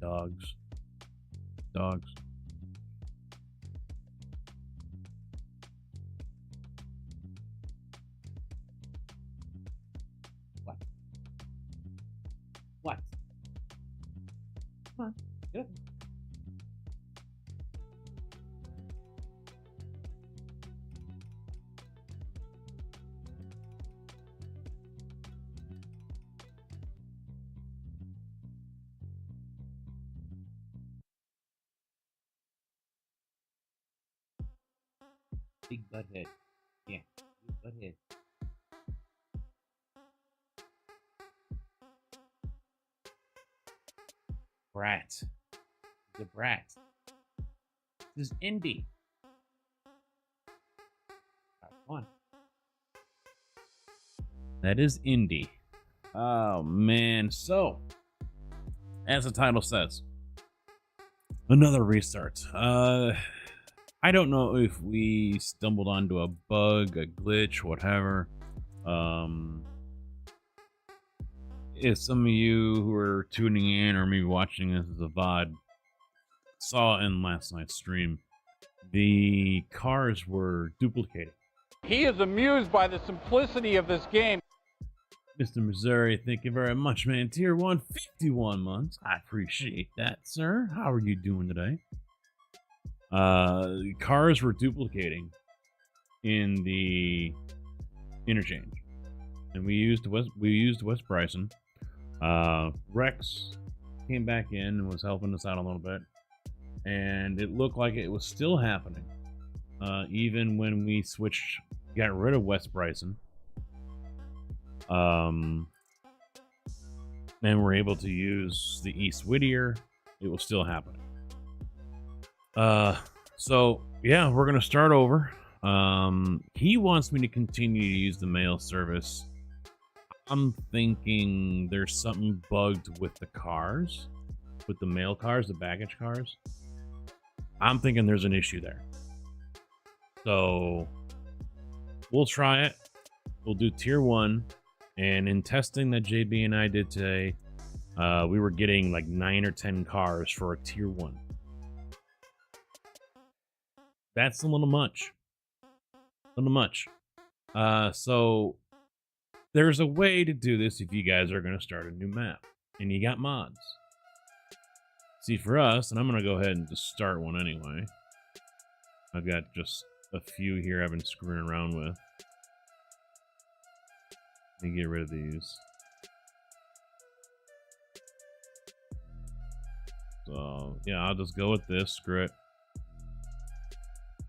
Dogs. Dogs. What? What? Come on. Get up. Big butthead. Yeah. Big butthead. Brat. The brat. This is Indy. Come on. That is Indy. Oh man. So, as the title says, another restart. I don't know if we stumbled onto a bug, a glitch, whatever. If some of you who are tuning in or maybe watching this as a VOD saw in last night's stream, the cars were duplicating. He is amused by the simplicity of this game. Mr. Missouri, thank you very much, man. Tier 1, 51 months. I appreciate that, sir. How are you doing today? Cars were duplicating in the interchange, and we used West Bryson. Rex came back in and was helping us out a little bit, and it looked like it was still happening, even when we got rid of West Bryson. And we're able to use the East Whittier. It was still happening. So yeah, we're gonna start over. He wants me to continue to use the mail service. I'm thinking there's something bugged with the cars, with the mail cars, the baggage cars. I'm thinking there's an issue there. So we'll try it. We'll do tier 1. And in testing that JB and I did today, we were getting like 9 or 10 cars for a tier 1. That's a little much. A little much. So there's a way to do this if you guys are going to start a new map and you got mods. See, for us, and I'm going to go ahead and just start one anyway. I've got just a few here I've been screwing around with. Let me get rid of these. So, yeah, I'll just go with this. Screw it.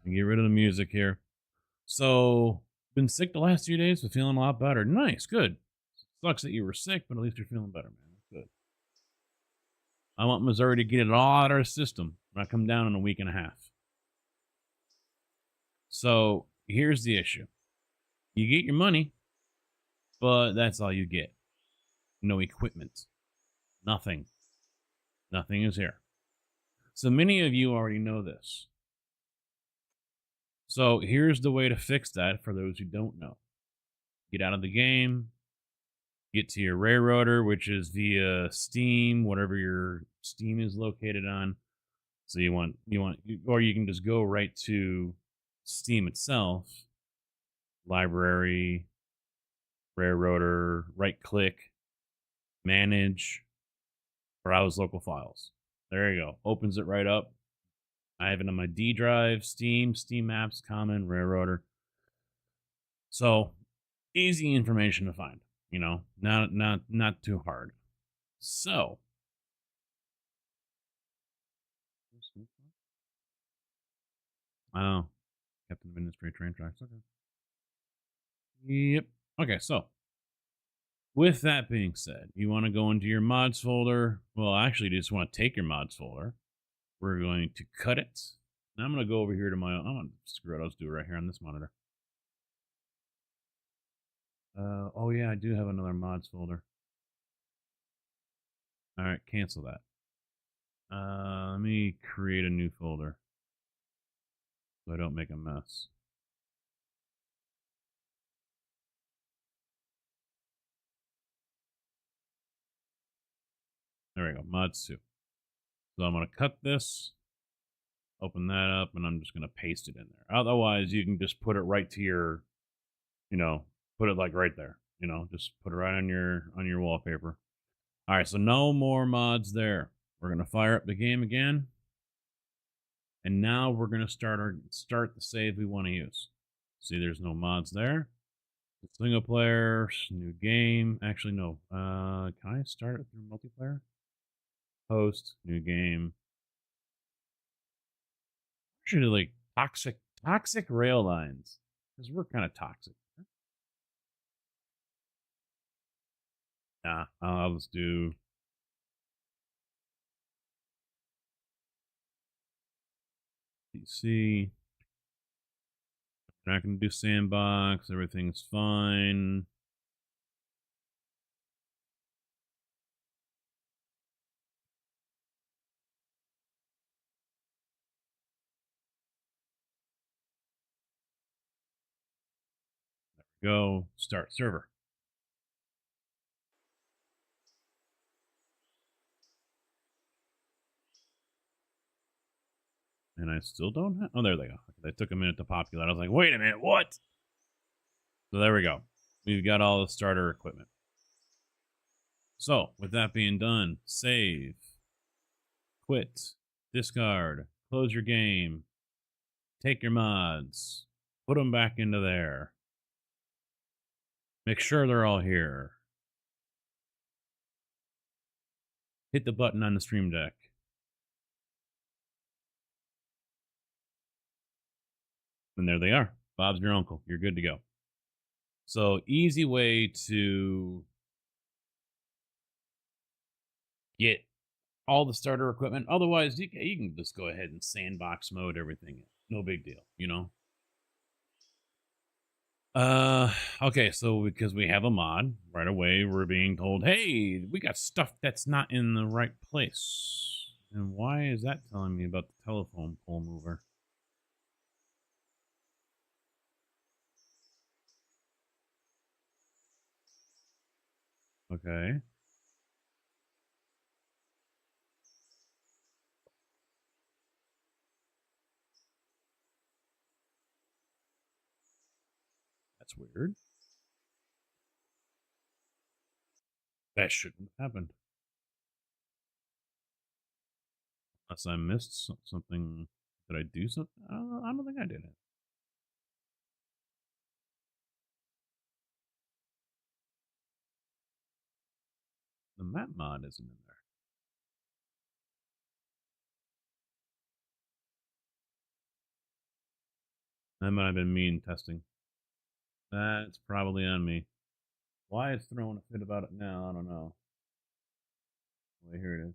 And get rid of the music here. So, been sick the last few days, but feeling a lot better. Nice, good. Sucks that you were sick, but at least you're feeling better, man. That's good. I want Missouri to get it all out of our system when I come down in a week and a half. So, here's the issue. You get your money, but that's all you get. No equipment. Nothing. Nothing is here. So many of you already know this. So here's the way to fix that for those who don't know. Get out of the game. Get to your railroader, which is via Steam, whatever your Steam is located on. So or you can just go right to Steam itself. Library, railroader, right click, manage, browse local files. There you go. Opens it right up. I have it on my D drive, Steam Apps, Common, Railroader. So easy information to find, you know, not too hard. So oh, Captain Administrator Train Tracks. Okay. Yep. Okay, so with that being said, you want to go into your mods folder. Well, actually, you just want to take your mods folder. We're going to cut it. Now I'm going to go over here to I'm going to screw it. I'll just do it right here on this monitor. Oh yeah, I do have another mods folder. All right, cancel that. Let me create a new folder so I don't make a mess. There we go. Mods 2. So I'm going to cut this, open that up, and I'm just going to paste it in there. Otherwise, you can just put it right to your, put it like right there. Just put it right on your wallpaper. All right, so no more mods there. We're going to fire up the game again. And now we're going to start the save we want to use. See, there's no mods there. Single player, new game. Actually, no. Can I start it through multiplayer? Host, new game. Actually, like toxic rail lines, because we're kind of toxic. Nah, I'll just do PC. Not gonna do sandbox. Everything's fine. Go start server. And I still don't have. Oh, there they go. They took a minute to populate. I was like, wait a minute, what? So there we go. We've got all the starter equipment. So with that being done, save, quit, discard, close your game, take your mods, put them back into there. Make sure they're all here. Hit the button on the Stream Deck. And there they are. Bob's your uncle. You're good to go. So easy way to get all the starter equipment. Otherwise, you can just go ahead and sandbox mode everything. No big deal, Okay, so because we have a mod, right away we're being told, hey, we got stuff that's not in the right place. And why is that telling me about the telephone pole mover? Okay. That's weird. That shouldn't have happened. Unless I missed something. Did I do something? I don't think I did it. The map mod isn't in there. That might have been mean testing. That's probably on me. Why it's throwing a fit about it now, I don't know. Wait, here it is.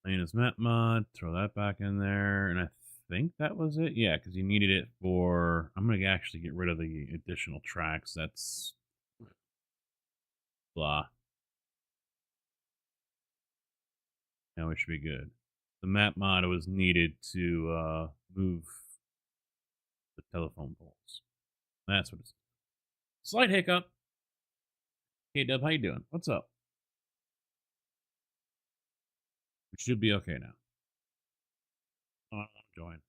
Latest map mod, throw that back in there, and I think that was it. Yeah, because you needed it for. I'm gonna actually get rid of the additional tracks. That's blah. Now we should be good. The map mod was needed to move the telephone poles. That's what it's. Slight hiccup. Hey Dub, how you doing? What's up? We should be okay now. Oh, I'm join.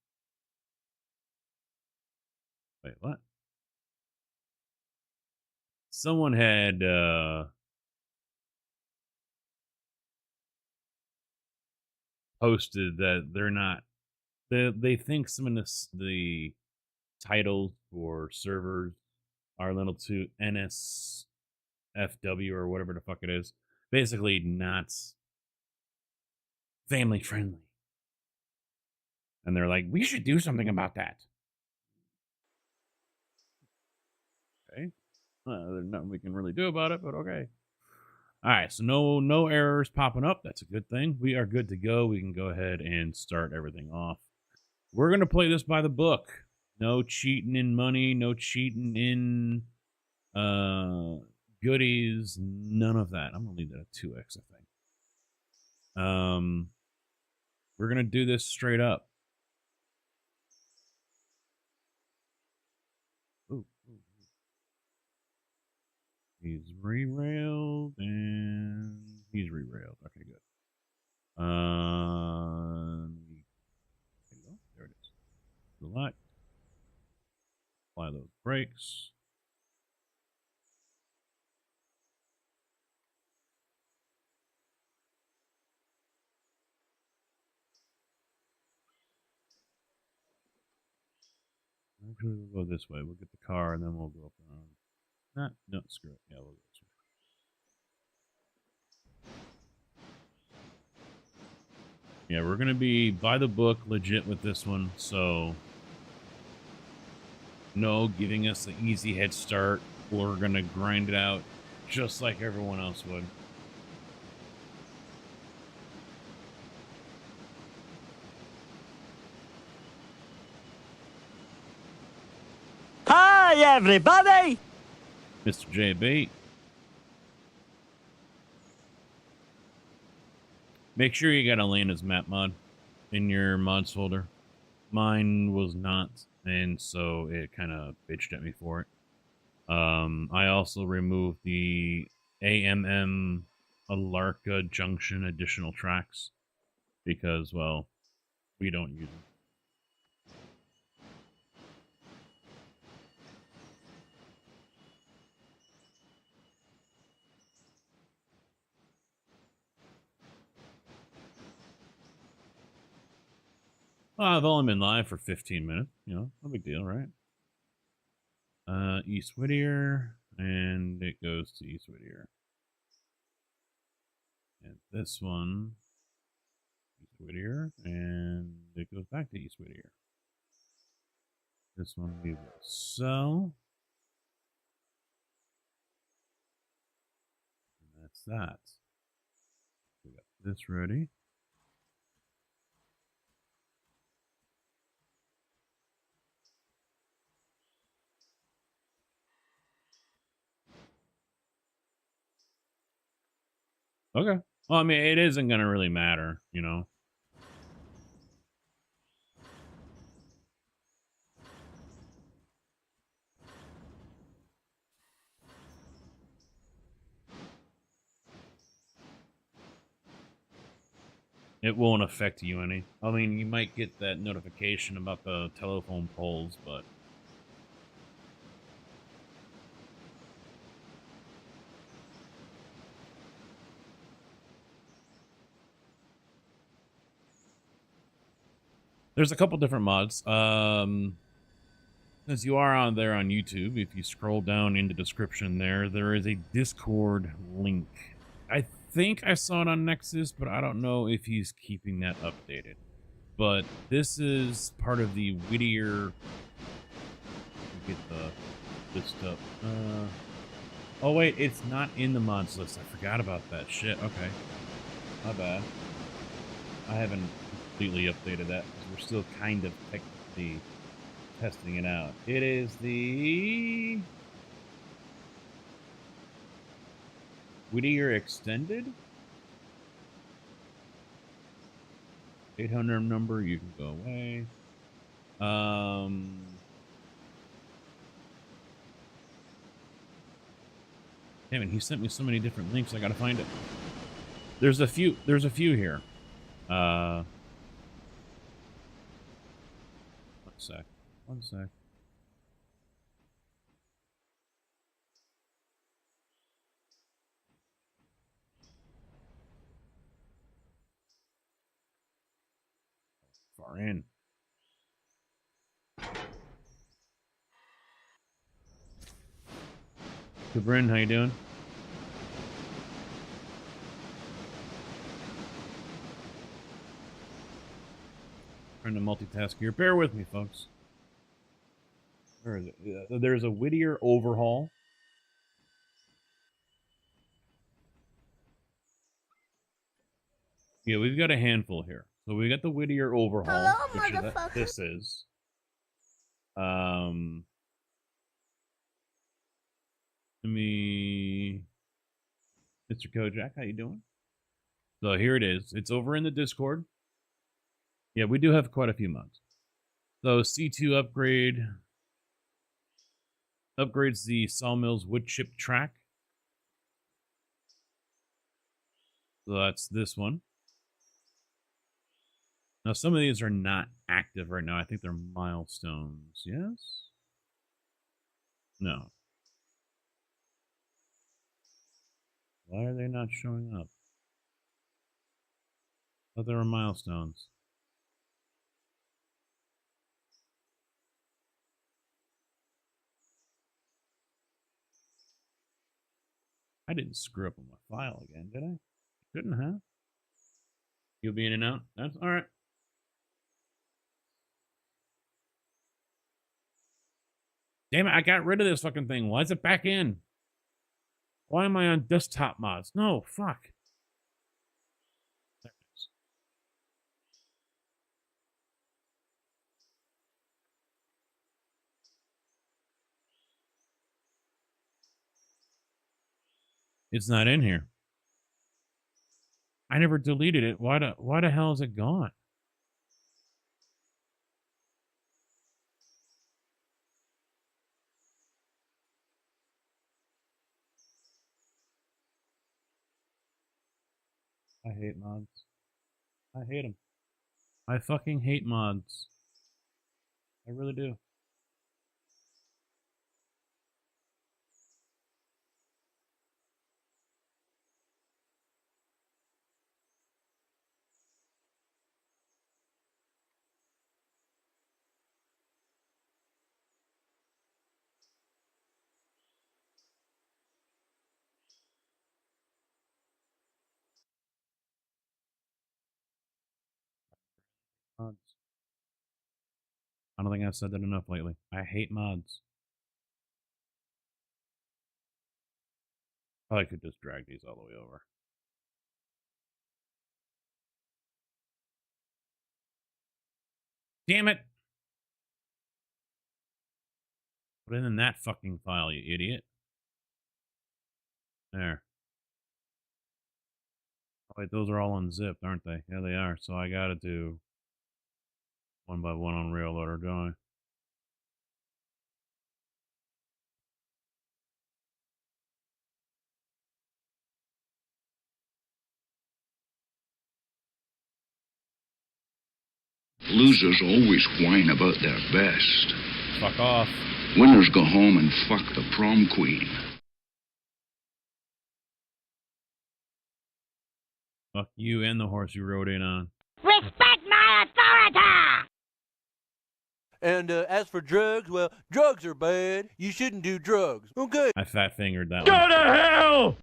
Wait, what? Someone had posted that they're not. They think some of the titles for servers are a little too NSFW or whatever the fuck it is. Basically, not family friendly. And they're like, we should do something about that. Okay. There's nothing we can really do about it, but okay. All right, so no errors popping up. That's a good thing. We are good to go. We can go ahead and start everything off. We're gonna play this by the book. No cheating in money. No cheating in goodies. None of that. I'm gonna leave that at 2x. I think. We're gonna do this straight up. Ooh. He's re-railed and He's re-railed. Okay, good. There you go. There it is. Select. Apply those brakes. Actually, we'll go this way. We'll get the car, and then we'll go up around. Nah, no, screw it. Yeah, we'll go this way. Yeah, we're going to be by the book legit with this one, so no giving us an easy head start. We're going to grind it out just like everyone else would. Hi, everybody! Mr. J. Bait. Make sure you got Elena's map mod in your mods folder. Mine was not, and so it kind of bitched at me for it. I also removed the AMM Alarka Junction additional tracks because, well, we don't use them. Well, I've only been live for 15 minutes. You know, no big deal, right? East Whittier, and it goes to East Whittier. And this one, East Whittier, and it goes back to East Whittier. This one we will sell. And that's that. We got this ready. Okay. Well, I mean, it isn't going to really matter, you know. It won't affect you any. I mean, you might get that notification about the telephone poles, but there's a couple different mods. Since you are on there on YouTube, if you scroll down in the description there is a Discord link. I think I saw it on Nexus, but I don't know if he's keeping that updated. But this part of the Whittier. Get this stuff. Oh wait, it's not in the mods list. I forgot about that. Shit. Okay, my bad. I haven't completely updated that because we're still kind of technically testing it out. It is the Whittier Extended 800 number. You can go away. Damn it, he sent me so many different links. I gotta find it. There's a few here. One sec. One sec. Far in. Cabrin, how you doing? Trying to multitask here. Bear with me, folks. Where is it? There's a Whittier overhaul. Yeah, we've got a handful here. So we got the Whittier overhaul, which is what this is. Let me, Mr. Kojak, how you doing? So here it is. It's over in the Discord. Yeah, we do have quite a few mods. So C2 upgrade upgrades the sawmill's wood chip track. So that's this one. Now, some of these are not active right now. I think they're milestones. Yes? No. Why are they not showing up? I thought they were milestones. I didn't screw up on my file again, did I? Couldn't have. You'll be in and out? That's all right. Damn it, I got rid of this fucking thing. Why is it back in? Why am I on desktop mods? No, fuck. There it is. It's not in here. I never deleted it. Why the hell is it gone? I hate mods. I hate them. I fucking hate mods. I really do. Mods. I don't think I've said that enough lately. I hate mods. Probably could just drag these all the way over. Damn it! Put it in that fucking file, you idiot. There. Oh, wait, those are all unzipped, aren't they? Yeah, they are. So I gotta do one by one on rail order, don't I? Losers always whine about their best. Fuck off. Winners go home and fuck the prom queen. Fuck you and the horse you rode in on. Respect my authority! And as for drugs, well, drugs are bad. You shouldn't do drugs. Okay. I fat fingered that Go one. to hell!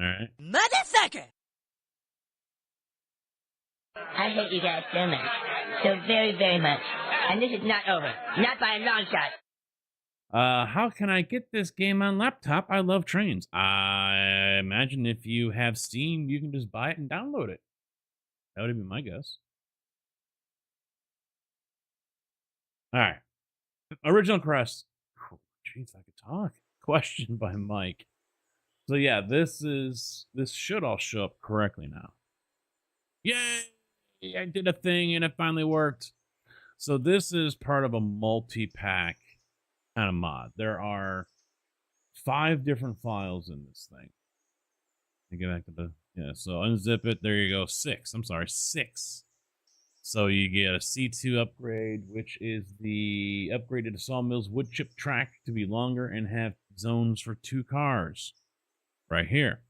Alright. Motherfucker! I hate you guys so much. So very, very much. And this is not over. Not by a long shot. How can I get this game on laptop? I love trains. I imagine if you have Steam, you can just buy it and download it. That would be my guess. Alright. Original Crest. Jeez, I could talk. Question by Mike. So yeah, this should all show up correctly now. Yay! I did a thing and it finally worked. So this is part of a multi-pack kind of mod. There are 5 different files in this thing. Let me get back to the so unzip it. There you go. 6. I'm sorry, 6. So you get a C2 upgrade, which is the upgrade to the Sawmill's wood chip track to be longer and have zones for 2 cars. Right here.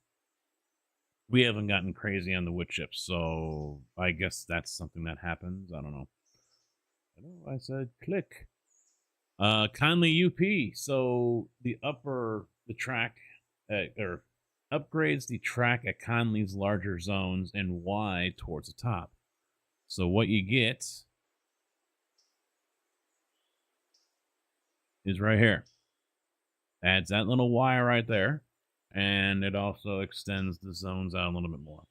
We haven't gotten crazy on the wood chips, so I guess that's something that happens. I don't know. I said click. Kindly UP. So the track, or upgrades the track at Conley's larger zones and Y towards the top. So what you get is right here. Adds that little Y right there. And it also extends the zones out a little bit more.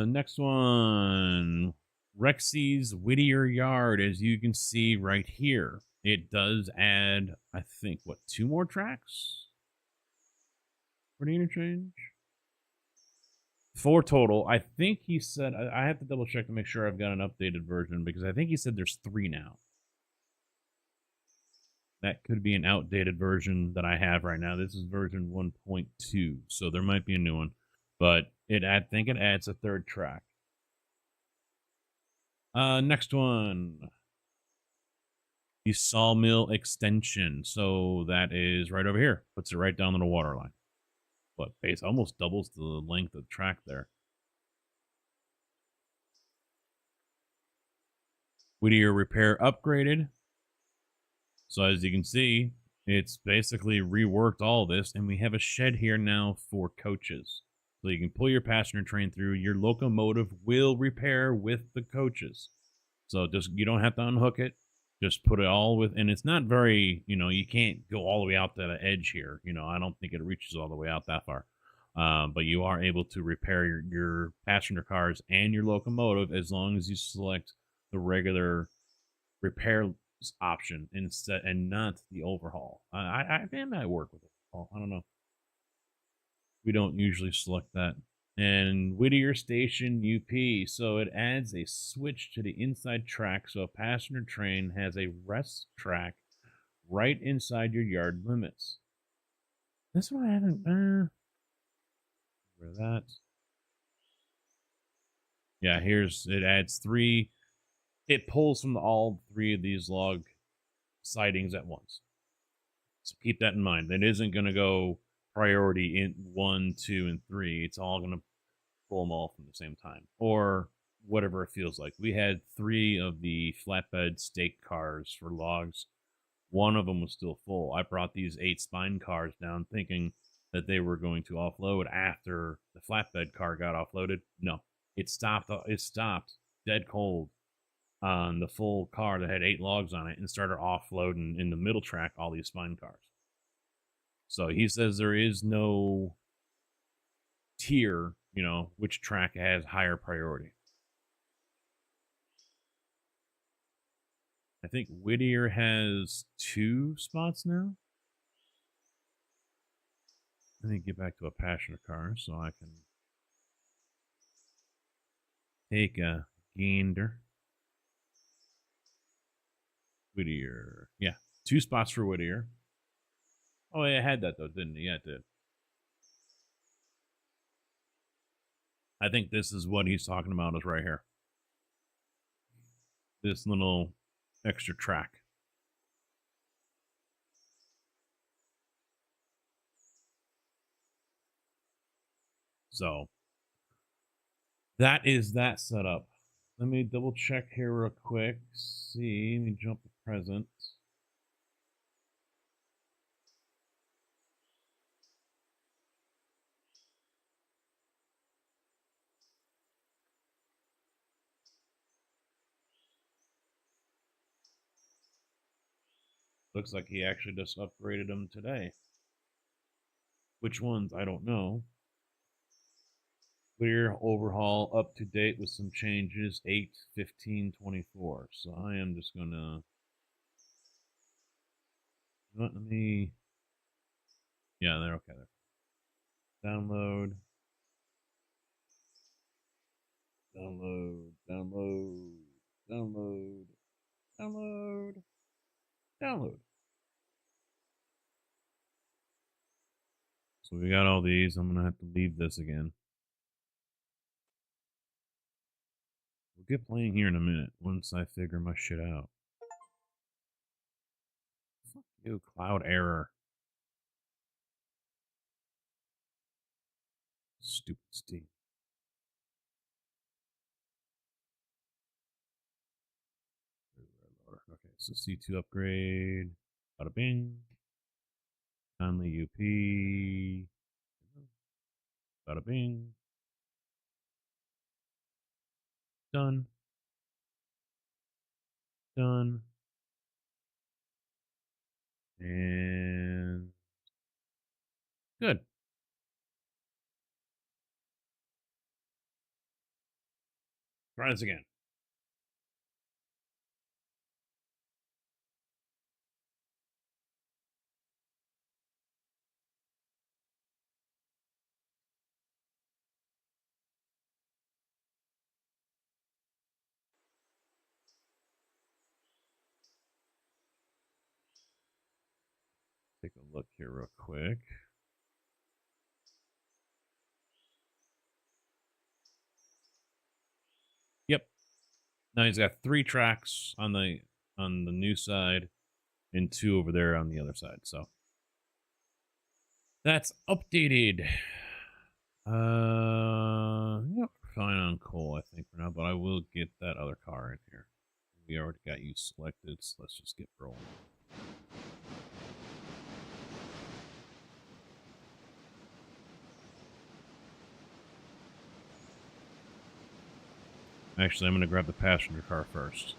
Next one. Rexy's Whittier Yard, as you can see right here. It does add, I think, 2 more tracks for the interchange? 4 total. I think he said, I have to double check to make sure I've got an updated version, because I think he said there's 3 now. That could be an outdated version that I have right now. This is version 1.2, so there might be a new one. But I think it adds a third track. Next one. The sawmill extension. So that is right over here. Puts it right down on the water line. But base almost doubles the length of the track there. Whittier repair upgraded. So as you can see, it's basically reworked all this, and we have a shed here now for coaches. So you can pull your passenger train through. Your locomotive will repair with the coaches. So just you don't have to unhook it. Just put it all with, and it's not very, you can't go all the way out to the edge here. I don't think it reaches all the way out that far. But you are able to repair your passenger cars and your locomotive as long as you select the regular repair option instead and not the overhaul. I might work with it. I don't know. We don't usually select that. And Whittier Station UP. So it adds a switch to the inside track so a passenger train has a rest track right inside your yard limits. This one I haven't. Where that? Yeah, it adds 3. It pulls from all 3 of these log sightings at once. So keep that in mind. It isn't going to go priority in 1, 2, and 3. It's all going to pull them all from the same time, or whatever it feels like. We had 3 of the flatbed stake cars for logs. One of them was still full. I brought these 8 spine cars down thinking that they were going to offload after the flatbed car got offloaded. No, it stopped. It stopped dead cold on the full car that had 8 logs on it and started offloading in the middle track all these spine cars. So he says there is no tier, which track has higher priority. I think Whittier has 2 spots now. Let me get back to a passenger car so I can take a gander. Whittier. Yeah, 2 spots for Whittier. Oh, yeah, it had that, though, didn't it? Yeah, it did. I think this is what he's talking about is right here. This little extra track. So that is that setup. Let me double check here real quick. See, let me jump to present. Looks like he actually just upgraded them today. Which ones? I don't know. Clear overhaul up to date with some changes 8/15/24. So I am just gonna let me yeah, they're okay there. Download. Download. Download. Download. Download. Download. So we got all these. I'm gonna have to leave this again. We'll get playing here in a minute once I figure my shit out. Fuck you, cloud error. Stupid Steve. Okay, so C2 upgrade. Bada bing. Conley UP. Bada bing. Done. Done. And good. Try this again. take a look here real quick. Yep. Now he's got 3 tracks on the new side and 2 over there on the other side. So that's updated. Yep, fine on coal, I think, for now, but I will get that other car in here. We already got you selected, so let's just get rolling. Actually, I'm going to grab the passenger car first.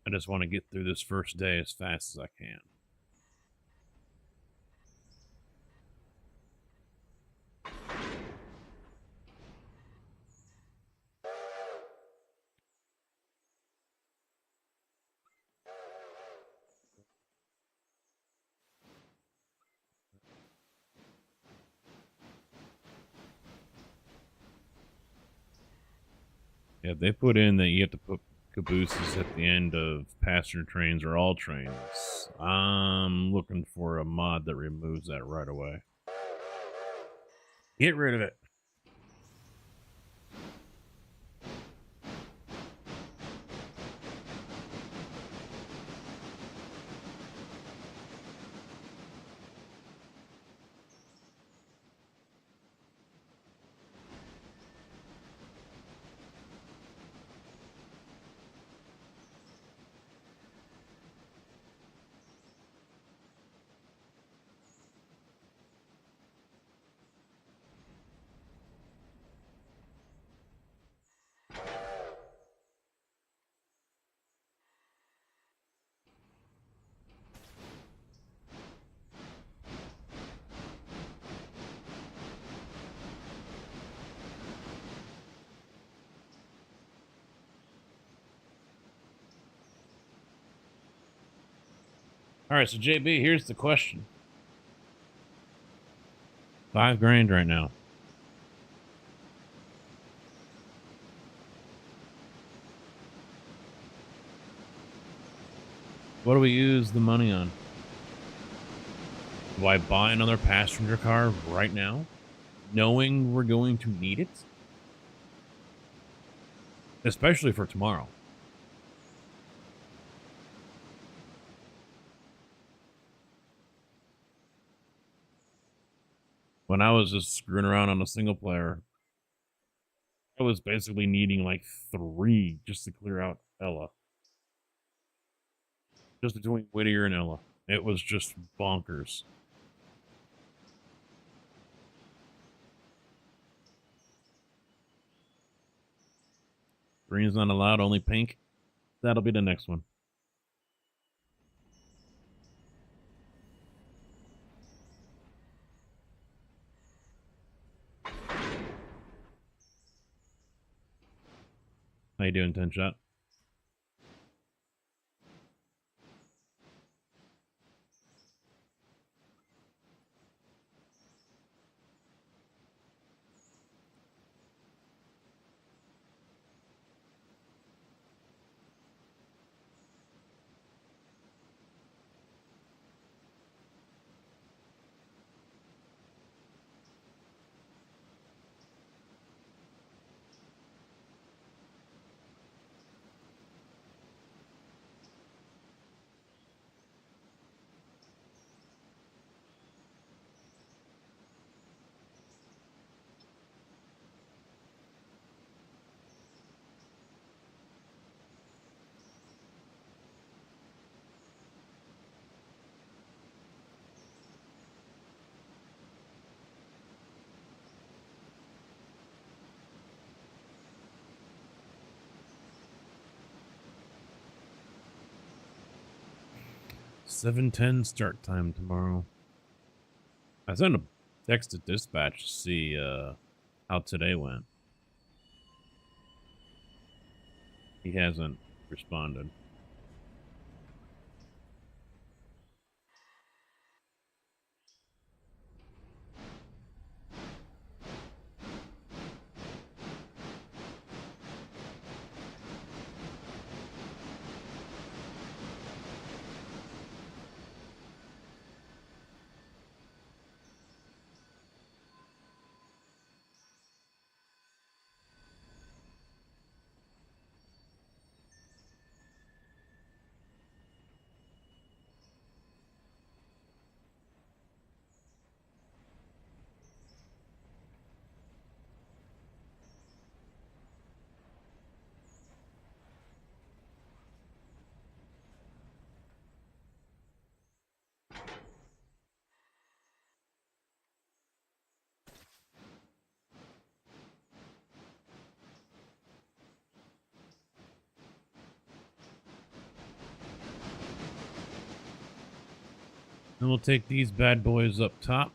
I just want to get through this first day as fast as I can. Yeah, they put in that you have to put cabooses at the end of passenger trains or all trains. I'm looking for a mod that removes that right away. Get rid of it. All right, so JB, here's the question. $5,000 right now. What do we use the money on? Do I buy another passenger car right now, knowing we're going to need it? Especially for tomorrow. When I was just screwing around on a single player, I was basically needing like 3 just to clear out Ella. Just between Whittier and Ella. It was just bonkers. Green's not allowed, only pink. That'll be the next one. How you doing, 10 shot? 7:10 start time tomorrow. I sent a text to dispatch to see how today went. He hasn't responded. And we'll take these bad boys up top.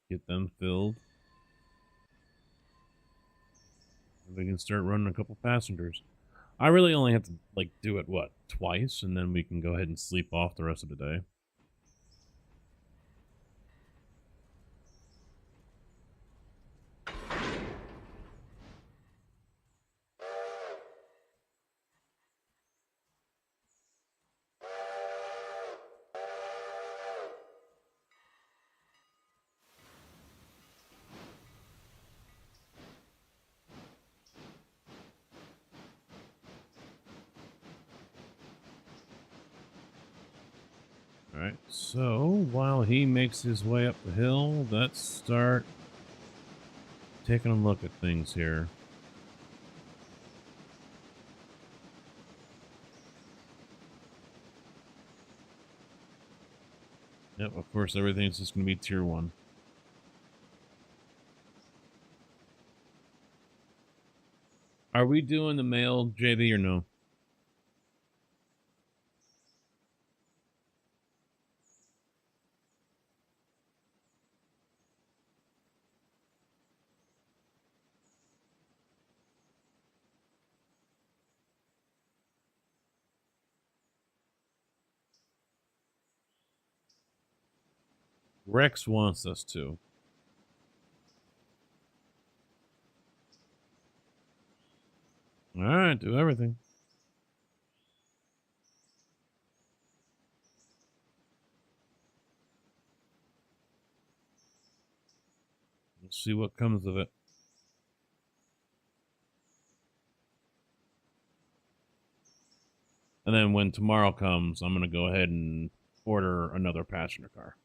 Get them filled. And we can start running a couple passengers. I really only have to like do it what, twice, and then we can go ahead and sleep off the rest of the day. Alright, so while he makes his way up the hill, let's start taking a look at things here. Yep, of course, everything's just going to be tier 1. Are we doing the mail, JB, or no? Rex wants us to. Alright, do everything. We'll see what comes of it. And then when tomorrow comes, I'm going to go ahead and order another passenger car.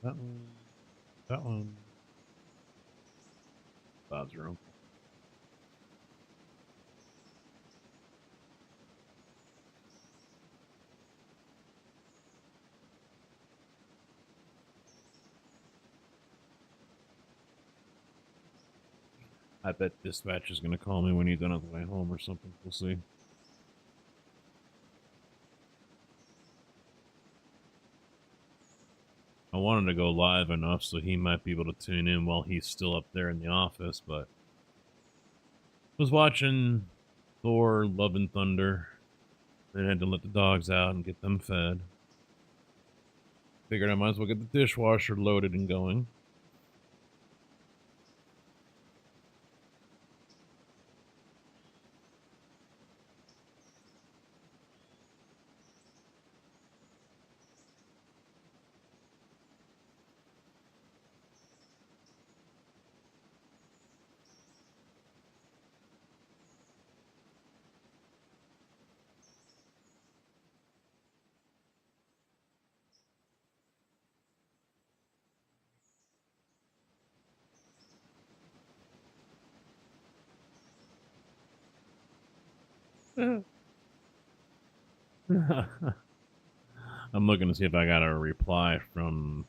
That one. That one. Bob's your uncle. I bet dispatch is going to call me when he's done on the way home or something. We'll see. I wanted to go live enough so he might be able to tune in while he's still up there in the office, but was watching Thor Love and Thunder. Then had to let the dogs out and get them fed. Figured I might as well get the dishwasher loaded and going. I'm looking to see if I got a reply from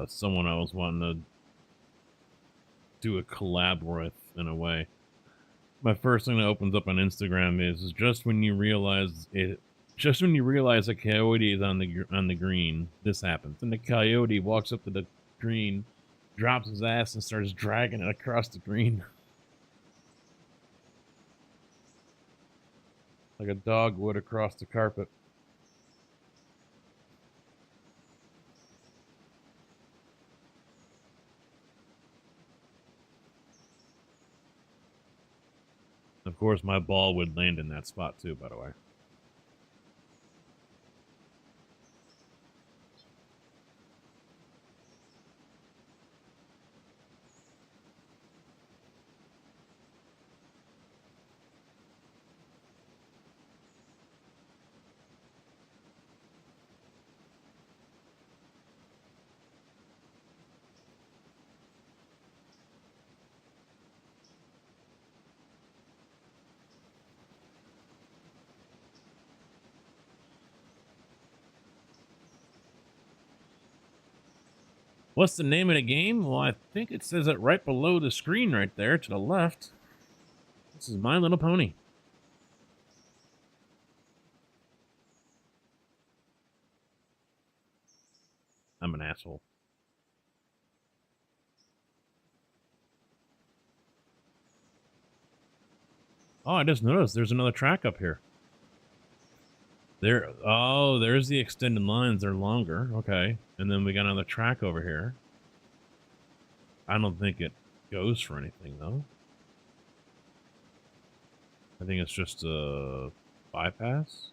someone I was wanting to do a collab with in a way. My first thing that opens up on Instagram is just when you realize a coyote is on the green, this happens. And the coyote walks up to the green, drops his ass and starts dragging it across the green. Like a dog would across the carpet. Of course, my ball would land in that spot too, by the way. What's the name of the game? Well, I think it says it right below the screen right there to the left. This is My Little Pony. I'm an asshole. Oh, I just noticed there's another track up here. There's the extended lines. They're longer. Okay. And then we got another track over here. I don't think it goes for anything, though. I think it's just a bypass.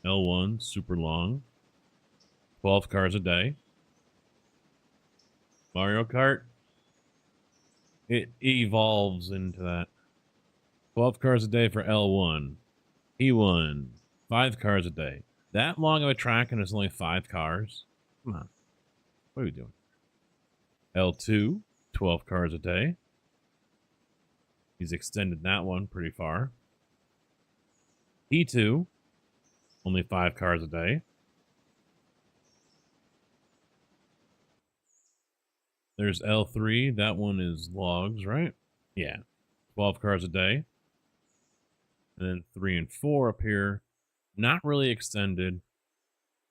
L1, super long. 12 cars a day. Mario Kart. It evolves into that. 12 cars a day for L1. E1, 5 cars a day. That long of a track and it's only 5 cars? Come on. What are we doing? L2, 12 cars a day. He's extended that one pretty far. E2, only 5 cars a day. There's L3. That one is logs, right? Yeah. 12 cars a day. And then 3 and 4 up here. Not really extended,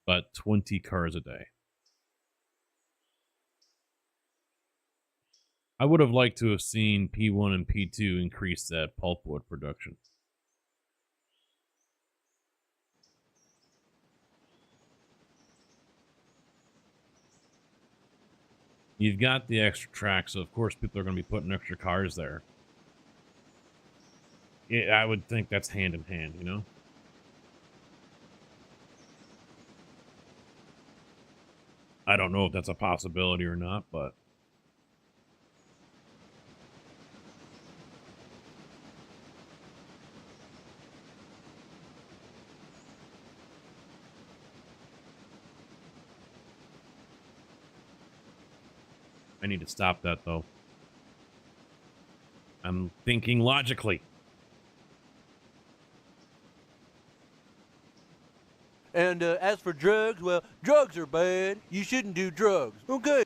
but 20 cars a day. I would have liked to have seen P1 and P2 increase that pulpwood production. You've got the extra track, so of course people are going to be putting extra cars there. Yeah, I would think that's hand in hand, you know? I don't know if that's a possibility or not, but... I need to stop that, though. I'm thinking logically. And as for drugs, well, drugs are bad. You shouldn't do drugs. Okay.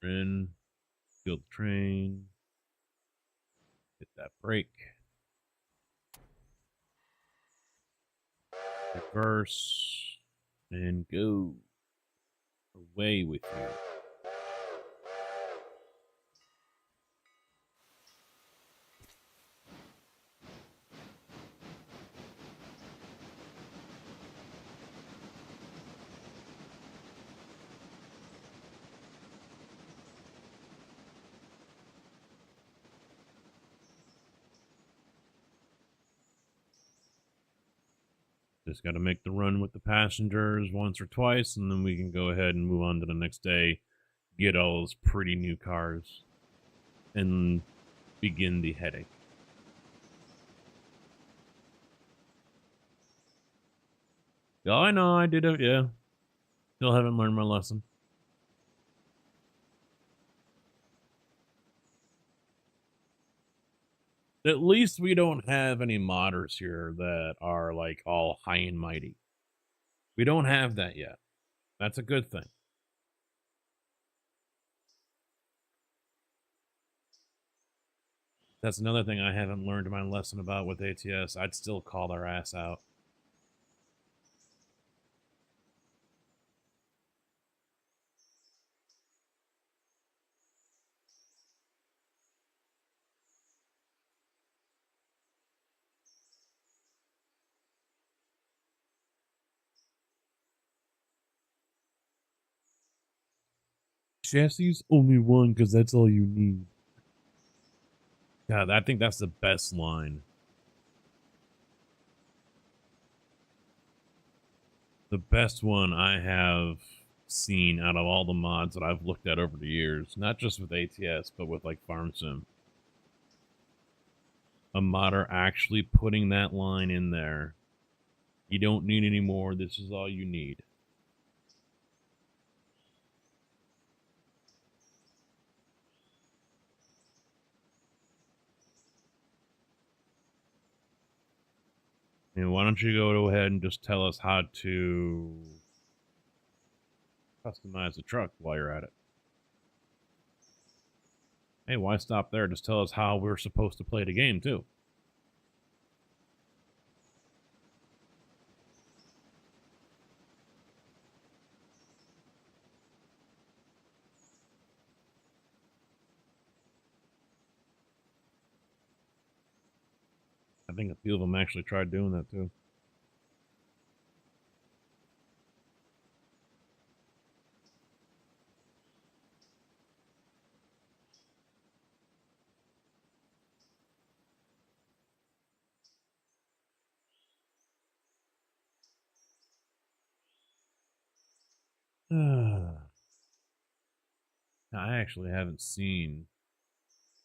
We're in. Kill the train. Hit that brake. Reverse. And go. Away with you. Just got to make the run with the passengers once or twice, and then we can go ahead and move on to the next day, get all those pretty new cars, and begin the headache. Oh, I know, I did it, yeah. Still haven't learned my lesson. At least we don't have any modders here that are like all high and mighty. We don't have that yet. That's a good thing. That's another thing I haven't learned my lesson about with ATS. I'd still call their ass out. Chassis only one because that's all you need. God, I think that's the best line. The best one I have seen out of all the mods that I've looked at over the years, not just with ATS, but with like Farm Sim. A modder actually putting that line in there. You don't need any more. This is all you need. And why don't you go ahead and just tell us how to customize the truck while you're at it? Hey, why stop there? Just tell us how we're supposed to play the game, too. I think a few of them actually tried doing that, too. I actually haven't seen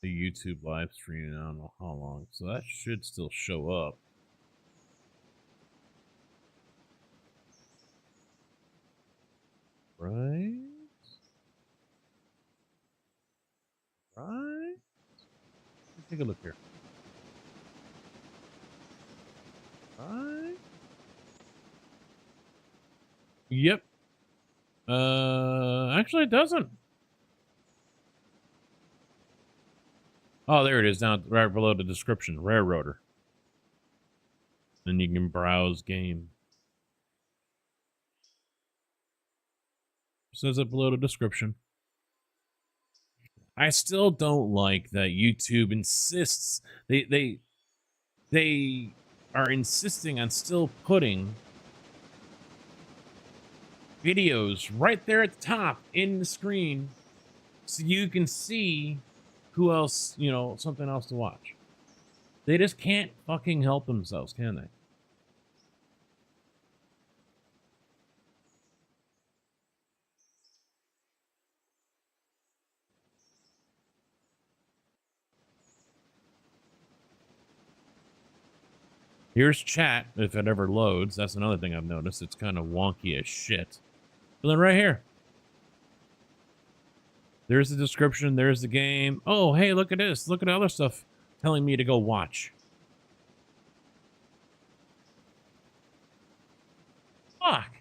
the YouTube live stream in I don't know how long, so that should still show up. Right? Right? Let's take a look here. Right? Yep. Actually, it doesn't. Oh, there it is, down right below the description, Railroader. Then you can browse game. Says it below the description. I still don't like that YouTube insists they are insisting on still putting videos right there at the top in the screen so you can see who else, you know, something else to watch. They just can't fucking help themselves, can they? Here's chat, if it ever loads. That's another thing I've noticed. It's kind of wonky as shit. But then right here. There's the description. There's the game. Oh, hey, look at this. Look at other stuff telling me to go watch. Fuck.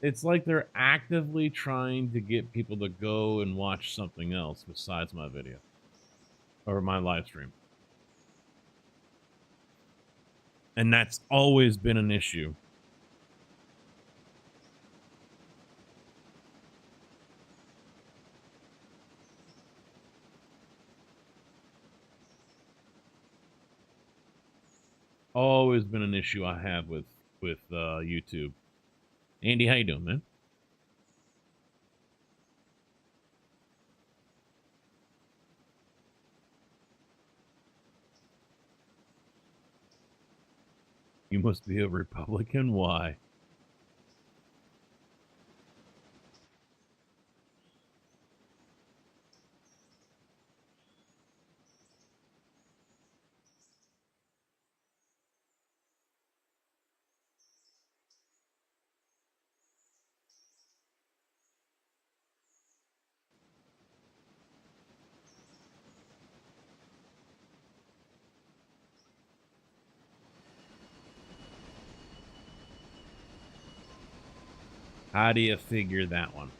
It's like they're actively trying to get people to go and watch something else besides my video. Or my live stream. And that's always been an issue. Always been an issue I have with YouTube. Andy, how you doing, man? You must be a Republican. Why? How do you figure that one?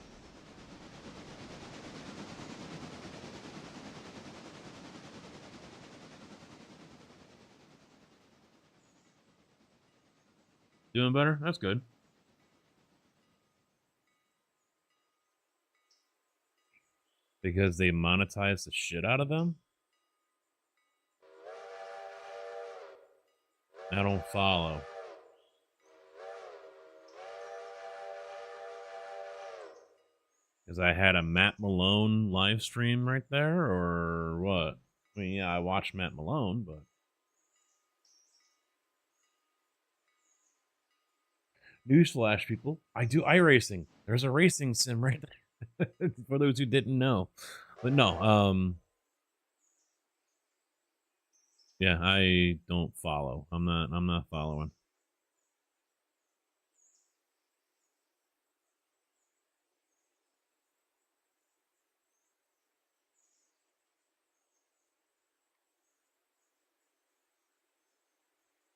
Doing better? That's good. Because they monetize the shit out of them? I don't follow. Because I had a Matt Malone live stream right there, or what? I mean, yeah, I watched Matt Malone, but newsflash, people, I do iRacing. There's a racing sim right there. For those who didn't know. But no, yeah, I don't follow. I'm not following.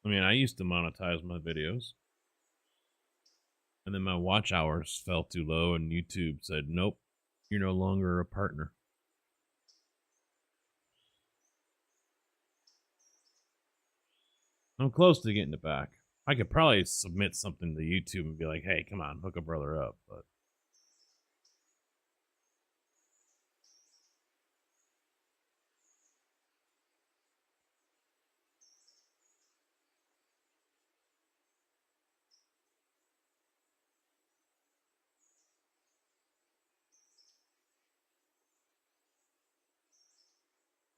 I mean, I used to monetize my videos. And then my watch hours fell too low, and YouTube said, nope, you're no longer a partner. I'm close to getting it back. I could probably submit something to YouTube and be like, hey, come on, hook a brother up. But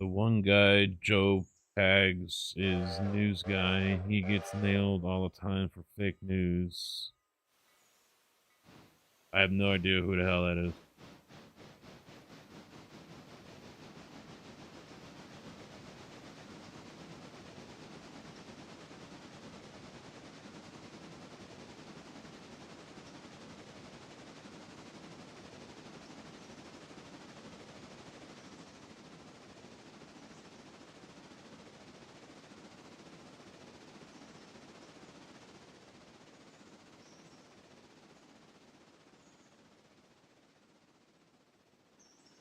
the one guy, Joe Pags, is news guy. He gets nailed all the time for fake news. I have no idea who the hell that is.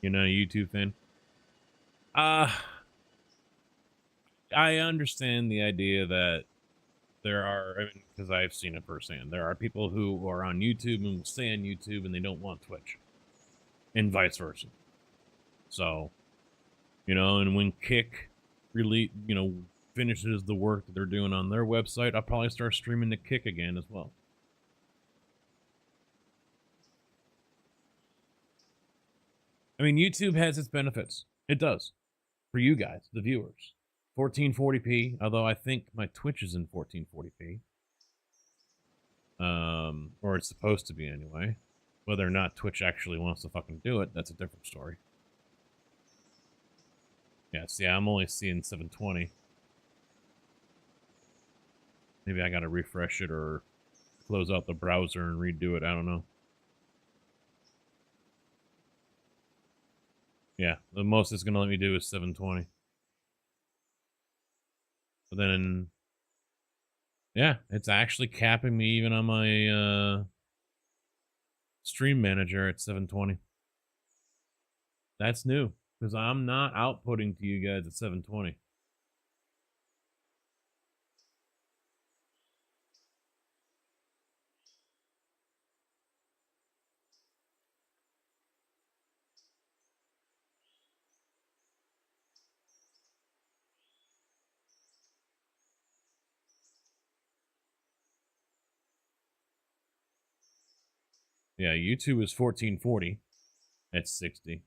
You're not a YouTube fan? Uh, I understand the idea that there are, I mean, because I've seen it firsthand, there are people who are on YouTube and will stay on YouTube and they don't want Twitch, and vice versa. So, and when Kick really, finishes the work that they're doing on their website, I'll probably start streaming to Kick again as well. I mean, YouTube has its benefits. It does. For you guys, the viewers. 1440p, although I think my Twitch is in 1440p. Or it's supposed to be anyway. Whether or not Twitch actually wants to fucking do it, that's a different story. Yeah, see, I'm only seeing 720. Maybe I gotta refresh it or close out the browser and redo it. I don't know. Yeah, the most it's gonna let me do is 720. But then, yeah, it's actually capping me even on my stream manager at 720. That's new because I'm not outputting to you guys at 720. Yeah, YouTube is 1440 at 60.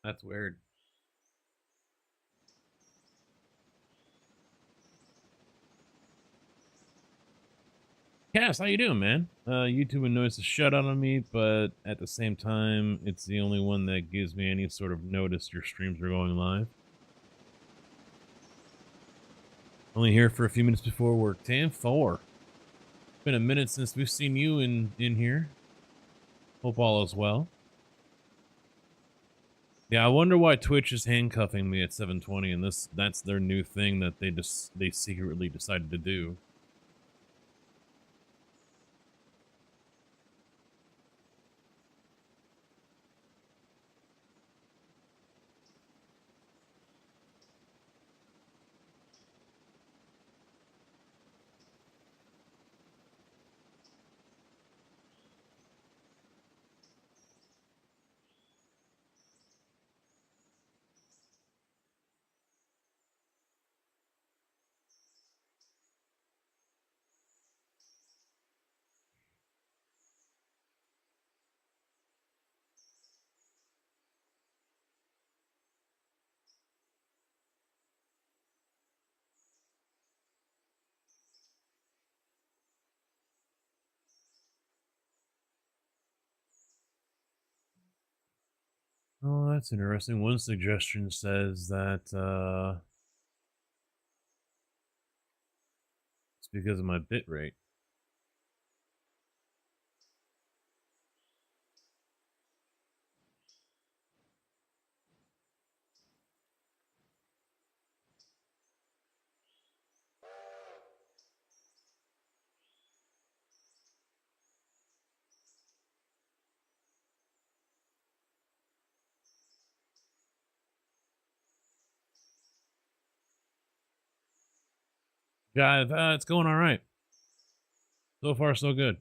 That's weird. Cass, how you doing, man? YouTube annoys the shut out on me, but at the same time, it's the only one that gives me any sort of notice your streams are going live. Only here for a few minutes before work. 10-4. Been a minute since we've seen you in here. Hope all is well. Yeah, I wonder why Twitch is handcuffing me at 7:20, and that's their new thing that they secretly decided to do. Oh, that's interesting. One suggestion says that it's because of my bit rate. Yeah, it's going all right. So far, so good.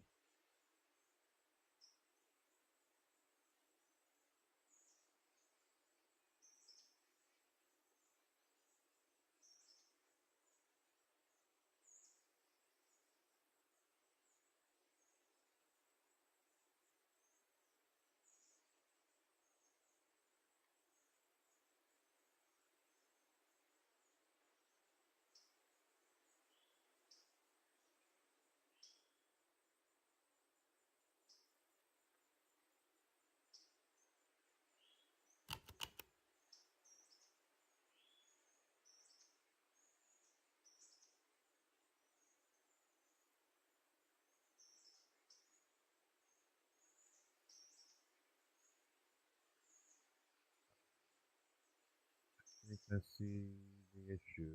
I think I see the issue.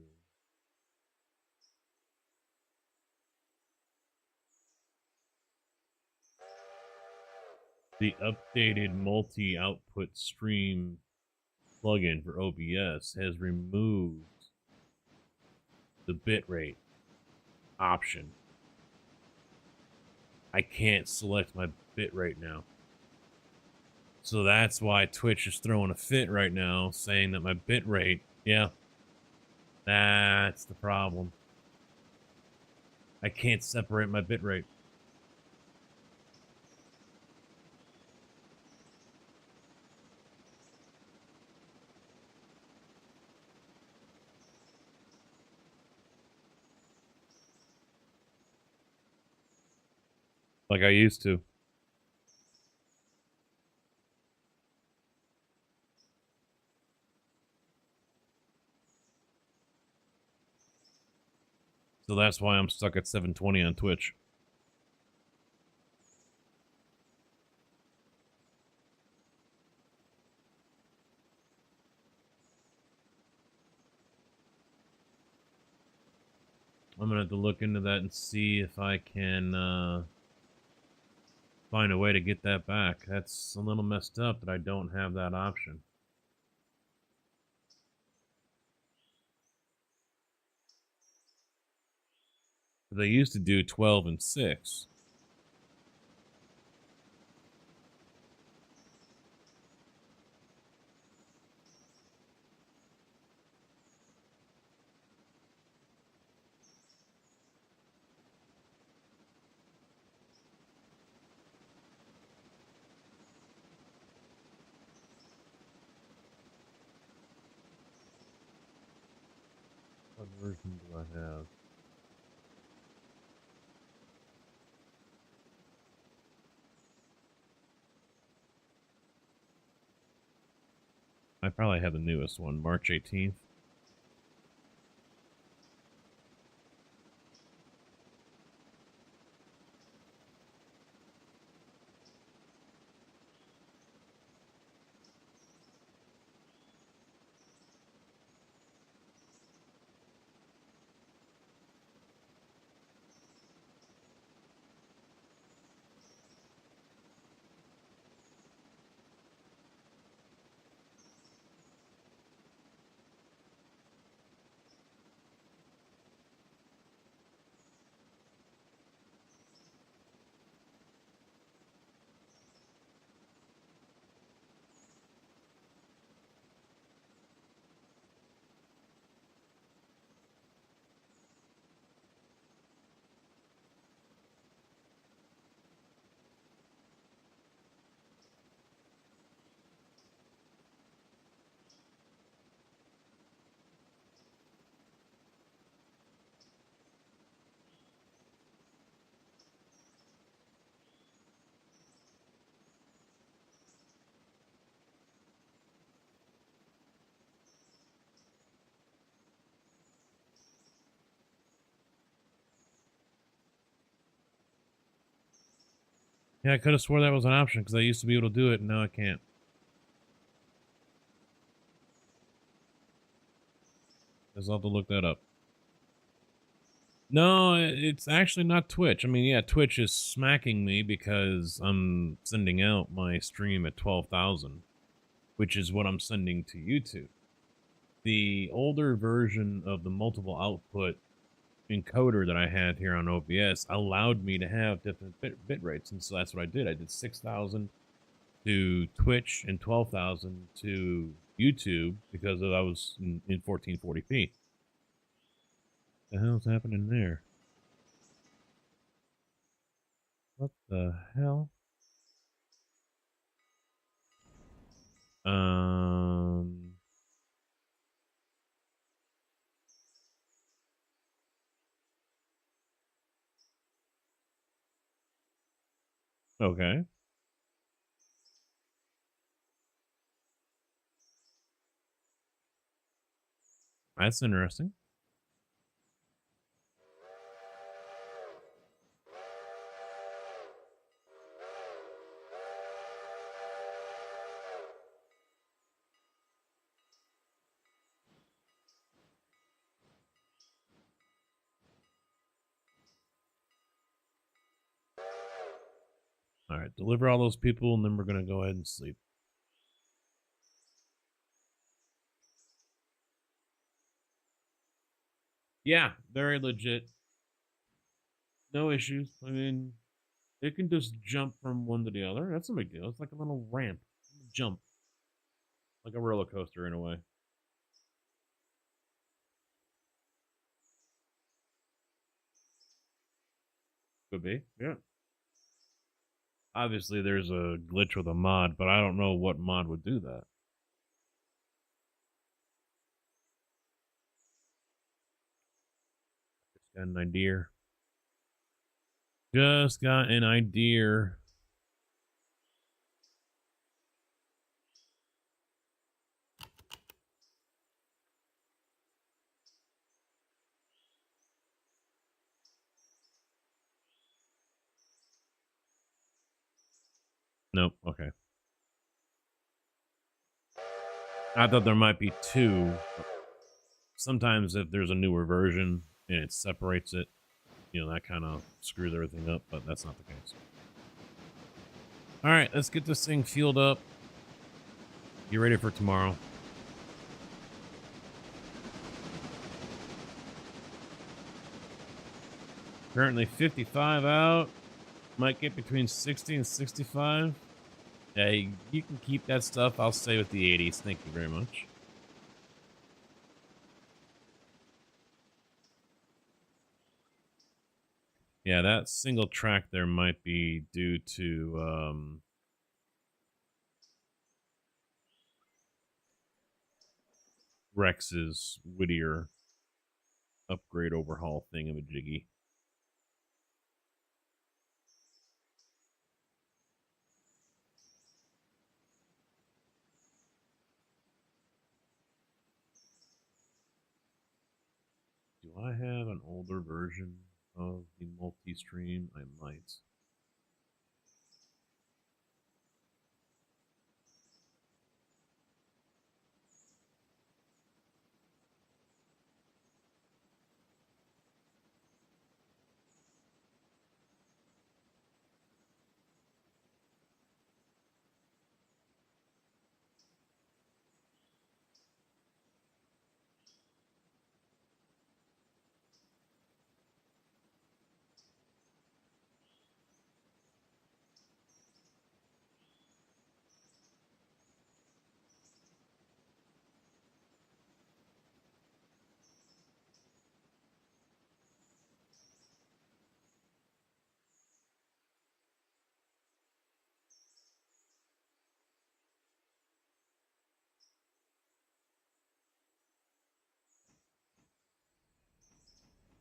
The updated multi-output stream plugin for OBS has removed the bitrate option. I can't select my bitrate now. So that's why Twitch is throwing a fit right now, saying that my bitrate, yeah, that's the problem. I can't separate my bitrate. Like I used to. So that's why I'm stuck at 720 on Twitch. I'm gonna have to look into that and see if I can find a way to get that back. That's a little messed up that I don't have that option. They used to do 12 and 6. version do I have? I probably have the newest one, March 18th. Yeah, I could have swore that was an option because I used to be able to do it, and now I can't. I'll have to look that up. No, it's actually not Twitch. I mean, yeah, Twitch is smacking me because I'm sending out my stream at 12,000, which is what I'm sending to YouTube. The older version of the multiple output encoder that I had here on OBS allowed me to have different bit rates, and so that's what I did. I did 6,000 to Twitch and 12,000 to YouTube because I was in 1440p. The hell's happening there? What the hell? Um. Okay. That's interesting. All right, deliver all those people, and then we're gonna go ahead and sleep. Yeah, very legit. No issues. I mean, it can just jump from one to the other. That's no big deal. It's like a little ramp, jump, like a roller coaster in a way. Could be, yeah. Obviously, there's a glitch with a mod, but I don't know what mod would do that. Just got an idea. Just got an idea. Nope. Okay. I thought there might be two. Sometimes if there's a newer version and it separates it, you know, that kind of screws everything up, but that's not the case. All right, let's get this thing fueled up. Get ready for tomorrow. Currently 55 out. Might get between 60 and 65. Hey, you can keep that stuff. I'll stay with the 80s. Thank you very much. Yeah, that single track there might be due to Rex's Whittier upgrade overhaul thingamajiggy. Do I have an older version of the multi-stream? I might.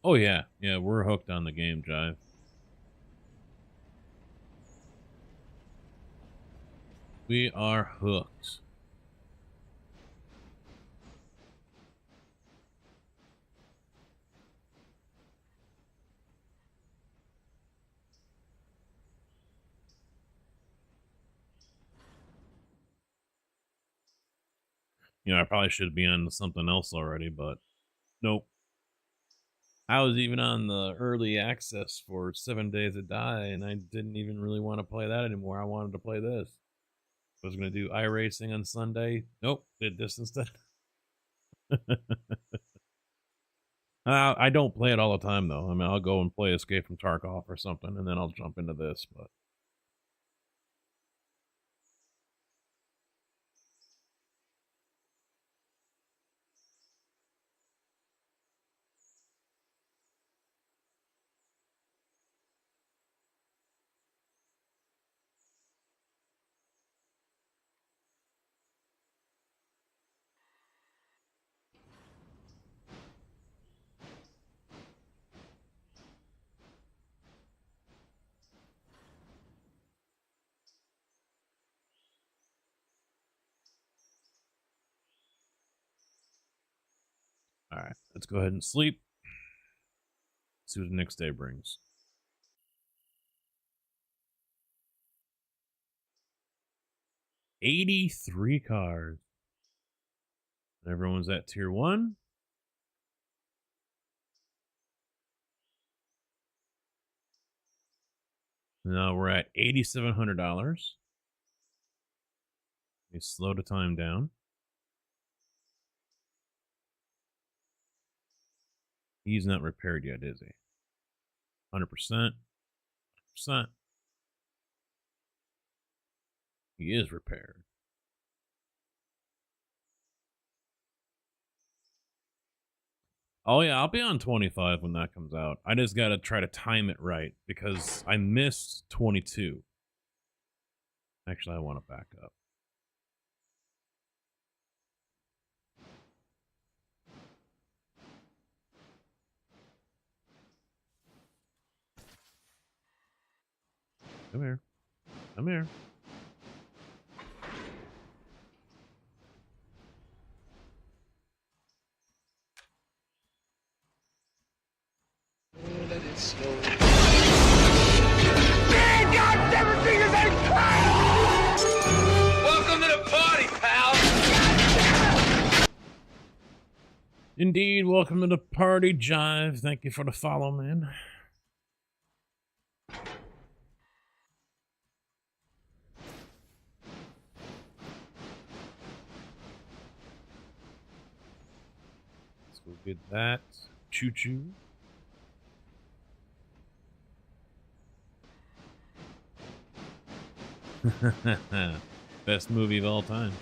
Oh yeah, yeah, we're hooked on the game, Jive. We are hooked. You know, I probably should be on something else already, but nope. I was even on the early access for 7 Days to Die, and I didn't even really want to play that anymore. I wanted to play this. I was going to do iRacing on Sunday. Nope, did this instead. I don't play it all the time, though. I mean, I'll go and play Escape from Tarkov or something, and then I'll jump into this, but all right, let's go ahead and sleep. See what the next day brings. 83 cars. Everyone's at tier 1. Now we're at $8,700. We slow the time down. He's not repaired yet, is he? 100%. 100%. He is repaired. Oh yeah, I'll be on 25 when that comes out. I just gotta try to time it right because I missed 22. Actually, I want to back up. Come here. Come here. Let it slow. Welcome to the party, pal. Indeed, welcome to the party, Jive. Thank you for the follow, man. Let's go get that. Choo-choo. Best movie of all time.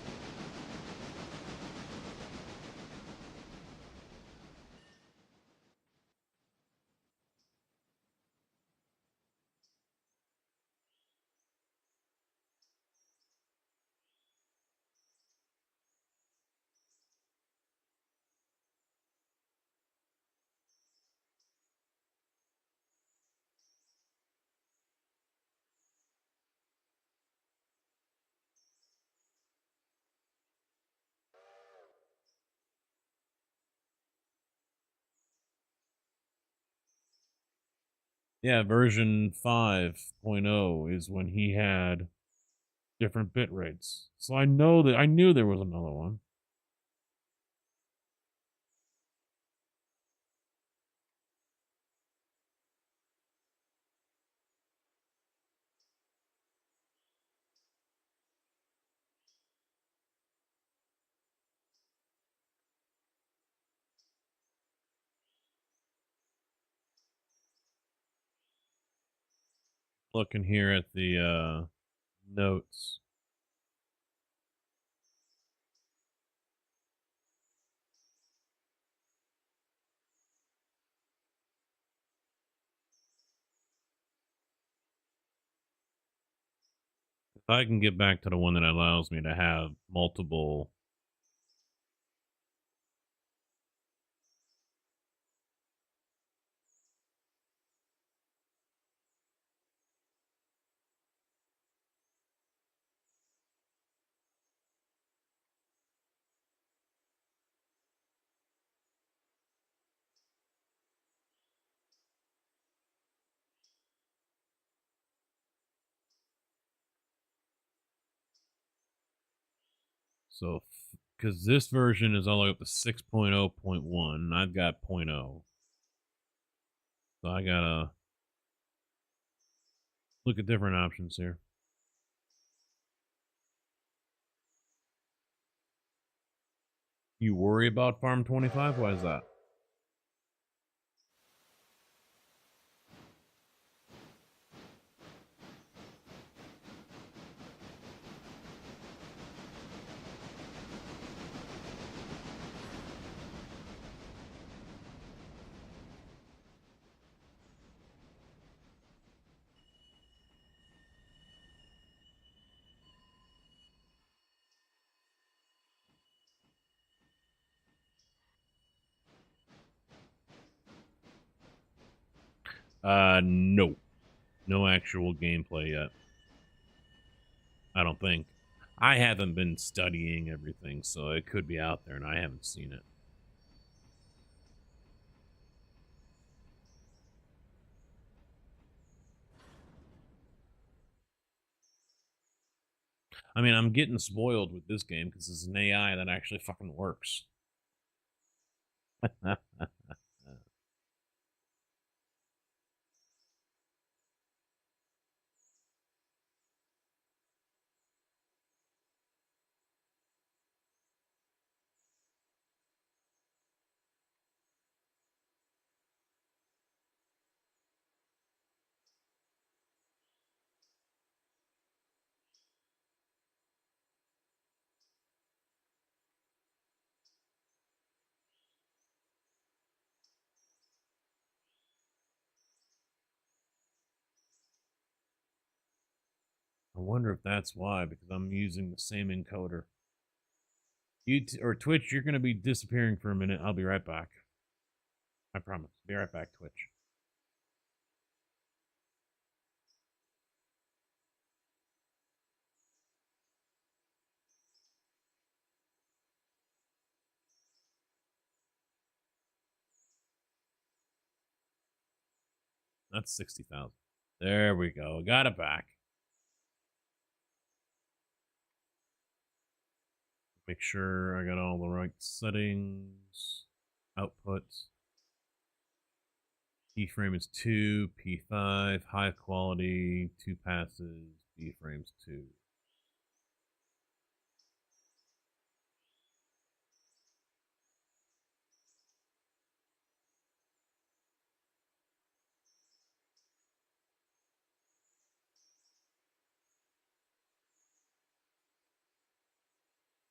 Yeah, version 5.0 is when he had different bit rates. So I knew there was another one. Looking here at the notes. If I can get back to the one that allows me to have multiple. So, because this version is all the way up to 6.0.1, I've got 0.0. So I gotta look at different options here. You worry about Farm 25? Why is that? No. No actual gameplay yet. I don't think. I haven't been studying everything, so it could be out there and I haven't seen it. I mean, I'm getting spoiled with this game because it's an AI that actually fucking works. I wonder if that's why, because I'm using the same encoder. Or Twitch, you're going to be disappearing for a minute. I'll be right back. I promise. Be right back, Twitch. That's 60,000. There we go. Got it back. Make sure I got all the right settings. Output. Keyframe is 2, P5, high quality, 2 passes, B frames 2.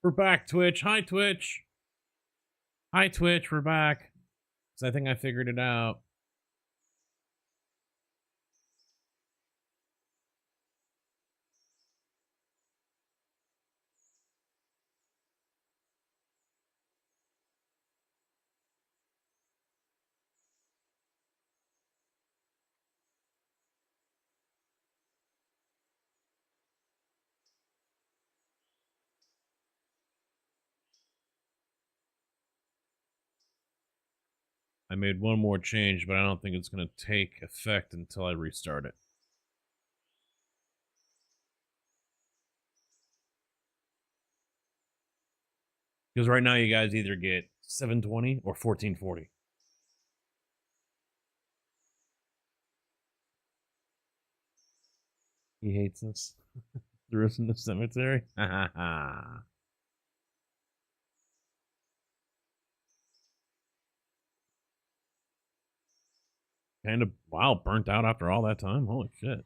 We're back, Twitch. Hi, Twitch. Hi, Twitch. We're back. Because I think I figured it out. I made one more change, but I don't think it's going to take effect until I restart it. Because right now you guys either get 720 or 1440. He hates us. Threw us in the cemetery. Kind of, wow, burnt out after all that time. Holy shit.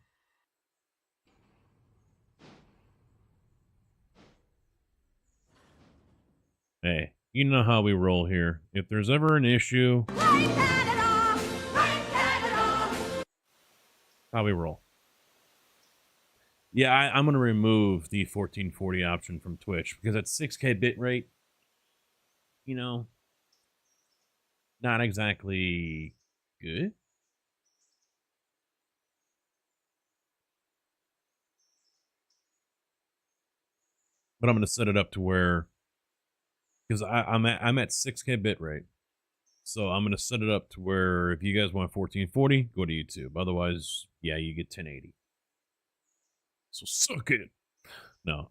Hey, you know how we roll here. If there's ever an issue, how we roll. Yeah, I'm going to remove the 1440 option from Twitch because at 6K bitrate, you know, not exactly good. But I'm going to set it up to where, because I'm at 6K bitrate, so I'm going to set it up to where if you guys want 1440, go to YouTube. Otherwise, yeah, you get 1080. So suck it. No,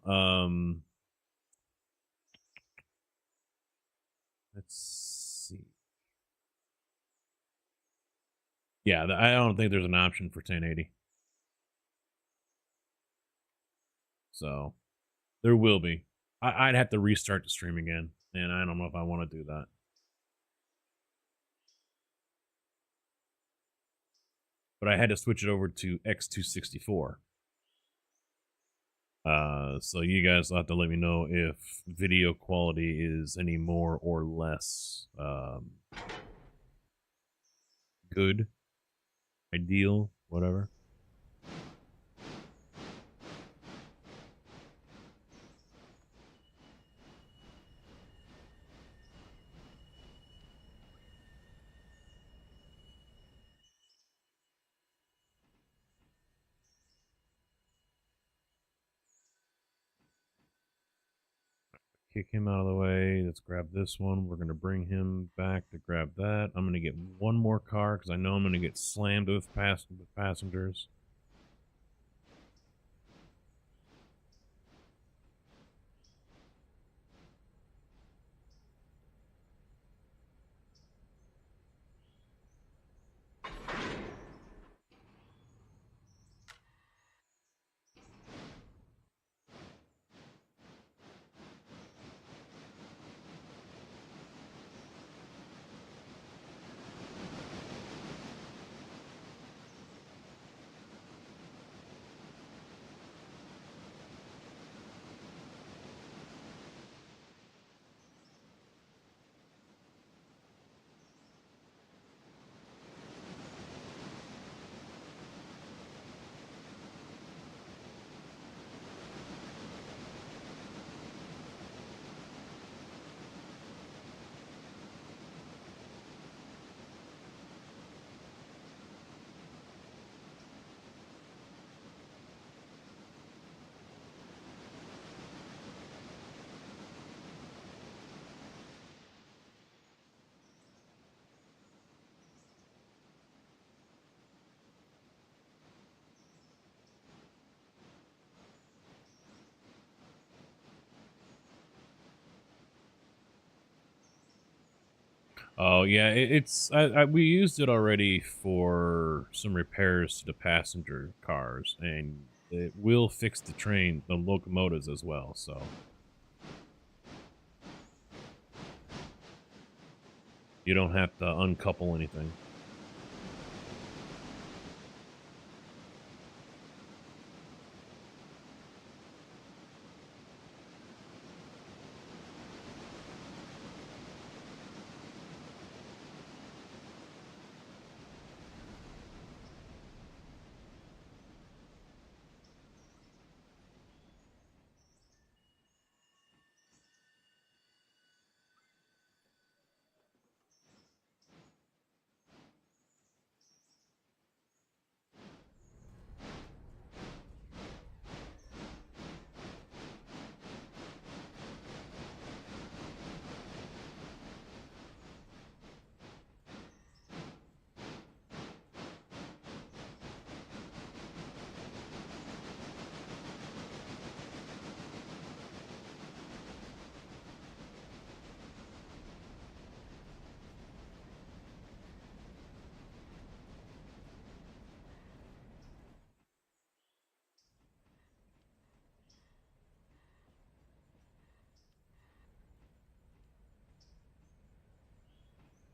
let's see. Yeah, I don't think there's an option for 1080. So there will be. I'd have to restart the stream again, and I don't know if I want to do that. But I had to switch it over to X264. So you guys will have to let me know if video quality is any more or less good, ideal, whatever. Kick him out of the way. Let's grab this one. We're going to bring him back to grab that. I'm going to get one more car because I know I'm going to get slammed with passengers. Oh yeah, it's we used it already for some repairs to the passenger cars, and it will fix the locomotives as well. So you don't have to uncouple anything.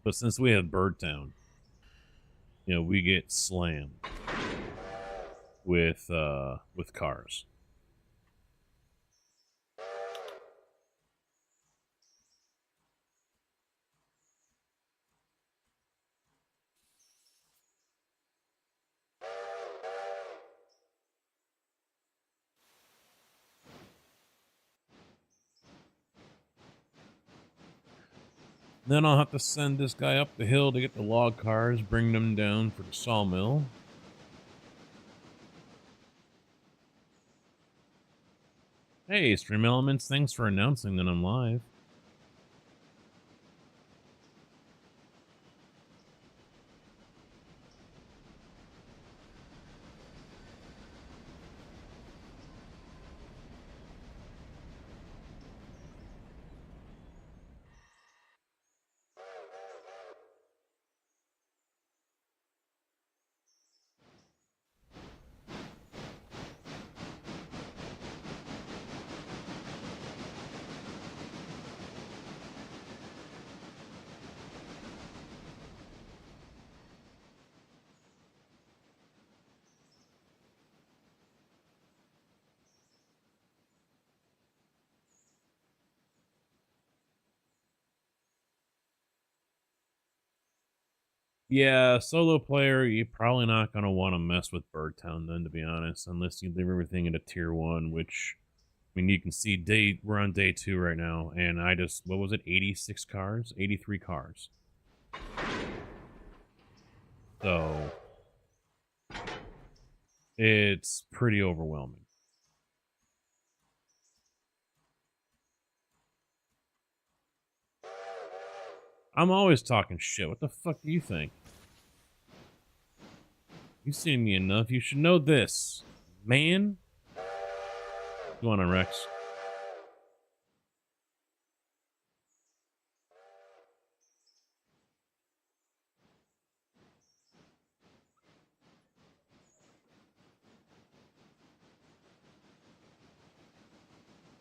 But since we have Birdtown, we get slammed with cars. Then I'll have to send this guy up the hill to get the log cars, bring them down for the sawmill. Hey, Stream Elements, thanks for announcing that I'm live. Yeah, solo player, you're probably not going to want to mess with Birdtown then, to be honest, unless you leave everything into tier 1, which, I mean, you can see we're on day 2 right now, and I just, what was it, 86 cars? 83 cars. So, it's pretty overwhelming. I'm always talking shit. What the fuck do you think? You've seen me enough. You should know this. Man? Go on, Rex.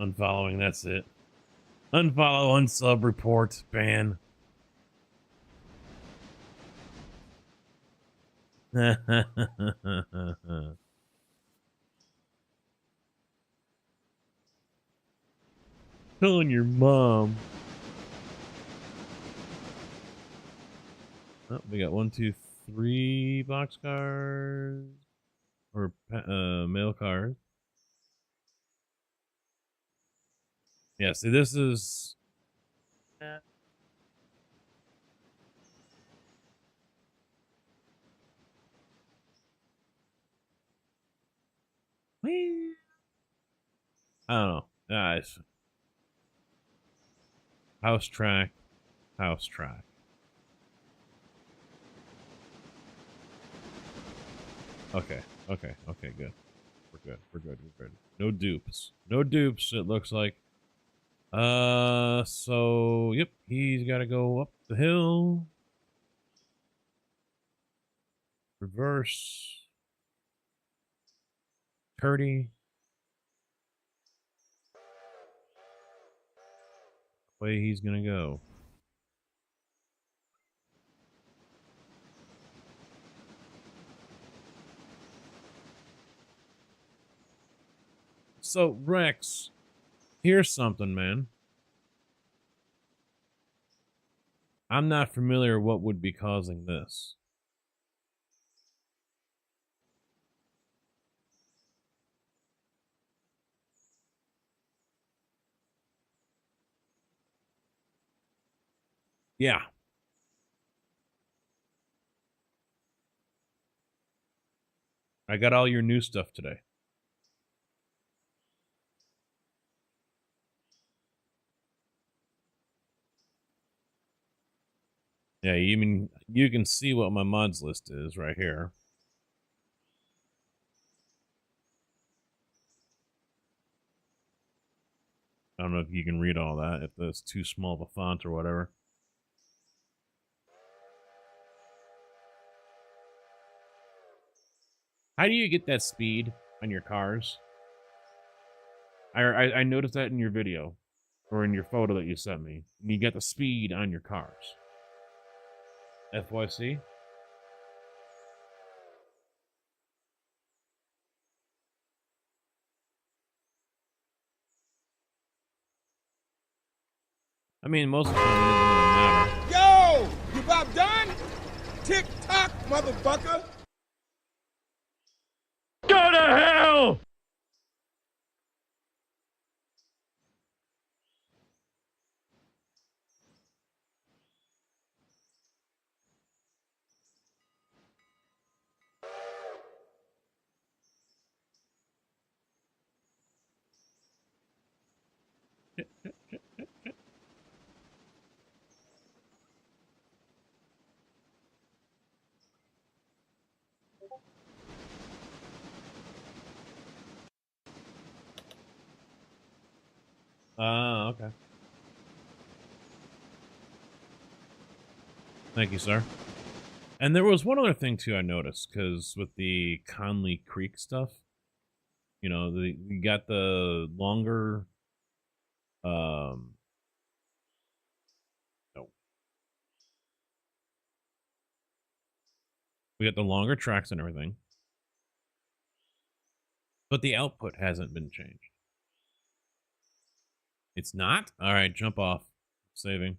Unfollowing, that's it. Unfollow, unsub, report, ban. Telling your mom. Oh, we got 1, 2, 3 boxcars. Or mail cars. Yeah, see, this is... I don't know. It's house track, house track. Okay, okay, good. We're good. No dupes. No dupes, it looks like. So, yep, he's got to go up the hill. Reverse. 30. Way he's gonna go. So, Rex, here's something, man. I'm not familiar what would be causing this. Yeah. I got all your new stuff today. Yeah, you can see what my mods list is right here. I don't know if you can read all that, if that's too small of a font or whatever. How do you get that speed on your cars? I noticed that in your video, or in your photo that you sent me. You get the speed on your cars. FYC? I mean, most of the time it doesn't really matter. Yo! You about done? Tick tock, motherfucker! Go to hell! Okay. Thank you, sir. And there was one other thing too I noticed, because with the Conley Creek stuff, you know, you got the longer no. We got the longer tracks and everything. But the output hasn't been changed. It's not? Alright, jump off. Saving.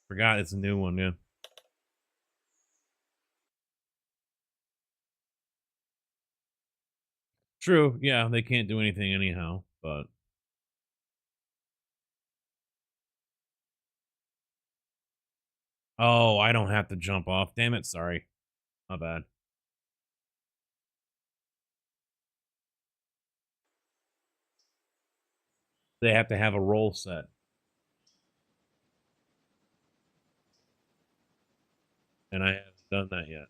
Forgot it's a new one, yeah. True, yeah, they can't do anything anyhow, but oh, I don't have to jump off. Damn it, sorry. My bad. They have to have a roll set. And I haven't done that yet.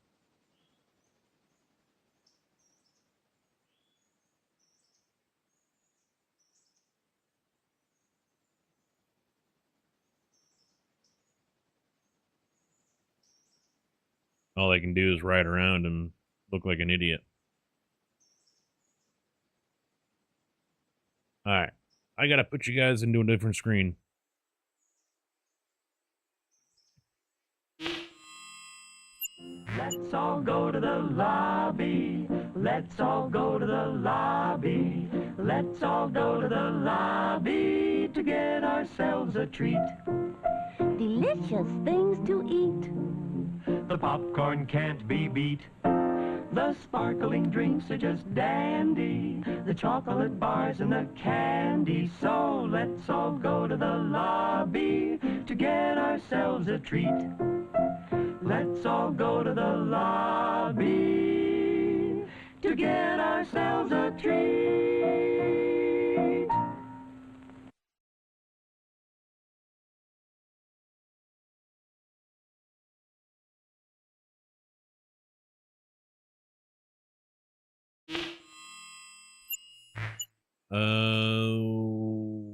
All they can do is ride around and look like an idiot. Alright. I gotta put you guys into a different screen. Let's all go to the lobby. Let's all go to the lobby. Let's all go to the lobby to get ourselves a treat. Delicious things to eat. The popcorn can't be beat. The sparkling drinks are just dandy. The chocolate bars and the candy. So let's all go to the lobby to get ourselves a treat. Let's all go to the lobby to get ourselves a treat.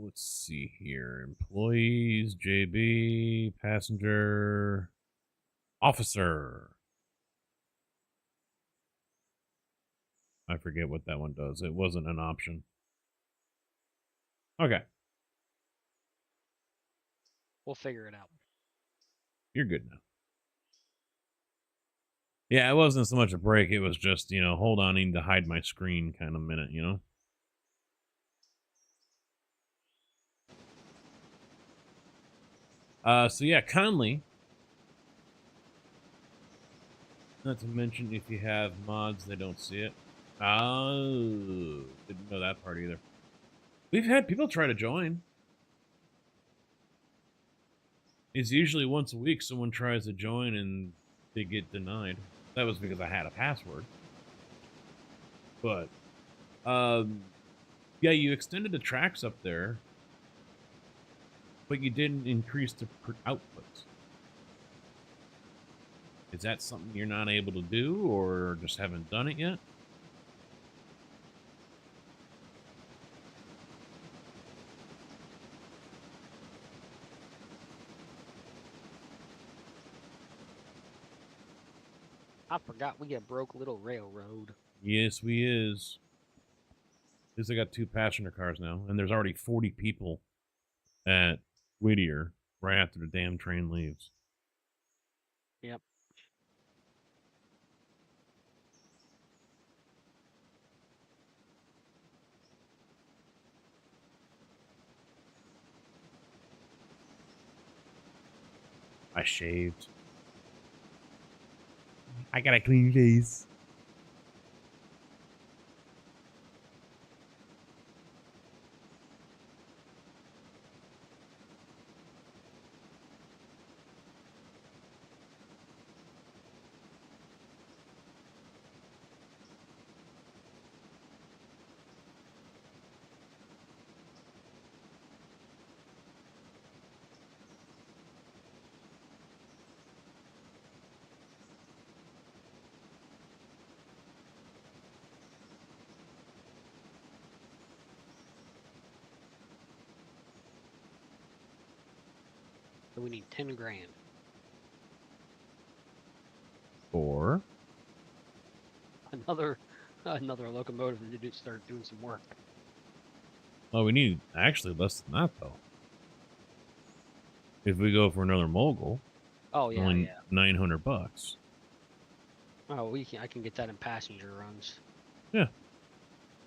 Let's see here. Employees, JB, passenger, officer. I forget what that one does. It wasn't an option. Okay. We'll figure it out. You're good now. Yeah, it wasn't so much a break. It was just, you know, hold on, I need to hide my screen kind of minute, you know? So yeah, Conley. Not to mention, if you have mods, they don't see it. Oh, didn't know that part either. We've had people try to join. It's usually once a week someone tries to join and they get denied. That was because I had a password. But, yeah, you extended the tracks up there, but you didn't increase the output. Is that something you're not able to do, or just haven't done it yet? I forgot we got broke little railroad. Yes, we is. At least I got 2 passenger cars now, and there's already 40 people at Whittier right after the damn train leaves. Yep. I shaved. I got a clean face. So we need 10 grand. Or Another locomotive to start doing some work. well, we need actually less than that though. If we go for another mogul, Oh yeah, only yeah. $900. Oh, I can get that in passenger runs. Yeah.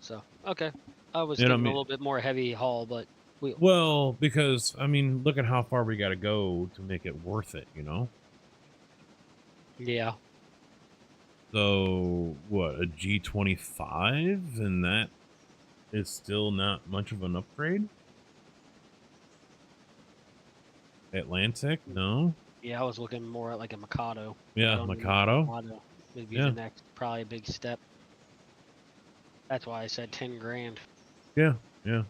So okay, I was And I thinking a mean, little bit more heavy haul, but well, because I mean, look at how far we got to go to make it worth it, you know. yeah. So what, a G25, and that is still not much of an upgrade. Atlantic, no. Yeah, I was looking more at like a Mikado. But I Yeah, don't know if Mikado. Mikado would be Yeah, the next, probably a big step. That's why I said 10 grand. yeah, yeah.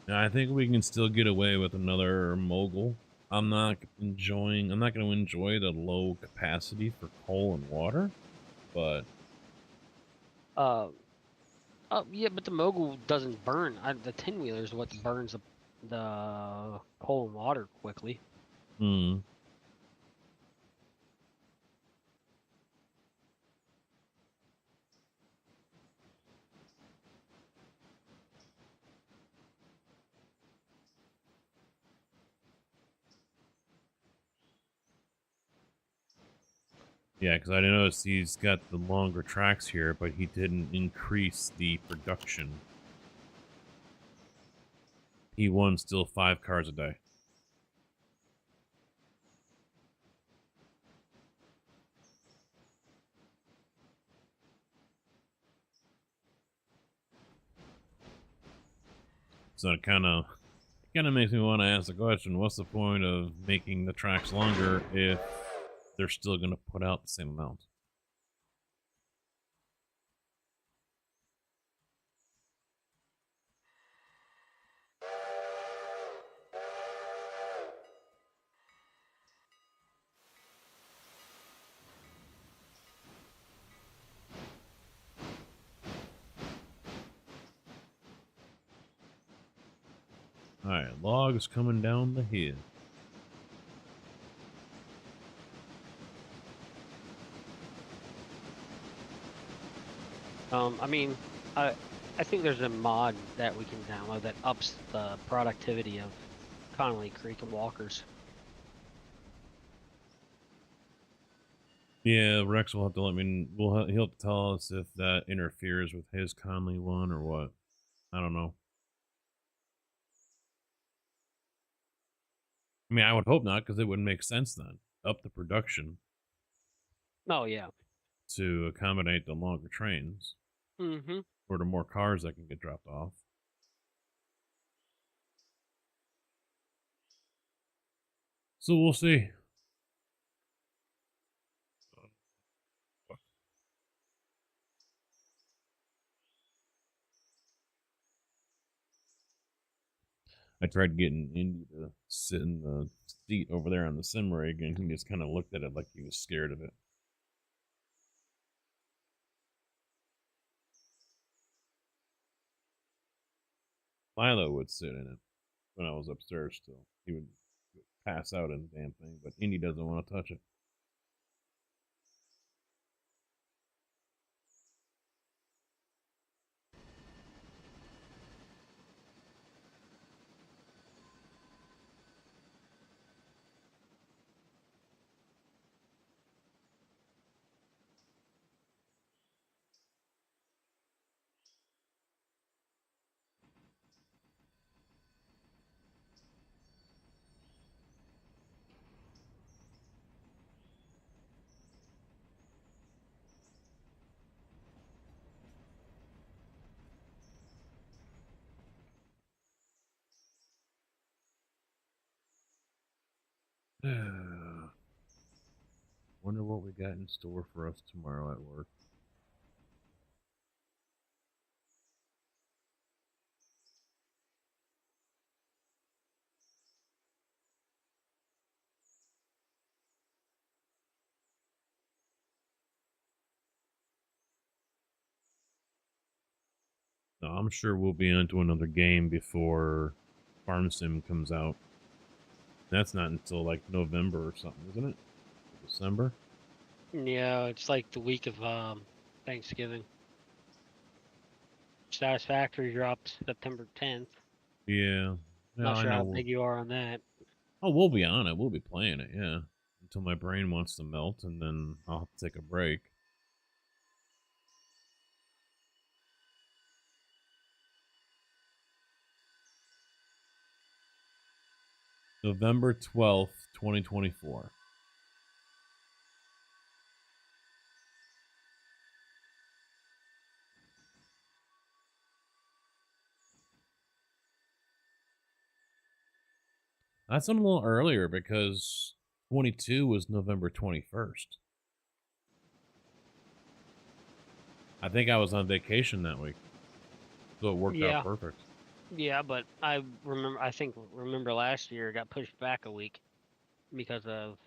Yeah, I think we can still get away with another mogul. I'm not going to enjoy the low capacity for coal and water, but Uh, yeah, but the Mogul doesn't burn. The 10 wheeler is what burns the coal and water quickly. hmm. Yeah, because I noticed he's got the longer tracks here, but he didn't increase the production. He won still 5 cars a day. So it kind of makes me want to ask the question: what's the point of making the tracks longer if they're still going to put out the same amount? All right, logs coming down the hill. I mean, I think there's a mod that we can download that ups the productivity of Connolly Creek and Walkers. Yeah, Rex will have to let me. He'll have to tell us if that interferes with his Conley one or what. I don't know. I mean, I would hope not, because it wouldn't make sense then. Up the production Oh yeah. to accommodate the longer trains Mm-hmm. or the more cars that can get dropped off. So we'll see. I tried getting Indy to sit in the seat over there on the sim rig, and he just kind of looked at it like he was scared of it. Milo would sit in it when I was upstairs still. He would pass out in the damn thing, but Indy doesn't want to touch it. Wonder what we got in store for us tomorrow at work. No, I'm sure we'll be onto another game before Farm Sim comes out. That's not until like November or something, isn't it? December? Yeah, it's like the week of Thanksgiving. Satisfactory drops September 10th. Yeah. Yeah, Not I sure know. how big you are on that. Oh, we'll be on it. We'll be playing it, yeah. Until my brain wants to melt, and then I'll have to take a break. November 12th, 2024. That's a little earlier because 22 was November 21st. I think I was on vacation that week, so it worked out Yeah, perfect. yeah, but I remember last year it got pushed back a week because of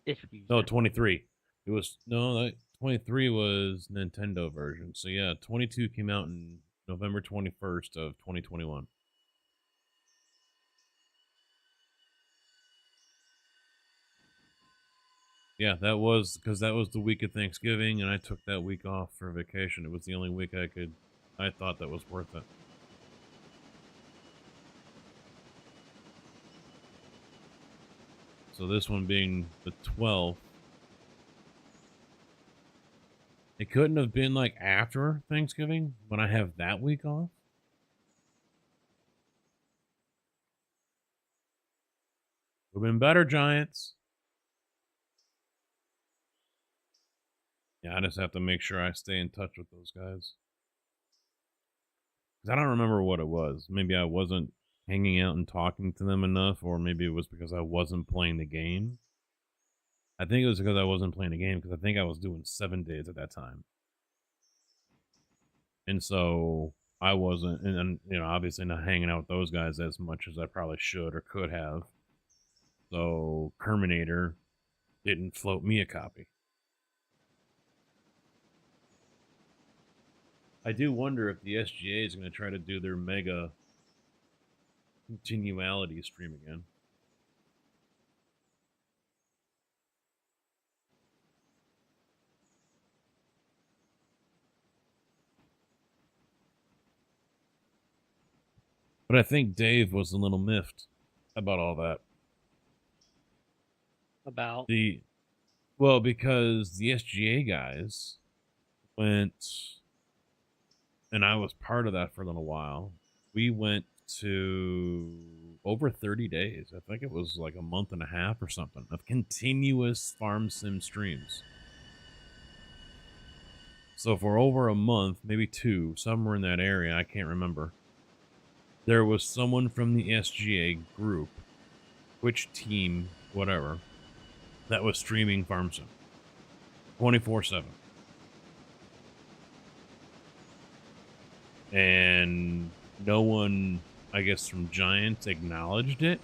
issues. No, 23. It was, no, that 23 was Nintendo version. So yeah, 22 came out in November 21st of 2021. Yeah, that was because that was the week of Thanksgiving, and I took that week off for vacation. It was the only week I thought that was worth it. So this one being the 12th, it couldn't have been like after Thanksgiving when I have that week off. Would have been better, Giants. Yeah, I just have to make sure I stay in touch with those guys. Because I don't remember what it was. Maybe I wasn't hanging out and talking to them enough, or maybe it was because I wasn't playing the game. I think it was because I wasn't playing the game, because I think I was doing 7 days at that time. And so I wasn't, and you know, obviously not hanging out with those guys as much as I probably should or could have. So Terminator didn't float me a copy. I do wonder if the SGA is going to try to do their mega continuality stream again. But I think Dave was a little miffed about all that. About Well, because the SGA guys went, and I was part of that for a little while. We went to over 30 days. I think it was like a month and a half or something of continuous farm sim streams. So for over a month, maybe two, somewhere in that area, I can't remember, there was someone from the SGA group, which team, whatever, that was streaming farm sim 24/7. And no one, I guess, from Giants acknowledged it.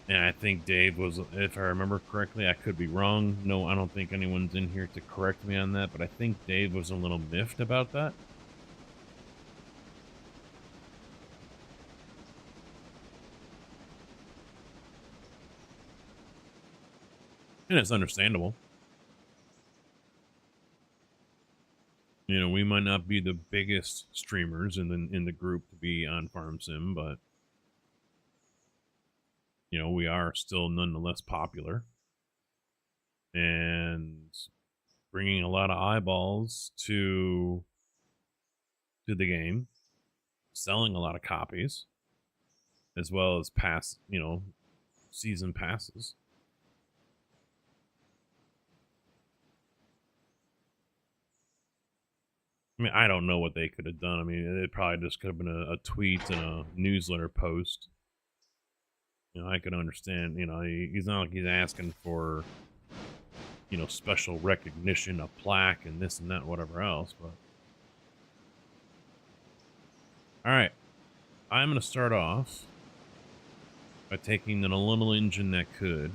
And I think Dave was, if I remember correctly, I could be wrong. No, I don't think anyone's in here to correct me on that, but I think Dave was a little miffed about that. And it's understandable. You know, we might not be the biggest streamers in the group to be on Farm Sim, but you know, we are still nonetheless popular and bringing a lot of eyeballs to the game, selling a lot of copies, as well as season passes. I mean, I don't know what they could have done. I mean, it probably just could have been a tweet and a newsletter post. I can understand. He's not like he's asking for, special recognition, a plaque, and this and that, whatever else. But all right, I'm gonna start off by taking the little engine that could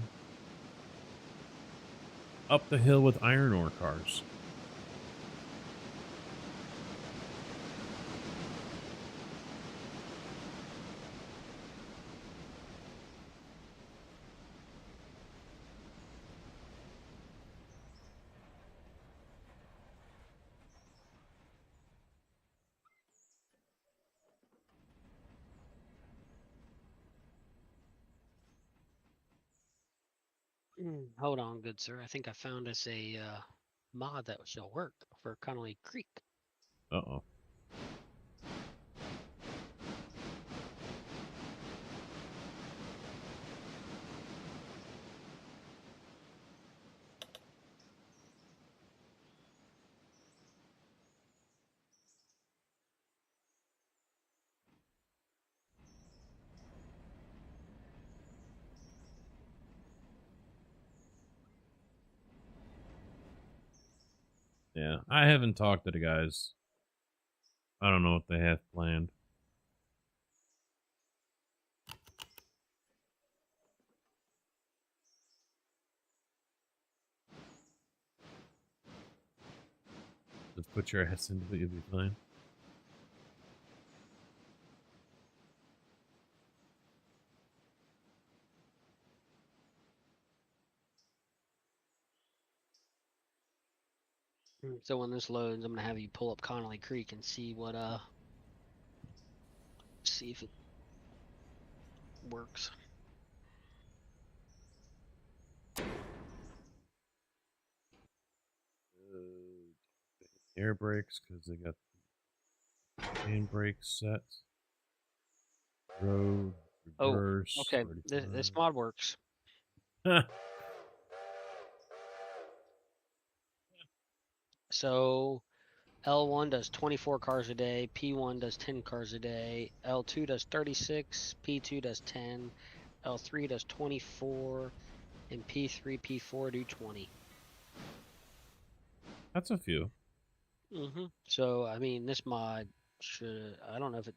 up the hill with iron ore cars. Hold on, good sir. I think I found us a mod that shall work for Connolly Creek. Uh-oh. Yeah, I haven't talked to the guys. I don't know what they have planned. Just put your ass into it, you'll be fine. So when this loads, I'm gonna have you pull up Connolly Creek and see what see if it works. Air brakes, because they got hand brakes set. Road, reverse. Oh, okay. This mod works. So L1 does 24 cars a day, P1 does 10 cars a day, L2 does 36, P2 does 10, L3 does 24, and P3, P4 do 20. That's a few. So I mean, this mod should. I don't know if it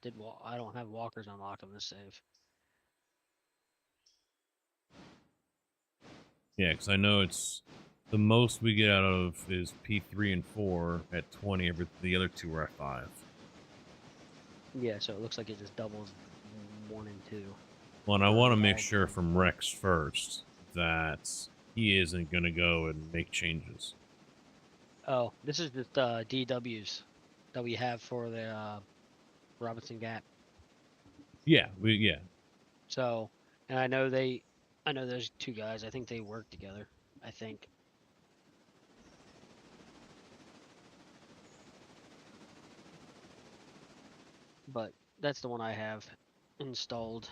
did. I don't have walkers unlocked on this save. Yeah, because I know it's the most we get out of is P3 and 4 at 20. The other two are at 5. Yeah, so it looks like it just doubles 1 and 2. Well, and I want to make sure from Rex first that he isn't going to go and make changes. Oh, this is just DWs that we have for the Robinson Gap. Yeah, So, and I know those two guys. I think they work together. I think. But that's the one I have installed.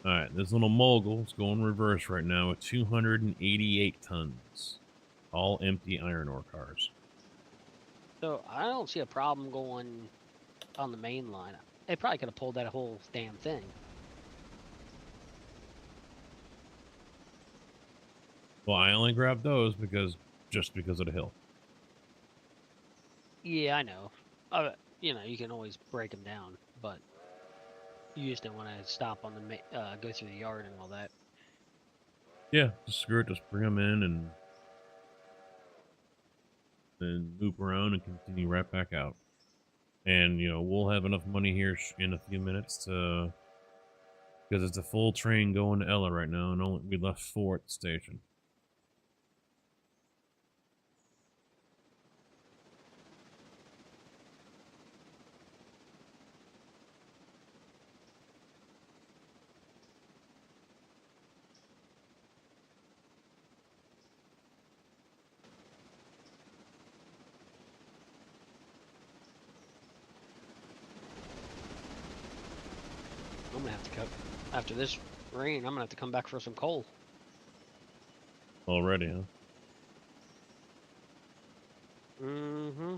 All right, this little mogul is going reverse right now with 288 tons. All empty iron ore cars. So I don't see a problem going on the main line. They probably could have pulled that whole damn thing. Well, I only grabbed those just because of the hill. Yeah, I know. You can always break them down, but you just don't want to stop on the go through the yard and all that. Yeah, just screw it. Just bring them in and then loop around and continue right back out. And, we'll have enough money here in a few minutes to... Because it's a full train going to Ella right now, and we left 4 at the station. I'm gonna have to cut after this rain. I'm gonna have to come back for some coal. Already, huh? Mm-hmm.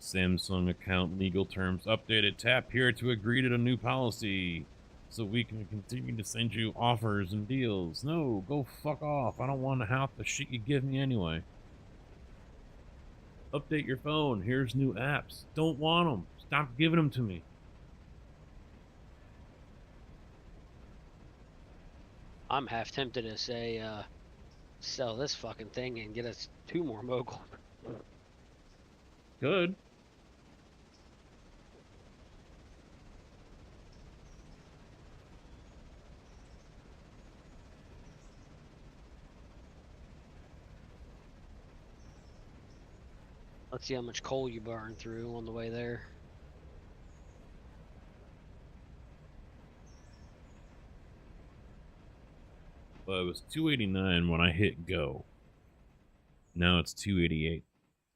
Samsung account legal terms updated. Tap here to agree to the new policy so we can continue to send you offers and deals. No, go fuck off. I don't want half the shit you give me anyway. Update your phone. Here's new apps. Don't want them. Stop giving them to me. I'm half tempted to say, sell this fucking thing and get us 2 more moguls. Good. Let's see how much coal you burn through on the way there. Well, it was 289 when I hit go. Now it's 288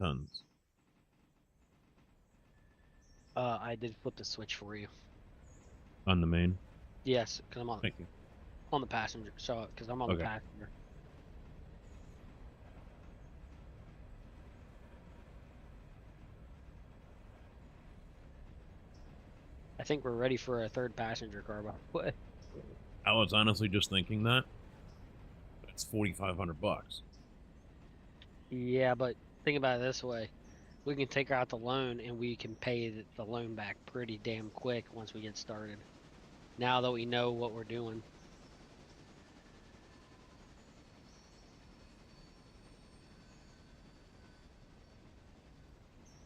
tons. I did flip the switch for you. On the main? Yes, because I'm on. Thank you. On the passenger. So, because I'm on the passenger. I think we're ready for a 3rd passenger car, by the way. I was honestly just thinking that. It's $4,500. Yeah, but think about it this way. We can take out the loan and we can pay the loan back pretty damn quick once we get started. Now that we know what we're doing.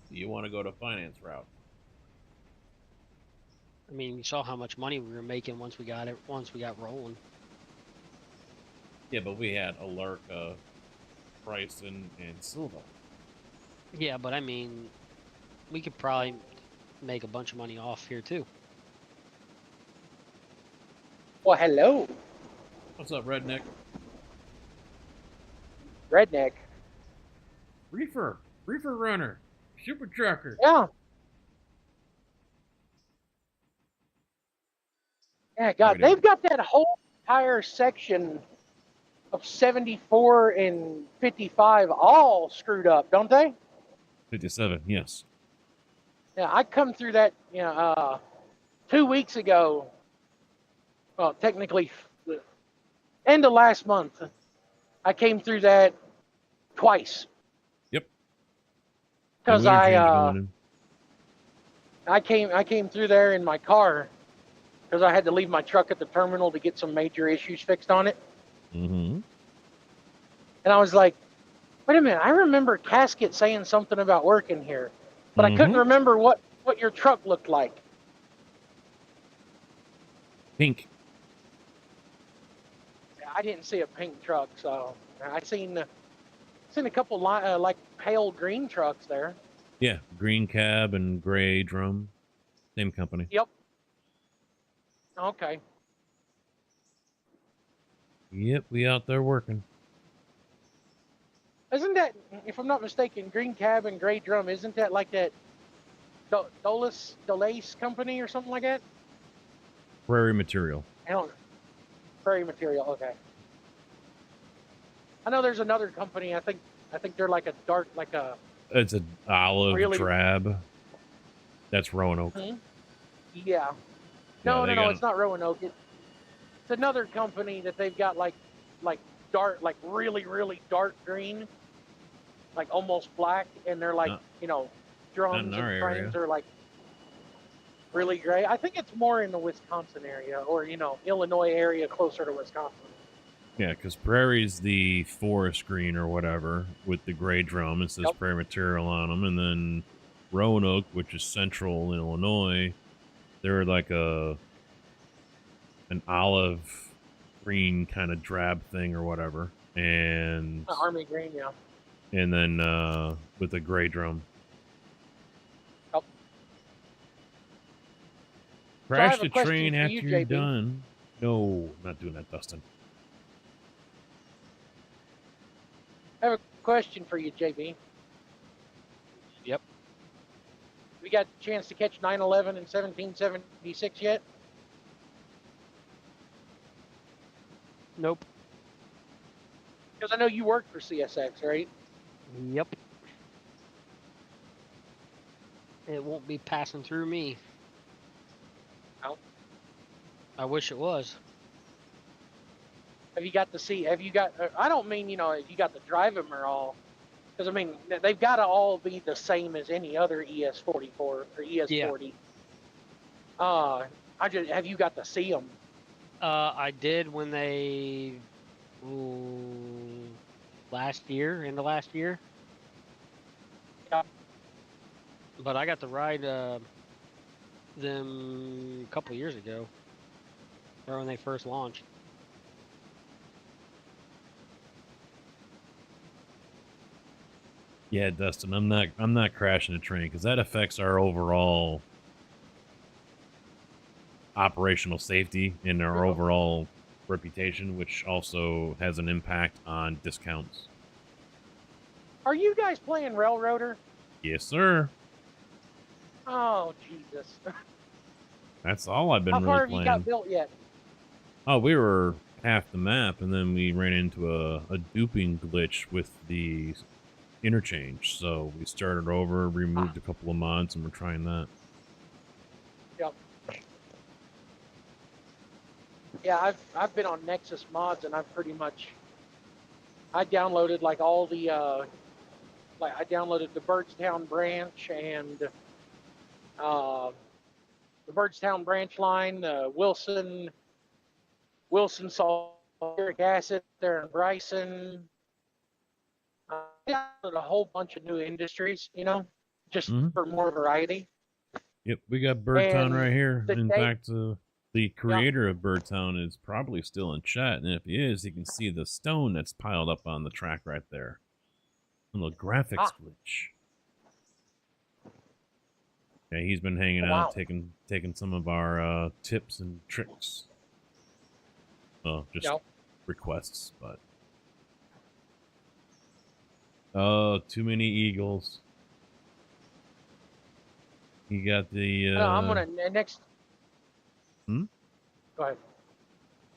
You want to go to finance route? I mean, we saw how much money we were making once we got rolling. Yeah, but we had Alarka, Bryson, and Silva. Yeah, but I mean, we could probably make a bunch of money off here too. Well, hello. What's up, Redneck? Redneck. Reefer runner, super trucker. Yeah. Yeah, God, they've got that whole entire section of 74 and 55 all screwed up, don't they? 57, yes. Yeah, I come through that, 2 weeks ago. Well, technically, end of last month. I came through that twice. Yep. Because I came through there in my car because I had to leave my truck at the terminal to get some major issues fixed on it. Mm-hmm. And I was like, wait a minute, I remember Casket saying something about working here, but I couldn't remember what your truck looked like. Pink. I didn't see a pink truck, so I seen a couple like pale green trucks there. Yeah, green cab and gray drum. Same company. Yep. Okay. Yep, we out there working. Isn't that, if I'm not mistaken, green cab and gray drum, isn't that like that Dolace company or something like that? Prairie Material. I don't know. Prairie Material, okay. I know there's another company, I think they're like a dark, like a... It's an olive drab. That's Roanoke. Hmm? Yeah. No, it's not Roanoke. It's another company that they've got like dark, like really, really dark green, like almost black, and they're like, drums and frames are like really gray. I think it's more in the Wisconsin area or, Illinois area closer to Wisconsin. Yeah, because Prairie's the forest green or whatever with the gray drum. It says Prairie Material on them. And then Roanoke, which is central Illinois, they're like an olive green kind of drab thing or whatever. And Army green, yeah. And then with a gray drum. Yep. Crash the train after you're done. No, I'm not doing that, Dustin. I have a question for you, JB. Yep. We got a chance to catch 9/11 in 1776 yet? Nope. Because I know you worked for CSX, right? Yep. It won't be passing through me. No. I wish it was. Have you got to see? Have you got? I don't mean if you got to drive them or all, because I mean they've got to all be the same as any other ES44 or ES40. Yeah. Have you got to see them? I did when they last year, in the last year. Yeah. But I got to ride them a couple years ago, or when they first launched. Yeah, Dustin, I'm not crashing a train because that affects our overall operational safety and our overall reputation, which also has an impact on discounts. Are you guys playing Railroader? Yes, sir. Oh Jesus! That's all I've been How far really have you got playing. built yet? Oh, we were half the map, and then we ran into a duping glitch with the interchange. So we started over, removed a couple of mods, and we're trying that. Yep. Yeah, I've been on Nexus mods, and I downloaded like all the I downloaded the Birdstown branch and the Birdstown branch line, Wilson sulfuric acid there in Bryson. I downloaded a whole bunch of new industries, just for more variety. Yep, we got Birdtown And right here. the In day, fact, the creator of Birdtown is probably still in chat, and if he is, he can see the stone that's piled up on the track right there. A little graphics glitch. Yeah, he's been hanging out, taking some of our tips and tricks. Well, just requests, but oh, too many eagles. You got the. I'm gonna next. Hmm? Go ahead.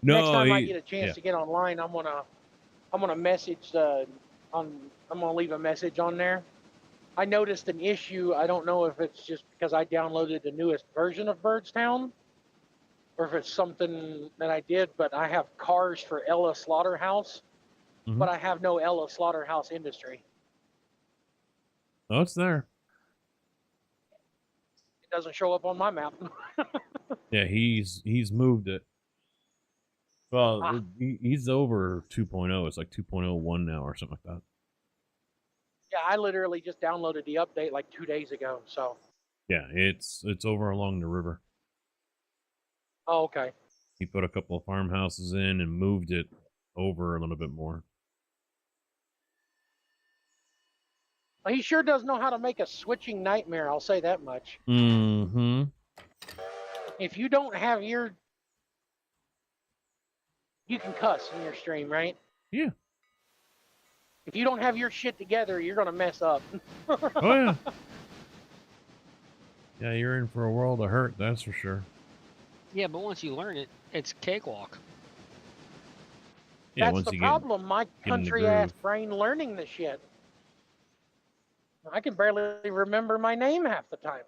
No, next time I get a chance to get online, I'm gonna message I'm gonna leave a message on there. I noticed an issue. I don't know if it's just because I downloaded the newest version of Birdstown, or if it's something that I did. But I have cars for Ella Slaughterhouse, but I have no Ella Slaughterhouse industry. Oh, it's there. It doesn't show up on my map. Yeah, he's moved it. Well, he's over 2.0. It's like 2.01 now or something like that. Yeah, I literally just downloaded the update like 2 days ago. So. Yeah, it's over along the river. Oh, okay. He put a couple of farmhouses in and moved it over a little bit more. Well, he sure does know how to make a switching nightmare. I'll say that much. Mm-hmm. If you don't have you can cuss in your stream, right? Yeah. If you don't have your shit together, you're gonna mess up. Oh yeah. Yeah, you're in for a world of hurt, that's for sure. Yeah, but once you learn it, it's cakewalk. Yeah, that's the problem. My country-ass brain learning the shit. I can barely remember my name half the time.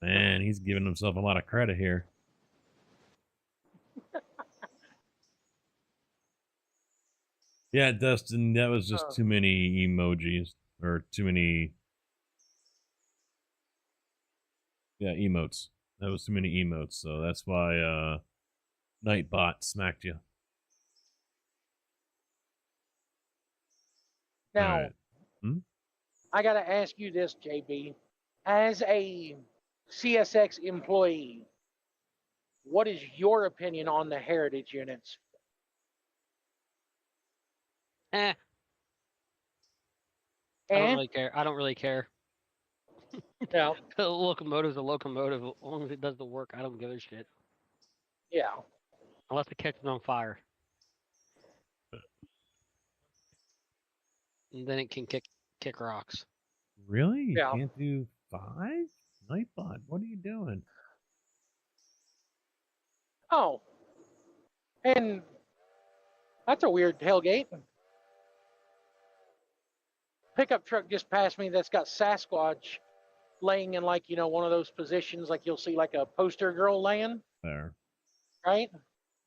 Man, he's giving himself a lot of credit here. Yeah, Dustin, that was just too many emojis. Or too many... Yeah, emotes. That was too many emotes, so that's why Nightbot smacked you. Now, I gotta ask you this, JB. As a CSX employee, what is your opinion on the heritage units? I don't really care. I don't really care. Yeah. A locomotive's a locomotive. As long as it does the work, I don't give a shit. Yeah. Unless it catches on fire. And then it can kick rocks. Really? You can't do 5? Nightbot, what are you doing? Oh. And that's a weird tailgate. Pickup truck just passed me that's got Sasquatch laying in like, one of those positions like you'll see like a poster girl laying, There. right?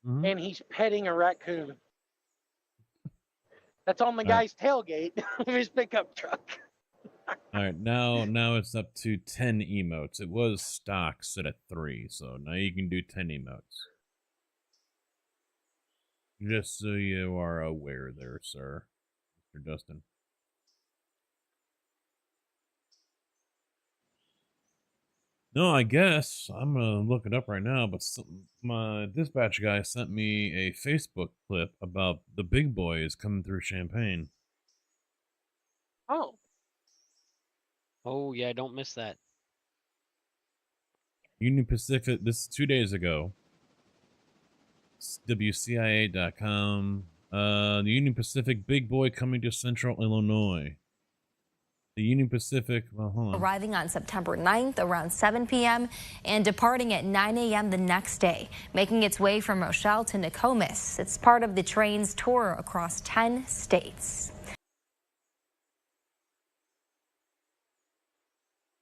Mhm. And he's petting a raccoon. That's on the All right. guy's tailgate of his pickup truck. All right, now it's up to 10 emotes. It was stock set at 3, so now you can do 10 emotes. Just so you are aware there, sir. Mr. Dustin. No, I guess I'm gonna look it up right now, but my dispatch guy sent me a Facebook clip about the big boys coming through Champaign. Oh, Oh yeah, don't miss that. Union Pacific, this is 2 days ago. WCIA.com. The Union Pacific big boy coming to Central Illinois. The Union Pacific, well, hold on. Arriving on September 9th around 7 p.m. and departing at 9 a.m. the next day, making its way from Rochelle to Nokomis. It's part of the train's tour across 10 states.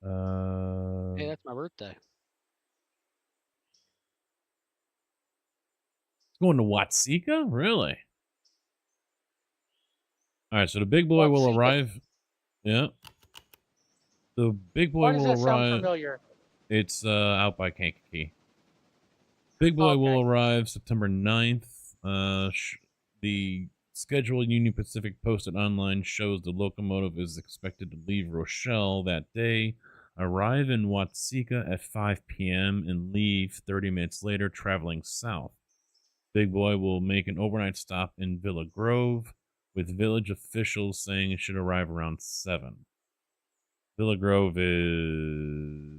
Hey, that's my birthday. It's going to Watseka? Really? All right, so the big boy will arrive. Yeah. The big boy why does will that sound arrive. familiar? It's out by Kankakee. Big boy will arrive September 9th. The scheduled Union Pacific posted online shows the locomotive is expected to leave Rochelle that day, arrive in Watseka at 5 p.m., and leave 30 minutes later, traveling south. Big boy will make an overnight stop in Villa Grove, with village officials saying it should arrive around 7. Villa Grove is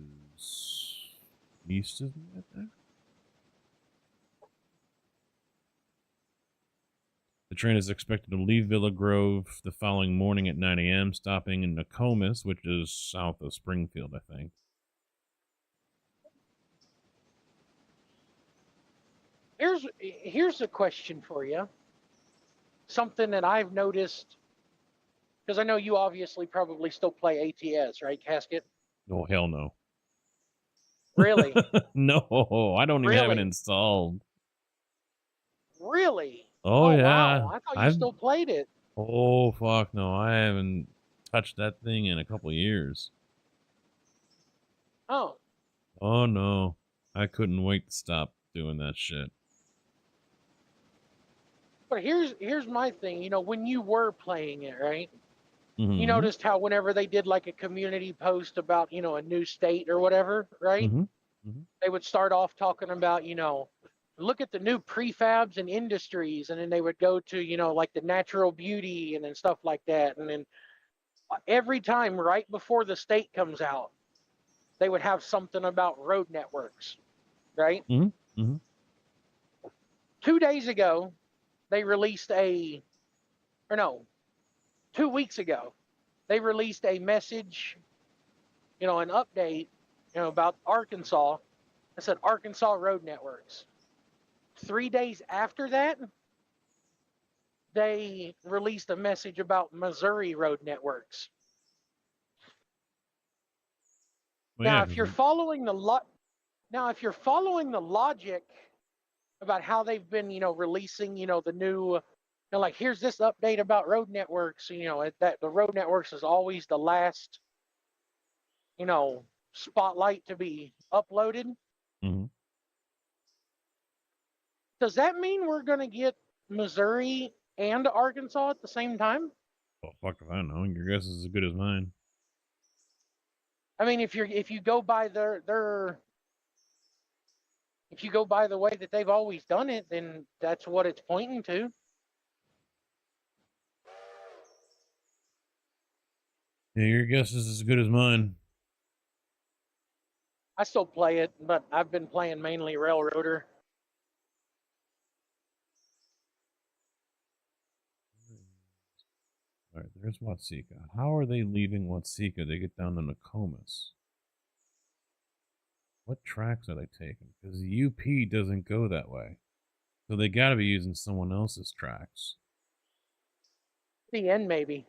east of me, I think. The train is expected to leave Villa Grove the following morning at 9 a.m., stopping in Nokomis, which is south of Springfield, I think. Here's a question for you. Something that I've noticed, because I know you obviously probably still play ATS, right, Casket? Oh, hell no. Really? No, I don't even have it Really? installed. Really? Oh, yeah. Wow. I thought you still played it. Oh, fuck no. I haven't touched that thing in a couple of years. Oh. Oh, no. I couldn't wait to stop doing that shit. But here's my thing. When you were playing it, right? Mm-hmm. You noticed how whenever they did like a community post about, a new state or whatever, right? Mm-hmm. Mm-hmm. They would start off talking about, look at the new prefabs and industries, and then they would go to, like the natural beauty and then stuff like that. And then every time right before the state comes out, they would have something about road networks, right? Mm-hmm. Mm-hmm. 2 days ago, they released 2 weeks ago, they released a message, an update, about Arkansas. It said Arkansas road networks. 3 days after that, they released a message about Missouri road networks. Well, Now, yeah, if you're following the logic about how they've been, releasing, the new, like here's this update about road networks, that the road networks is always the last, spotlight to be uploaded. Mm-hmm. Does that mean we're going to get Missouri and Arkansas at the same time? Well, fuck if I know. Your guess is as good as mine. I mean, if you go by if you go by the way that they've always done it, then that's what it's pointing to. Yeah, your guess is as good as mine. I still play it, but I've been playing mainly Railroader. All right, there's Watseka. How are they leaving Watseka to get down to Nokomis? What tracks are they taking? Because the UP doesn't go that way. So they got to be using someone else's tracks. The end, maybe.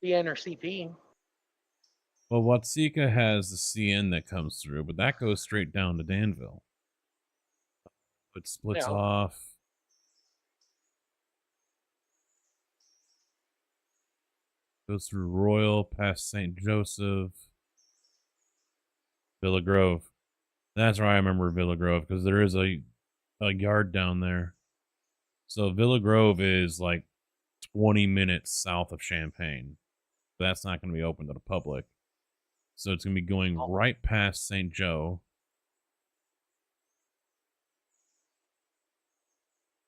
CN or CP. Well, Watsika has the CN that comes through, but that goes straight down to Danville. It splits Yeah. off. Goes through Royal, past St. Joseph, Villa Grove. That's where I remember Villa Grove, because there is a yard down there. So Villa Grove is like 20 minutes south of Champaign. But that's not going to be open to the public. So it's going to be going right past St. Joe.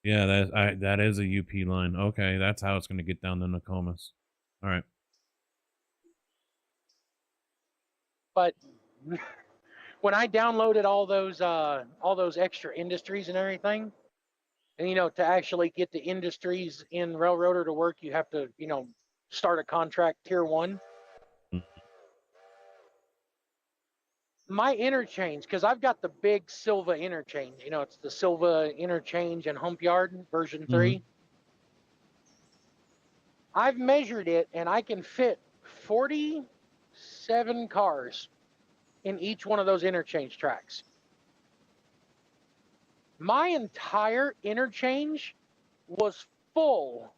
Yeah, that is a UP line. Okay, that's how it's going to get down to Nokomis. All right. But when I downloaded all those extra industries and everything, and to actually get the industries in Railroader to work, you have to start a contract tier 1. My interchange, because I've got the big Silva interchange, it's the Silva interchange and hump yard version 3. I've measured it, and I can fit 47 cars in each one of those interchange tracks. My entire interchange was full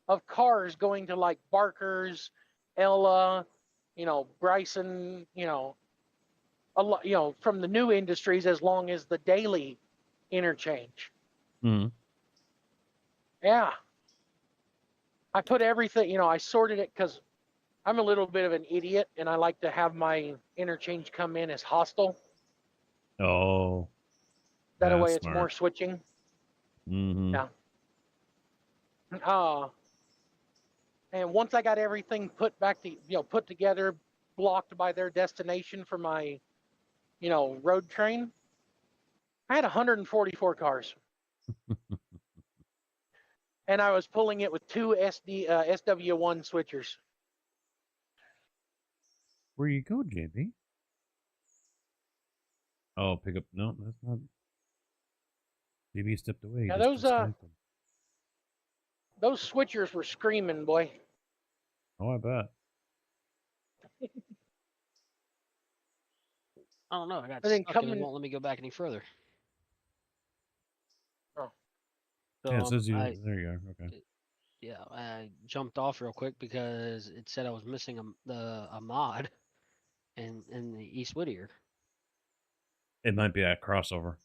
of cars going to like Barker's, Ella, Bryson, a lot, from the new industries, as long as the daily interchange. Yeah. I put everything, I sorted it because I'm a little bit of an idiot, and I like to have my interchange come in as hostile. Oh. That way it's more switching. Yeah. And once I got everything put back to, put together, blocked by their destination for my, road train, I had 144 cars. And I was pulling it with 2 SW1 switchers. Where you go, JB? Oh, pick up. No, that's not. JB stepped away. Yeah, Just those switchers were screaming, boy. Oh, I bet. I don't know. I got stuck and it won't let me go back any further. Oh. So, yeah, it says you. There you are. Okay. Yeah, I jumped off real quick because it said I was missing a mod in the East Whittier. It might be that crossover.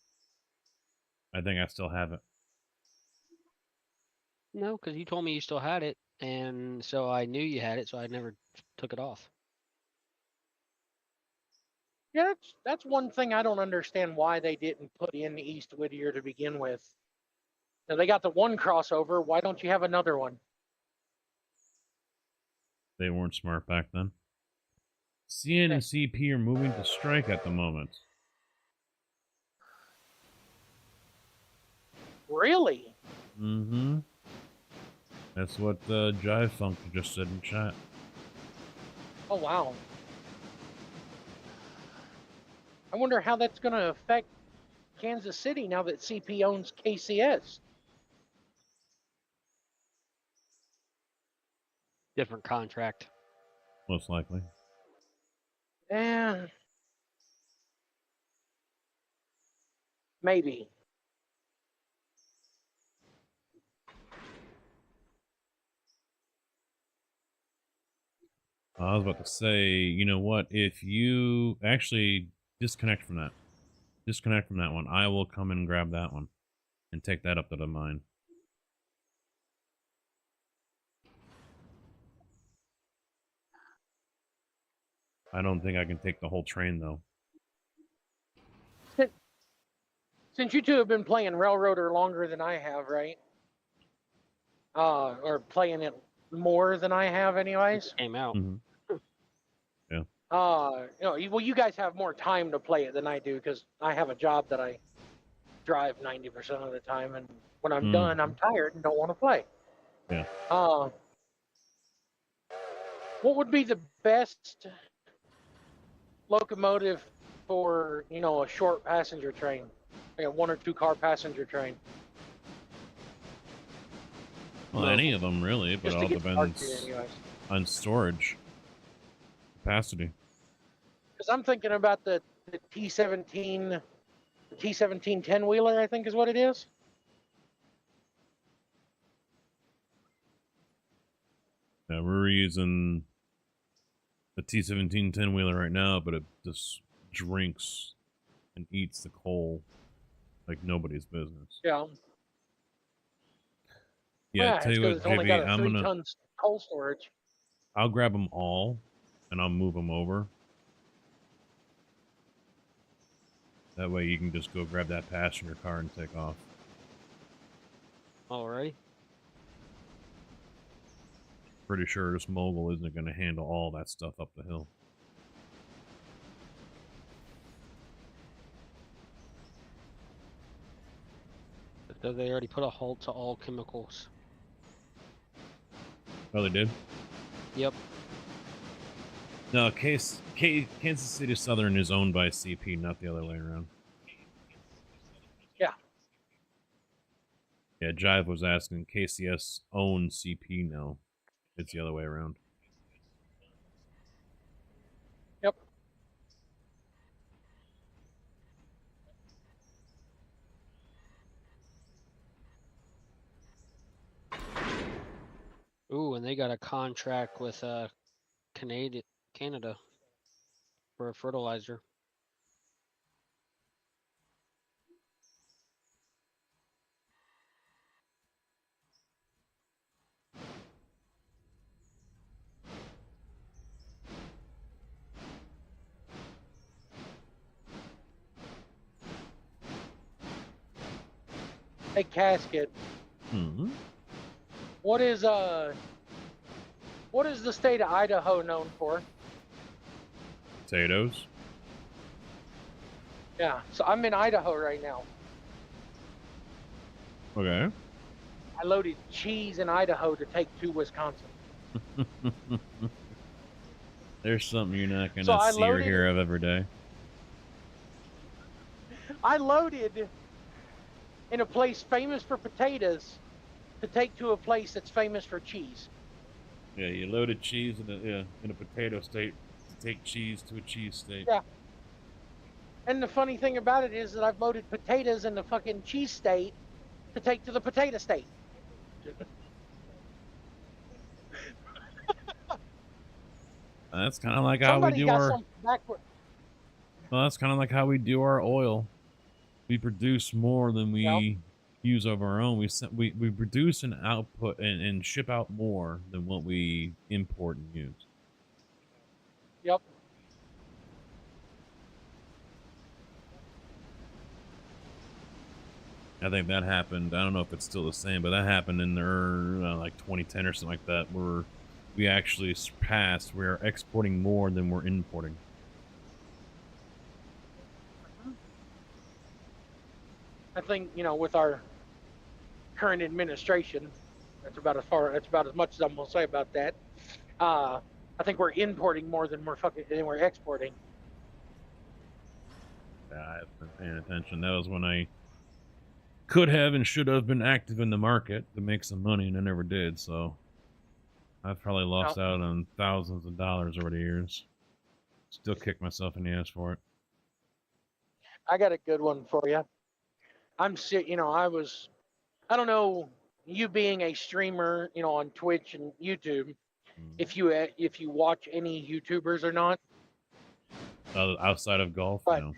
I think I still have it. No, because you told me you still had it, and so I knew you had it, so I never took it off. Yeah, that's one thing I don't understand why they didn't put in the East Whittier to begin with. Now they got the one crossover. Why don't you have another one? They weren't smart back then. CN and CP are moving to strike at the moment. Really? Mm-hmm. That's what Jive Funk just said in chat. Oh, wow. I wonder how that's going to affect Kansas City now that CP owns KCS. Different contract. Most likely. Yeah. Maybe. I was about to say, you know what? If you actually disconnect from that one, I will come and grab that one and take that up to the mine. I don't think I can take the whole train, though. Since you two have been playing Railroader longer than I have, right? Or playing it more than I have, anyways. It came out. Yeah. Well, you guys have more time to play it than I do because I have a job that I drive 90% of the time, and when I'm done, I'm tired and don't want to play. Yeah. What would be the best locomotive for a short passenger train, like a 1 or 2 car passenger train? Well, any of them really, but it all depends anyways. on storage capacity. Because I'm thinking about the T17, the T17 10-wheeler, I think is what it is. Yeah, we're using the T17 10-wheeler right now, but it just drinks and eats the coal like nobody's business. Yeah. Yeah, Yeah, tell it's you because what, it's only JB, got a 3-ton coal storage. I'll grab them all and I'll move them over. That way you can just go grab that passenger car and take off. Alrighty. Pretty sure this mogul isn't going to handle all that stuff up the hill. But they already put a halt to all chemicals. Oh, they did? Yep. No, Kansas City Southern is owned by CP, not the other way around. Yeah. Yeah, Jive was asking, KCS owns CP now. It's the other way around. Yep. Ooh, and they got a contract with Canada for a fertilizer. Hey, Casket. Hmm. What is the state of Idaho known for? Potatoes. Yeah, so I'm in Idaho right now. Okay. I loaded cheese in Idaho to take to Wisconsin. There's something you're not going to So see or hear of every day. I loaded in a place famous for potatoes to take to a place that's famous for cheese. Yeah, you loaded cheese in a potato state to take cheese to a cheese state. Yeah. And the funny thing about it is that I've loaded potatoes in the fucking cheese state to take to the potato state. That's kind of like how we do our. Backward. Well, that's kind of like how we do our oil. We produce more than we use of our own. We produce and output and ship out more than what we import and use. Yep. I think that happened. I don't know if it's still the same, but that happened in like 2010 or something like that, where we actually surpassed. We are exporting more than we're importing. I think, with our current administration, that's about as much as I'm gonna say about that. I think we're importing more than we're exporting. Yeah, I haven't been paying attention. That was when I could have and should have been active in the market to make some money, and I never did. So I've probably lost out on thousands of dollars over the years. Still kick myself in the ass for it. I got a good one for you. I don't know, you being a streamer, on Twitch and YouTube, if you watch any YouTubers or not. Outside of golf, but, no.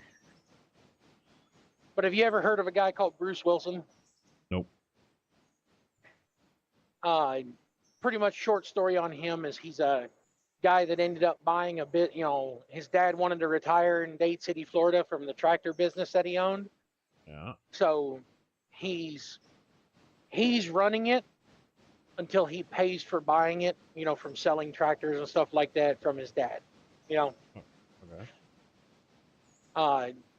But have you ever heard of a guy called Bruce Wilson? Nope. Pretty much short story on him is he's a guy that ended up buying a bit, his dad wanted to retire in Dade City, Florida from the tractor business that he owned. Yeah. So he's running it until he pays for buying it, from selling tractors and stuff like that from his dad, Okay.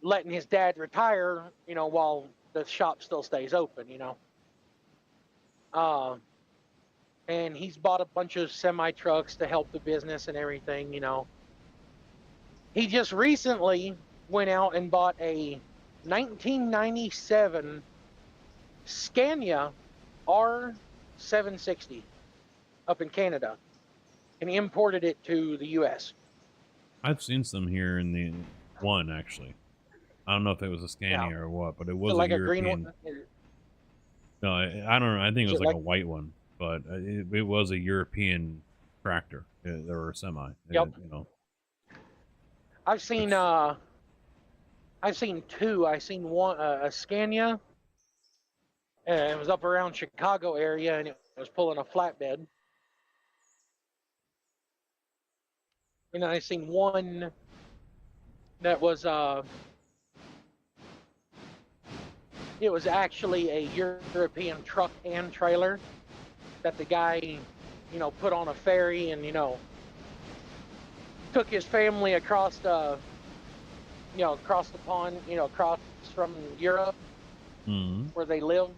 Letting his dad retire, while the shop still stays open, and he's bought a bunch of semi trucks to help the business and everything, He just recently went out and bought a 1997 Scania 760 up in Canada and imported it to the U.S. I've seen some here in the one actually. I don't know if it was a Scania or what, but it was like a a green European. one. No, I don't know. I think it Is was it like like a white one, but it was a European tractor or a semi. Yep. You know, I've seen two. I seen one a Scania. It was up around Chicago area, and it was pulling a flatbed. And I seen one that was it was actually a European truck and trailer that the guy, put on a ferry and, took his family across the, across the pond, across from Europe where they lived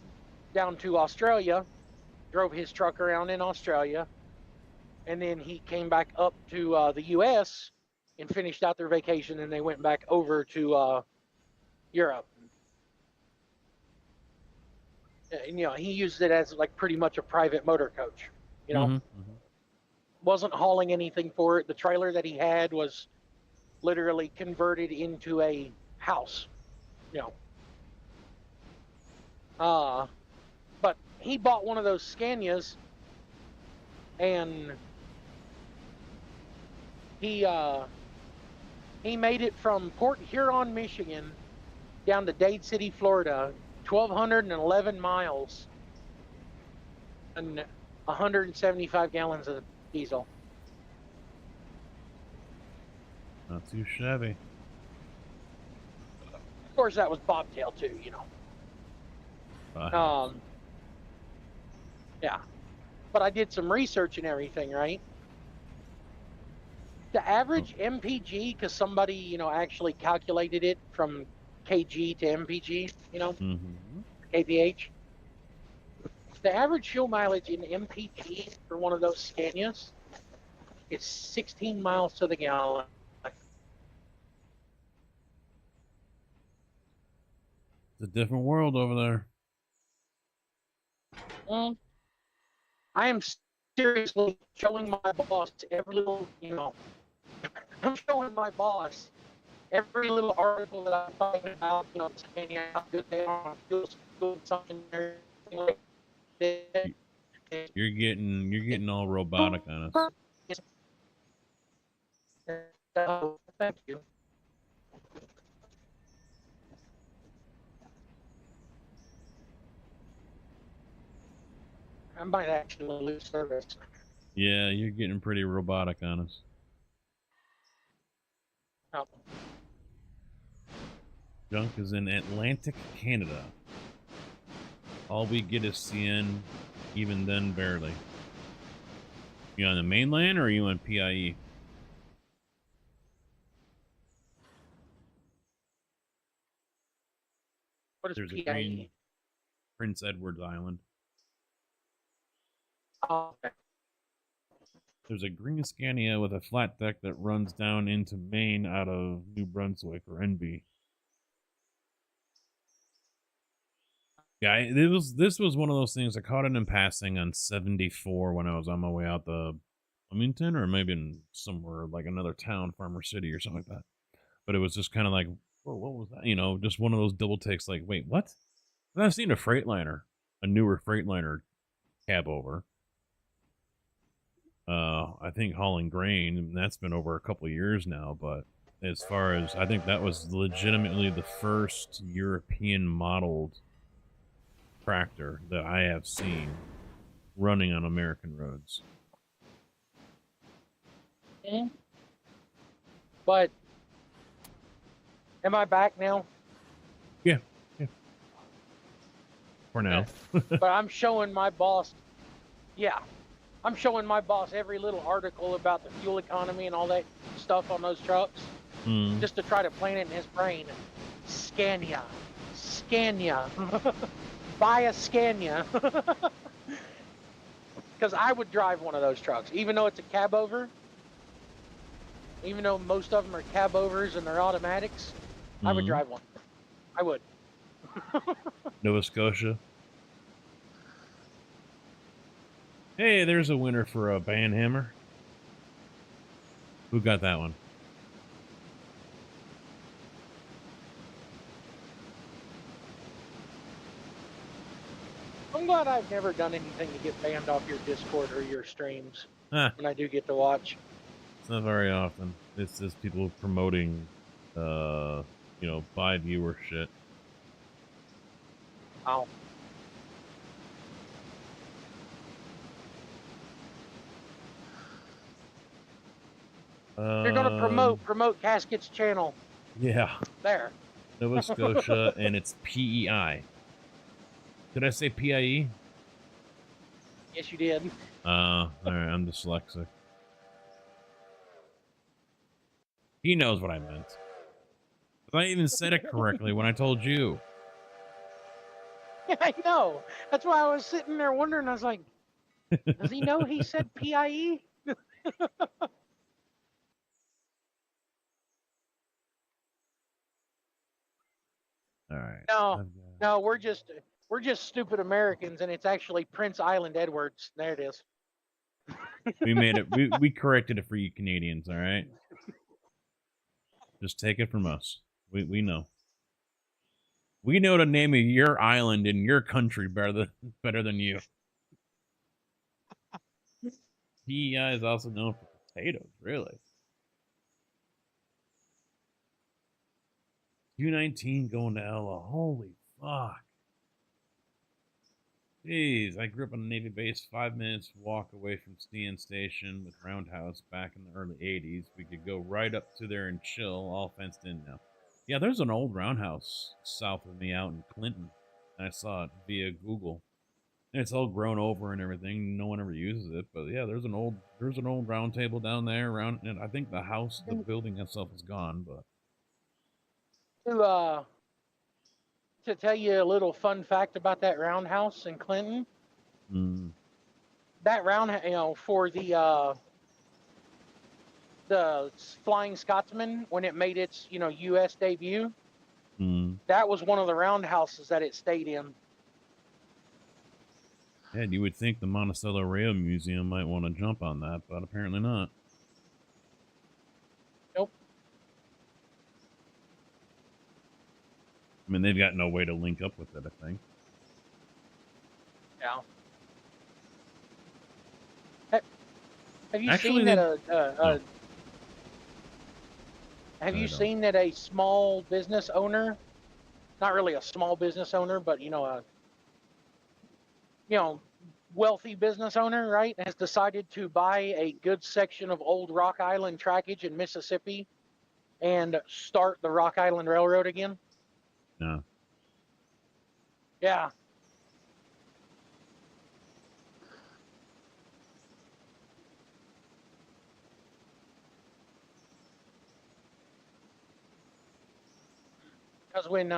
down to Australia, drove his truck around in Australia, and then he came back up to the U.S. and finished out their vacation, and they went back over to Europe. And, he used it as like pretty much a private motor coach, Wasn't hauling anything for it. The trailer that he had was literally converted into a house, but he bought one of those Scanias, and he made it from Port Huron, Michigan, down to Dade City, Florida, 1,211 miles, and 175 gallons of diesel. not too shabby. Of course, that was bobtail too, Yeah, but I did some research and everything, right? The average MPG, because somebody, actually calculated it from kg to MPG, kph. The average fuel mileage in MPG for one of those Scanias is 16 miles to the gallon. It's a different world over there. I am seriously showing my boss every little, I'm showing my boss every little article that I find about, Scania, how good they are on fuel, something, everything like that. You're getting all robotic on us. Thank you. I might actually lose service. Yeah, you're getting pretty robotic on us. Oh. Junk is in Atlantic Canada. All we get is CN, even then barely. You on the mainland or are you on PIE? What is There's PIE? a green Prince Edward Island. Oh, okay. There's a green Scania with a flat deck that runs down into Maine out of New Brunswick or NB. Yeah, this was one of those things I caught it in passing on 74 when I was on my way out the Wilmington, or maybe in somewhere like another town, Farmer City or something like that. But it was just kind of like, whoa, what was that? Just one of those double takes. Like, wait, what? And I've seen a Freightliner, a newer Freightliner cab over. I think hauling grain, and that's been over a couple of years now. But as far as I think that was legitimately the first European modeled tractor that I have seen running on American roads. But am I back now? Yeah. For now. But I'm showing my boss. Yeah, I'm showing my boss every little article about the fuel economy and all that stuff on those trucks, just to try to plant it in his brain. Scania. Buy a Scania. Because I would drive one of those trucks, even though it's a cab over. Even though most of them are cab overs and they're automatics, I would drive one. I would. Nova Scotia. Hey, there's a winner for a band hammer. Who got that one? I'm glad I've never done anything to get banned off your Discord or your streams Huh. when I do get to watch. It's not very often. It's just people promoting, you know, buy viewer shit. Oh. You're gonna promote Casket's channel. Yeah. There. Nova Scotia, and it's PEI. Did I say PIE? Yes, you did. All right, I'm dyslexic. He knows what I meant. I even said it correctly when I told you. Yeah, I know. That's why I was sitting there wondering. I was like, does he know he said PIE? All right. No, we're just stupid Americans, and it's actually Prince Island Edwards. There it is. We made it. We corrected it for you Canadians. All right. Just take it from us. We know. We know the name of your island in your country better than you. PEI is also known for potatoes, really. 219 going to Ella. Holy fuck. Jeez, I grew up on a Navy base 5 minutes walk away from CN Station with Roundhouse back in the early 80s. We could go right up to there and chill, all fenced in now. Yeah, there's an old Roundhouse south of me out in Clinton. I saw it via Google. And it's all grown over and everything. No one ever uses it, but yeah, there's an old round table down there around, and I think the building itself is gone, but To tell you a little fun fact about that roundhouse in Clinton. That for the Flying Scotsman, when it made its U.S. debut, that was one of the roundhouses that it stayed in. Yeah, you would think the Monticello Rail Museum might want to jump on that, but apparently not. Nope. I mean, they've got no way to link up with it, I think. Yeah. Have you seen that Have you seen that a small business owner, not really a small business owner, but wealthy business owner, right, has decided to buy a good section of old Rock Island trackage in Mississippi and start the Rock Island Railroad again? No. Yeah. Because when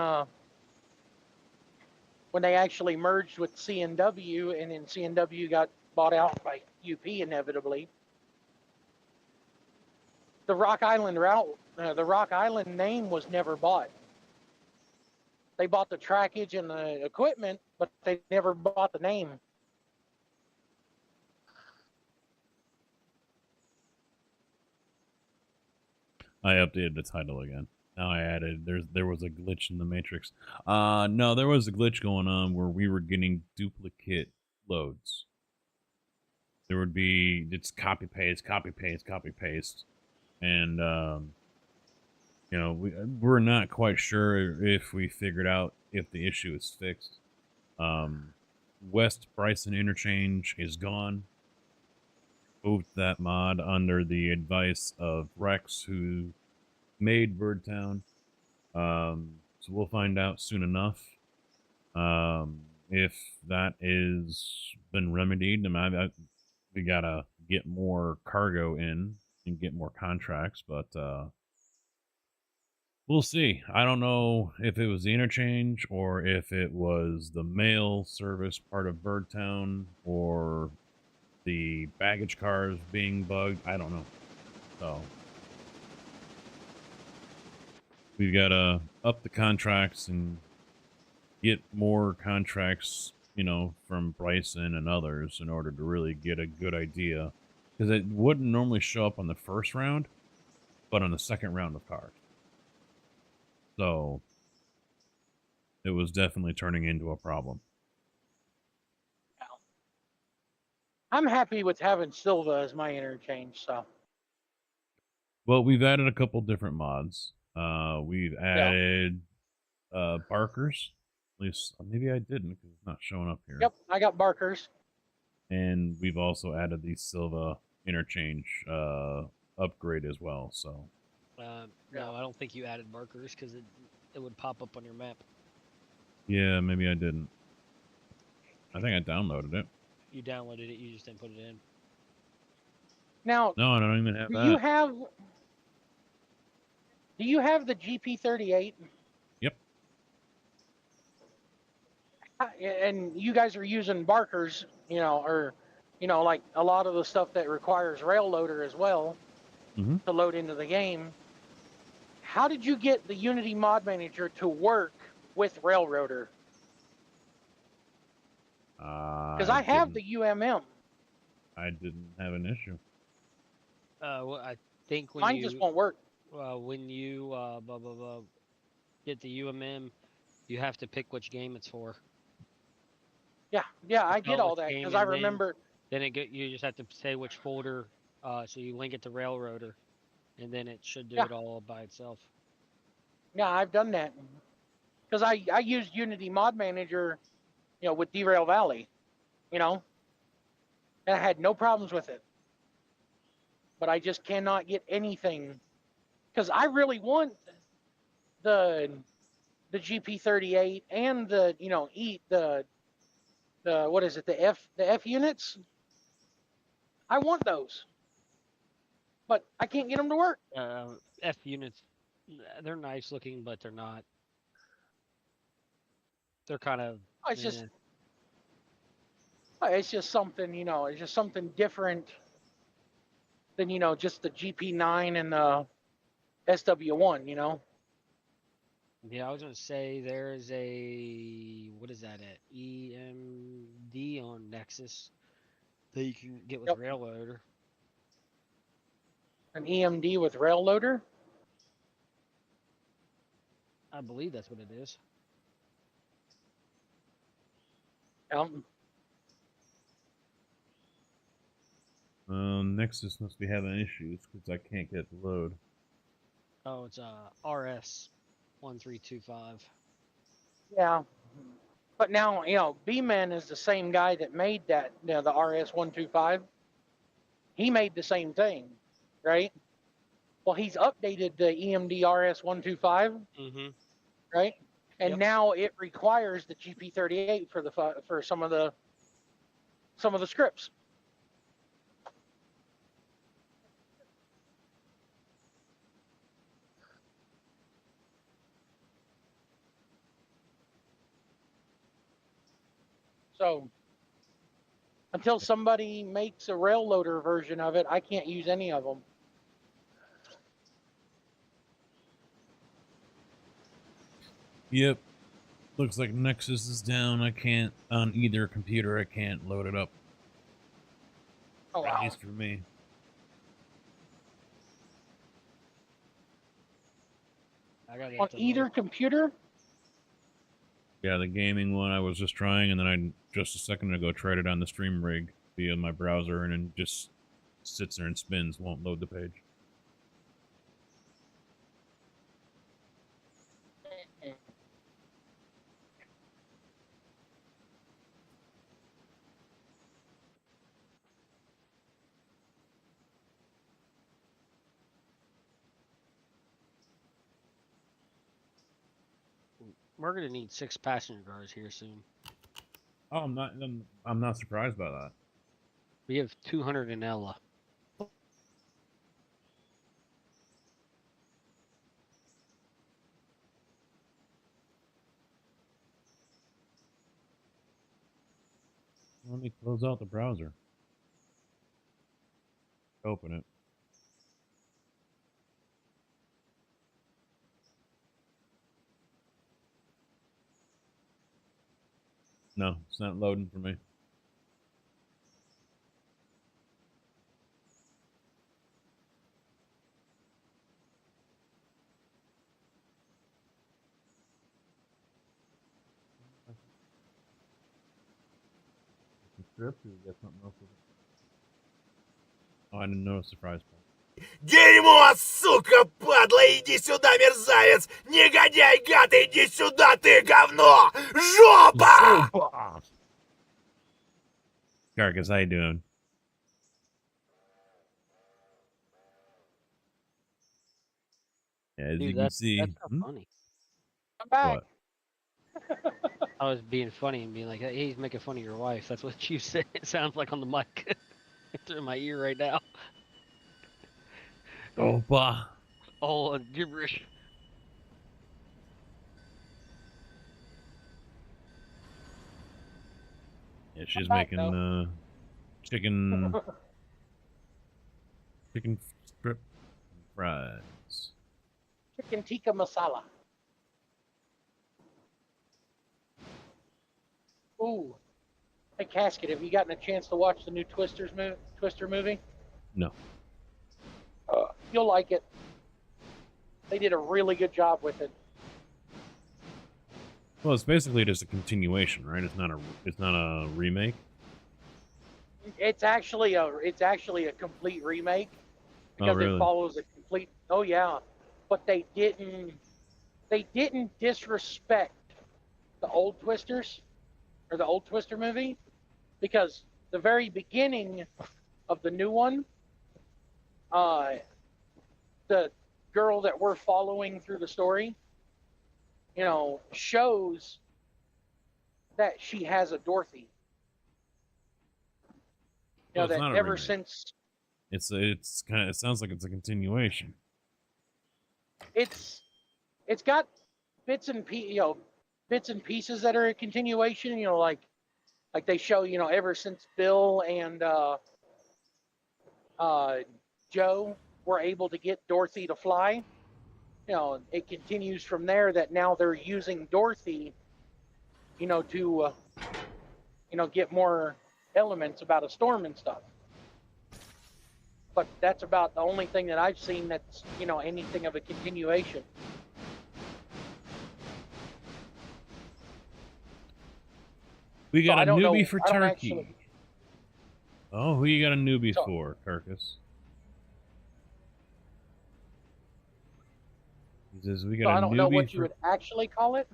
they actually merged with CNW, and then CNW got bought out by UP inevitably, the Rock Island the Rock Island name was never bought. They bought the trackage and the equipment, but they never bought the name. I updated the title again. Now I added there was a glitch in the matrix. No, there was a glitch going on where we were getting duplicate loads. There would be it's copy paste, and we're not quite sure if we figured out if the issue is fixed. West Bryson interchange is gone. Moved that mod under the advice of Rex, who made Birdtown. So we'll find out soon enough if that is been remedied. I mean, we gotta get more cargo in and get more contracts, but we'll see. I don't know if it was the interchange or if it was the mail service part of Birdtown or the baggage cars being bugged. I don't know. So we've got to up the contracts and get more contracts you know, from Bryson and others in order to really get a good idea. Because it wouldn't normally show up on the first round, but on the second round of cars. So it was definitely turning into a problem. I'm happy with having Silva as my interchange. So Well, we've added a couple different mods. We've yeah. added Barkers. At least maybe I didn't because it's not showing up here. Yep, I got Barkers. And we've also added the Silva interchange upgrade as well. So no, I don't think you added markers because it would pop up on your map. yeah, maybe I didn't. I think I downloaded it. You downloaded it, you just didn't put it in. Now, no, I don't even have do that. you have the GP38? Yep. And you guys are using Barkers, you know, or like a lot of the stuff that requires rail loader as well to load into the game. How did you get the Unity Mod Manager to work with Railroader? Because I have the UMM. I didn't have an issue. Well, I think when mine just won't work. When you get the UMM, you have to pick which game it's for. Yeah, I get all that because I remember. Then you just have to say which folder, so you link it to Railroader, and then it should do it all by itself. Yeah, I've done that because I used Unity Mod Manager, you know, with Derail Valley, you know, and I had no problems with it. But I just cannot get anything because I really want the GP38 and the the what is it, the F units. I want those, but I can't get them to work. F units, they're nice looking, but they're not. They're kind of. It's just something, you know. It's just something different than just the GP9 and the SW1, you know. Yeah, I was gonna say there's what is that at EMD on Nexus that you can get with Railroader. An EMD with rail loader? I believe that's what it is. Nexus must be having issues because I can't get the load. Oh, it's RS 1325. Yeah, but now B-Man is the same guy that made that, the RS 125. He made the same thing, right? Well, he's updated the EMD RS 125, right? And now it requires the GP38 for some of the scripts. So until somebody makes a rail loader version of it, I can't use any of them. Yep. Looks like Nexus is down. I can't, on either computer, I can't load it up. Oh, wow. At least for me. On either computer? Yeah, the gaming one I was just trying, and then I just a second ago tried it on the stream rig via my browser, and it just sits there and spins, won't load the page. We're gonna need 6 passenger cars here soon. Oh, I'm not surprised by that. We have 200 in Ella. Let me close out the browser. Open it. No, it's not loading for me. Oh, I didn't notice the prize point. Дерьмо, сука, падла, иди сюда, мерзавец! Негодяй, гад, иди сюда, ты говно! Жопа! Carcass, how you doing? Yeah, as you Dude, can see. that's not funny. I'm back. What? I was being funny and being like, hey, he's making fun of your wife. That's what you said. It sounds like on the mic. It's in my ear right now. Oh, bah. All gibberish. Yeah, she's back, making chicken strip fries. Chicken tikka masala. Ooh. Hey, Casket, have you gotten a chance to watch the new Twister movie? No. You'll like it. They did a really good job with it. Well, it's basically just a continuation, right? It's not a remake. It's actually a complete remake because really? it follows a complete. Oh yeah, but they didn't disrespect the old Twisters or the old Twister movie, because the very beginning of the new one, the girl that we're following through the story, shows that she has a Dorothy. Well, That ever remake. since It sounds like it's a continuation. it's got bits and pieces that are a continuation. Like they show, ever since Bill and Joe were able to get Dorothy to fly. It continues from there that now they're using Dorothy, to get more elements about a storm and stuff. But that's about the only thing that I've seen that's, anything of a continuation. We got a newbie know, for Turkey. Oh, who you got a newbie for, Carcass? He says we got I a don't newbie know what you for... would actually call it.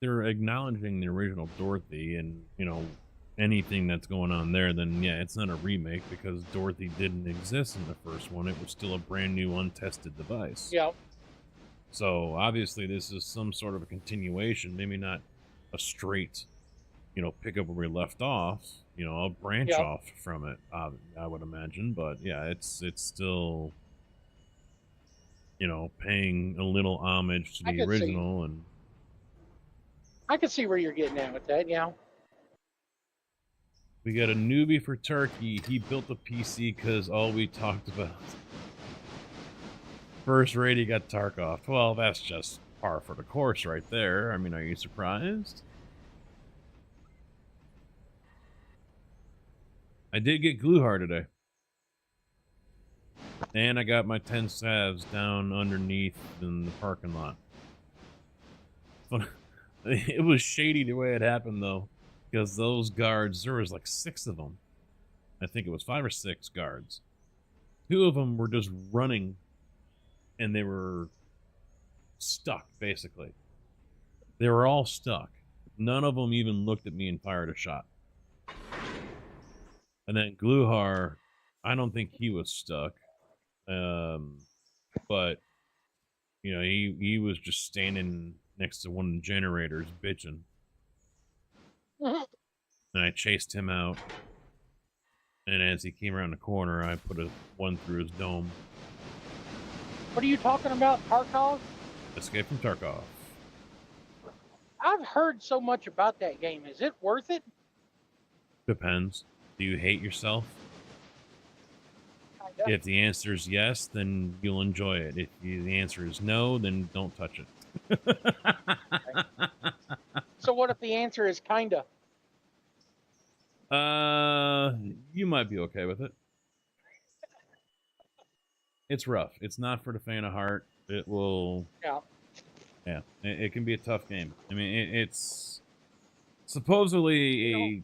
They're acknowledging the original Dorothy, and anything that's going on there, then yeah, it's not a remake because Dorothy didn't exist in the first one. It was still a brand new, untested device. Yeah. So obviously, this is some sort of a continuation. Maybe not a straight, pick up where we left off. A branch off from it. I would imagine, but yeah, it's still, paying a little homage to the original. And I can see where you're getting at with that. Yeah. We got a newbie for Turkey. He built a PC because all we talked about. First raid, he got Tarkov. Well, that's just par for the course right there. I mean, are you surprised? I did get Gluhar today. And I got my 10 salves down underneath in the parking lot. It was shady the way it happened, though. Because those guards, there was like 6 of them. I think it was 5 or 6 guards. 2 of them were just running, and they were stuck, basically. They were all stuck. None of them even looked at me and fired a shot. And then Gluhar, I don't think he was stuck. But, he was just standing next to one of the generators, bitching. And I chased him out. And as he came around the corner, I put one through his dome. What are you talking about, Tarkov? Escape from Tarkov. I've heard so much about that game. Is it worth it? Depends. Do you hate yourself? Kinda. If the answer is yes, then you'll enjoy it. If the answer is no, then don't touch it. So what if the answer is kinda? You might be okay with it. It's rough. It's not for the faint of heart. It will. Yeah. It can be a tough game. I mean, it's supposedly a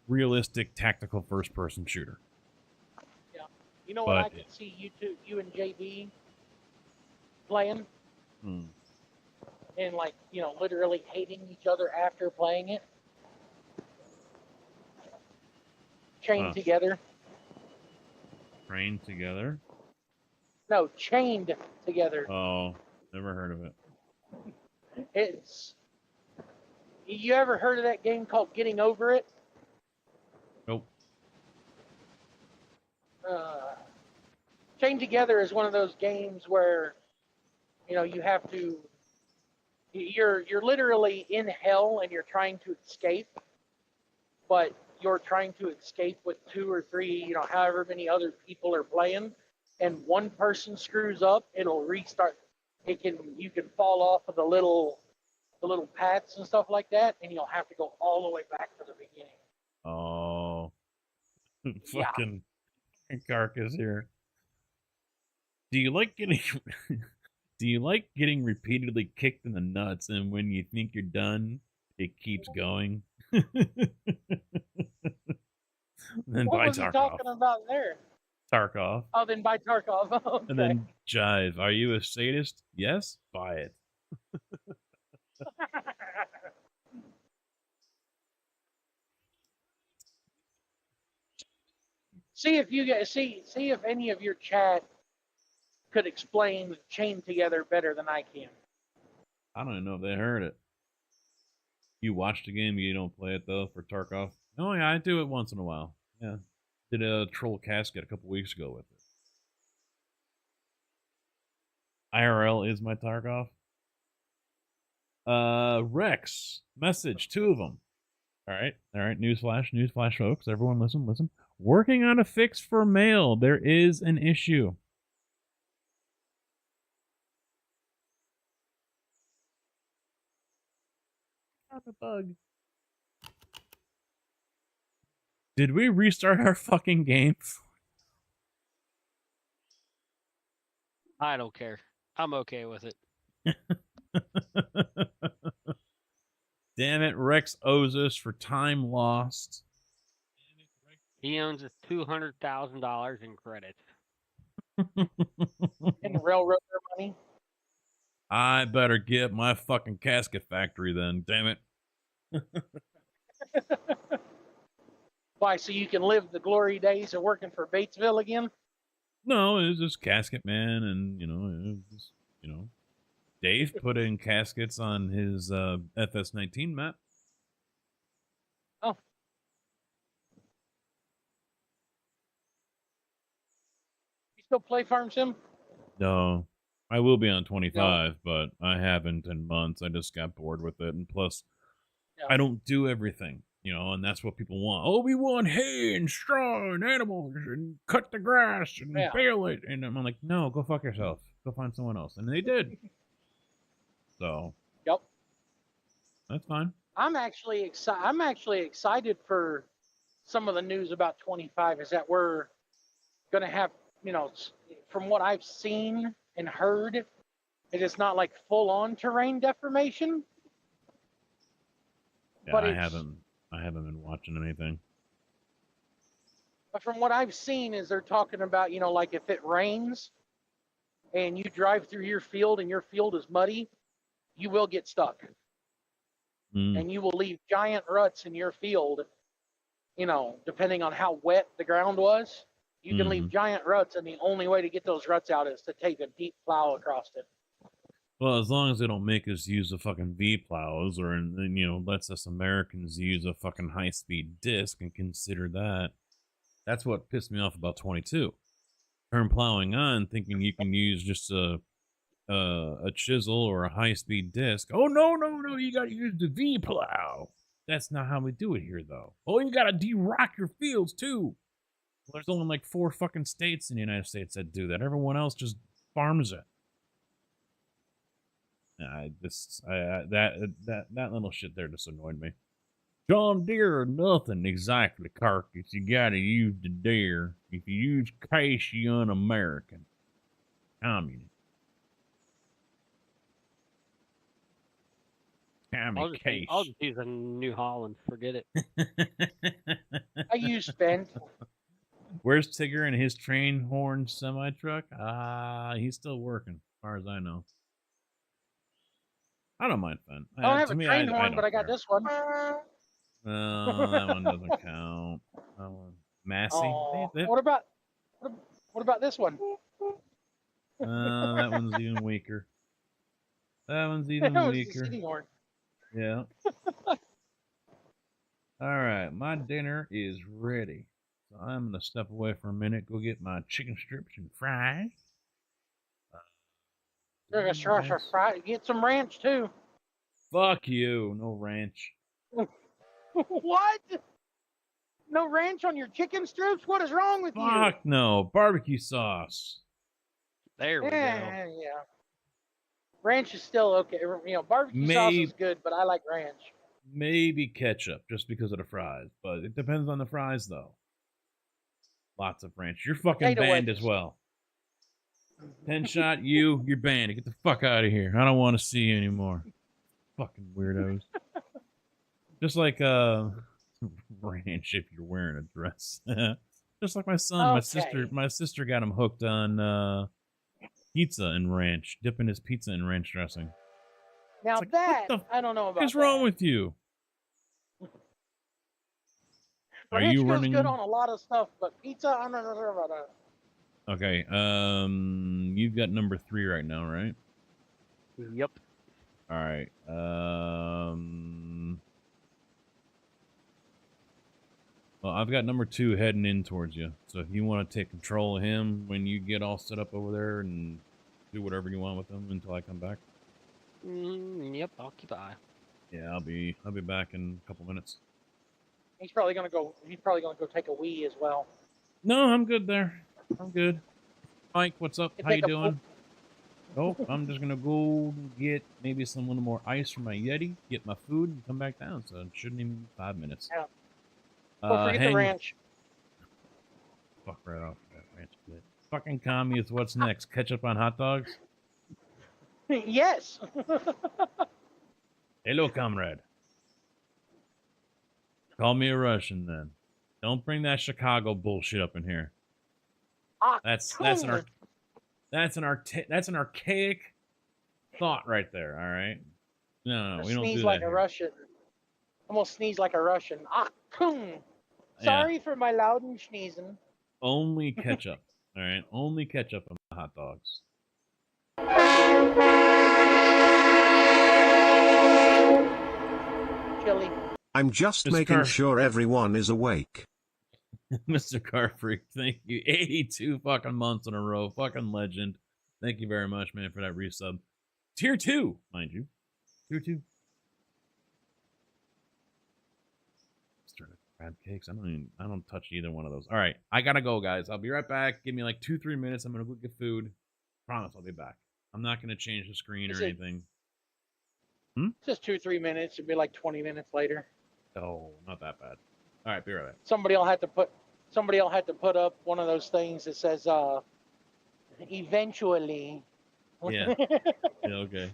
realistic tactical first-person shooter. Yeah. You know what But I could see you and JB playing, and like literally hating each other after playing it, chained together. Trained together? No, chained together. Oh, never heard of it. It's. You ever heard of that game called Getting Over It? Nope. Chained Together is one of those games where, you have to. You're literally in hell and you're trying to escape, but you're trying to escape with 2 or 3, however many other people are playing, and one person screws up, it'll restart. You can fall off of the little paths and stuff like that, and you'll have to go all the way back to the beginning. Oh, fucking carcass here. Do you like getting? Do you like getting repeatedly kicked in the nuts, and when you think you're done, it keeps going? Then What buy was he Tarkov. talking about there? Tarkov. Oh, then buy Tarkov. Okay. And then Jive. Are you a sadist? Yes? Buy it. See if any of your chat could explain Chained Together better than I can. I don't even know if they heard it. You watch the game, you don't play it though for Tarkov. Oh yeah, I do it once in a while. Yeah, did a troll casket a couple weeks ago with it. IRL is my Tarkov. Rex message, 2 of them. All right. Newsflash, folks. Everyone, listen. Working on a fix for mail. There is an issue. Not a bug. Did we restart our fucking game? I don't care. I'm okay with it. Damn it, Rex owes us for time lost. He owns us $200,000 in credit. In railroad money. I better get my fucking casket factory then, damn it. Why, so you can live the glory days of working for Batesville again? No, it was just Casket Man, and Dave put in caskets on his FS19 map. Oh. You still play Farm Sim? No. I will be on 25, but I haven't in months. I just got bored with it, and plus, I don't do everything, and that's what people want. Oh, we want hay and straw and animals and cut the grass and bale it. And I'm like, no, go fuck yourself. Go find someone else. And they did. So. Yep. That's fine. I'm actually excited for some of the news about 25. Is that we're going to have, from what I've seen and heard, it's not like full-on terrain deformation. Yeah, but I haven't been watching anything. But from what I've seen is they're talking about, like if it rains and you drive through your field and your field is muddy, you will get stuck. And you will leave giant ruts in your field, depending on how wet the ground was. You can leave giant ruts, and the only way to get those ruts out is to take a deep plow across it. Well, as long as they don't make us use the fucking V plows, or lets us Americans use a fucking high-speed disc and consider that. That's what pissed me off about 22. Turn plowing on, thinking you can use just a chisel or a high-speed disc. Oh no, you gotta use the V plow. That's not how we do it here, though. Oh, you gotta de-rock your fields too. Well, there's only like 4 fucking states in the United States that do that. Everyone else just farms it. That little shit there just annoyed me. John Deere or nothing exactly, Carcass. You gotta use the Deere. If you use Case, you un-American. Communist. Case. I'll just use a New Holland. Forget it. I use spent. Where's Tigger and his train horn semi truck? He's still working, as far as I know. I don't mind Fenn. I don't have To a me, train horn, don't but I got care. this one. That one doesn't count. That one. Massey. Oh, what about this one? That one's even weaker. That one's even That was the weaker. city horn. Yeah. All right, my dinner is ready. So I'm gonna step away for a minute, go get my chicken strips and fries. Get some ranch too. Fuck you, no ranch. What? No ranch on your chicken strips? What is wrong with you? Fuck no, barbecue sauce. There we go. Yeah. Ranch is still okay. You know, barbecue sauce is good, but I like ranch. Maybe ketchup, just because of the fries. But it depends on the fries, though. Lots of ranch. You're fucking banned as well. 10 shot, you're banned. Get the fuck out of here. I don't want to see you anymore. Fucking weirdos. Just like ranch if you're wearing a dress. Just like my son. Okay. My sister got him hooked on pizza and ranch, dipping his pizza in ranch dressing. Now like, that I don't know about. What's wrong with you? Are ranch you goes running? Good on a lot of stuff, but pizza, I don't know about that. Okay. You've got number 3 right now, right? Yep. All right. Well, I've got number 2 heading in towards you. So if you want to take control of him when you get all set up over there and do whatever you want with him until I come back. Yep, I'll keep an eye. Yeah, I'll be back in a couple minutes. He's probably gonna go take a wee as well. No, I'm good there. I'm good. Mike, what's up? How you doing? Oh, I'm just gonna go get maybe some little more ice from my Yeti, get my food, and come back down. So it shouldn't even be 5 minutes. Yeah. Don't forget the ranch. Fuck right off that ranch bit. Fucking commies, what's next? Ketchup on hot dogs? Yes. Hello, comrade. Call me a Russian then. Don't bring that Chicago bullshit up in here. That's an archaic thought right there. All right. No, we don't do that. Sneeze like a here. Russian. Almost sneeze like a Russian. Sorry for my loud and sneezing. Only ketchup. All right. Only ketchup on the hot dogs. Chili. I'm just making sure everyone is awake. Mr. Car Freak, thank you. 82 fucking months in a row. Fucking legend. Thank you very much, man, for that resub. Tier 2, mind you. Tier 2. Started crab cakes. I don't touch either one of those. All right. I gotta go, guys. I'll be right back. Give me like 2-3 minutes. I'm gonna go get food. Promise I'll be back. I'm not gonna change the screen or anything. Just 2-3 minutes. It'd be like 20 minutes later. Oh, not that bad. All right, be right back. Somebody will have to put up one of those things that says eventually. Yeah. Yeah, okay.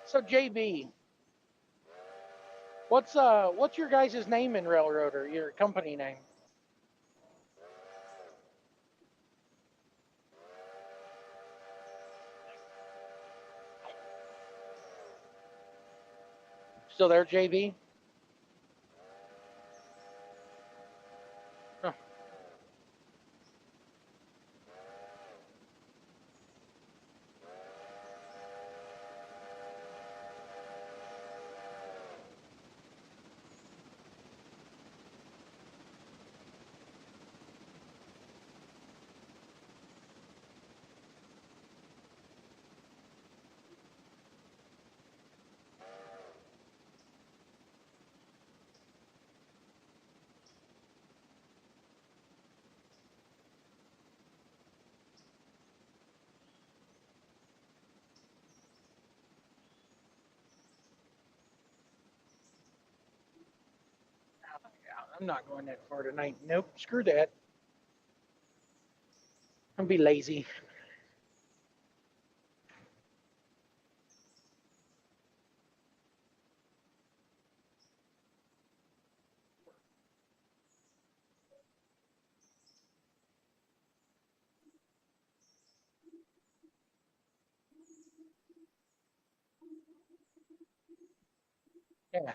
So JB, what's your guys' name in Railroader? Your company name? Still there, JB? Oh. I'm not going that far tonight. Nope, screw that. I'm be lazy. Yeah.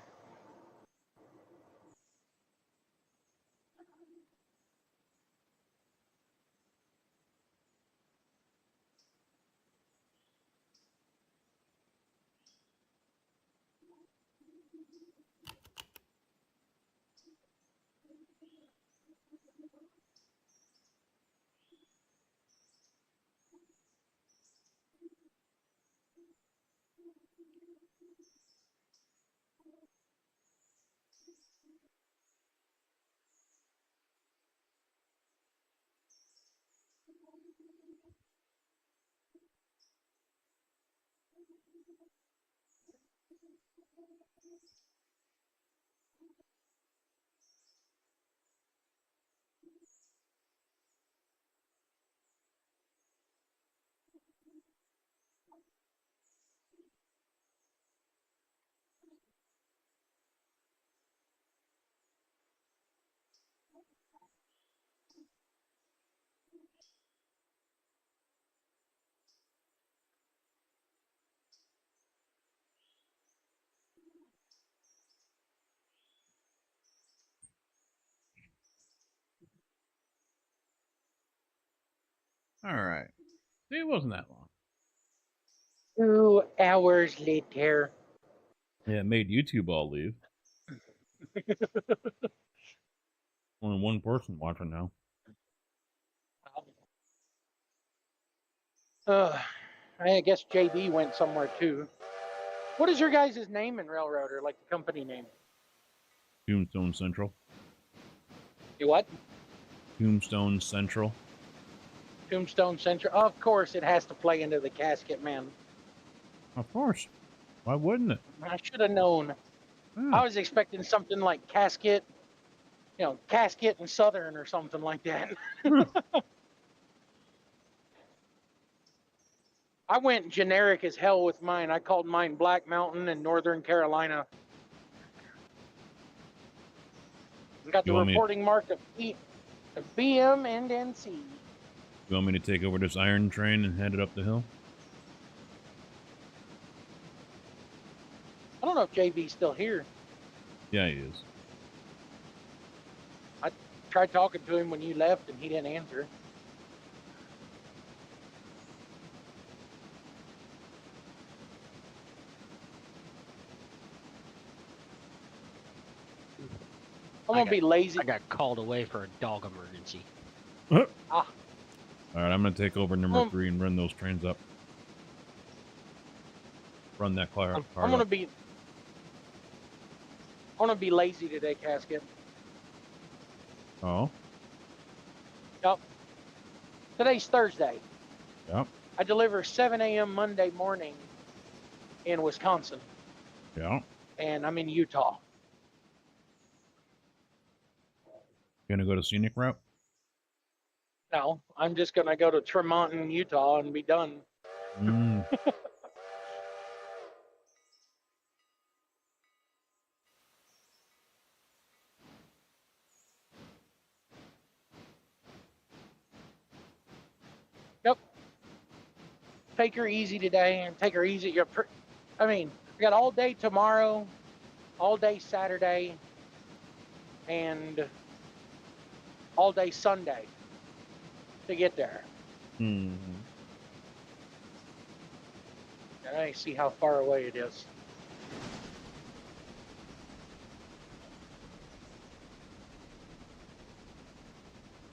All right. See, it wasn't that long. 2 hours later. Yeah, it made YouTube all leave. Only one person watching now. I guess JB went somewhere too. What is your guys' name in Railroader, like the company name? Tombstone Central. You what? Tombstone Central. Tombstone Central. Of course, it has to play into the casket, man. Of course. Why wouldn't it? I should have known. I was expecting something like casket, casket and Southern or something like that. I went generic as hell with mine. I called mine Black Mountain in Northern Carolina. Got the reporting mark of BM and NC. You want me to take over this iron train and head it up the hill? I don't know if JB's still here. Yeah, he is. I tried talking to him when you left and he didn't answer. I'm gonna be lazy. I got called away for a dog emergency. Ah. All right, I'm going to take over number 3 and run those trains up. Run that car. I'm gonna be lazy today, Casket. Oh. Yep. Today's Thursday. Yep. I deliver 7 a.m. Monday morning in Wisconsin. Yeah. And I'm in Utah. You gonna go to scenic route? No, I'm just gonna go to Tremont in Utah and be done. Yep. Take her easy today and take her easy. I got all day tomorrow, all day Saturday, and all day Sunday to get there. Mm-hmm. And I see how far away it is.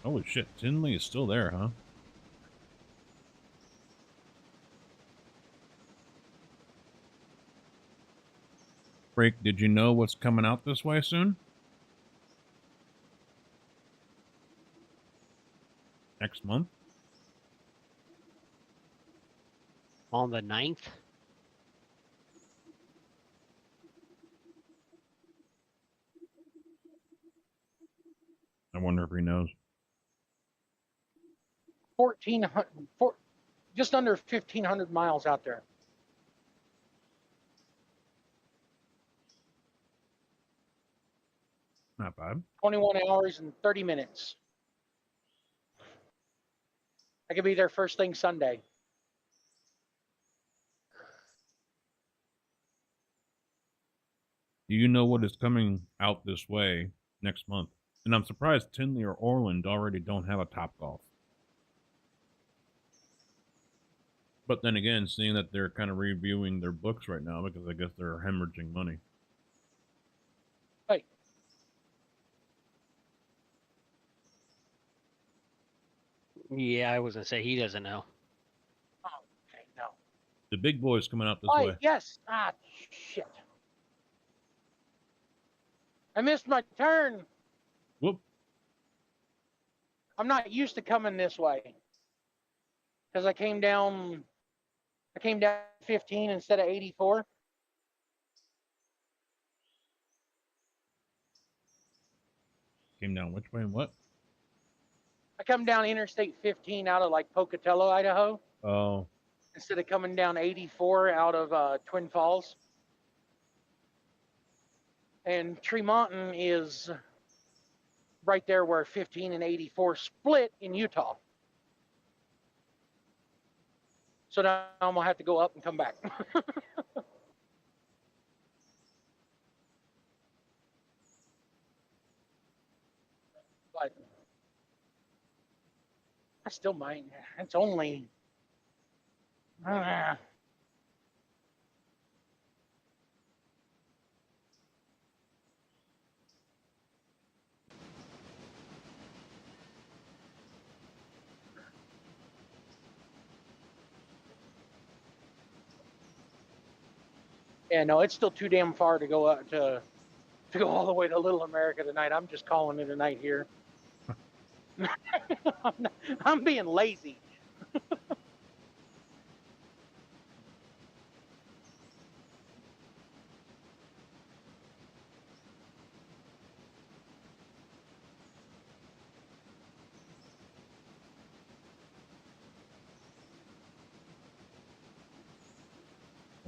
Holy shit, Tinley is still there, huh? Break, did you know what's coming out this way soon? Next month? On the 9th? I wonder if he knows. 1,400, just under 1,500 miles out there. Not bad. 21 hours and 30 minutes. I could be there first thing Sunday. Do you know what is coming out this way next month? And I'm surprised Tinley or Orland already don't have a Top Golf. But then again, seeing that they're kind of reviewing their books right now because I guess they're hemorrhaging money. Hey. Yeah, I was gonna say he doesn't know. Oh, okay, no. The big boy's coming out this Oh, way. yes. Ah, shit. I missed my turn. Whoop. I'm not used to coming this way. Because I came down 15 instead of 84. Came down which way and what? I come down Interstate 15 out of like Pocatello, Idaho, Oh, instead of coming down 84 out of Twin Falls. And Tremonton is right there where 15 and 84 split in Utah. So now I'm going to have to go up and come back. But I still might. It's only. Yeah, no, it's still too damn far to go up to go all the way to Little America tonight. I'm just calling it a night here. I'm being lazy.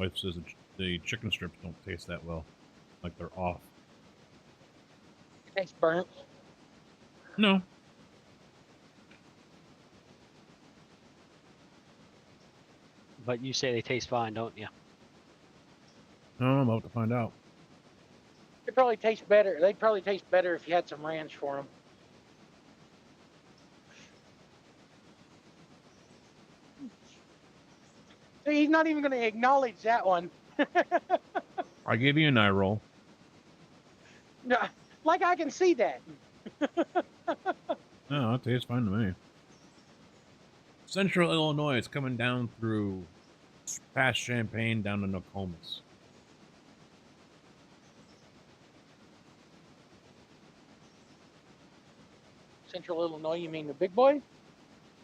wife says the chicken strips don't taste that well. Like they're off. It tastes burnt. No. But you say they taste fine, don't you? No, I'm about to find out. They probably taste better. They'd probably taste better if you had some ranch for them. So he's not even going to acknowledge that one. I gave you an eye roll. No, like I can see that. No, it tastes fine to me. Central Illinois is coming down through past Champaign down to Nokomis. Central Illinois, you mean the big boy?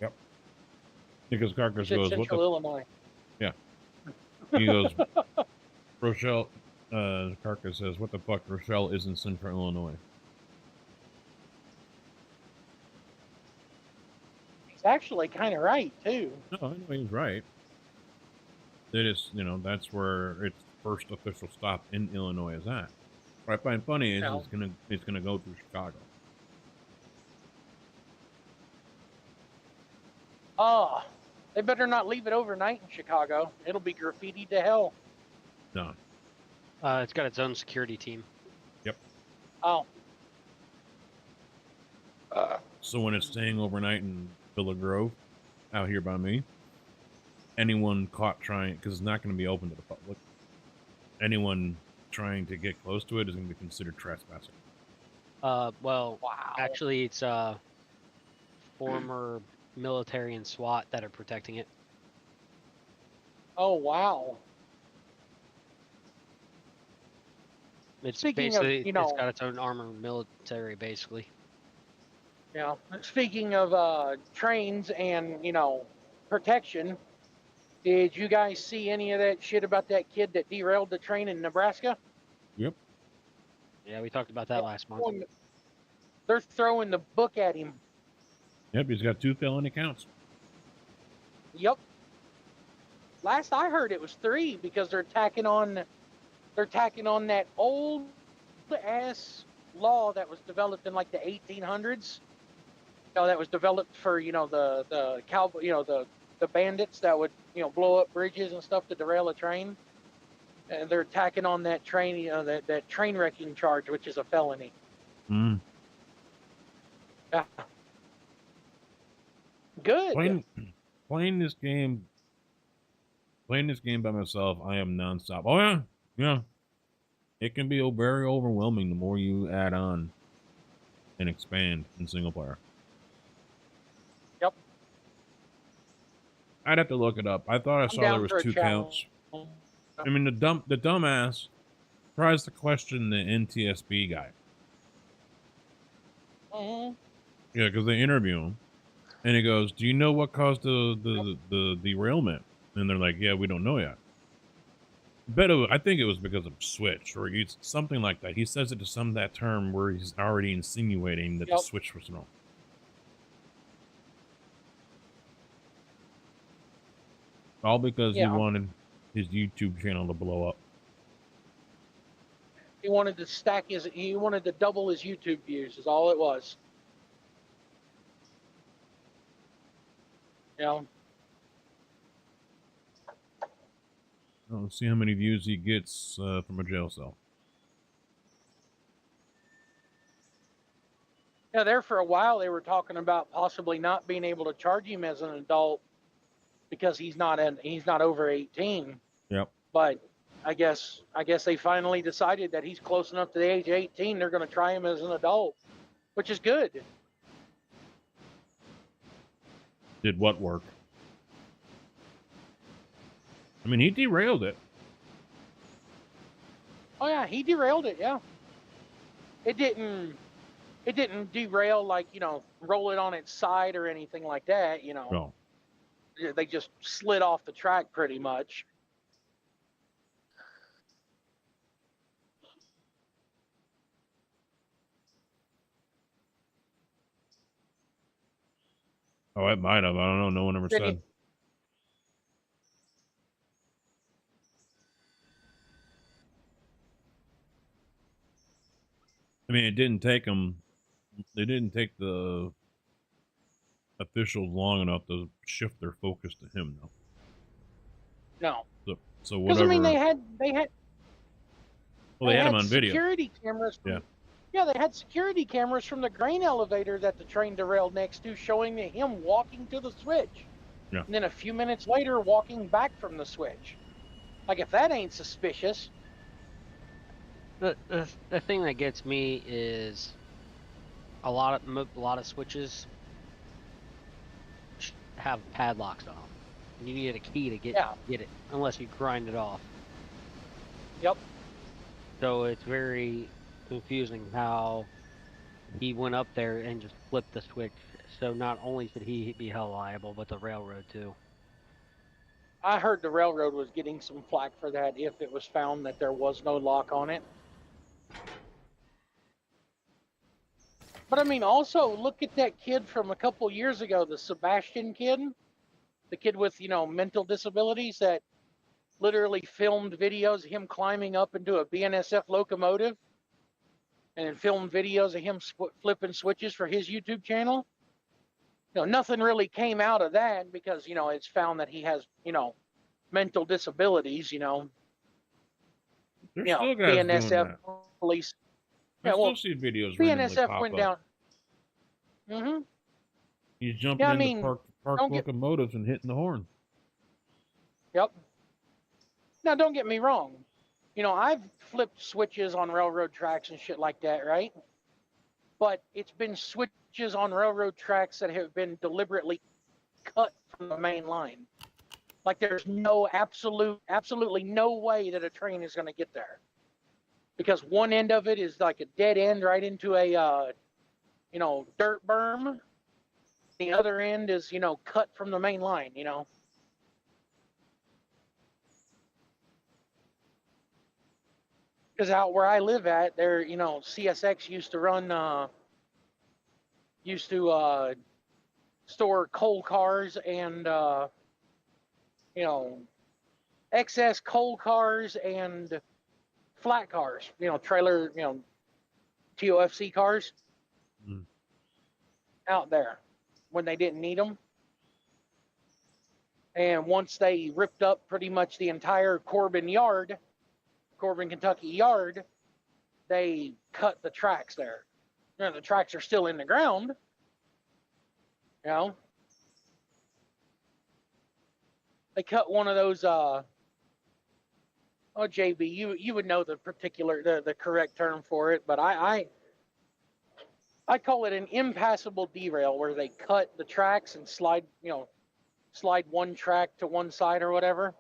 Yep. Because Carcass Said goes, Central what the... Illinois. Yeah. He goes, Rochelle, Carcass says, what the fuck, Rochelle is in Central Illinois. He's actually kind of right, too. No, I know he's right. It is, you know, that's where its first official stop in Illinois is at. What I find funny is it's gonna go through Chicago. Oh, they better not leave it overnight in Chicago. It'll be graffitied to hell. No. It's got its own security team. Yep. Oh. So when it's staying overnight in Villa Grove, out here by me, anyone caught trying, because it's not going to be open to the public, anyone trying to get close to it is going to be considered trespassing. Well, wow. Actually, it's former military and SWAT that are protecting it. Oh, wow. It's Speaking basically, of, you know, it's got its own armored military, basically. Yeah. Speaking of trains and, you know, protection, did you guys see any of that shit about that kid that derailed the train in Nebraska? Yep. Yeah, we talked about that last month. They're throwing the book at him. Yep, he's got 2 felony counts. Yep. Last I heard, it was 3 because they're tacking on that old ass law that was developed in like the 1800s. That was developed for the cowboy, the bandits that would blow up bridges and stuff to derail a train. And they're tacking on that train, that train wrecking charge, which is a felony. Mm. Yeah. Good. Playing this game by myself, I am nonstop. Oh yeah, yeah. It can be very overwhelming the more you add on and expand in single player. Yep. I'd have to look it up. I thought I saw there was 2 counts. I mean, the dumbass tries to question the NTSB guy. Mm-hmm. Yeah, because they interview him, and he goes, "Do you know what caused the derailment?" And they're like, "Yeah, we don't know yet." I think it was because of switch or something like that. He says it to that term where he's already insinuating that the switch was wrong. All because he wanted his YouTube channel to blow up. He wanted to double his YouTube views, is all it was. Let's see how many views he gets from a jail cell. Yeah, there for a while they were talking about possibly not being able to charge him as an adult because he's not over 18. Yep. But I guess they finally decided that he's close enough to the age of 18. They're going to try him as an adult, which is good. Did what work? I mean, he derailed it. Oh yeah, he derailed it. Yeah. It didn't derail like roll it on its side or anything like that. No. They just slid off the track pretty much. Oh, it might have. I don't know. No one ever said. I mean, it didn't take them. They didn't take the officials long enough to shift their focus to him, though. No. So whatever. I mean, they had. Well, they had him on video. Security cameras. Yeah, they had security cameras from the grain elevator that the train derailed next to, showing him walking to the switch. Yeah. And then a few minutes later, walking back from the switch. Like, if that ain't suspicious. The thing that gets me is a lot of switches have padlocks on them. And you need a key to get it, unless you grind it off. Yep. So it's very confusing how he went up there and just flipped the switch. So not only should he be held liable, but the railroad too. I heard the railroad was getting some flack for that if it was found that there was no lock on it. But I mean, also look at that kid from a couple years ago, the Sebastian kid, the kid with mental disabilities that literally filmed videos of him climbing up into a BNSF locomotive, and then filmed videos of him flipping switches for his YouTube channel. Nothing really came out of that because it's found that he has mental disabilities. There's still guys BNSF doing that. police. I still see videos. BNSF went down. Mm-hmm. He's jumping into parked locomotives and hitting the horn. Yep. Now, don't get me wrong. I've flipped switches on railroad tracks and shit like that, right? But it's been switches on railroad tracks that have been deliberately cut from the main line. Like there's absolutely no way that a train is going to get there. Because one end of it is like a dead end right into a, dirt berm. The other end is, cut from the main line, Because out where I live at, there, CSX used to run used to store coal cars and you know, excess coal cars and flat cars, trailer, TOFC cars out there when they didn't need them. And once they ripped up pretty much the entire Corbin, Kentucky yard, they cut the tracks there. The tracks are still in the ground, They cut one of those. JB, you would know the correct term for it, but I call it an impassable derail, where they cut the tracks and slide one track to one side or whatever.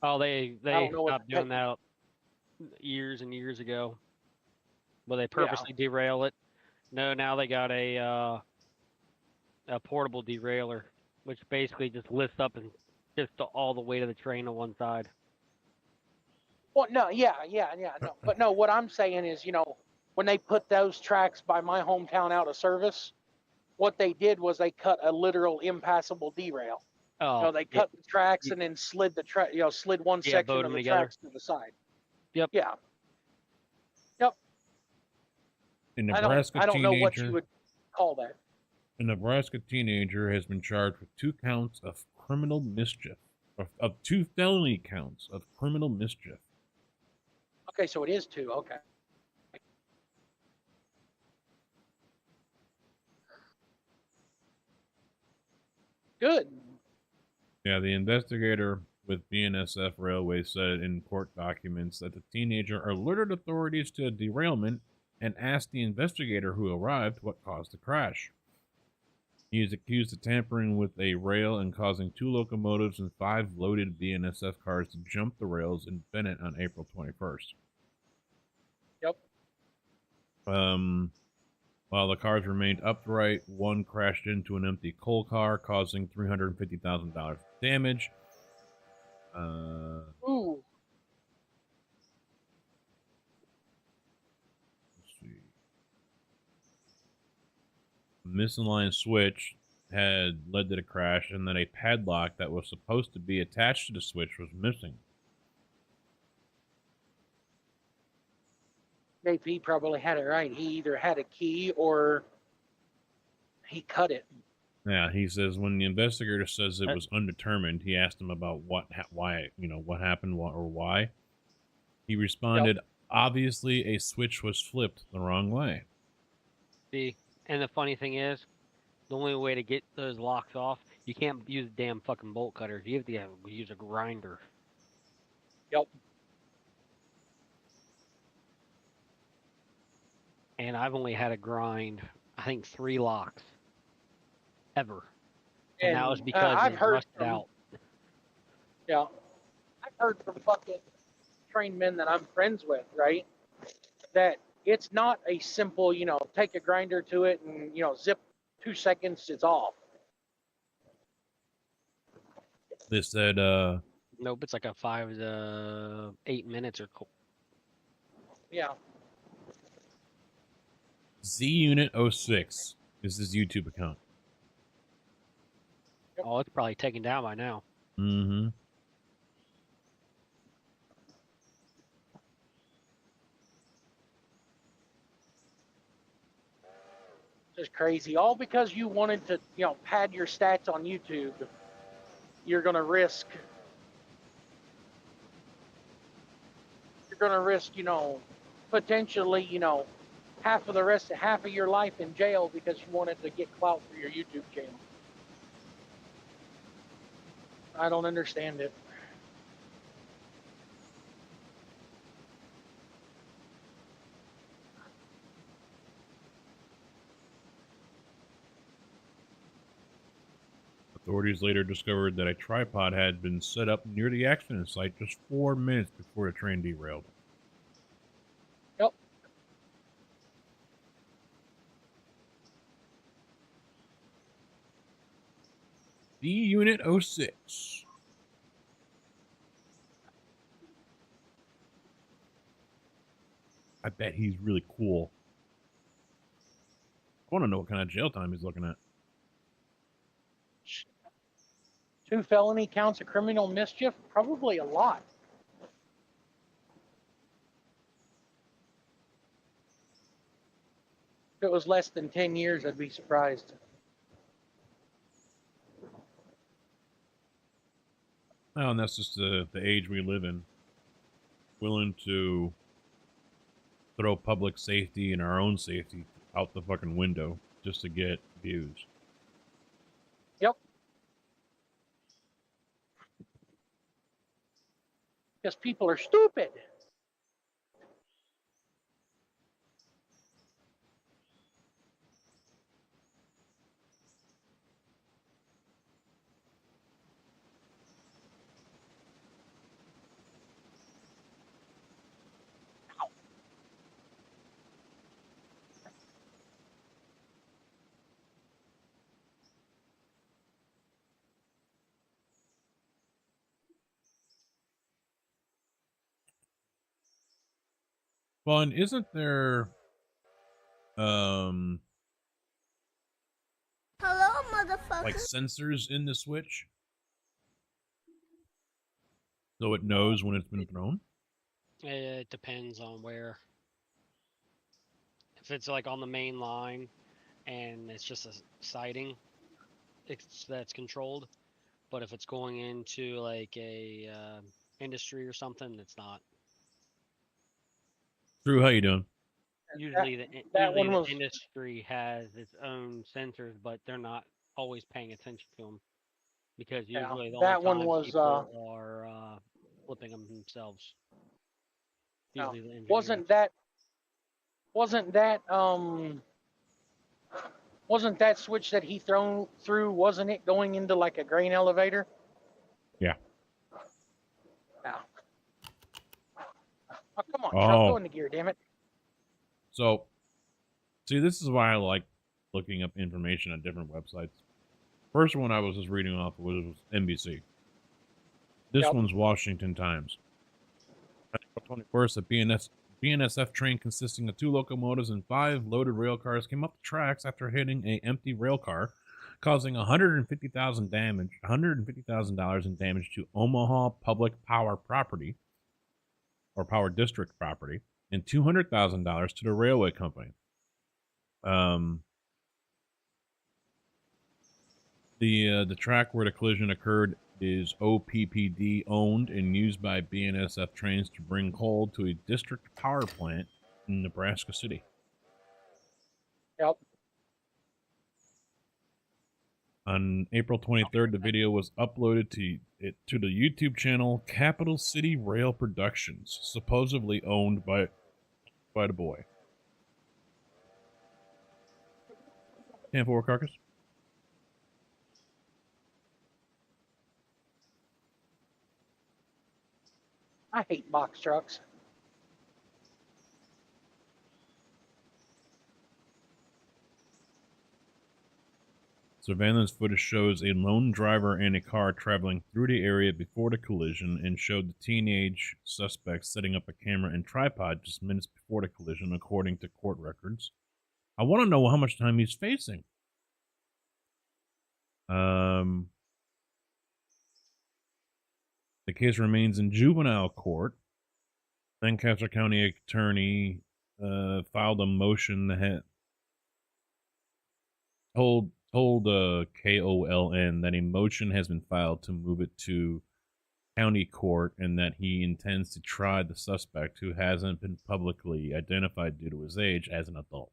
Oh, they stopped doing that years and years ago. Well, they purposely derail it. No, now they got a portable derailleur, which basically just lifts up and shifts all the weight of the train to one side. Well, no, no. But no, what I'm saying is, when they put those tracks by my hometown out of service, what they did was they cut a literal impassable derail. Oh, they cut the tracks and then slid the slid one section of the tracks to the side. Yep. Yeah. Yep. A Nebraska I don't know what teenager- you would call that. A Nebraska teenager has been charged with 2 counts of criminal mischief, of 2 felony counts of criminal mischief. Okay, so it is 2. Okay. Good. Yeah, the investigator with BNSF Railway said in court documents that the teenager alerted authorities to a derailment and asked the investigator who arrived what caused the crash. He is accused of tampering with a rail and causing 2 locomotives and 5 loaded BNSF cars to jump the rails in Bennett on April 21st. Yep. While the cars remained upright, one crashed into an empty coal car, causing $350,000 damage. Ooh. Let's see. A misaligned switch had led to the crash, and then a padlock that was supposed to be attached to the switch was missing. JP probably had it right. He either had a key or he cut it. Yeah, he says when the investigator says it was undetermined, he asked him about what happened, or why. He responded, obviously a switch was flipped the wrong way. See, and the funny thing is, the only way to get those locks off, you can't use damn fucking bolt cutters. You have to use a grinder. Yep. And I've only had to grind, I think, 3 locks. Ever. And that was because I've it heard rusted out. Yeah. I've heard from fucking trained men that I'm friends with, right? That it's not a simple, take a grinder to it and, zip 2 seconds, it's off. They said, Nope, it's like a 5 to 8 minutes or cool. Yeah. Z Unit 06 is his YouTube account. Oh, it's probably taken down by now. Mm-hmm. Just crazy. All because you wanted to, pad your stats on YouTube. You're gonna risk, potentially, half of your life in jail because you wanted to get clout for your YouTube channel. I don't understand it. Authorities later discovered that a tripod had been set up near the accident site just 4 minutes before the train derailed. Yep. Z Unit 06. I bet he's really cool. want to know what kind of jail time he's looking at. 2 felony counts of criminal mischief? Probably a lot. If it was less than 10 years, I'd be surprised. Well, and that's just the age we live in. Willing to throw public safety and our own safety out the fucking window just to get views. Yep. Because people are stupid. Well, and isn't there Hello, motherfucker. like sensors in the Switch? So it knows when it's been thrown? It depends on where. If it's like on the main line and it's just a sighting, that's controlled. But if it's going into like a industry or something, it's not. Drew, how you doing? Usually that one the was- industry has its own sensors, but they're not always paying attention to them because usually the that only one time was, people are flipping them themselves. No, Usually the engineers. Wasn't that switch that he thrown through, wasn't it going into like a grain elevator? Yeah. Yeah. Oh, come on, Oh. truck, go into gear, damn it. So, see, this is why I like looking up information on different websites. First one I was just reading off was NBC. This Yep. one's Washington Times. On April 21st, a BNSF train consisting of 2 locomotives and 5 loaded rail cars came up the tracks after hitting an empty rail car, causing $150,000 in damage to Omaha Public Power property, or Power District property, and $200,000 to the railway company. The track where the collision occurred is OPPD owned and used by BNSF trains to bring coal to a district power plant in Nebraska City. Yep. On April 23rd, the video was uploaded to the YouTube channel Capital City Rail Productions, supposedly owned by the boy. 10-4 carcass. I hate box trucks. Surveillance footage shows a lone driver and a car traveling through the area before the collision and showed the teenage suspect setting up a camera and tripod just minutes before the collision, according to court records. I want to know how much time he's facing. The case remains in juvenile court. Lancaster County Attorney filed a motion that told KOLN that a motion has been filed to move it to county court and that he intends to try the suspect, who hasn't been publicly identified due to his age, as an adult.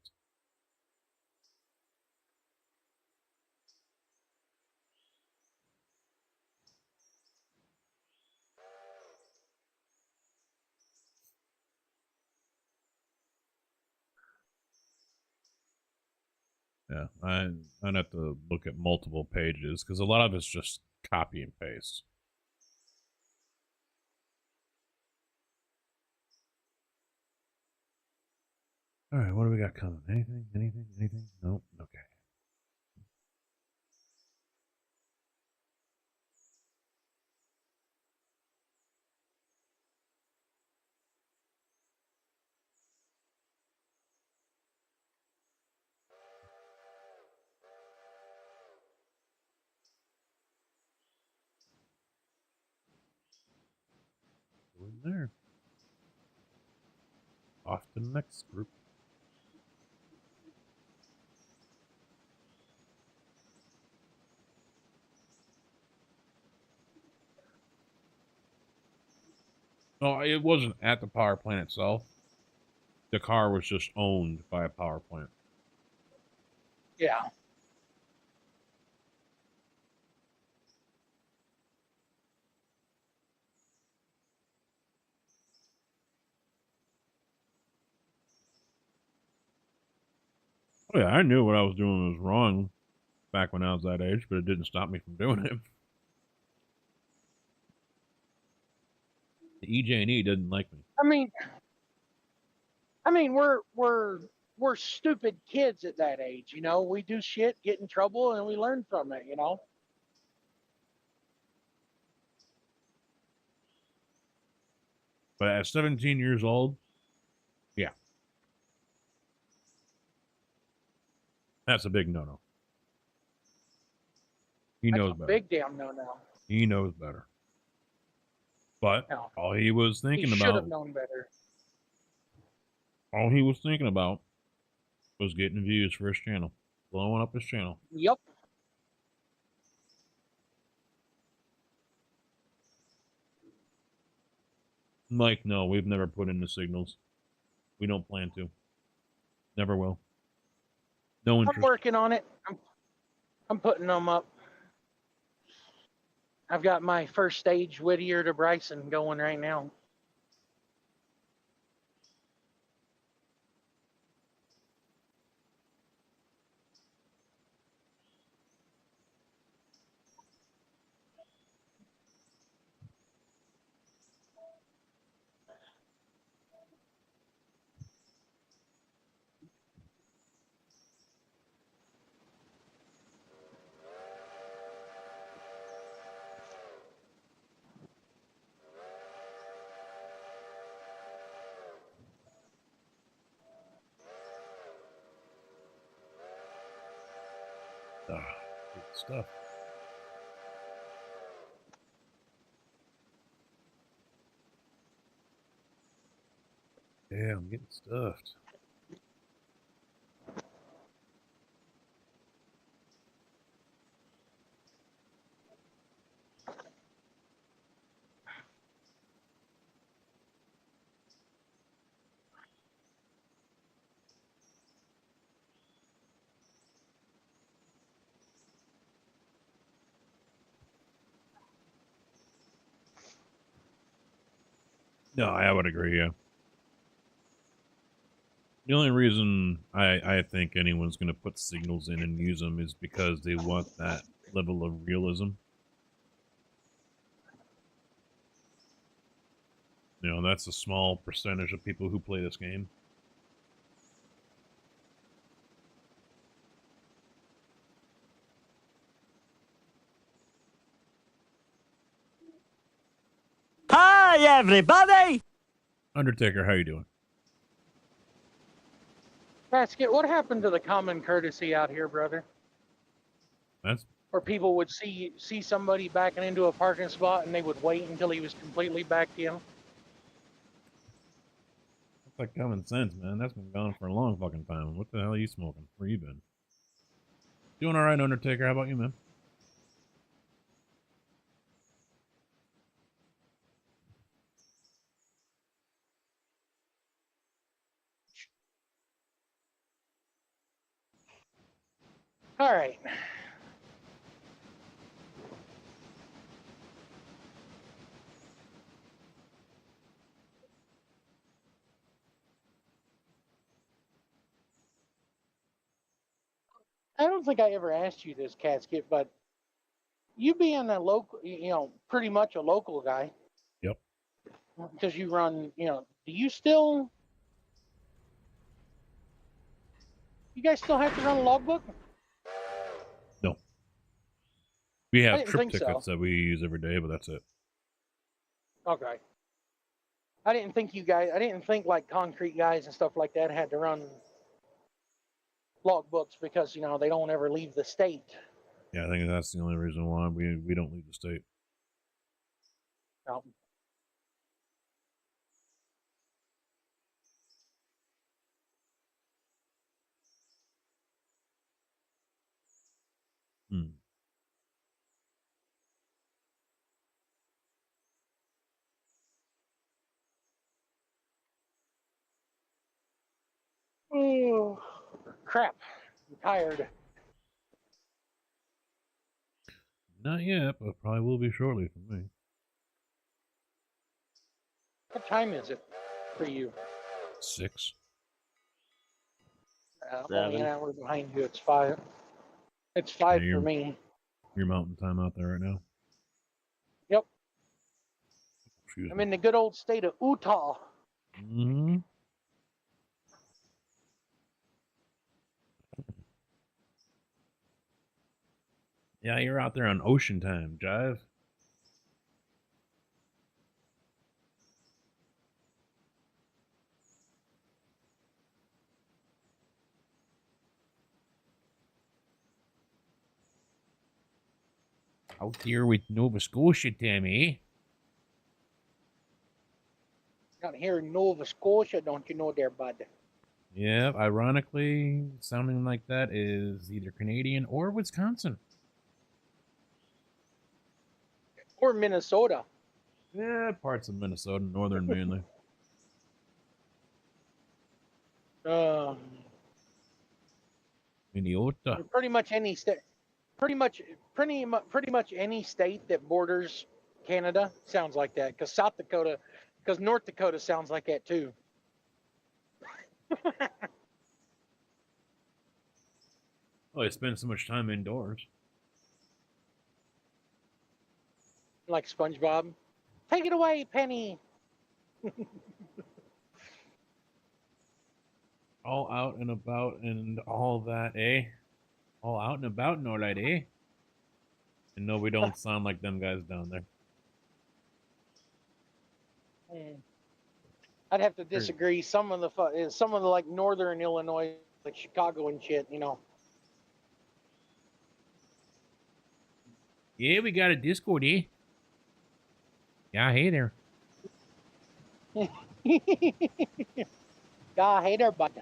Yeah, I'd have to look at multiple pages because a lot of it's just copy and paste. All right, what do we got coming? Anything? Nope. Okay. Nothing there. Off to the next group. Oh, it wasn't at the power plant itself. The car was just owned by a power plant. Yeah. Oh, yeah, I knew what I was doing was wrong back when I was that age, but it didn't stop me from doing it. The EJ&E didn't like me. I mean, we're stupid kids at that age, you know. We do shit, get in trouble, and we learn from it, you know. But at 17 years old, yeah. That's a big no-no. He knows better. Big damn no-no. He knows better. But no. all he was thinking He should about, have known better. all he was thinking about was getting views for his channel, blowing up his channel. Yep. Mike, no, we've never put in the signals. We don't plan to. Never will. No interest. I'm working on it. I'm putting them up. I've got my first stage Whittier to Bryson going right now. Good stuff. Yeah, I'm getting stuffed. No, I would agree, yeah. The only reason I think anyone's going to put signals in and use them is because they want that level of realism. You know, that's a small percentage of people who play this game. Hi, everybody! Undertaker, how you doing? Basket, what happened to the common courtesy out here, brother? That's Where people would see somebody backing into a parking spot and they would wait until he was completely backed in. that's like common sense, man. That's been gone for a long fucking time. What the hell are you smoking? Where you been? Doing all right, Undertaker. How about you, man? All right. I don't think I ever asked you this, Casket, but you being a local, you know, pretty much a local guy. Yep. Because you run, you know, do you still, you guys still have to run a logbook? No. We I have didn't trip think tickets so. that we use every day, but that's it. Okay. I didn't think like concrete guys and stuff like that had to run logbooks because, you know, they don't ever leave the state. Yeah, I think that's the only reason why we don't leave the state. No. Oh, crap. I'm tired. Not yet, but probably will be shortly for me. What time is it for you? 6. I'm only an hour behind you. It's 5. It's 5 for me. Your mountain time out there right now? Yep. Excuse I'm me. in the good old state of Utah. Mm-hmm. Yeah, you're out there on ocean time, Jive. Out here with Nova Scotia, Tammy. Out here in Nova Scotia, don't you know there, bud? Yeah, ironically, sounding like that is either Canadian or Wisconsin. Or Minnesota. Yeah, parts of Minnesota, northern mainly. Minnesota. Pretty much any state. Pretty much any state that borders Canada sounds like that. Because North Dakota sounds like that too. Oh, I spend so much time indoors. Like SpongeBob. Take it away, Penny. All out and about and all that, eh? All out and about and all that, eh? And no, we don't sound like them guys down there. I'd have to disagree. Some of the like northern Illinois, like Chicago and shit, you know. Yeah, we got a Discord, eh? Yeah, hey there. Yeah, hey there, bud.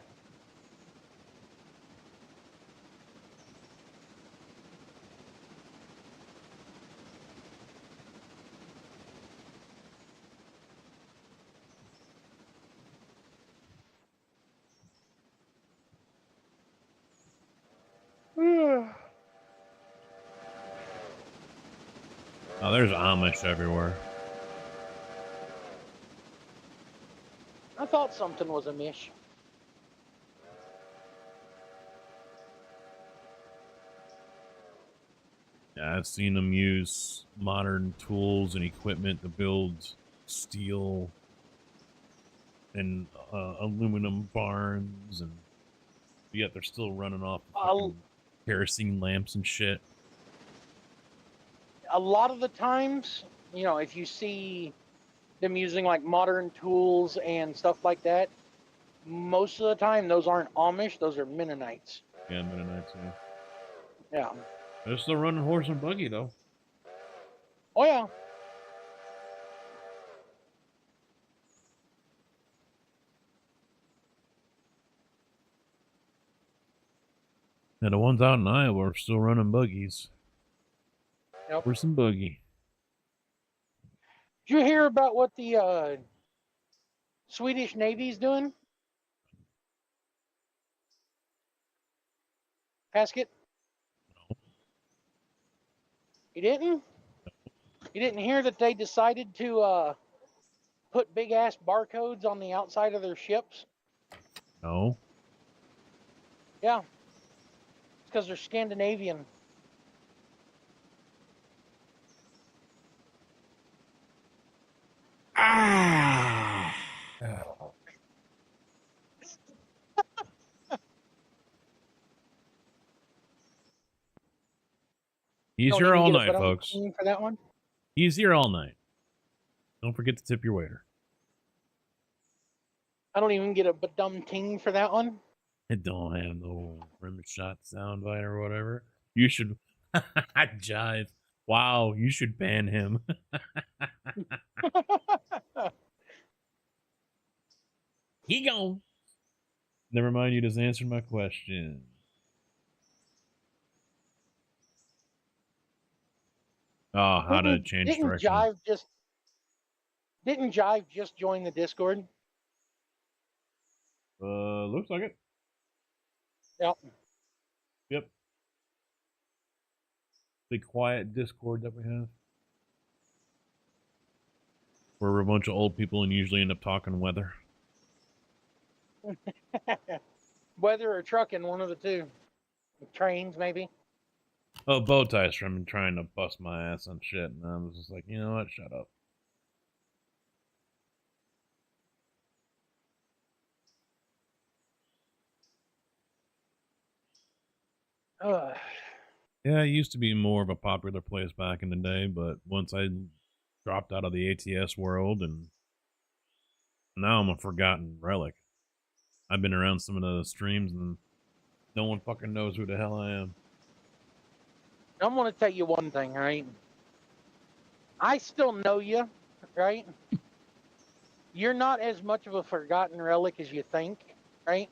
Oh, there's Amish everywhere. I thought something was amiss. Yeah, I've seen them use modern tools and equipment to build steel and aluminum barns, and yet they're still running off kerosene lamps and shit. A lot of the times, you know, if you see them using like modern tools and stuff like that, most of the time those aren't Amish, those are Mennonites. Yeah, Mennonites, yeah. Yeah. They're still running horse and buggy, though. Oh, yeah. And the ones out in Iowa are still running buggies. Yep. Horse and buggy. Did you hear about what the Swedish Navy's doing? Casket? No. You didn't? You didn't hear that they decided to put big ass barcodes on the outside of their ships? No. Yeah. It's because they're Scandinavian. Ah. He's here all night, folks. For that one? He's here all night. Don't forget to tip your waiter. I don't even get a badum ting for that one. It don't have no rim shot soundbite or whatever. You should Jive. Wow, you should ban him. He gone. Never mind, you just answered my question. Oh, how to change direction. Didn't Jive just join the Discord? Looks like it. Yep. Yep. The quiet Discord that we have. Where we're a bunch of old people and usually end up talking weather. Weather or trucking, one of the two. Trains, maybe. Oh, bow ties from trying to bust my ass on shit, and I was just like, you know what? Shut up. Yeah, it used to be more of a popular place back in the day, but once I dropped out of the ATS world, and now I'm a forgotten relic. I've been around some of the streams, and no one fucking knows who the hell I am. I'm going to tell you one thing, right? I still know you, right? You're not as much of a forgotten relic as you think, right?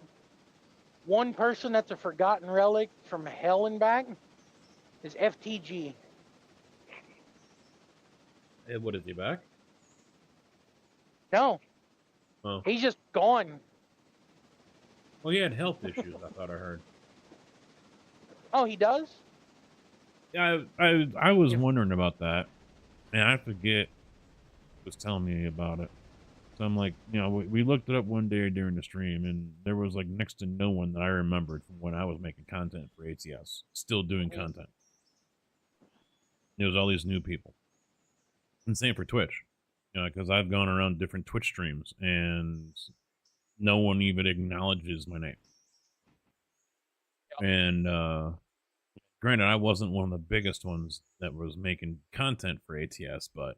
One person that's a forgotten relic from hell and back is FTG. Hey, what, is he back? No. Oh. He's just gone. Well, he had health issues, I thought I heard. Oh, he does? Yeah, I was wondering about that, and I forget who was telling me about it. So I'm like, you know, we looked it up one day during the stream, and there was like next to no one that I remembered from when I was making content for ATS, still doing content. It was all these new people. And same for Twitch, you know, because I've gone around different Twitch streams, and no one even acknowledges my name. And granted, I wasn't one of the biggest ones that was making content for ATS, but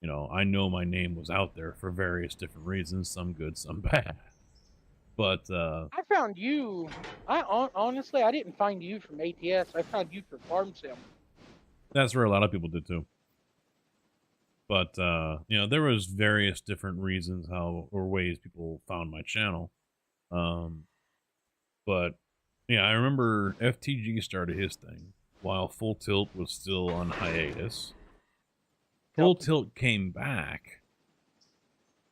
you know, I know my name was out there for various different reasons, some good, some bad. But I found you. Honestly, I didn't find you from ATS. I found you for Farm Sim. That's where a lot of people did too. But you know, there was various different reasons how or ways people found my channel. But yeah, I remember FTG started his thing while Full Tilt was still on hiatus. Full Tilt came back,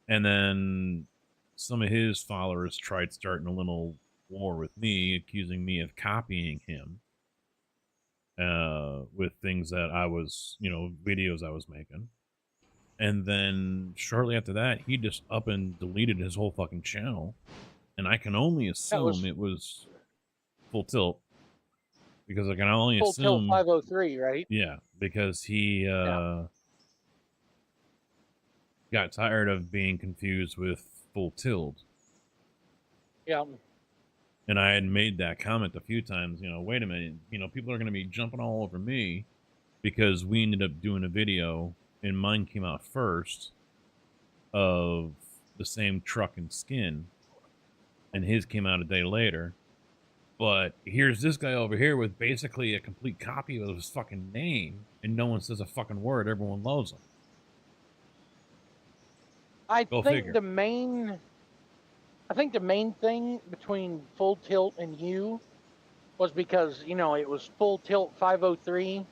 and then some of his followers tried starting a little war with me, accusing me of copying him with things that I was, you know, videos I was making. And then shortly after that, he just up and deleted his whole fucking channel. And I can only assume it was Full Tilt, because I can only Full assume Tilt 503, right? Yeah, because he got tired of being confused with Full Tilt. Yeah. And I had made that comment a few times, you know, wait a minute, you know, people are going to be jumping all over me because we ended up doing a video and mine came out first of the same truck and skin, and his came out a day later. But here's this guy over here with basically a complete copy of his fucking name, and no one says a fucking word. Everyone loves him. I think the main thing between Full Tilt and you was because, you know, it was Full Tilt 503,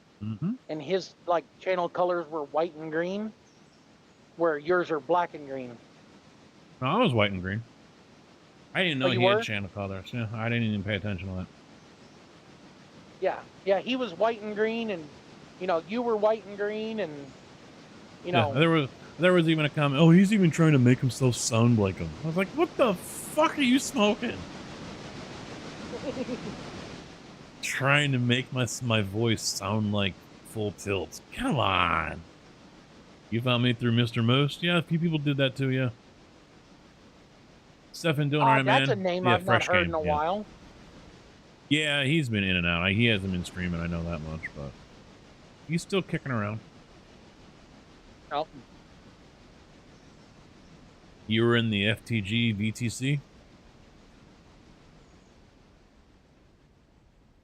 and his like channel colors were white and green, where yours are black and green. No, I was white and green. I didn't know you he were? had channel colors. Yeah, I didn't even pay attention to that. Yeah, he was white and green, and you know, you were white and green, and you know, there was even a comment. Oh, he's even trying to make himself sound like him. I was like, what the fuck are you smoking? Trying to make my voice sound like Full Tilt. Come on. You found me through Mr. Most? Yeah, a few people did that too, yeah. Stefan doing alright, man. That's a name yeah, I've not heard game, in a while. Yeah, he's been in and out. He hasn't been streaming, I know that much, but he's still kicking around. Oh. You were in the FTG VTC?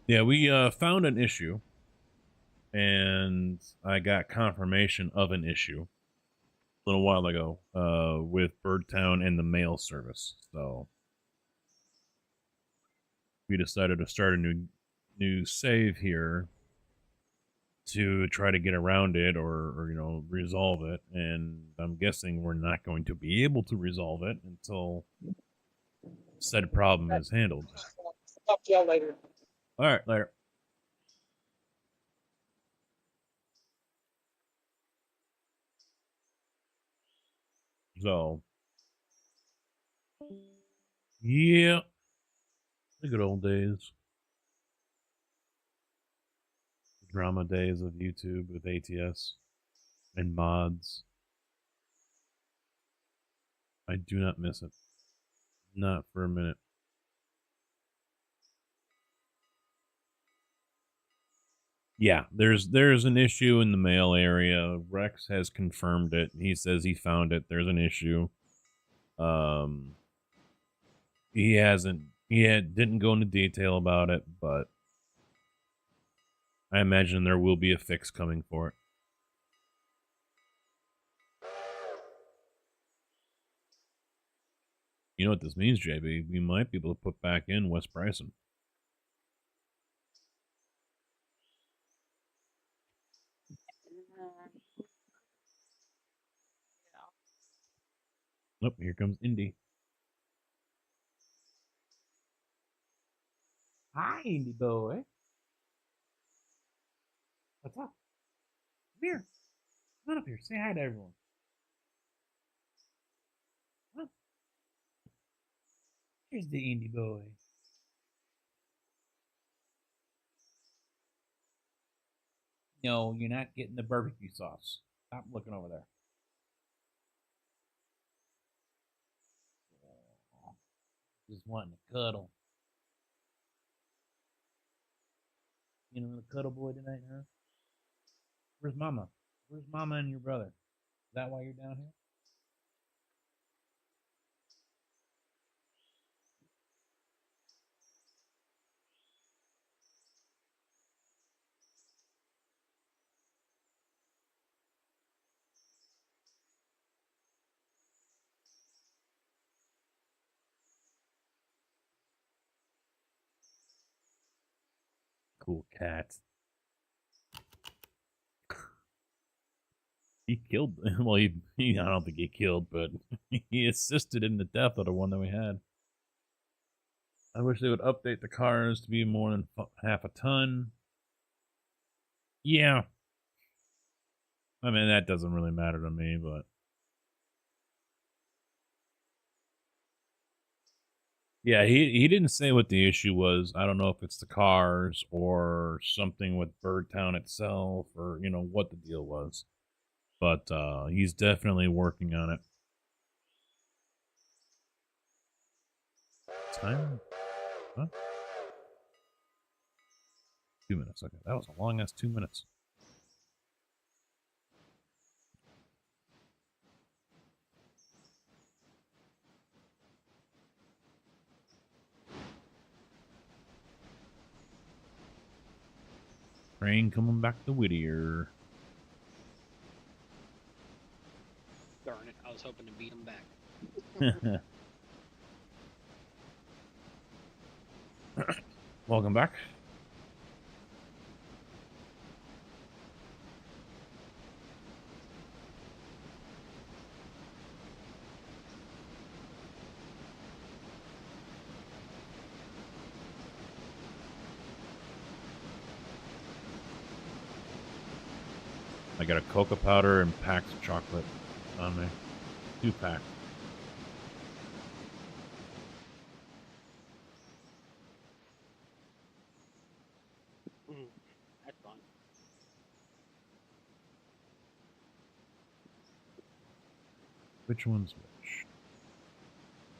Yeah, we found an issue, and I got confirmation of an issue a little while ago with Birdtown and the mail service. So we decided to start a new save here to try to get around it or you know, resolve it. And I'm guessing we're not going to be able to resolve it until said problem is handled. Talk to y'all later. All right, later. So, yeah, the good old days. Drama days of YouTube with ATS and mods. I do not miss it. Not for a minute. Yeah, there's an issue in the mail area. Rex has confirmed it. He says he found it. There's an issue. He didn't go into detail about it, but I imagine there will be a fix coming for it. You know what this means, JB? We might be able to put back in Wes Bryson. Nope, here comes Indy. Hi, Indy boy. What's up? Come here. Come on up here. Say hi to everyone. Huh? Here's the Indy boy. No, you're not getting the barbecue sauce. Stop looking over there. Just wanting to cuddle. You know, the cuddle boy tonight, huh? Where's Mama? Where's Mama and your brother? Is that why you're down here? Cool cat. He killed. Well, I don't think he killed, but he assisted in the death of the one that we had. I wish they would update the cars to be more than half a ton. Yeah. I mean, that doesn't really matter to me, but. Yeah, he didn't say what the issue was. I don't know if it's the cars or something with Birdtown itself or, what the deal was. But he's definitely working on it. Time? Huh? 2 minutes. Okay, that was a long ass 2 minutes. Train coming back to Whittier. Darn it, I was hoping to beat him back. Welcome back. I got a cocoa powder and packs of chocolate on me. 2 packs. That's fun. Which one's which?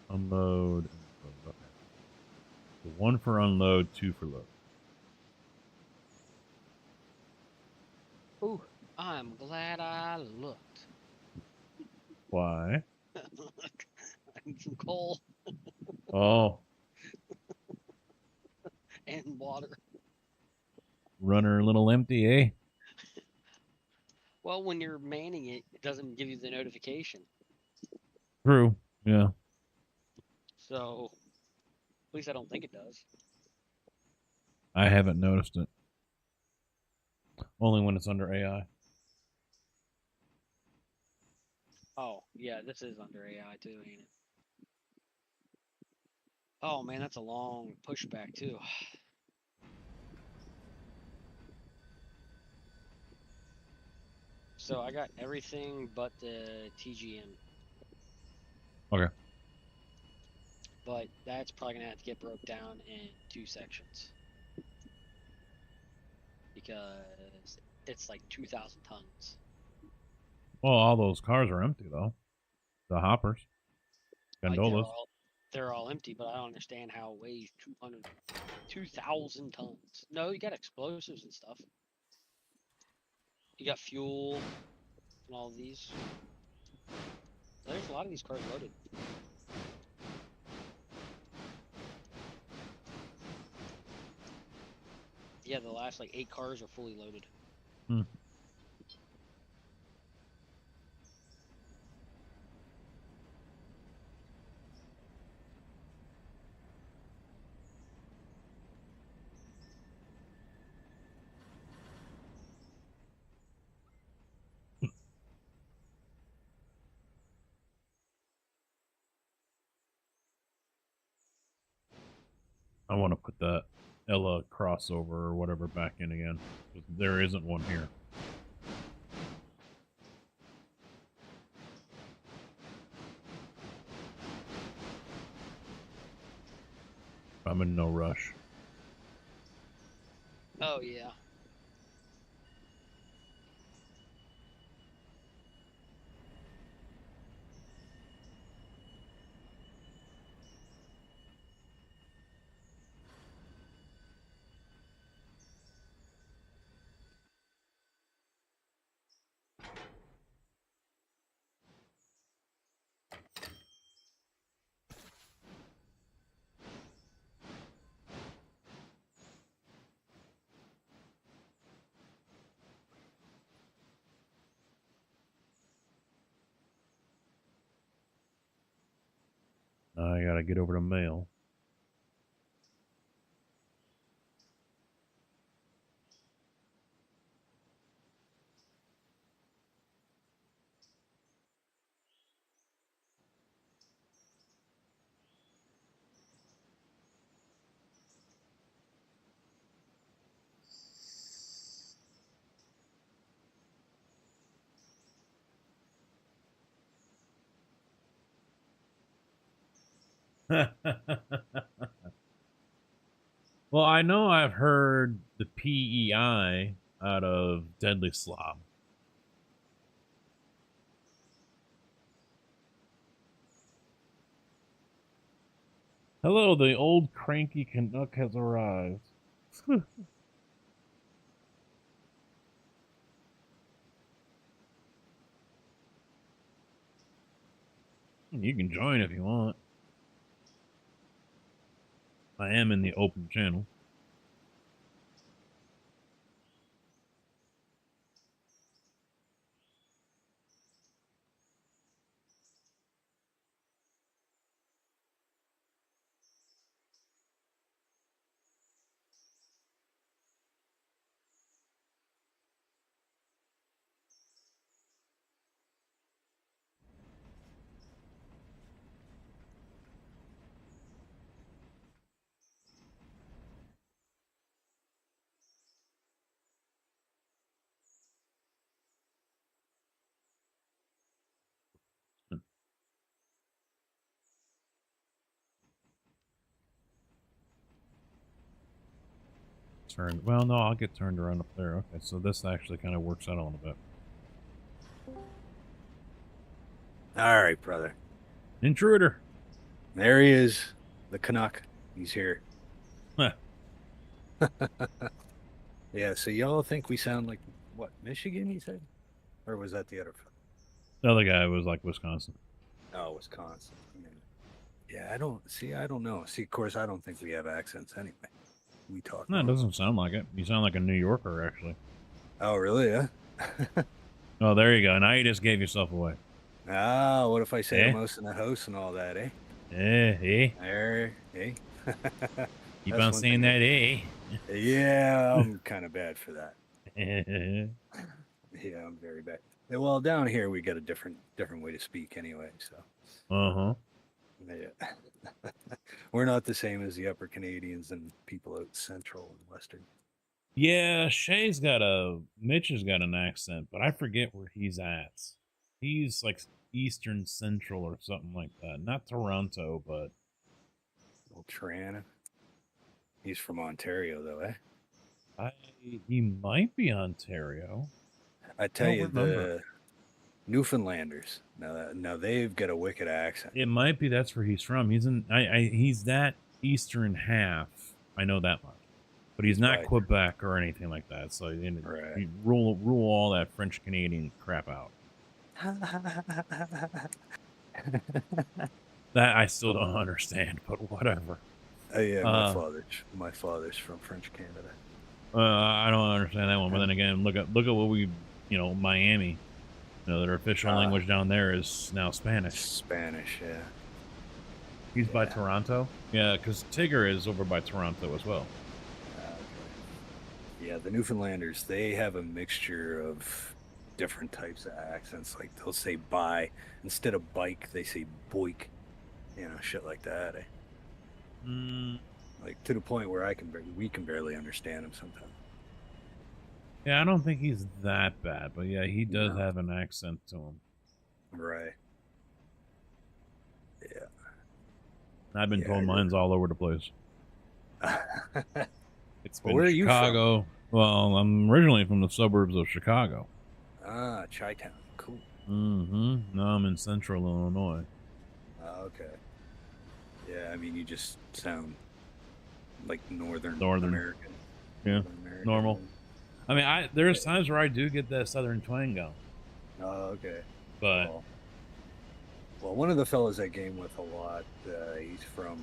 Unload. Okay. So 1 for unload, 2 for load. Ooh, I'm glad I looked. Why? I need some coal. Oh. And water. Runner a little empty, eh? Well, when you're manning it, it doesn't give you the notification. True. Yeah. So, at least I don't think it does. I haven't noticed it. Only when it's under AI. Oh, yeah, this is under AI too, ain't it? Oh man, that's a long pushback too. So I got everything but the TGM. Okay. But that's probably gonna have to get broke down in 2 sections. Because it's like 2,000 tons. Well, all those cars are empty though. The hoppers, Like gondolas. they're all empty, but I don't understand how it weighs 2,000 tons. No, you got explosives and stuff. You got fuel and all these. There's a lot of these cars loaded. Yeah, the last like 8 cars are fully loaded. Hmm. I want to put that Ella crossover or whatever back in again. There isn't one here. I'm in no rush. Oh yeah. Now I gotta get over to mail. Well, I know I've heard the PEI out of Deadly Slob. Hello, the old cranky Canuck has arrived. You can join if you want. I am in the open channel. Well, no, I'll get turned around up there. Okay, so this actually kind of works out a little bit. All right, brother. Intruder. There he is, the Canuck. He's here. Yeah, so y'all think we sound like, what, Michigan, he said? Or was that the other? The other guy was like Wisconsin. Oh, Wisconsin. Yeah, I don't know. See, of course, I don't think we have accents anyway. We talk. No, it doesn't sound like it. You sound like a New Yorker, actually. Oh, really? Yeah. Oh, there you go. Now you just gave yourself away. Ah, what if I say most in the house and all that, eh? Eh? There, eh? Keep on saying that, eh? Yeah, I'm kind of bad for that. Yeah, I'm very bad. Well, down here we got a different way to speak anyway. So. Yeah. We're not the same as the upper Canadians and people out central and western. Yeah, Mitch has got an accent, but I forget where he's at. He's like Eastern Central or something like that. Not Toronto, but Old Tran. He's from Ontario, though, eh? He might be Ontario. I tell you, the Newfoundlanders. Now they've got a wicked accent. It might be that's where he's from. He's in. He's that eastern half. I know that much, but he's not Quebec or anything like that. So you rule all that French Canadian crap out. That I still don't understand, but whatever. Yeah, my father's from French Canada. I don't understand that one, but then again, look at what we, Miami. Their official language down there is now Spanish. Spanish, yeah. He's by Toronto? Yeah, because Tigger is over by Toronto as well. Yeah, the Newfoundlanders, they have a mixture of different types of accents. Like, they'll say bye. Instead of bike, they say boik. Shit like that, eh? Like, to the point where we can barely understand them sometimes. Yeah, I don't think he's that bad, but yeah, he does have an accent to him. Right. Yeah. I've been told mine's all over the place. It's been where are you Chicago. Well, I'm originally from the suburbs of Chicago. Ah, Chi-Town. Cool. Mm-hmm. Now I'm in central Illinois. Okay. Yeah, I mean, you just sound like Northern American. Yeah, normal. I mean, there's times where I do get that southern twang going. Oh, okay. But well, one of the fellas I game with a lot, he's from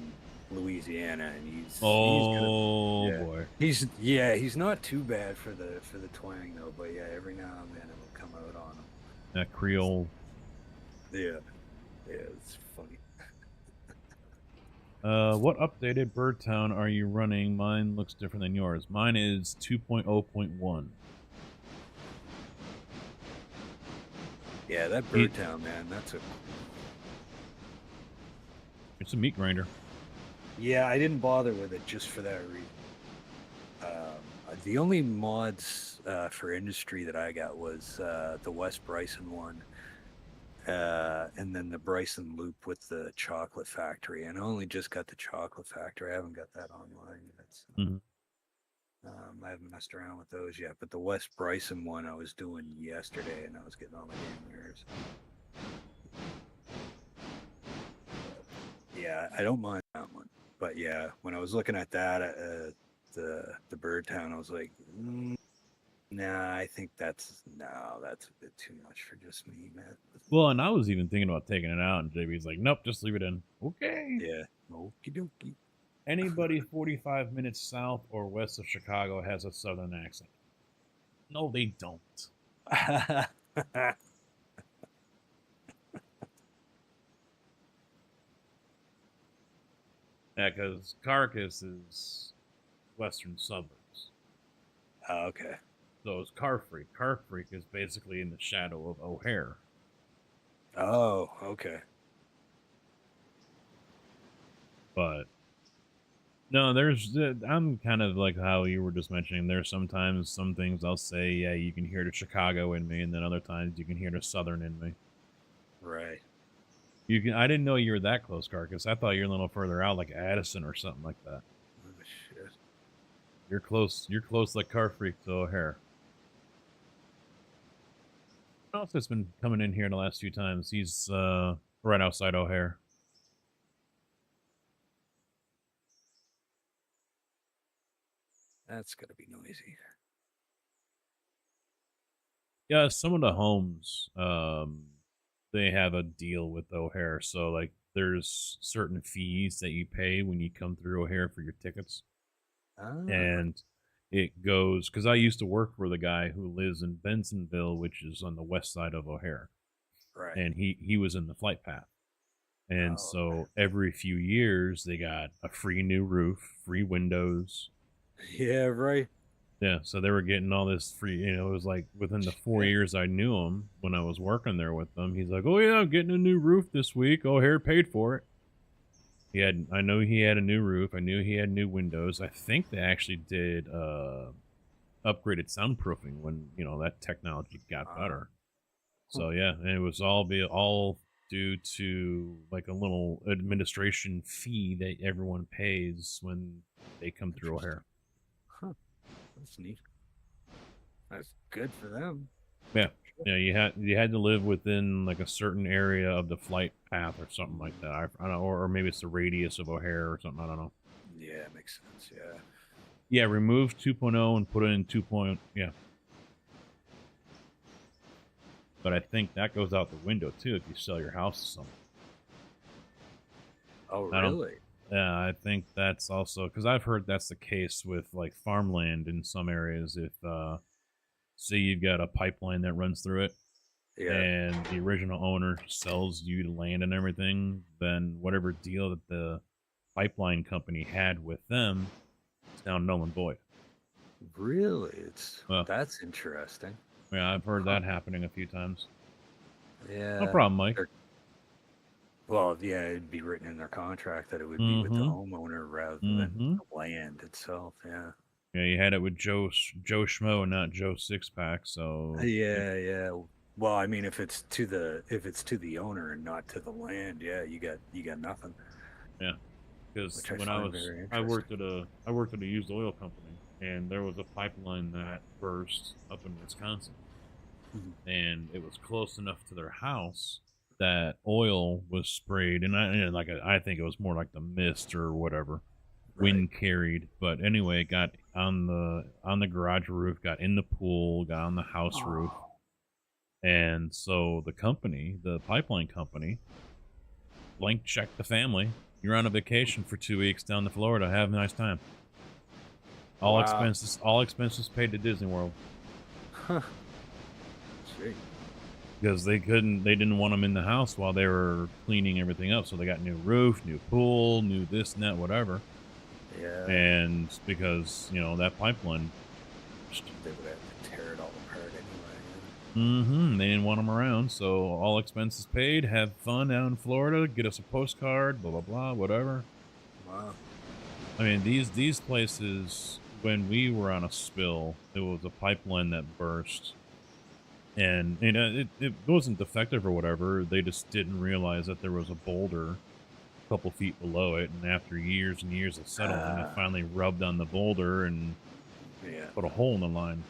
Louisiana, and he's boy. He's not too bad for the twang though, but yeah, every now and then it'll come out on him. That Creole. Yeah, it's funny. What updated Bird Town are you running? Mine looks different than yours. Mine is 2.0.1. Yeah, that Bird Town, man, it's a meat grinder. Yeah, I didn't bother with it just for that reason. The only mods for industry that I got was the West Bryson one. And then the Bryson Loop with the Chocolate Factory. And I only just got the Chocolate Factory. I haven't got that online yet. So, I haven't messed around with those yet. But the West Bryson one I was doing yesterday, and I was getting all my damn nerves. Yeah, I don't mind that one. But yeah, when I was looking at that, the Bird Town, I was like, nah, I think that's a bit too much for just me, man. Well, and I was even thinking about taking it out, and JB's like, nope, just leave it in. Okay. Yeah. Okie dokie. Anybody 45 minutes south or west of Chicago has a southern accent. No, they don't. Yeah, because Carcass is western suburbs. Okay. So it's Car Freak. Car Freak is basically in the shadow of O'Hare. Oh, okay. But no, I'm kind of like how you were just mentioning. There's sometimes some things I'll say, yeah, you can hear the Chicago in me, and then other times you can hear the Southern in me. Right. I didn't know you were that close, Carcass. I thought you're a little further out, like Addison or something like that. Oh shit. You're close. You're close like Car Freak to O'Hare. What else has been coming in here the last few times? He's right outside O'Hare. That's gonna be noisy. Yeah, some of the homes, they have a deal with O'Hare. So, like, there's certain fees that you pay when you come through O'Hare for your tickets. And it goes, because I used to work for the guy who lives in Bensonville, which is on the west side of O'Hare. Right. And he was in the flight path. And so every few years, they got a free new roof, free windows. Yeah, right. Yeah, so they were getting all this free, it was like within the 4 years I knew him when I was working there with them. He's like, oh yeah, I'm getting a new roof this week. O'Hare paid for it. I know he had a new roof. I knew he had new windows. I think they actually did upgraded soundproofing when, you know, that technology got better. So yeah, and it was all due to like a little administration fee that everyone pays when they come through O'Hare. Huh. That's neat. That's good for them. Yeah. Yeah, you had to live within like a certain area of the flight path or something like that. I don't know, or maybe it's the radius of O'Hare or something. I don't know. Yeah, makes sense. Yeah. Yeah, remove 2.0 and put it in 2. Yeah. But I think that goes out the window too if you sell your house to someone. Oh, really? Yeah, I think that's also because I've heard that's the case with like farmland in some areas. If say you've got a pipeline that runs through it, Yeah. and the original owner sells you the land and everything, then whatever deal that the pipeline company had with them is now null and void. Really? That's interesting. Yeah, I've heard that happening a few times. Yeah. No problem, Mike. Well, yeah, it'd be written in their contract that it would be with the homeowner rather than the land itself. Yeah. Yeah, you had it with Joe Schmo, not Joe Sixpack. So yeah. Well, I mean, if it's to the owner and not to the land, yeah, you got nothing. Yeah, because when I worked at a used oil company, and there was a pipeline that burst up in Wisconsin, and it was close enough to their house that oil was sprayed, and I think it was more like the mist or whatever, wind carried. But anyway, it got on the garage roof, got in the pool, got on the house roof, and so the pipeline company, blank checked the family. You're on a vacation for 2 weeks down to Florida. Have a nice time. All expenses paid to Disney World. Huh. Sweet. Because they didn't want them in the house while they were cleaning everything up. So they got new roof, new pool, new this and that, whatever. Yeah. And because, you know, that pipeline. They would have to tear it all apart anyway. They didn't want them around. So all expenses paid. Have fun down in Florida. Get us a postcard, blah, blah, blah, whatever. Wow. I mean, these places, when we were on a spill, it was a pipeline that burst. And you know, it wasn't defective or whatever. They just didn't realize that there was a boulder a couple feet below it. And after years and years of settling, it finally rubbed on the boulder and put a hole in the line.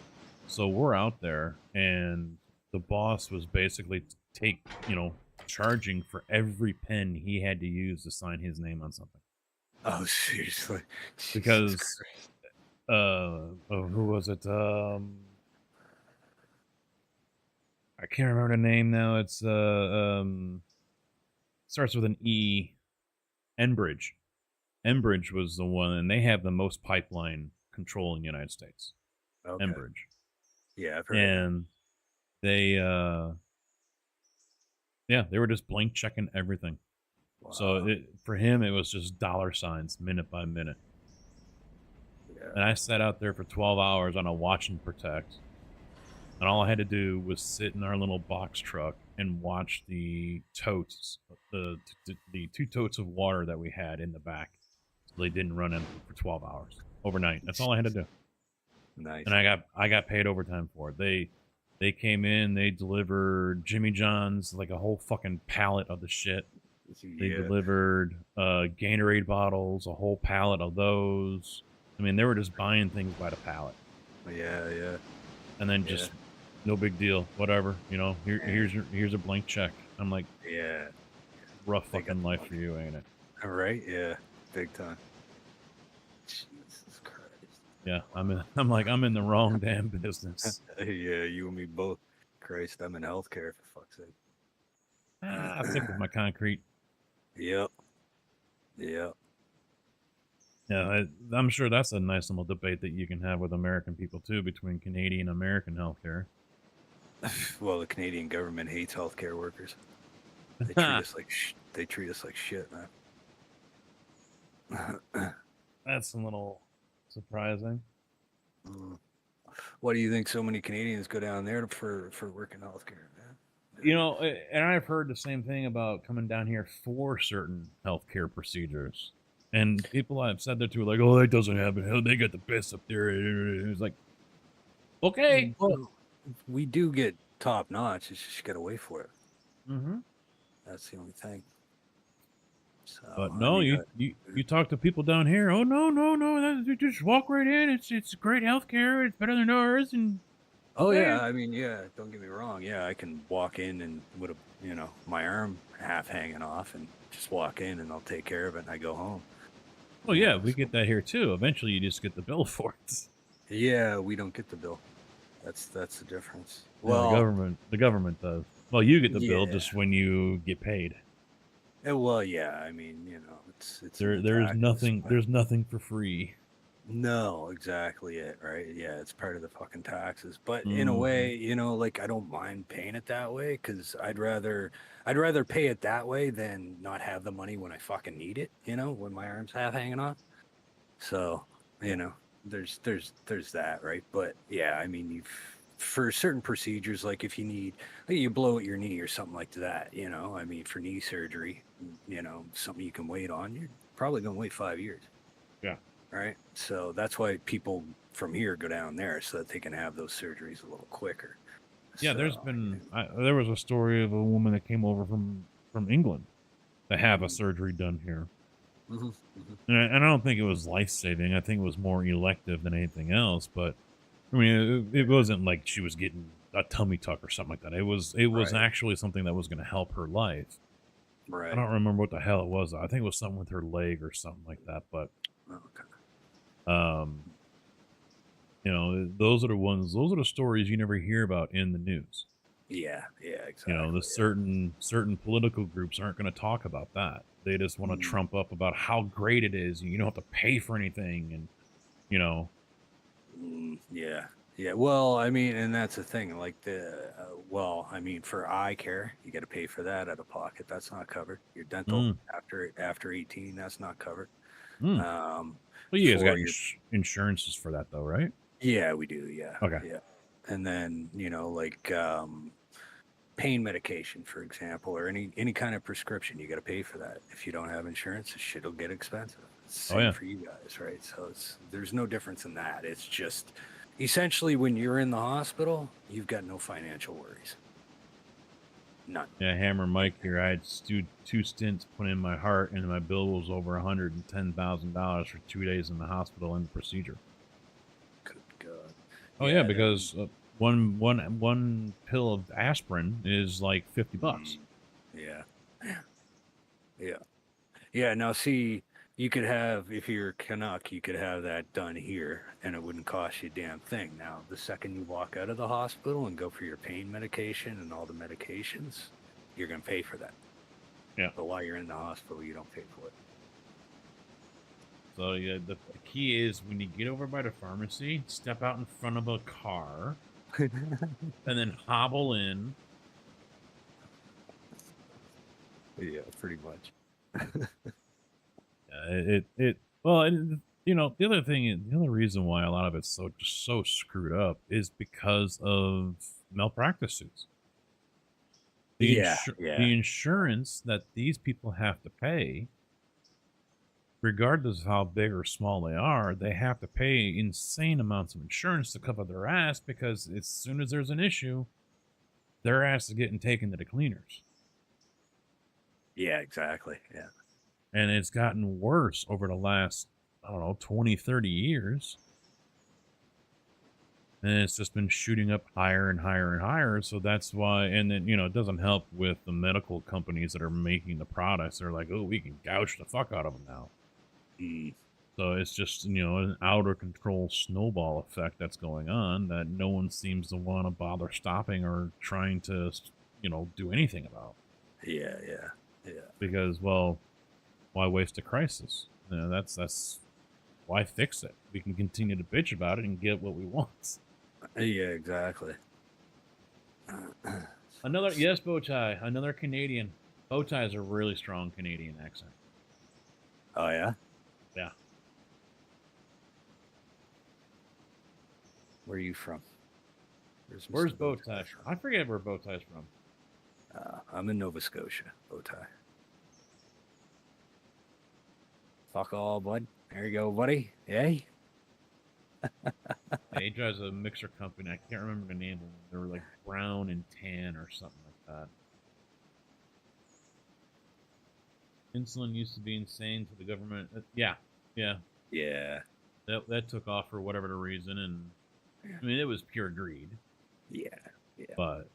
So we're out there, and the boss was basically charging for every pen he had to use to sign his name on something. Oh, seriously? Because who was it? I can't remember the name now. It's starts with an E. Enbridge. Enbridge was the one, and they have the most pipeline control in the United States. Okay. Enbridge. Yeah, I've heard. And they they were just blank checking everything. Wow. So for him, it was just dollar signs minute by minute. Yeah. And I sat out there for 12 hours on a watch and protect. And all I had to do was sit in our little box truck and watch the totes, the 2 totes of water that we had in the back. So they didn't run empty for 12 hours overnight. That's all I had to do. Nice. And I got paid overtime for it. They came in, they delivered Jimmy John's, like a whole fucking pallet of the shit. They delivered Gatorade bottles, a whole pallet of those. I mean, they were just buying things by the pallet. Yeah. And then just no big deal, whatever. You know, here's a blank check. I'm like, yeah, rough fucking life for you, ain't it? All right, yeah, big time. Jesus Christ. Yeah, I'm in the wrong damn business. Yeah, you and me both. Christ, I'm in healthcare for fuck's sake. I stick with my concrete. Yep. Yeah, I'm sure that's a nice little debate that you can have with American people too, between Canadian and American healthcare. Well, the Canadian government hates healthcare workers. They treat us like shit, man. That's a little surprising. Why do you think so many Canadians go down there for work in healthcare, man? You know, and I've heard the same thing about coming down here for certain healthcare procedures. And people I've said that to are like, "Oh, that doesn't happen. Hell, they got the best up there." It's like, okay. Well, we do get top notch. It's just you got to wait for it. Mm-hmm. That's the only thing. So, But I no, mean, you talk to people down here. Oh no, you just walk right in. It's great healthcare. It's better than ours. And oh hey. yeah, I mean, yeah. Don't get me wrong. Yeah, I can walk in and with my arm half hanging off, and just walk in, and I'll take care of it, and I go home. Oh yeah, we get that here too. Eventually, you just get the bill for it. Yeah, we don't get the bill. That's the difference. Yeah, Well, the government does. Well, you get the bill yeah. just when you get paid. Well, yeah. I mean, it's There's nothing for free. No, exactly it, right? Yeah, it's part of the fucking taxes. But in a Mhm. way, like I don't mind paying it that way because I'd rather pay it that way than not have the money when I fucking need it, when my arm's half hanging off. So, there's that, right? But yeah, I mean, for certain procedures, like if you blow at your knee or something like that, I mean, for knee surgery, something you can wait on, you're probably gonna wait 5 years. Yeah. Right. So that's why people from here go down there so that they can have those surgeries a little quicker. Yeah, So, there was a story of a woman that came over from England to have a surgery done here. And I don't think it was life-saving. I think it was more elective than anything else. But I mean, it wasn't like she was getting a tummy tuck or something like that. It was actually something that was going to help her life. Right. I don't remember what the hell it was. I think it was something with her leg or something like that. But those are the stories you never hear about in the news. Yeah, exactly. The certain political groups aren't going to talk about that. They just want to trump up about how great it is, and you don't have to pay for anything, and yeah. Well, I mean, and that's the thing. Like I mean, for eye care, you got to pay for that out of pocket. That's not covered. Your dental after 18, that's not covered. Well, you guys got insurances for that, though, right? Yeah, we do. Yeah. Okay. Yeah. And then, like pain medication, for example, or any kind of prescription, you got to pay for that. If you don't have insurance, the shit will get expensive. Same for you guys, right? So there's no difference in that. It's just essentially when you're in the hospital, you've got no financial worries. None. Yeah, Hammer Mike here. I had two stints put in my heart, and my bill was over $110,000 for 2 days in the hospital and the procedure. Good God. Oh yeah, because one pill of aspirin is like $50. Yeah. Now, see, you could have, if you're a Canuck, you could have that done here, and it wouldn't cost you a damn thing. Now, the second you walk out of the hospital and go for your pain medication and all the medications, you're going to pay for that. Yeah. But while you're in the hospital, you don't pay for it. So yeah, the key is when you get over by the pharmacy, step out in front of a car, and then hobble in. Yeah, pretty much. Well, and the other thing, the other reason why a lot of it's so screwed up is because of malpractice suits. The insurance that these people have to pay, regardless of how big or small they are, they have to pay insane amounts of insurance to cover their ass, because as soon as there's an issue, their ass is getting taken to the cleaners. Yeah, exactly. Yeah. And it's gotten worse over the last, 20, 30 years. And it's just been shooting up higher and higher and higher. So that's why, and then, it doesn't help with the medical companies that are making the products. They're like, oh, we can gouge the fuck out of them now. So it's just, an out of control snowball effect that's going on that no one seems to want to bother stopping or trying to, do anything about. Yeah. Because, well, why waste a crisis? That's why fix it? We can continue to bitch about it and get what we want. Yeah, exactly. Yes, Bowtie, another Canadian. Bowtie is a really strong Canadian accent. Oh yeah? Yeah. Where are you from? Where's Bowtie? I forget where Bowtie's from. I'm in Nova Scotia. Bow tie. Fuck all, bud. There you go, buddy. Yay. Yeah, he drives a mixer company. I can't remember the name of them. They were like brown and tan or something like that. Insulin used to be insane to the government. Yeah. That took off for whatever the reason, and I mean it was pure greed. Yeah. But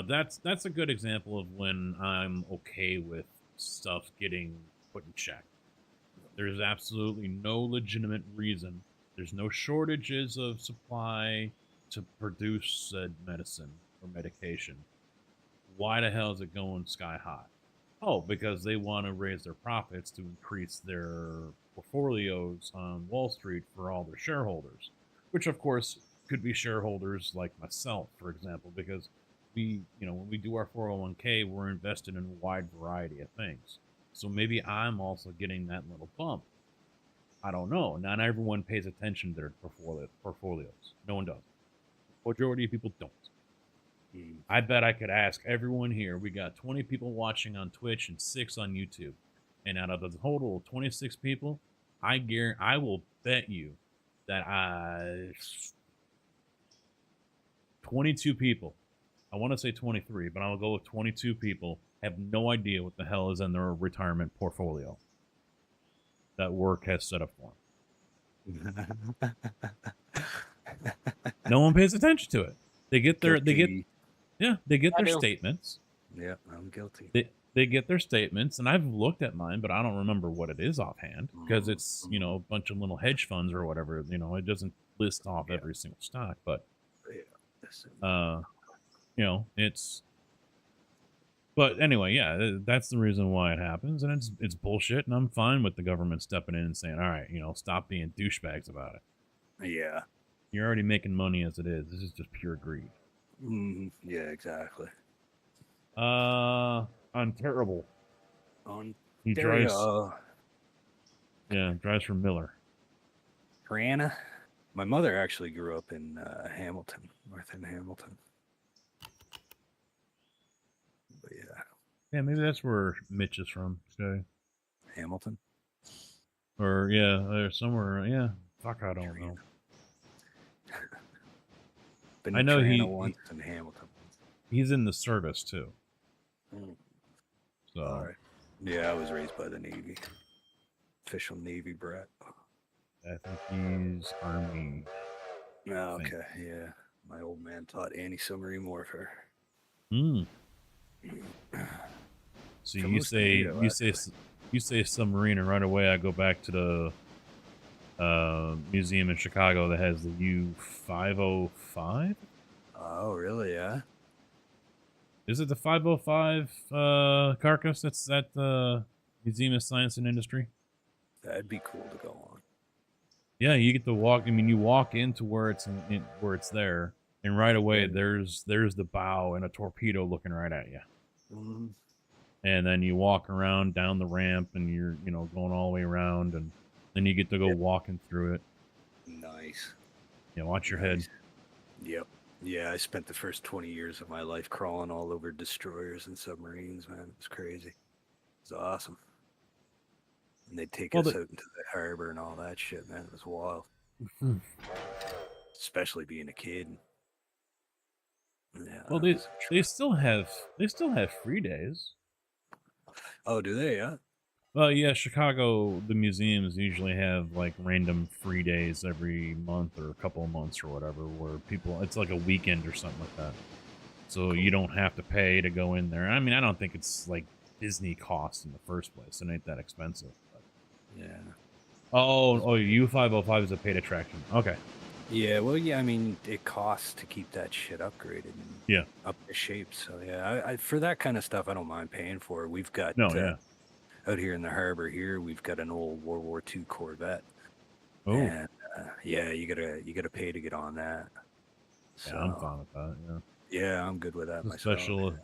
that's a good example of when I'm okay with stuff getting put in check. There's absolutely no legitimate reason. There's no shortages of supply to produce said medicine or medication. Why the hell is it going sky high? Oh, because they want to raise their profits to increase their portfolios on Wall Street for all their shareholders, which of course could be shareholders like myself, for example, because when we do our 401k, we're invested in a wide variety of things. So maybe I'm also getting that little bump. I don't know. Not everyone pays attention to their portfolios. No one does. Majority of people don't. I bet I could ask everyone here. We got 20 people watching on Twitch and 6 on YouTube. And out of the total of 26 people, I will bet you that 22 people, I want to say 23, but I'll go with 22 people, have no idea what the hell is in their retirement portfolio that work has set up for them. No one pays attention to it. They get their statements. Yeah, I'm guilty. They get their statements, and I've looked at mine, but I don't remember what it is offhand because it's a bunch of little hedge funds or whatever. It doesn't list off every single stock, but it's. But anyway, yeah, that's the reason why it happens, and it's bullshit, and I'm fine with the government stepping in and saying, all right, stop being douchebags about it. Yeah. You're already making money as it is. This is just pure greed. Yeah, exactly. I'm terrible. He drives. Drives for Miller. Brianna. My mother actually grew up in Hamilton, north in Hamilton. But yeah, maybe that's where Mitch is from. So. Hamilton. Or somewhere. Yeah, fuck, I don't know. Been I know once in Hamilton. He's in the service too. So. All right. Yeah, I was raised by the Navy. Official Navy brat. I think he's Army. Oh, okay, yeah. My old man taught anti-submarine warfare. So you say submarine, and right away I go back to the museum in Chicago that has the U-505. Oh, really? Yeah. Is it the 505 carcass that's at the Museum of Science and Industry? That'd be cool to go on. Yeah, you get to walk. I mean, you walk into where it's where it's there, and right away there's the bow and a torpedo looking right at you. And then you walk around down the ramp, and you're going all the way around, and then you get to go walking through it. Nice. Yeah, watch your head. Yep. Yeah, I spent the first 20 years of my life crawling all over destroyers and submarines, man. It was crazy. It was awesome. And they'd take us out into the harbor and all that shit, man. It was wild. Especially being a kid. Yeah. Well, they still have free days. Oh, do they? Yeah. Well, yeah, Chicago, the museums usually have like random free days every month or a couple of months or whatever, where it's like a weekend or something like that. So you don't have to pay to go in there. I mean, I don't think it's like Disney cost in the first place. It ain't that expensive. But. Yeah. Oh, U-505 is a paid attraction. Okay. Yeah, well, yeah, I mean, it costs to keep that shit upgraded and up to shape. So, yeah, I for that kind of stuff, I don't mind paying for it. We've got... out here in the harbor here, we've got an old World War II Corvette. Oh, and, yeah, you gotta pay to get on that. So, yeah, I'm fine with that. Yeah, I'm good with that myself.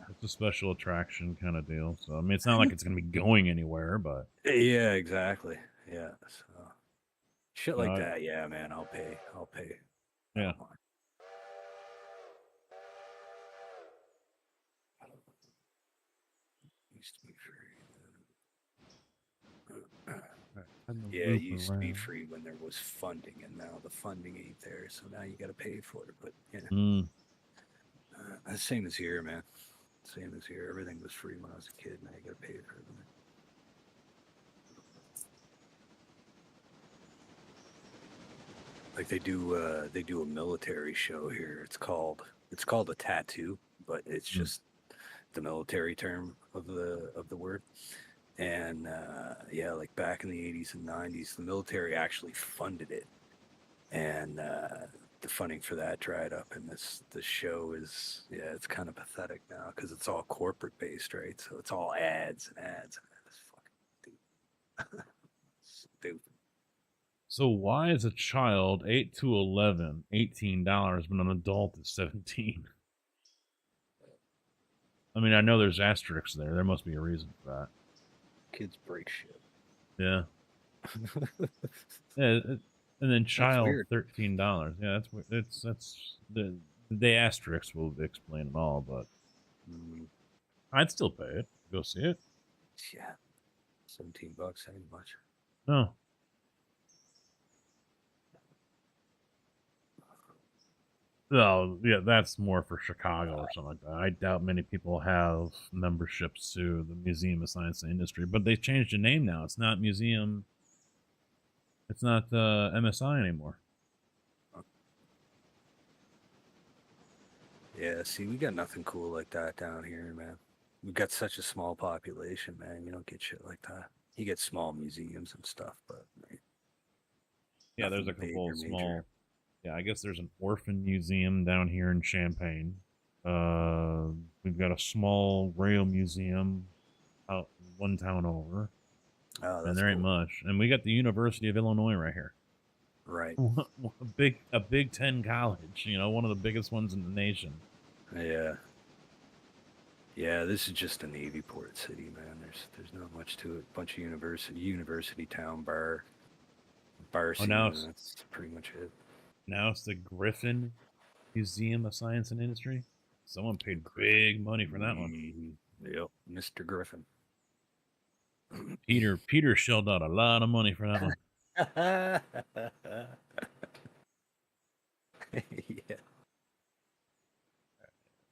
It's a special attraction kind of deal. So I mean, it's not like it's gonna be going anywhere, but yeah, exactly. Yeah, so shit like that. Yeah, man, I'll pay. Yeah. Yeah, it used to be free when there was funding, and now the funding ain't there, so now you got to pay for it. But same as here, man. Same as here. Everything was free when I was a kid. Now you got to pay for everything. Like they do a military show here. It's called a tattoo, but it's just the military term of the word. And yeah, like back in the 80s and 90s, the military actually funded it, and the funding for that dried up. And this show is, yeah, it's kind of pathetic now because it's all corporate based, right? So it's all ads and ads and ads. Fucking stupid. So why is a child 8 to 11 $18, but an adult is 17? I mean, I know there's asterisks there. There must be a reason for that. Kids break shit. Yeah. Yeah, and then child $13. Yeah, that's the asterisks will explain it all, but I'd still pay it. Go see it. Yeah, $17 ain't much. No. Oh, yeah, that's more for Chicago or something like that. I doubt many people have memberships to the Museum of Science and Industry, but they changed the name now. It's not Museum. It's not MSI anymore. Yeah, see, we got nothing cool like that down here, man. We've got such a small population, man. You don't get shit like that. You get small museums and stuff, but yeah, there's a couple small. Yeah, I guess there's an orphan museum down here in Champaign. We've got a small rail museum out one town over. Oh, that's and there ain't much. And we got the University of Illinois right here. Right. a Big Ten college, one of the biggest ones in the nation. Yeah. Yeah, this is just a Navy port city, man. There's not much to it. Bunch of university town, bar scene. That's pretty much it. Now it's the Griffin Museum of Science and Industry. Someone paid big money for that one. Yep, Mr. Griffin. Peter shelled out a lot of money for that one. Yeah.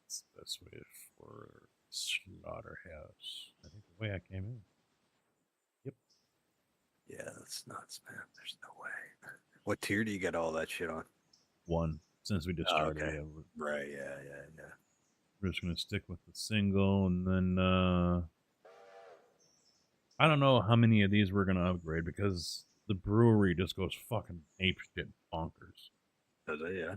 That's the best way for slaughterhouse. I think the way I came in. Yep. Yeah, that's nuts, man. There's no way. What tier do you get all that shit on? 1, since we just started. Okay. Right, yeah. We're just going to stick with the single, and then I don't know how many of these we're going to upgrade, because the brewery just goes fucking apeshit bonkers. Does it? Yeah.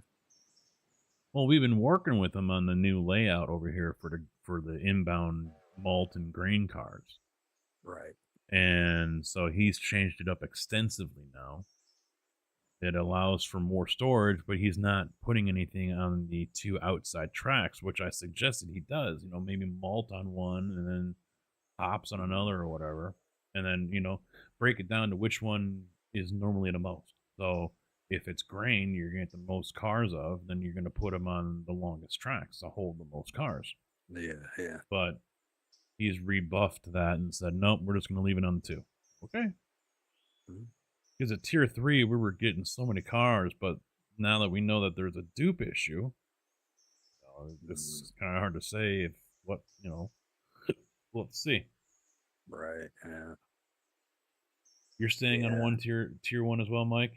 Well, we've been working with them on the new layout over here for the inbound malt and grain cars. Right. And so he's changed it up extensively now. It allows for more storage, but he's not putting anything on the 2 outside tracks, which I suggested he does. Maybe malt on one and then hops on another or whatever. And then, break it down to which one is normally the most. So if it's grain you're going to get the most cars of, then you're going to put them on the longest tracks to hold the most cars. Yeah. But he's rebuffed that and said, nope, we're just going to leave it on the 2. Okay. Because at tier 3, we were getting so many cars, but now that we know that there's a dupe issue, it's kind of hard to say we'll see. Right, yeah. You're staying on one tier 1 as well, Mike?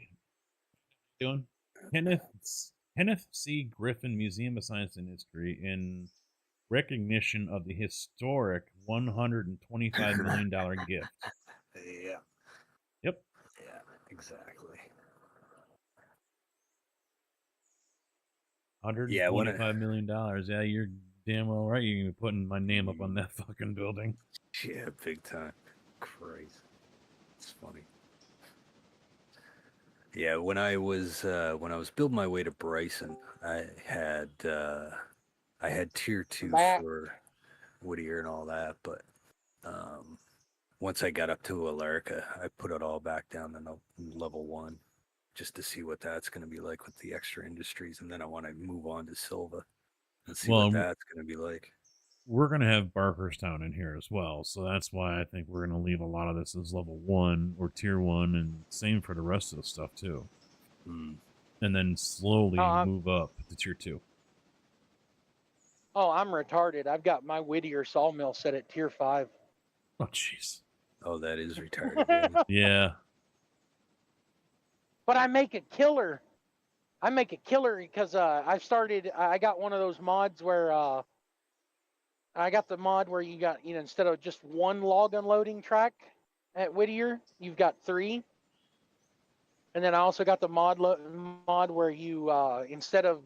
Doing? Kenneth C. Griffin Museum of Science and Industry in recognition of the historic $125 million gift. Yeah. Yep. Yeah, exactly. $125 million. Yeah, you're damn well right. You're gonna be putting my name up on that fucking building. Yeah, big time. Crazy. It's funny. Yeah, when I was building my way to Bryson, I had tier 2 for Whittier and all that, but once I got up to Alarka, I put it all back down to level 1, just to see what that's going to be like with the extra industries, and then I want to move on to Silva and see what that's going to be like. we're going to have Barkerstown in here as well. So that's why I think we're going to leave a lot of this as level 1 or tier 1, and same for the rest of the stuff too. And then slowly move up to tier 2. Oh, I'm retarded. I've got my Whittier sawmill set at tier 5. Oh, jeez. Oh, that is retarded. Yeah. But I make a killer. I make a killer because I got one of those mods where I got the mod where you got, instead of just one log unloading track at Whittier, you've got 3. And then I also got the mod where you, instead of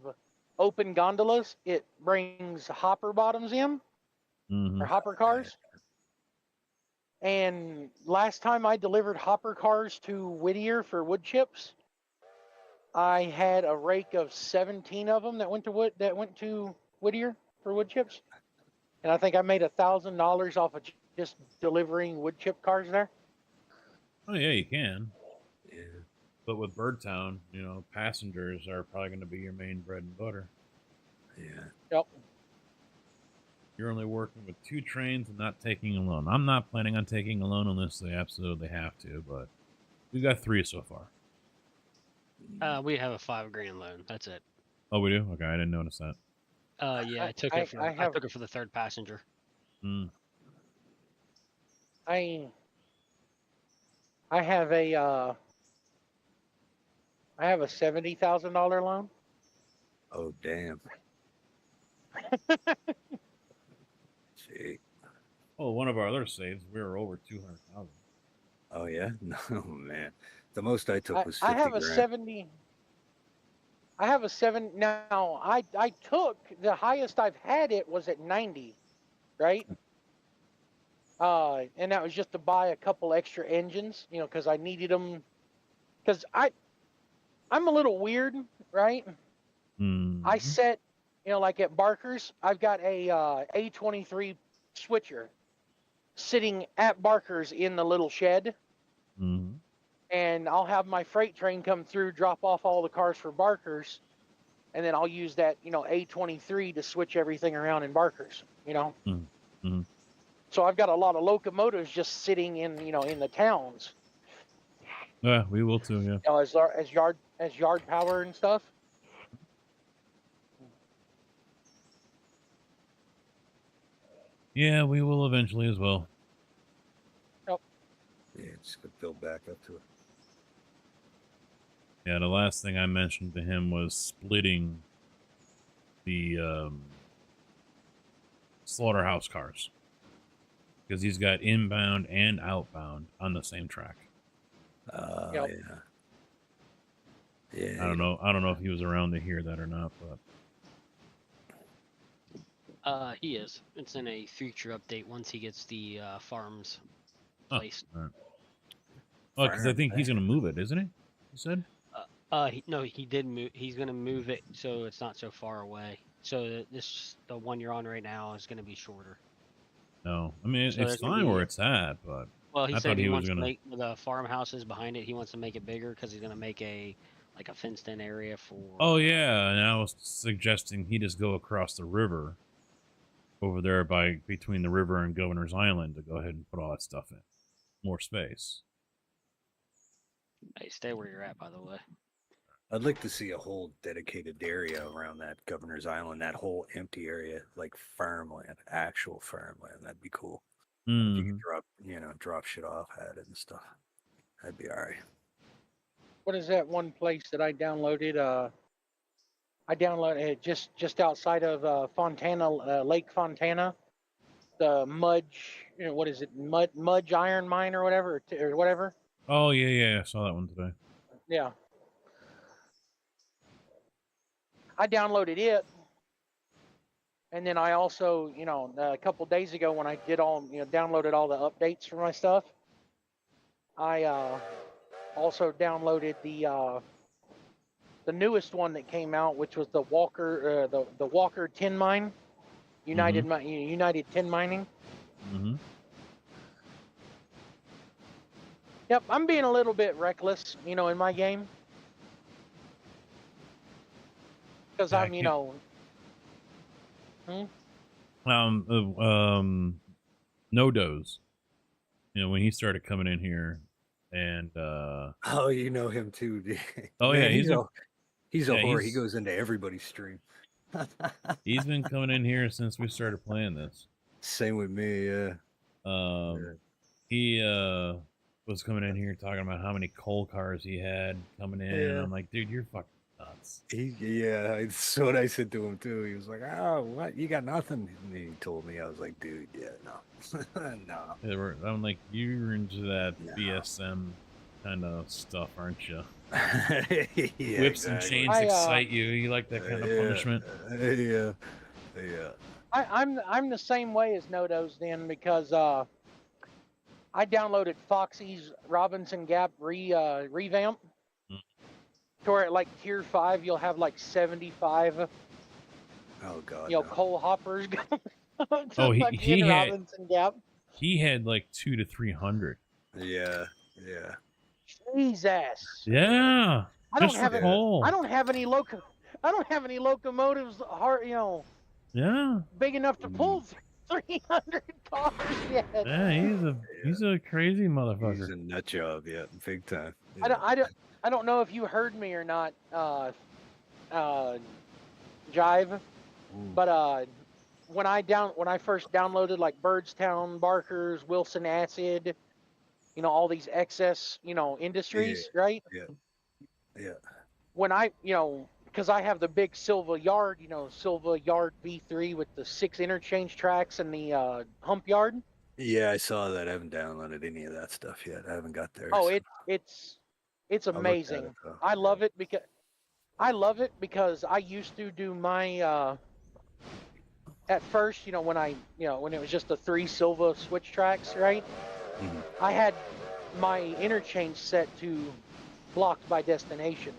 open gondolas, it brings hopper bottoms in, or hopper cars. And last time I delivered hopper cars to Whittier for wood chips, I had a rake of 17 of them that went to Whittier for wood chips, and I think I made $1,000 off of just delivering wood chip cars there. Oh yeah, you can. Yeah. But with Birdtown, passengers are probably going to be your main bread and butter. Yeah. Yep. You're only working with 2 trains and not taking a loan. I'm not planning on taking a loan unless they absolutely have to, but we've got 3 so far. We have a $5,000 loan. That's it. Oh, we do? Okay, I didn't notice that. Yeah, I took it for the 3rd passenger. I have a $70,000 loan. Oh, damn. See. Oh, one of our other saves, we were over 200,000. Oh yeah, no man. The most I took was 50 I have a grand. 70. I have a 7 now. I took the highest I've had it was at 90, right? And that was just to buy a couple extra engines, because I needed them. Because I'm a little weird, right? I set, like at Barker's, I've got a A23 switcher sitting at Barker's in the little shed. And I'll have my freight train come through, drop off all the cars for Barker's, and then I'll use that, A23 to switch everything around in Barker's, So I've got a lot of locomotives just sitting in, in the towns. Yeah, we will too, yeah. As yard power and stuff. Yeah, we will eventually as well. Yep. Yeah, just go build back up to it. Yeah, the last thing I mentioned to him was splitting the slaughterhouse cars, because he's got inbound and outbound on the same track. Yeah. Yeah. I don't know if he was around to hear that or not, but he is. It's in a future update once he gets the farms placed. Right. Oh, because I think he's going to move it, isn't he? You said? No, he did move. He's going to move it so it's not so far away. So the one you're on right now is going to be shorter. No, I mean So it's fine where it's at, but well, he I said thought he was wants going to make the farmhouses behind it. He wants to make it bigger because he's going to make a fenced-in area for. Oh yeah, and I was suggesting he just go across the river over there between the river and Governor's Island to go ahead and put all that stuff in. More space. Hey, stay where you're at, by the way. I'd like to see a whole dedicated area around that Governor's Island, that whole empty area, like farmland, actual farmland. That'd be cool. You could drop shit off at it and stuff. That'd be all right. What is that one place that I downloaded? I downloaded it just outside of Fontana, Lake Fontana. The Mudge, what is it? Mudge Iron Mine or whatever, or whatever. Oh yeah, I saw that one today. Yeah. I downloaded it, and then I also, a couple days ago when I did downloaded all the updates for my stuff, I also downloaded the newest one that came out, which was the Walker, the Walker Tin Mine, United Tin Mining. Yep, I'm being a little bit reckless, in my game. Because I'm, No Dose. You know, when he started coming in here, and Oh, you know him too, dude. oh yeah, Man, he's a whore. He he's goes into everybody's stream. he's been coming in here since we started playing this. Same with me, yeah. He was coming in here talking about how many coal cars he had coming in, and Yeah. I'm like, dude, you're fucking nuts. That's what I said to him too. He was like, "Oh, what? You got nothing?" And he told me, I was like, "Dude, yeah, no, no." I'm like, you're into that BSM kind of stuff, aren't you? Yeah, Whips and chains excite you. You like that kind of punishment? Yeah. I'm the same way as Nodos then, because I downloaded Foxy's Robinson Gap revamp. To where at like tier 5 you'll have like 75 Oh god. coal hoppers going to he had Robinson Gap. He had like 200 to 300. Yeah. Jesus. Yeah. I don't have any locomotives Yeah. big enough to pull 300 cars yet. Yeah, he's a crazy motherfucker. He's a nut job, yeah, big time. Yeah. I don't know if you heard me or not, Jive, but when I first downloaded like Birdstown, Barkers, Wilson Acid, all these excess, industries, right? Yeah. When because I have the big Silva Yard, Silva Yard V3 with the 6 interchange tracks and the hump yard. Yeah, I saw that. I haven't downloaded any of that stuff yet. I haven't got there. Oh, so. It's amazing. I love it because I used to do my at first, when it was just the 3 Silva switch tracks, right? I had my interchange set to blocked by destination.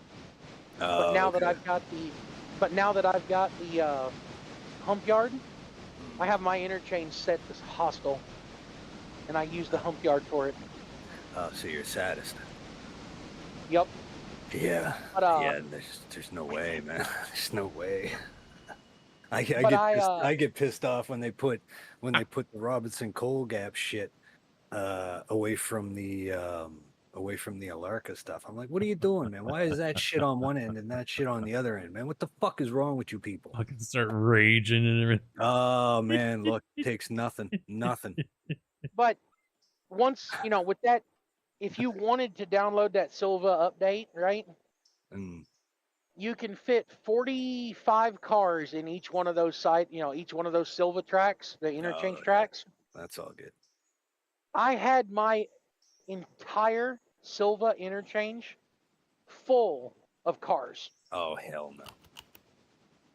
But now that I've got the hump yard, I have my interchange set to hostile, and I use the hump yard for it. Oh, so you're saddest. Yep. Yeah. But, yeah. There's no way, man. There's no way. I get pissed off when they put the Robinson Coal Gap shit away from the Alarka stuff. I'm like, what are you doing, man? Why is that shit on one end and that shit on the other end, man? What the fuck is wrong with you people? I can start raging and everything. Oh man, look, it takes nothing. But once with that, if you wanted to download that Silva update, right? You can fit 45 cars in each one of those each one of those Silva tracks, the interchange tracks. That's all good. I had my entire Silva interchange full of cars. Oh hell no.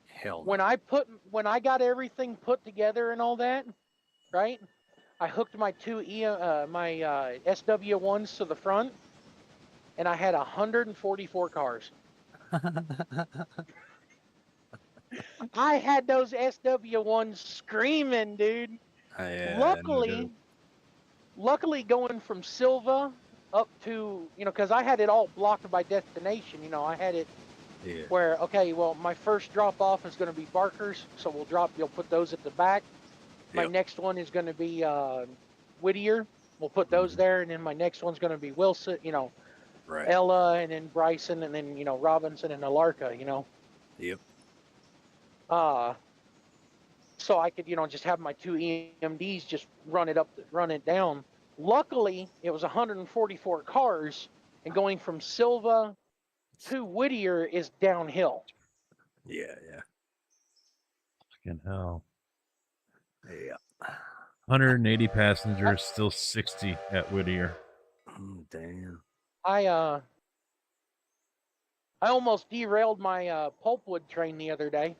Hell no. When I got everything put together and all that, right? I hooked my two SW1s to the front, and I had 144 cars. I had those SW1s screaming, dude. Luckily, going from Silva up to, because I had it all blocked by destination. I had it where, okay, well, my first drop off is going to be Barkers, so you'll put those at the back. My next one is going to be Whittier. We'll put those there, and then my next one's going to be Wilson, Ella, and then Bryson, and then Robinson and Alarka. Yep. So I could just have my 2 EMDs just run it down. Luckily, it was 144 cars, and going from Silva to Whittier is downhill. Yeah. Fucking hell. Yeah. 180 passengers, still 60 at Whittier. Damn. I almost derailed my pulpwood train the other day.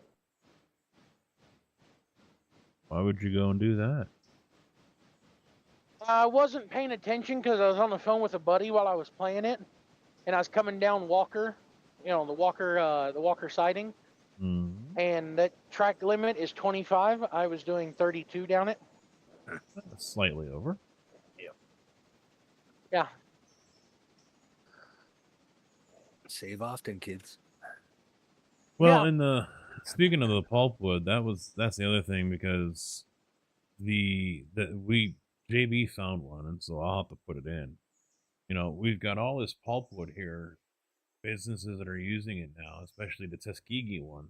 Why would you go and do that? I wasn't paying attention because I was on the phone with a buddy while I was playing it, and I was coming down Walker, the Walker siding, and that track limit is 25. I was doing 32 down it. That's slightly over. Yeah. Save often, kids. Well, in the speaking of the pulpwood, that's the other thing, because JB found one, and so I'll have to put it in. You know, we've got all this pulpwood here, businesses that are using it now, especially the Tuskegee one,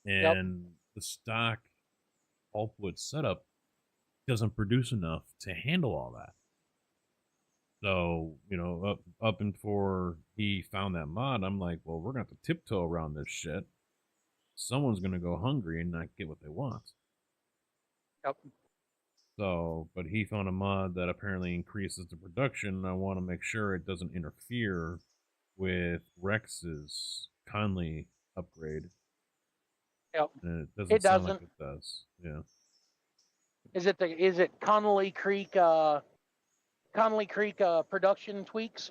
and the stock pulpwood setup doesn't produce enough to handle all that. So, you know, up and before he found that mod, I'm like, well, we're gonna have to tiptoe around this shit. Someone's gonna go hungry and not get what they want. Yep. So, but he found a mod that apparently increases the production. I want to make sure it doesn't interfere with Rex's Conley upgrade. Yep. And it doesn't sound like it does. Yeah. Is it Connolly Creek production tweaks?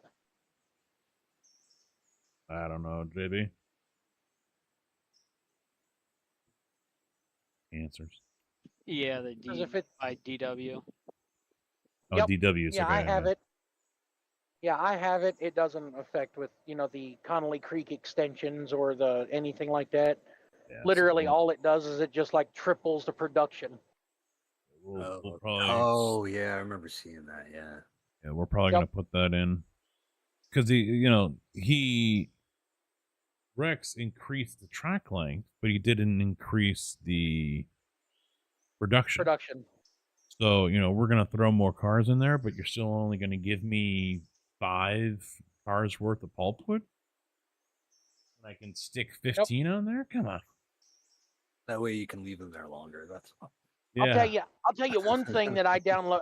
I don't know, JB. Answers. Yeah, the by DW. Oh, Yep. DW. Yeah, Okay, I have it. Yeah, I have it. It doesn't affect with, you know, the Connolly Creek extensions or the anything like that. Yeah, Literally, so all it does is it just like triples the production. we'll probably. Oh yeah, I remember seeing that. Yeah. Yeah, we're probably gonna put that in because Rex increased the track length, but he didn't increase the production. So, you know, we're going to throw more cars in there, but you're still only going to give me 5 cars worth of pulpwood? And I can stick 15 on there? Come on. That way you can leave them there longer. That's all. Yeah. I'll tell you one thing that I download.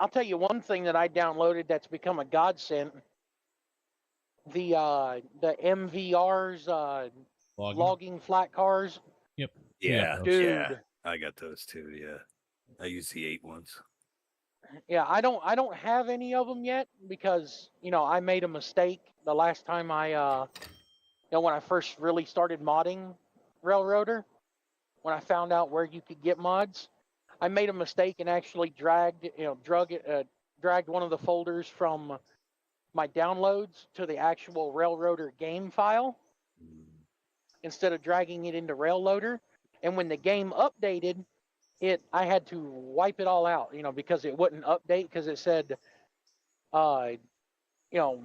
I'll tell you one thing that I downloaded that's become a godsend. The MVR's logging flat cars. Yep. Yeah, dude. Yeah, I got those too. Yeah, I use the 8 ones. Yeah, I don't have any of them yet because, you know, I made a mistake the last time when I first really started modding Railroader, when I found out where you could get mods, I made a mistake and actually dragged one of the folders from my downloads to the actual Railroader game file instead of dragging it into Railloader. And when the game updated, I had to wipe it all out, you know, because it wouldn't update because it said, you know,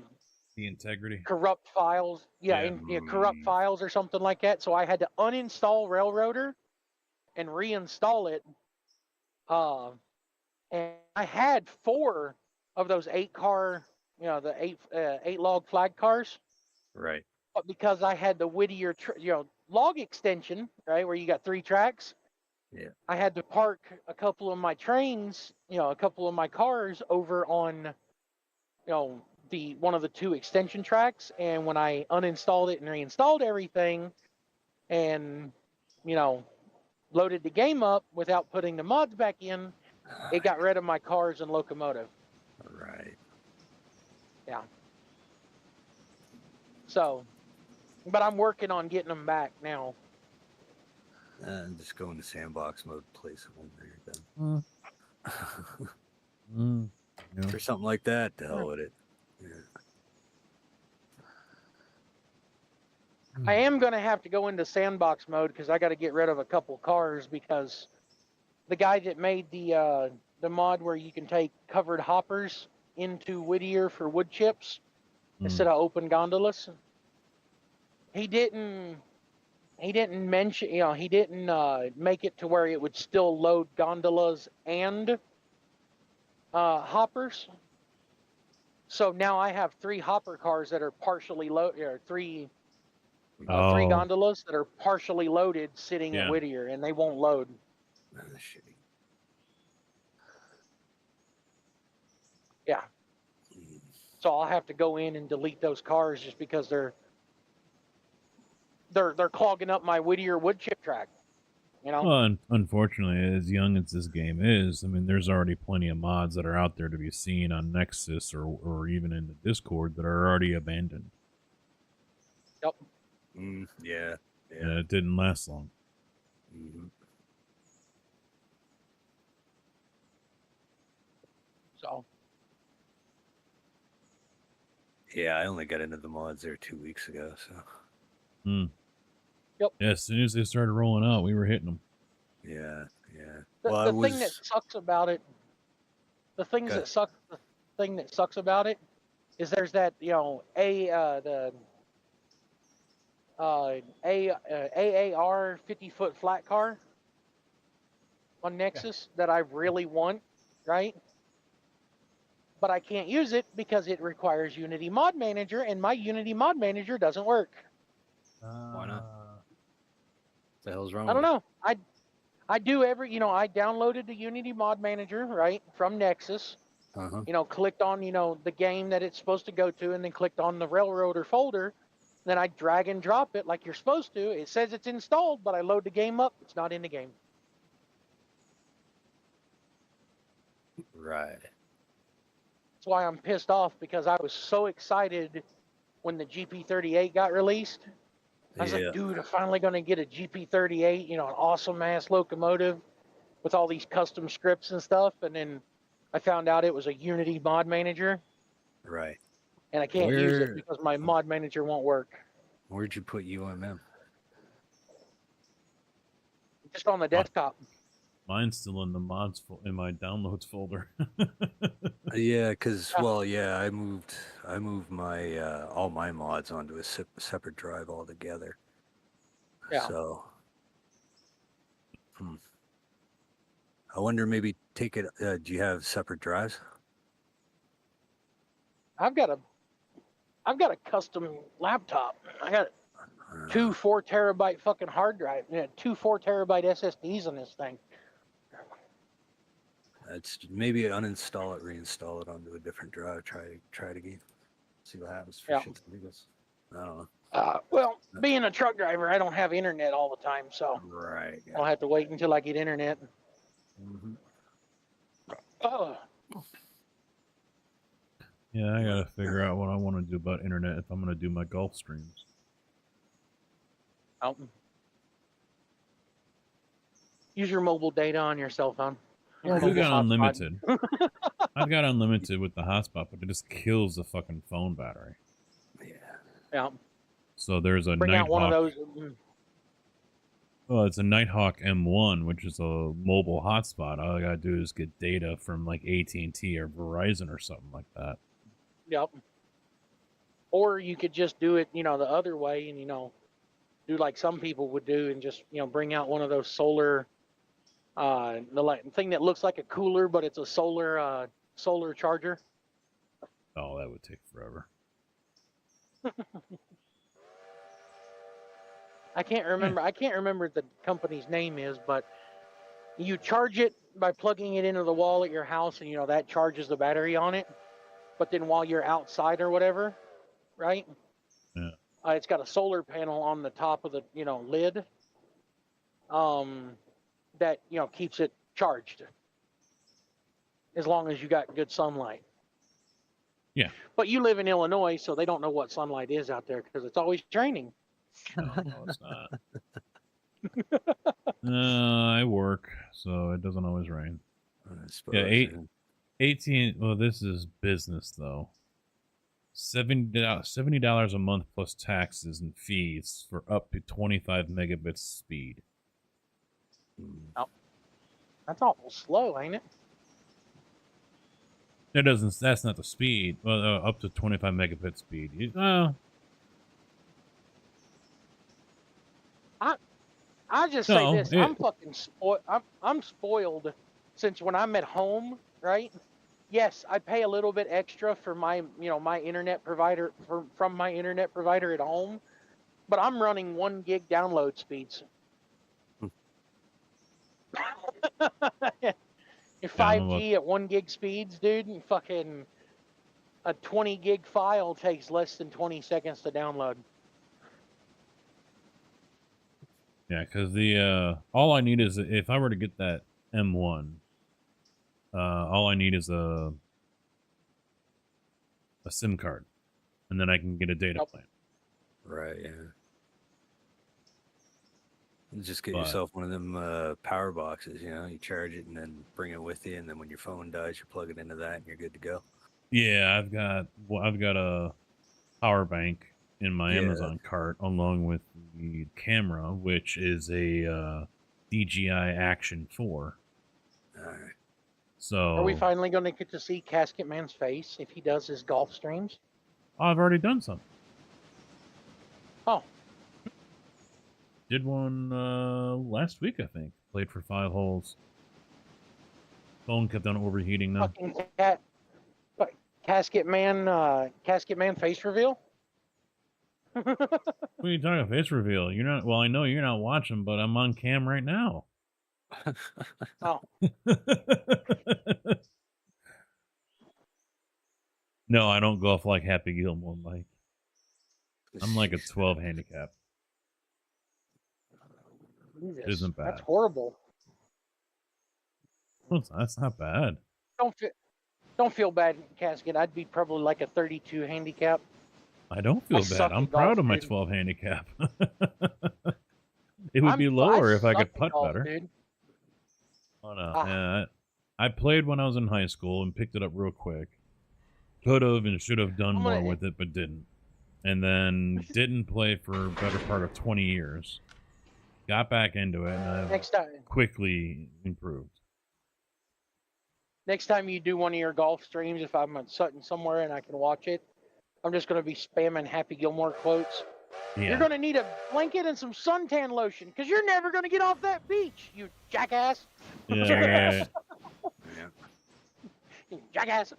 the integrity, corrupt files, corrupt files or something like that. So I had to uninstall Railroader and reinstall it. And I had 4 of those 8-car, you know, the 8 log flag cars. Right. But because I had the Whittier, log extension, right, where you got 3 tracks. Yeah. I had to park a couple of my trains, you know, a couple of my cars over on, you know, one of the 2 extension tracks. And when I uninstalled it and reinstalled everything and, you know, loaded the game up without putting the mods back in, it got rid of my cars and locomotive. Right. Yeah. So, but I'm working on getting them back now. And just go into sandbox mode, play some there then. Or something like that, to hell with it. Yeah. I am going to have to go into sandbox mode because I got to get rid of a couple cars because the guy that made the mod where you can take covered hoppers into Whittier for wood chips instead of open gondolas, he didn't mention, you know, he didn't make it to where it would still load gondolas and hoppers. So now I have 3 hopper cars that are partially loaded, or 3 gondolas that are partially loaded sitting at Whittier, and they won't load. Shitty. Yeah. So I'll have to go in and delete those cars just because they're clogging up my Whittier wood chip track. You know? Well, unfortunately, as young as this game is, I mean, there's already plenty of mods that are out there to be seen on Nexus or even in the Discord that are already abandoned. Yep. Yeah. And it didn't last long. Mm-hmm. So. Yeah, I only got into the mods there 2 weeks ago, so. Yeah, as soon as they started rolling out, we were hitting them. Yeah, yeah. The thing that sucks about it, the thing that sucks about it is there's that AAR 50-foot flat car on Nexus that I really want, right? But I can't use it because it requires Unity Mod Manager, and my Unity Mod Manager doesn't work. Why not? What the hell's wrong I don't with know. I do I downloaded the Unity Mod Manager, right, from Nexus. it? Uh-huh. Clicked on, the game that it's supposed to go to, and then clicked on the Railroader folder. Then I drag and drop it like you're supposed to. It says it's installed, but I load the game up. It's not in the game. Right. That's why I'm pissed off, because I was so excited when the GP38 got released. I was like, dude, I'm finally going to get a GP38, an awesome-ass locomotive with all these custom scripts and stuff. And then I found out it was a Unity Mod Manager. Right. And I can't use it because my Mod Manager won't work. Where'd you put UMM? Just on the desktop. Mine's still in the mods in my downloads folder. Yeah, because I moved my all my mods onto a separate drive altogether. Yeah. So, I wonder, maybe take it. Do you have separate drives? I've got a custom laptop. I got two 4 terabyte fucking hard drive. Yeah, 2 4 terabyte SSDs on this thing. It's maybe uninstall it, reinstall it onto a different drive. Try it again. See what happens for shits and giggles. I don't know. Well, being a truck driver, I don't have internet all the time, so right. Yeah. I'll have to wait until I get internet. Mm-hmm. Oh. Yeah, I gotta figure out what I want to do about internet if I'm gonna do my golf streams. Use your mobile data on your cell phone. Well, we got unlimited. I've got unlimited with the hotspot, but it just kills the fucking phone battery. Yeah. So there's a Bring out one of Nighthawk. those. Well, it's a Nighthawk M1, which is a mobile hotspot. All I gotta do is get data from like AT&T or Verizon or something like that. Yep. Or you could just do it, the other way, and do like some people would do, and just bring out one of those solar, the thing that looks like a cooler, but it's a solar charger. Oh, that would take forever. I can't remember the company's name is, but you charge it by plugging it into the wall at your house, and that charges the battery on it. But then while you're outside or whatever, right? Yeah. It's got a solar panel on the top of the lid. That keeps it charged as long as you got good sunlight. Yeah. But you live in Illinois, so they don't know what sunlight is out there because it's always raining. No, it's not. I work, so it doesn't always rain. Yeah, 18. Well, this is business though. $70 a month plus taxes and fees for up to 25 megabits speed. Oh, that's awful slow, ain't it? That's not the speed. Well, up to 25 megabit speed. I just say this. I'm fucking spoiled. I'm spoiled since when I'm at home, right? Yes, I pay a little bit extra for my, my internet provider from my internet provider at home, but I'm running 1 gig download speeds. Your 5G at 1 gig speeds, dude, and fucking a 20 gig file takes less than 20 seconds to download. Yeah, because all I need is, if I were to get that M1, all I need is a SIM card, and then I can get a data plan. Right, yeah. Just get yourself one of them power boxes, you charge it and then bring it with you, and then when your phone dies, you plug it into that and you're good to go. Yeah, I've got a power bank in my Amazon cart, along with the camera, which is a DJI Action 4. All right. So, Are we finally going to get to see Casket Man's face if he does his golf streams? I've already done some. Oh. Did one last week, I think. Played for 5 holes. Phone kept on overheating though. Fucking Casket Man face reveal? What are you talking about? Face reveal. You're not. Well, I know you're not watching, but I'm on cam right now. Oh. No, I don't golf like Happy Gilmore, Mike. I'm like a 12 handicap. Jesus, It isn't bad. that's horrible. Well, that's not bad. Don't feel bad, Casket. I'd be probably like a 32 handicap. I don't feel bad. I'm proud of my 12 handicap. It would be lower if I could putt better. Dude. Oh no. I played when I was in high school and picked it up real quick. Could have and should have done more with it, but didn't. And then didn't play for a better part of 20 years. Got back into it, and I've quickly improved. Next time you do one of your golf streams, if I'm sitting somewhere and I can watch it, I'm just going to be spamming Happy Gilmore quotes. Yeah. You're going to need a blanket and some suntan lotion because you're never going to get off that beach, you jackass. Yeah, right. You jackass.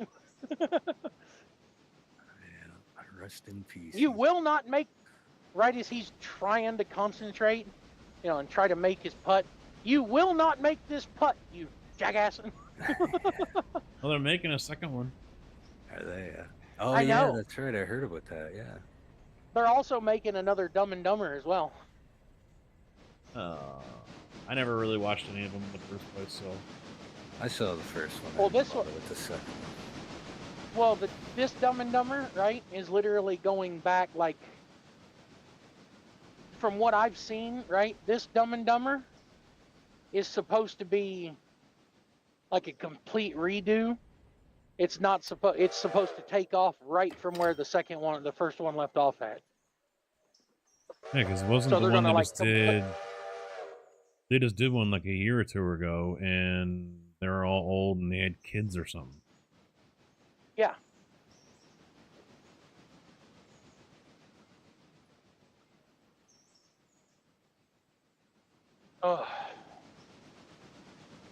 Rest in peace. You will not make, right as he's trying to concentrate, and try to make his putt, you will not make this putt, you jackass. Well, they're making a second one. Are they? Oh, I yeah, know. that's right. I heard about that, yeah. They're also making another Dumb and Dumber as well. I never really watched any of them in the first place, so. I saw the first one. Well, this one. With the second Well, one. this Dumb and Dumber, right, is literally going back, like, from what I've seen, right, this Dumb and Dumber is supposed to be like a complete redo. It's not supposed. It's supposed to take off right from where the first one left off at. Yeah, because it wasn't the one they just did. They just did one like a year or two ago, and they were all old and they had kids or something. Yeah.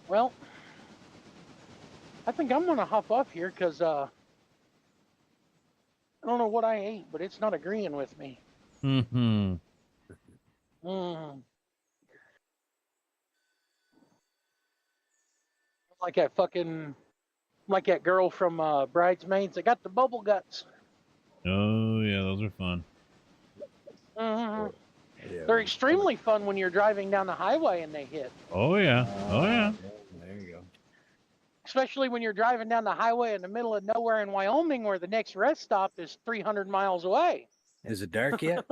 Well, I think I'm gonna hop up here because I don't know what I ate, but it's not agreeing with me. Mm-hmm. Like that girl from Bridesmaids. I got the bubble guts. Oh yeah, those are fun. Yeah, they're extremely fun when you're driving down the highway and they hit. Oh yeah. Oh yeah. There you go. Especially when you're driving down the highway in the middle of nowhere in Wyoming where the next rest stop is 300 miles away. Is it dark yet?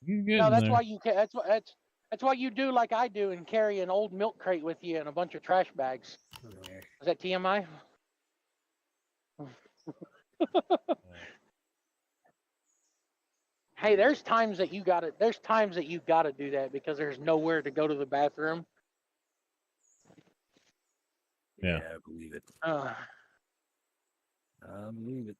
No, that's why you that's why you do like I do and carry an old milk crate with you and a bunch of trash bags. Is that TMI? Hey, there's times that you gotta do that because there's nowhere to go to the bathroom. Yeah, I believe it. I believe it.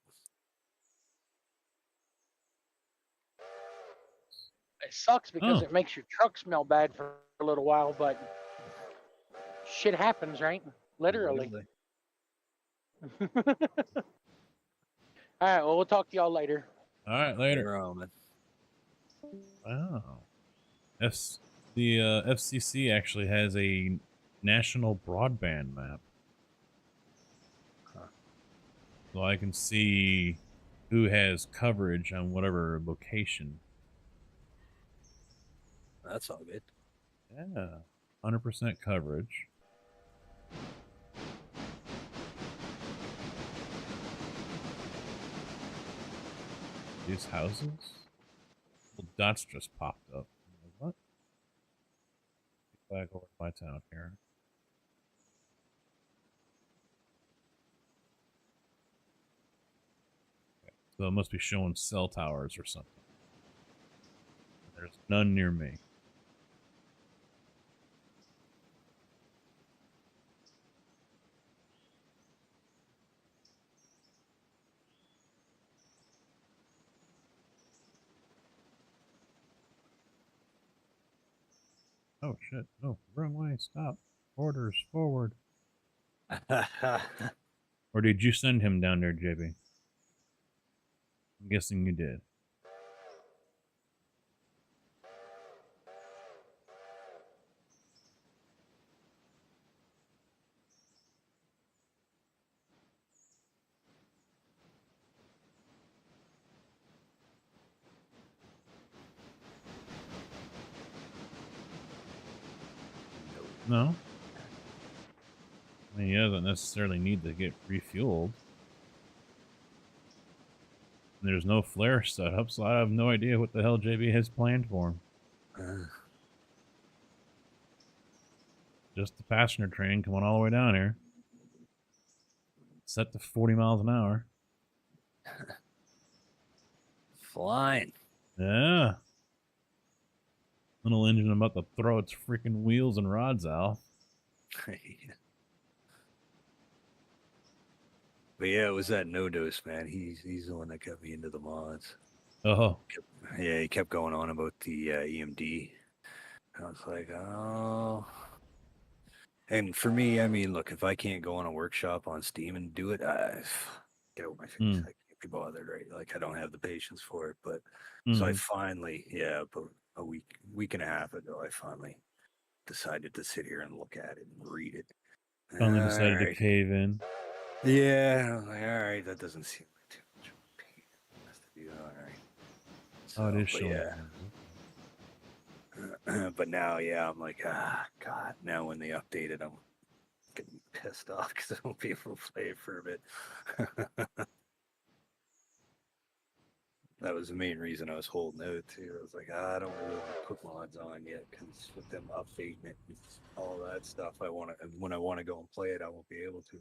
It sucks because it makes your truck smell bad for a little while, but shit happens, right? Literally. All right, well, we'll talk to y'all later. All right, later. Wow. The FCC actually has a national broadband map. So I can see who has coverage on whatever location. That's all good. Yeah. 100% coverage. These houses? Well, dots just popped up. What? Get back over to my town here. . So it must be showing cell towers or something. There's none near me. Oh shit! No, wrong way. Stop. Orders forward. Or did you send him down there, JB? I'm guessing you did. No. I mean, he doesn't necessarily need to get refueled. There's no flare set up, so I have no idea what the hell JB has planned for him. Just the passenger train coming all the way down here. Set to 40 miles an hour. Flying. Yeah. Little engine about to throw its freaking wheels and rods out. But yeah, it was that No Dose, man. He's the one that got me into the mods. Oh. Yeah, he kept going on about the EMD. I was like, oh. And for me, I mean, look, if I can't go on a workshop on Steam and do it, get over my face. I can't be bothered, right? Like, I don't have the patience for it. But so I finally, about a week and a half ago, I finally decided to sit here and look at it and read it. Finally decided to cave in. Yeah, I was like, all right, that doesn't seem like too much pain. Has to do all right. So, Oh, it is showing. Yeah. But now, yeah, I'm like, God. Now when they update it, I'm getting pissed off because I won't be able to play it for a bit. That was the main reason I was holding out too. I was like, I don't really want to put mods on yet because with them updating it and all that stuff, when I want to go and play it, I won't be able to.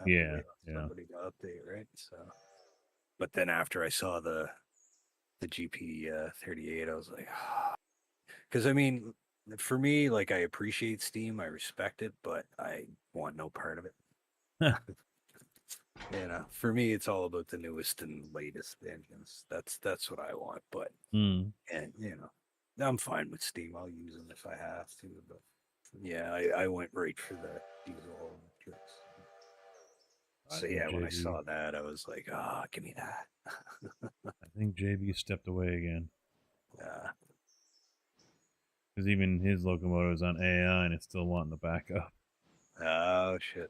Yeah, somebody to update, right? So, but then after I saw the GP 38, I was like, because I mean, for me, like I appreciate Steam, I respect it, but I want no part of it. For me, it's all about the newest and latest engines. That's what I want. But and I'm fine with Steam. I'll use them if I have to. But yeah, I went right for the diesel electrics. So yeah, when I saw that, I was like, give me that. I think JB stepped away again. Yeah. Because even his locomotive is on AI and it's still wanting to back up. Oh, shit.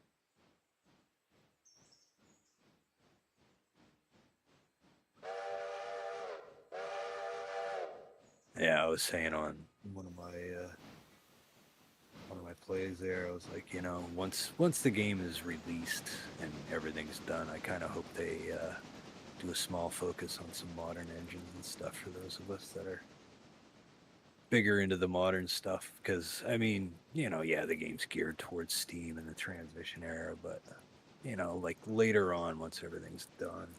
Yeah, I was saying on one of my plays there, I was like, once the game is released and everything's done, I kind of hope they do a small focus on some modern engines and stuff for those of us that are bigger into the modern stuff. Because I mean, the game's geared towards Steam and the transmission era, but like later on, once everything's done,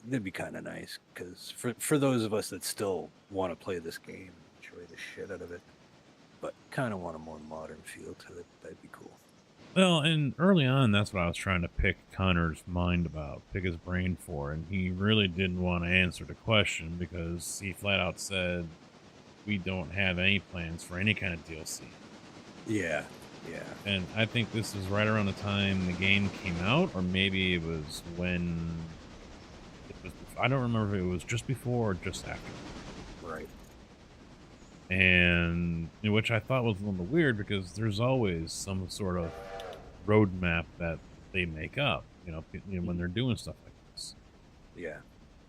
it'd be kind of nice. Because for those of us that still want to play this game, enjoy the shit out of it, but kind of want a more modern feel to it, that'd be cool. Well, and early on, that's what I was trying to pick Connor's mind about, pick his brain for, and he really didn't want to answer the question because he flat out said, we don't have any plans for any kind of DLC. Yeah. And I think this is right around the time the game came out, or maybe it was when it was, I don't remember if it was just before or just after. Right. And which I thought was a little weird because there's always some sort of roadmap that they make up, when they're doing stuff like this. Yeah.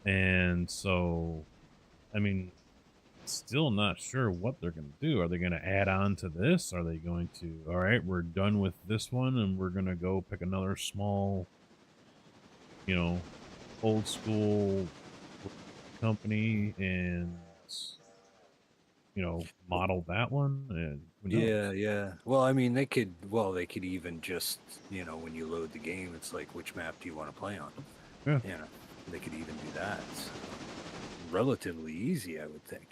And so, I mean, still not sure what they're going to do. Are they going to add on to this? Are they going to, all right, we're done with this one and we're going to go pick another small, old school company and model that one? And yeah. Well, I mean, they could even just, when you load the game, it's like, which map do you want to play on? Yeah. They could even do that. So, relatively easy, I would think.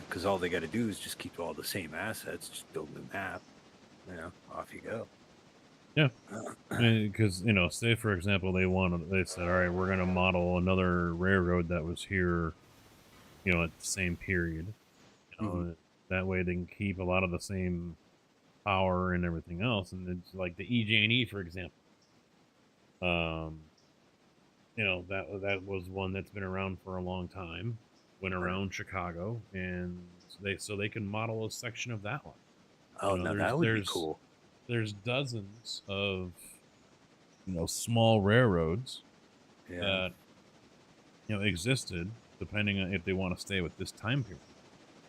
Because all they got to do is just keep all the same assets, just build a new map. Off you go. Yeah. Because, say, for example, they said, all right, we're going to model another railroad that was here, at the same period. That way they can keep a lot of the same power and everything else. And it's like the EJ&E, for example. That was one that's been around for a long time, went around Chicago, and they can model a section of that one. Oh, no, that would be cool. There's dozens of small railroads that existed, depending on if they want to stay with this time period.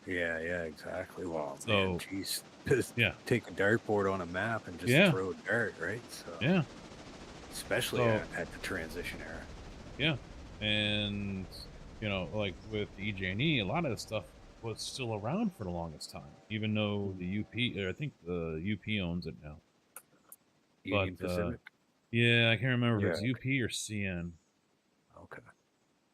Yeah, exactly. Well, So, man, geez, just take a dartboard on a map and just throw a dart, right? So especially at the transition era. Yeah, and like with EJ&E, a lot of this stuff was still around for the longest time, even though the UP, or I think the UP owns it now. Union Pacific. Yeah, I can't remember if it's UP or CN. Okay.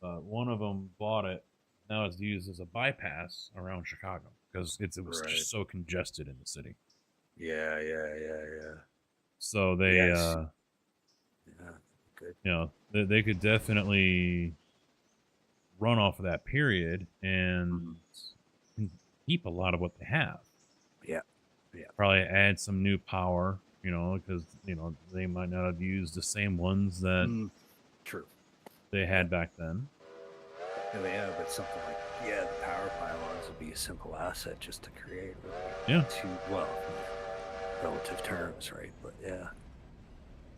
One of them bought it. Now it's used as a bypass around Chicago because it was just so congested in the city. Yeah. So they, good. They could definitely run off of that period and keep a lot of what they have. Yeah. Probably add some new power, because they might not have used the same ones that true they had back then. Yeah, but something like the power pylons would be a simple asset just to create. Really. Yeah. Relative terms, right? But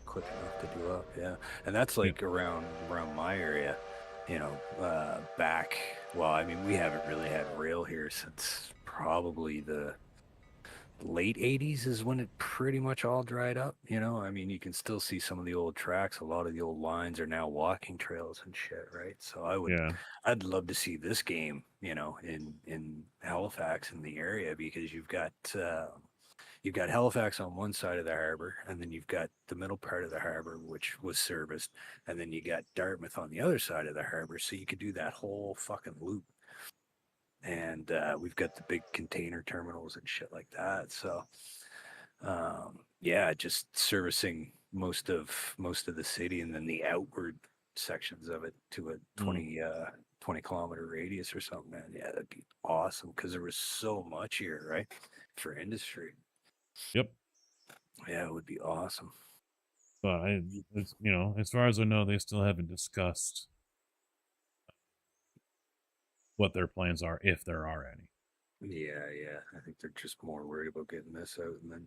quick enough to do up. Yeah, and that's like around my area. Back. Well, I mean, we haven't really had rail here since probably the late 80s is when it pretty much all dried up. I mean, you can still see some of the old tracks. A lot of the old lines are now walking trails and shit, right? So I'd love to see this game, in Halifax in the area, because you've got Halifax on one side of the harbor, and then you've got the middle part of the harbor, which was serviced, and then you got Dartmouth on the other side of the harbor, so you could do that whole fucking loop. And we've got the big container terminals and shit like that. So, just servicing most of the city, and then the outward sections of it to a 20 kilometer radius or something. Man, yeah, that'd be awesome, because there was so much here, right, for industry. Yep. Yeah, it would be awesome. But as far as I know, they still haven't discussed what their plans are, if there are any. Yeah. I think they're just more worried about getting this out and then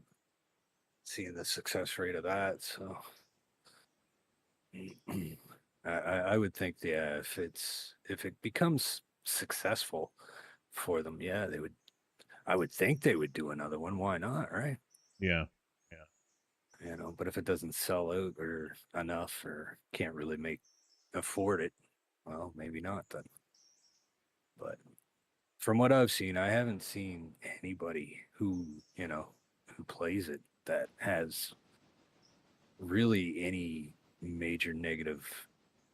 seeing the success rate of that. So I would think, if it becomes successful for them, they would. I would think they would do another one. Why not, right? Yeah. But if it doesn't sell out or enough, or can't really afford it, well, maybe not then. But from what I've seen, I haven't seen anybody who plays it that has really any major negative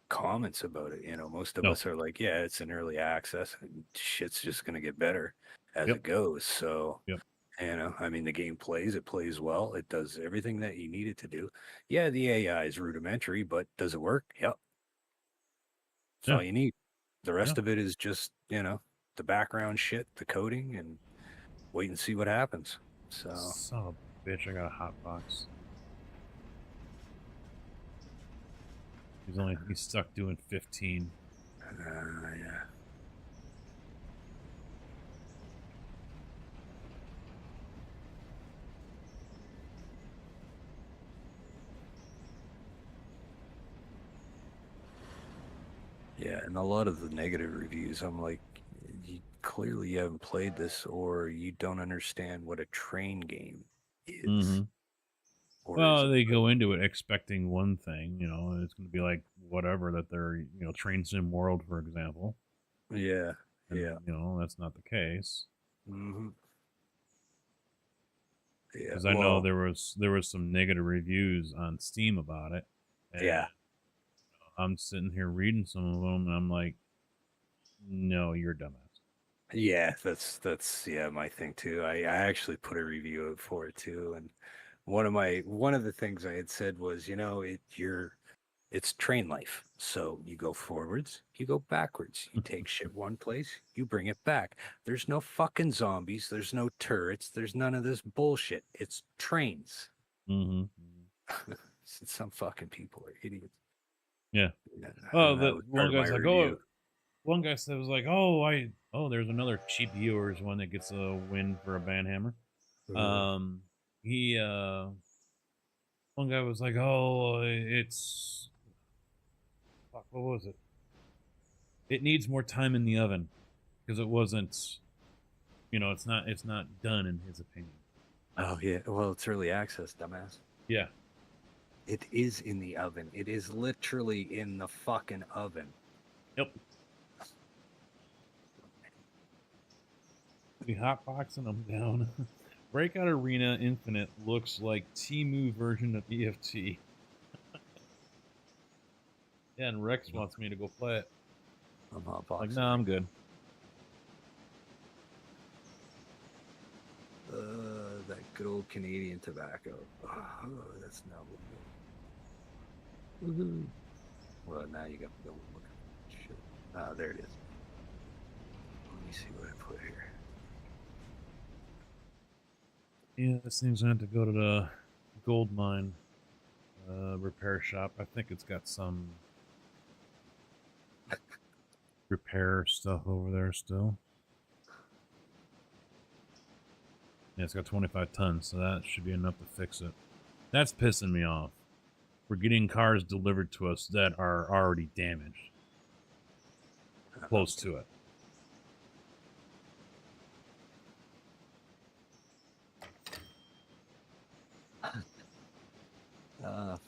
comments about it. Most of us are like, yeah, it's in early access and shit's just going to get better as it goes. So, I mean, the game it plays well. It does everything that you need it to do. Yeah, the AI is rudimentary, but does it work? Yep. That's all you need. The rest of it is just, the background shit, the coding, and wait and see what happens. So. Son of a bitch, I got a hot box. He's stuck doing 15. Yeah. Yeah, and a lot of the negative reviews, I'm like, you haven't played this, or you don't understand what a train game is. Mm-hmm. Well, they go into it expecting one thing, and it's going to be like whatever that they're, Train Sim World, for example. Yeah. That's not the case. Mm-hmm. Yeah. Because I know there was some negative reviews on Steam about it. And, I'm sitting here reading some of them, and I'm like, no, you're a dumbass. Yeah, that's my thing too. I actually put a review out for it too, and one of the things I had said was, it's train life. So you go forwards, you go backwards. You take shit one place, you bring it back. There's no fucking zombies. There's no turrets. There's none of this bullshit. It's trains. Mm-hmm. Some fucking people are idiots. Yeah. And Oh, that the was part one of my guy's like, review. one guy said was like, there's another cheap viewers one that gets a win for a banhammer. One guy was like, it's fuck, what was it? It needs more time in the oven because it wasn't, it's not done in his opinion. Oh yeah, well, it's early access, dumbass. Yeah. It is in the oven. It is literally in the fucking oven. Yep. We hotboxing them down. Breakout Arena Infinite looks like Temu version of EFT. Yeah, and Rex wants me to go play it. I'm hotboxing. Like, no, I'm good. That good old Canadian tobacco. Oh, that's not what. Woohoo! Well, now you got to go look at shit. Ah, there it is. Let me see what I put here. Yeah, this thing's going to have to go to the gold mine repair shop. I think it's got some repair stuff over there still. Yeah, it's got 25 tons, so that should be enough to fix it. That's pissing me off. We're getting cars delivered to us that are already damaged. Close to it.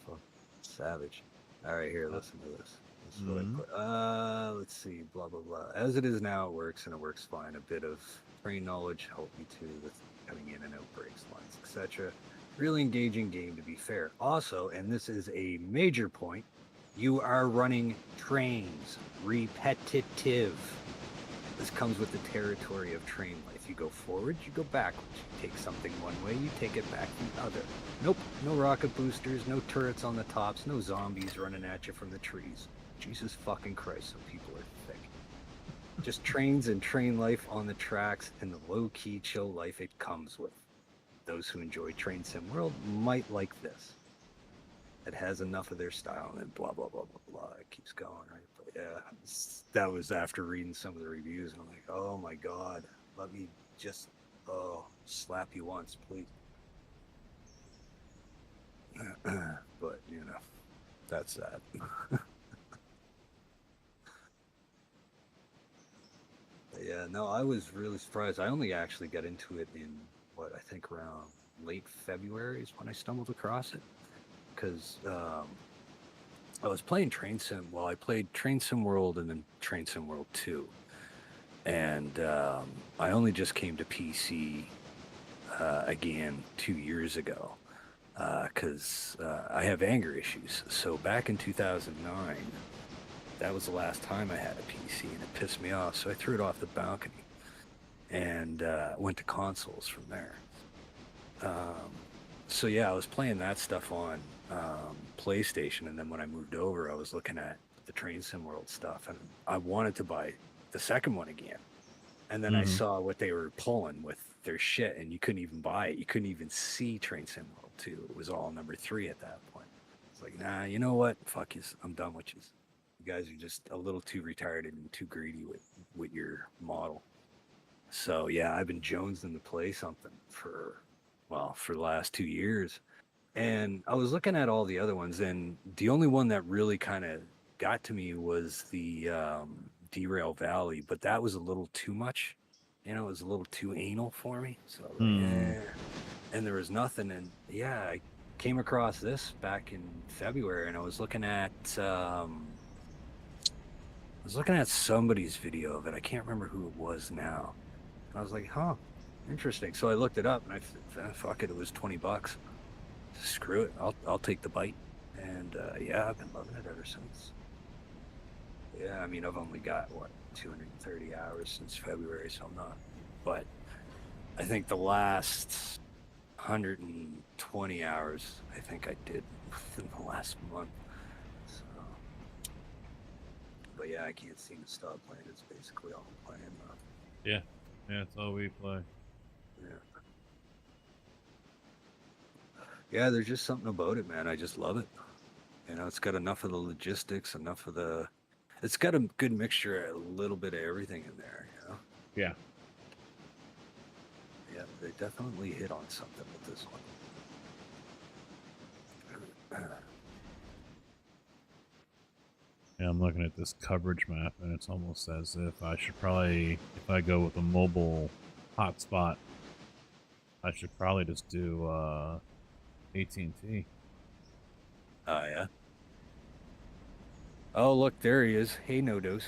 Fuck. Savage. All right, here, listen to this. This is what I put. Let's see, blah, blah, blah. As it is now, it works, and it works fine. A bit of train knowledge helped me too with cutting in and out breaks, lines, etc. Really engaging game, to be fair. Also, and this is a major point, you are running trains. Repetitive. This comes with the territory of train life. You go forward, you go backwards. You take something one way, you take it back the other. Nope, no rocket boosters, no turrets on the tops, no zombies running at you from the trees. Jesus fucking Christ, some people are thick. Just trains and train life on the tracks and the low-key chill life it comes with. Those who enjoy Train Sim World might like this. It has enough of their style and blah, blah, blah, blah, blah. It keeps going, right? But yeah, that was after reading some of the reviews, and I'm like, oh my God, let me just, slap you once, please. But, that's that. Yeah, no, I was really surprised. I only actually got into it in, I think around late February is when I stumbled across it. Because I was playing Train Sim. Well, I played Train Sim World and then Train Sim World 2. And I only just came to PC again 2 years ago because I have anger issues. So back in 2009, that was the last time I had a PC, and it pissed me off. So I threw it off the balcony and went to consoles from there. So yeah, I was playing that stuff on PlayStation, and then when I moved over, I was looking at the Train Sim World stuff, and I wanted to buy the second one again. And then I saw what they were pulling with their shit, and you couldn't even buy it. You couldn't even see Train Sim World 2. It was all number 3 at that point. It's like, nah, you know what? Fuck you. I'm done with you. You guys are just a little too retarded and too greedy with your model. So yeah, I've been jonesing to play something for the last 2 years. And I was looking at all the other ones, and the only one that really kind of got to me was the Derail Valley, but that was a little too much. It was a little too anal for me. So and there was nothing. And yeah, I came across this back in February, and I was looking at somebody's video of it. I can't remember who it was now. And I was like, huh, interesting. So I looked it up, and I fuck it, it was $20. Screw it, I'll take the bite. And yeah, I've been loving it ever since. Yeah, I mean, I've only got, what, 230 hours since February, so I'm not. But I think the last 120 hours, I think I did in the last month. So, but yeah, I can't seem to stop playing. It's basically all I'm playing now. Yeah, that's all we play. Yeah. Yeah, there's just something about it, man. I just love it. You know, it's got enough of the logistics, enough of the. It's got a good mixture, a little bit of everything in there. You know. Yeah. Yeah, they definitely hit on something with this one. Yeah, I'm looking at this coverage map, and it's almost as if I should probably, if I go with a mobile hotspot, I should probably just do AT&T. Oh yeah. Oh look, there he is. Hey, No Dose.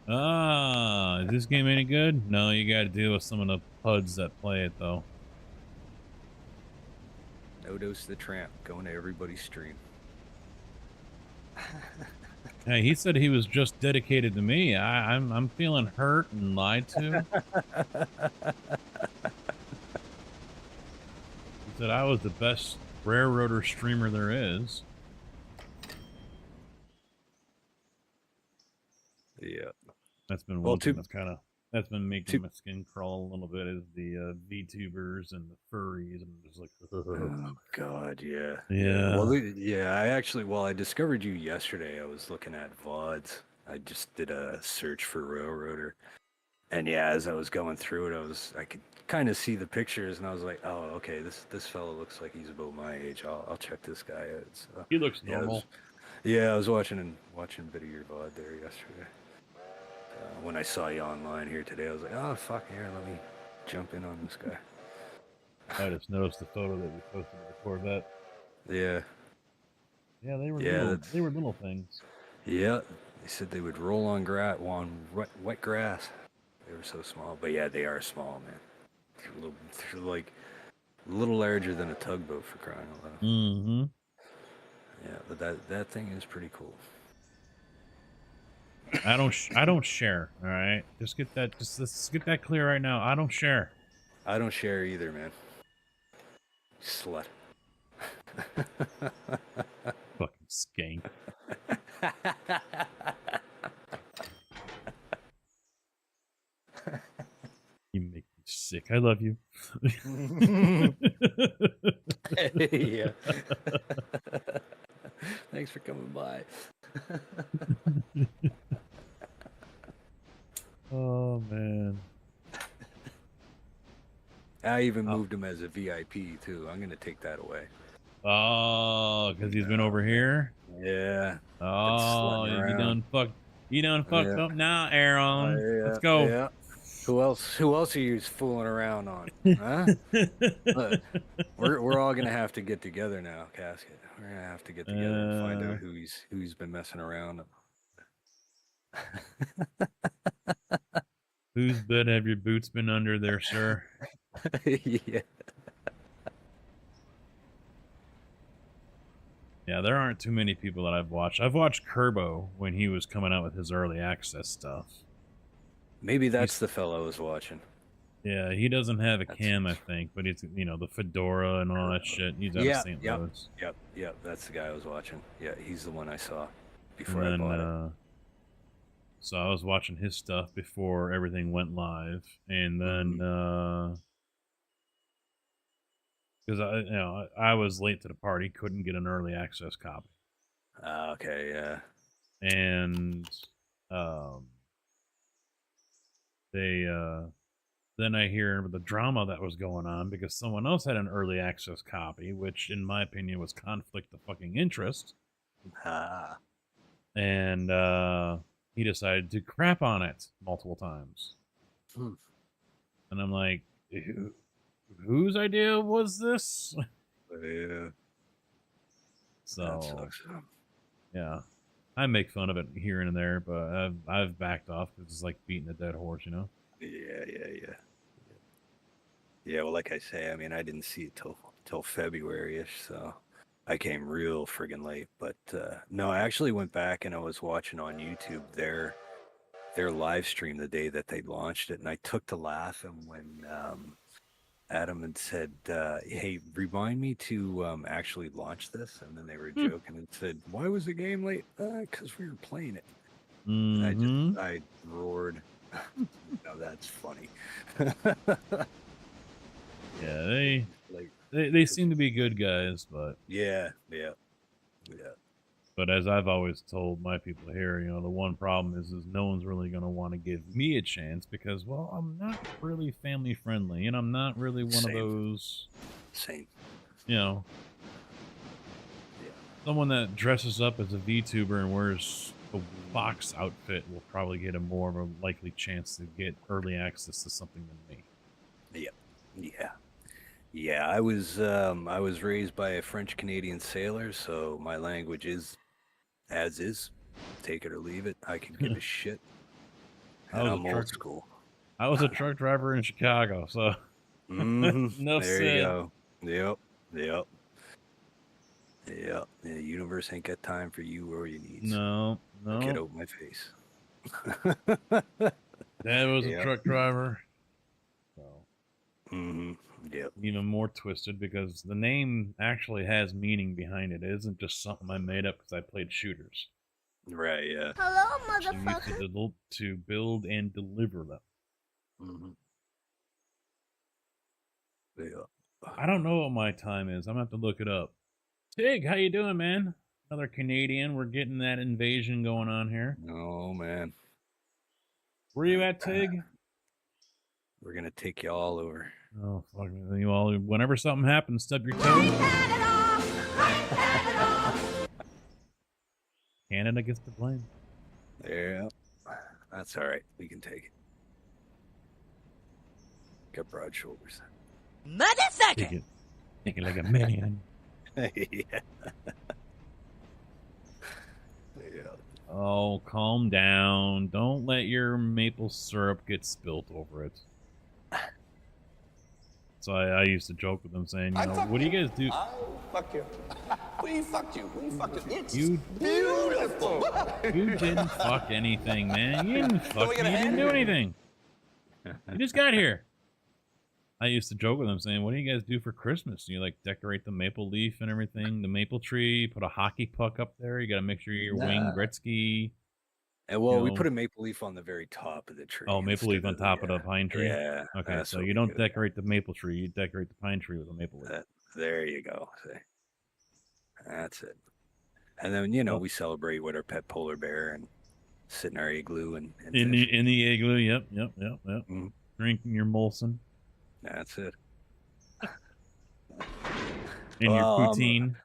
Ah, is this game any good? No, you got to deal with some of the PUDs that play it though. No Dose the Tramp going to everybody's stream. Hey, he said he was just dedicated to me. I'm feeling hurt and lied to. He said I was the best railroader streamer there is. Yeah, that's been one thing that's been making my skin crawl a little bit is the VTubers and the furries, and I'm just like, oh god, yeah. Yeah. Well, I discovered you yesterday. I was looking at VODs. I just did a search for Railroader, and yeah, as I was going through it, I could kind of see the pictures, and I was like, oh, okay, this fellow looks like he's about my age. I'll check this guy out. So, he looks normal. I was watching a bit of your VOD there yesterday. When I saw you online here today, I was like, oh, fuck, here, let me jump in on this guy. I just noticed the photo that you posted of the Corvette. Yeah. Yeah, they were little things. Yeah, they said they would roll on wet grass. They were so small, but yeah, they are small, man. They're like a little larger than a tugboat, for crying out loud. Mm-hmm. Yeah, but that thing is pretty cool. I don't share. All right, let's get that clear right now. I don't share. I don't share either, man. Slut. Fucking skank. You make me sick. I love you. Yeah. Thanks for coming by. Oh man. I even moved him as a VIP too. I'm gonna take that away. Oh, because he's been over here. Yeah. Oh, you done fucked up now, Aaron. Let's go. Yeah. Who else are you fooling around on? Huh? Look, we're all gonna have to get together now, Casket. We're gonna have to get together and find out who he's been messing around. Whose bed have your boots been under there, sir? Yeah. Yeah, there aren't too many people that I've watched. I've watched Kerbo when he was coming out with his early access stuff. Maybe that's the fellow I was watching. Yeah, he doesn't have a cam, I think, but it's, the fedora and all that shit. He's out of St. Louis. Yep, that's the guy I was watching. Yeah, he's the one I saw before I bought it. So I was watching his stuff before everything went live, and then because I was late to the party, couldn't get an early access copy. Okay, yeah. And then I hear the drama that was going on because someone else had an early access copy, which in my opinion was conflict of fucking interest. And he decided to crap on it multiple times. And I'm like, whose idea was this? Yeah. So, that sucks. Yeah. I make fun of it here and there, but I've backed off because it's like beating a dead horse, Yeah, well, like I say, I mean, I didn't see it till February-ish, so I came real friggin' late, but no, I actually went back and I was watching on YouTube their live stream the day that they launched it, and I took to laughing when Adam had said, "Hey, remind me to actually launch this," and then they were joking and said, "Why was the game late?" Because we were playing it. And I roared. No, that's funny. Yeah, they seem to be good guys, but yeah. But as I've always told my people here, you know, the one problem is no one's really going to want to give me a chance because, well, I'm not really family friendly, and I'm not really one of those. Same. You know, someone that dresses up as a VTuber and wears a Fox outfit will probably get a more of a likely chance to get early access to something than me. Yeah. I was raised by a French Canadian sailor, so my language is as is. Take it or leave it. I can give a shit. And I'm old school. I was a truck driver in Chicago, so Enough there you go. Yep. The universe ain't got time for you or your needs. No. Get out my face. Dad was a truck driver. So. Yep. Even more twisted because the name actually has meaning behind it. It isn't just something I made up because I played shooters. Right, yeah. Hello, motherfucker. To build and deliver them. Yeah. I don't know what my time is. I'm gonna have to look it up. Tig, how you doing, man? Another Canadian. We're getting that invasion going on here. Oh man. Where you at, Tig? We're gonna take you all over. Oh fuck you all! Whenever something happens, stub your toe. Canada gets the blame. Yeah, that's all right. We can take it. Got broad shoulders. Motherfucker! Take it like a man. Yeah. Oh, calm down. Don't let your maple syrup get spilt over it. So I used to joke with them saying, you know, what do you guys do? I'll fuck you. We fucked you. It's You beautiful. You didn't fuck anything, man. You didn't fuck me. You didn't do anything. You just got here. I used to joke with them saying, what do you guys do for Christmas? You like decorate the maple leaf and everything, the maple tree, put a hockey puck up there. You got to make sure you're Wayne Gretzky. And well, we put a maple leaf on the very top of the tree. Oh, maple leaf on top of the pine tree? Yeah. Okay, so you don't decorate the maple tree. You decorate the pine tree with a maple leaf. There you go. See? That's it. And then, you know, we celebrate with our pet polar bear and sit in our igloo and in the igloo, yep. Drinking your Molson. That's it. In your poutine.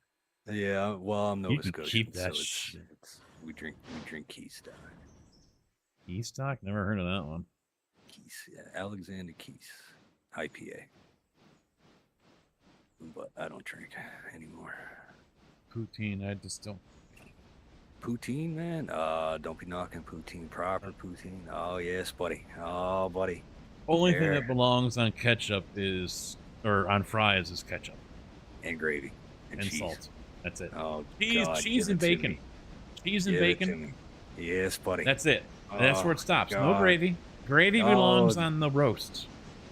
Yeah, well, I'm Nova Scotian, keep that so we drink Keystock. Keystock? Never heard of that one. Alexander Keys IPA. But I don't drink anymore. Poutine, I just don't. Poutine, man? Don't be knocking poutine. Proper poutine. Oh, yes, buddy. Oh, buddy. Only thing that belongs on ketchup or on fries is ketchup. And gravy. And salt. That's it. Oh, cheese and bacon. Cheese and bacon. Yes, buddy. That's it. That's where it stops. No gravy. Gravy belongs on the roast.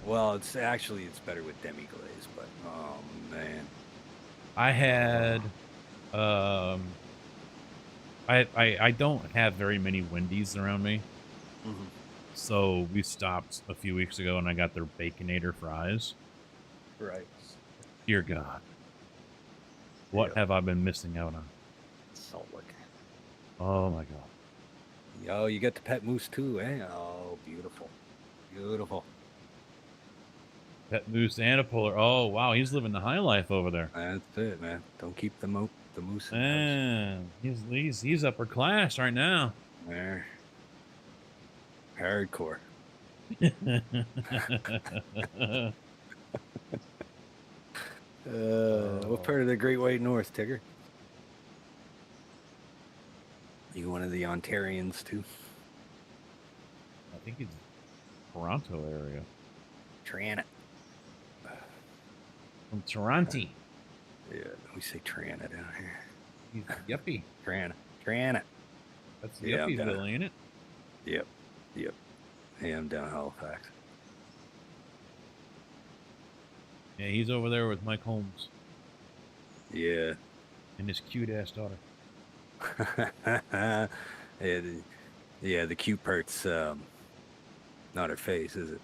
Well, it's better with demi-glaze, but oh man. I had I don't have very many Wendy's around me. Mm-hmm. So we stopped a few weeks ago and I got their Baconator fries. Right. Dear God. What have I been missing out on? Salt lick. Oh my God. Yo, you got the pet moose too, eh? Oh, beautiful. Beautiful. Pet moose and a polar. Oh, wow. He's living the high life over there. That's it, man. Don't keep the moose in the house. He's upper class right now. There. Hardcore. What part of the Great White North, Tigger? You one of the Ontarians too? I think it's Toronto area. Toronto. From Toronto. Yeah, we say Trana down here. He's yuppie. Trana. That's Yeah, Yuppieville, ain't it? Yep. Yeah, I'm down Halifax. Yeah, he's over there with Mike Holmes. Yeah. And his cute-ass daughter. Yeah, the cute part's not her face, is it?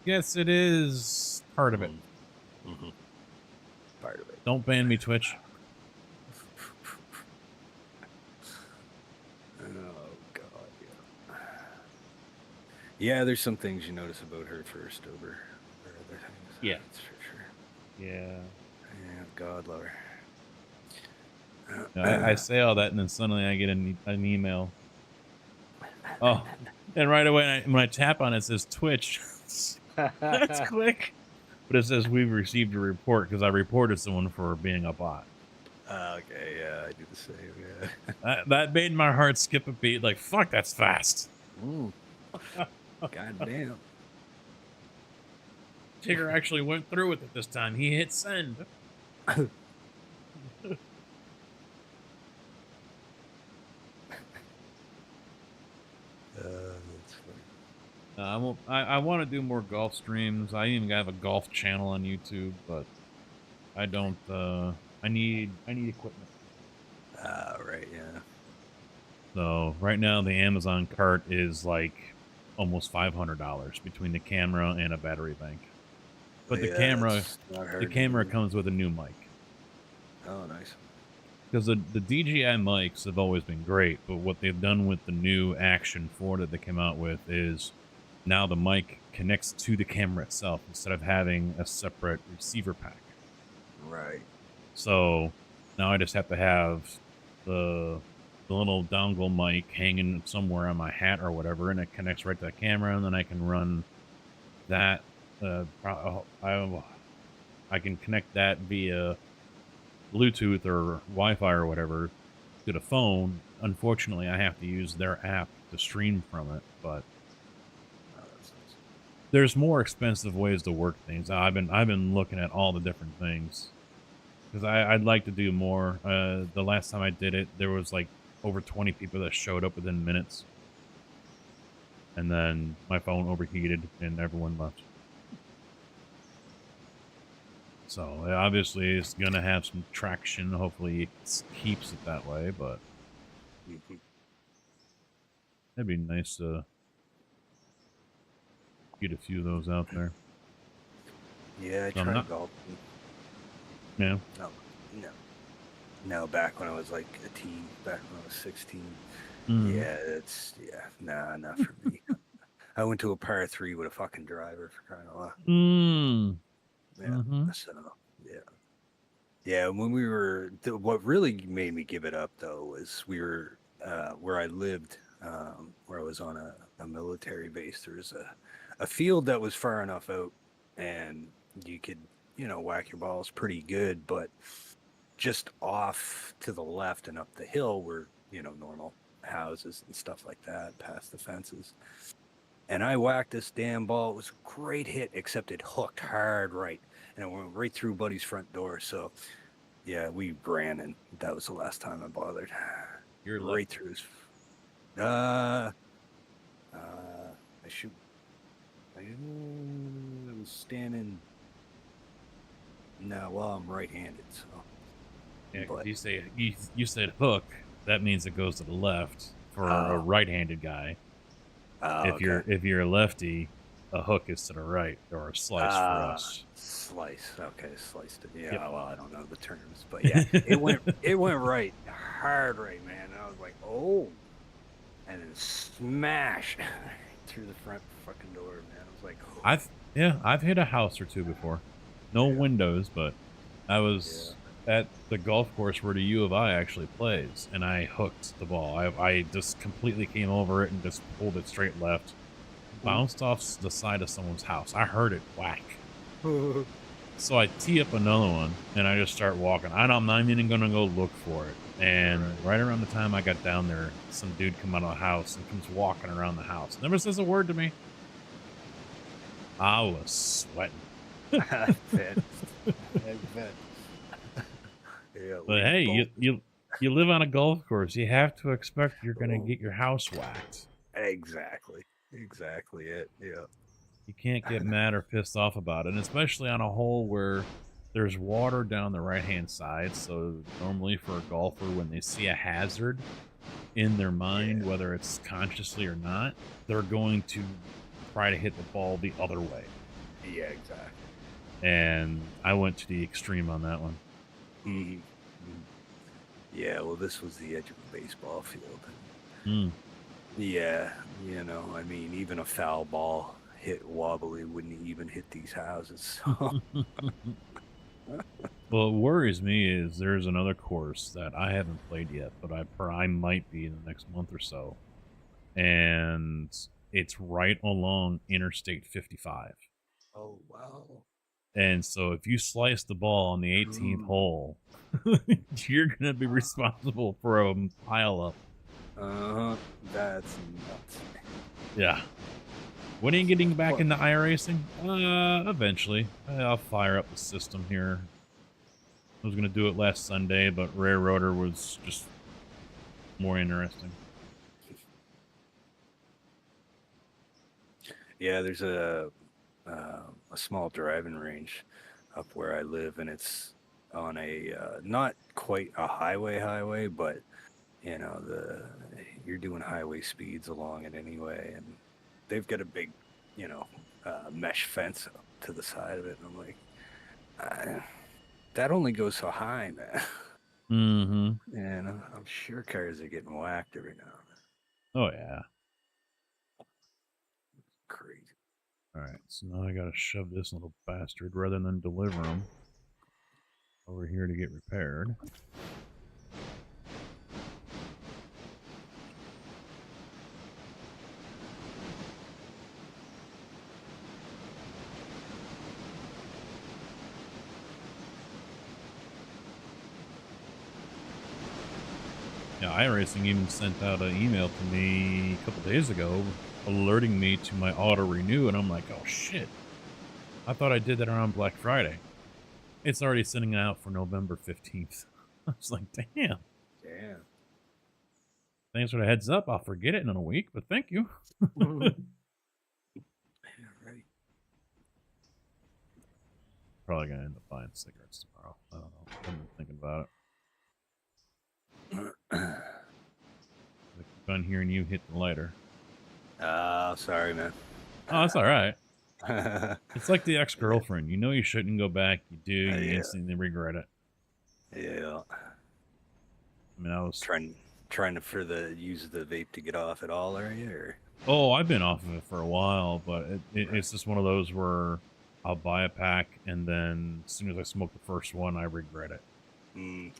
Yes, it is part of it. Mm-hmm. Part of it. Don't ban me, Twitch. Oh, God, yeah. Yeah, there's some things you notice about her first over other things. Yeah. That's for sure. Yeah. Yeah, God love her. I say all that, and then suddenly I get an email. Oh, and right away when I tap on it, it says Twitch. That's quick. But it says we've received a report because I reported someone for being a bot. Okay, yeah, I do the same, yeah. That made my heart skip a beat. Like, fuck, that's fast. God damn. Tigger actually went through with it this time. He hit send. That's funny. I want to do more golf streams. I even have a golf channel on YouTube, but I don't. I need equipment. Right, yeah. So right now the Amazon cart is like almost $500 between the camera and a battery bank. But the camera comes with a new mic. Oh, nice. Because the DJI mics have always been great, but what they've done with the new Action 4 that they came out with is now the mic connects to the camera itself instead of having a separate receiver pack. Right. So now I just have to have the little dongle mic hanging somewhere on my hat or whatever, and it connects right to the camera, and then I can run that. I can connect that via Bluetooth or Wi-Fi or whatever to the phone. Unfortunately, I have to use their app to stream from it, but there's more expensive ways to work things. I've been looking at all the different things because I'd like to do more. The last time I did it, there was like over 20 people that showed up within minutes, and then my phone overheated and everyone left. So obviously it's gonna have some traction. Hopefully it keeps it that way, but it'd be nice to get a few of those out there. Yeah, I So tried golf. Yeah. No, back when I was like a teen, back when I was 16. Mhm. Yeah, not for me. I went to a par 3 with a fucking driver for crying out loud. Yeah. So, yeah. When we were, what really made me give it up though was we were where I lived, where I was on a military base. There was a field that was far enough out, and you could whack your balls pretty good, but just off to the left and up the hill were normal houses and stuff like that past the fences. And I whacked this damn ball. It was a great hit, except it hooked hard right. And it went right through Buddy's front door. So, yeah, we ran, and that was the last time I bothered. You're right through his... I was standing... No, well, I'm right-handed, so... Yeah, but you said hook. That means it goes to the left for a right-handed guy. If you're a lefty, a hook is to the right, or a slice for us. Slice, okay, sliced it. Yeah, Yep. Well, I don't know the terms, but yeah, it went right, hard right, man. And I was like, oh, and then smash through the front fucking door, man. I was like, I've hit a house or two before, no windows, but I was at the golf course where the U of I actually plays, and I hooked the ball. I just completely came over it and just pulled it straight left, bounced off the side of someone's house. I heard it whack. So I tee up another one, and I just start walking. I'm not even gonna go look for it. And right around the time I got down there, some dude come out of the house and comes walking around the house. Never says a word to me. I was sweating. I bet. I bet. Yeah, But hey, you live on a golf course. You have to expect you're going to get your house whacked. Exactly. Exactly it. Yeah. You can't get mad or pissed off about it, and especially on a hole where there's water down the right-hand side. So normally for a golfer, when they see a hazard in their mind, whether it's consciously or not, they're going to try to hit the ball the other way. Yeah, exactly. And I went to the extreme on that one. Mm-hmm. Yeah, well, this was the edge of a baseball field. Mm. Yeah, you know, I mean, even a foul ball hit wobbly wouldn't even hit these houses. So. Well, what worries me is there's another course that I haven't played yet, but I might be in the next month or so. And it's right along Interstate 55. Oh, wow. And so if you slice the ball on the 18th hole, you're going to be responsible for a pile up. That's nuts. Yeah. When are you getting back into iRacing? Eventually. I'll fire up the system here. I was going to do it last Sunday, but Rare Rotor was just more interesting. Yeah, there's a small driving range up where I live, and it's on a not quite a highway, but you know, you're doing highway speeds along it anyway, and they've got a big, you know, mesh fence up to the side of it, and I'm like, that only goes so high, man. Mm-hmm. And I'm sure cars are getting whacked every now and then. Oh, yeah. Crazy. All right, so now I got to shove this little bastard rather than deliver him over here to get repaired. Yeah, iRacing even sent out an email to me a couple days ago alerting me to my auto renew, and I'm like, oh shit. I thought I did that around Black Friday. It's already sending out for November 15th. I was like, damn. Damn. Thanks for the heads up. I'll forget it in a week, but thank you. Yeah, right. Probably gonna end up buying cigarettes tomorrow. I don't know. I've been thinking about it. I keep on hearing you hit the lighter. Oh, sorry, man. Oh, that's all right. It's like the ex-girlfriend. You know you shouldn't go back. You do. You instantly regret it. Yeah. I mean, I was trying to use the vape to get off at all, are you? Or? Oh, I've been off of it for a while, but it's just one of those where I'll buy a pack and then as soon as I smoke the first one, I regret it.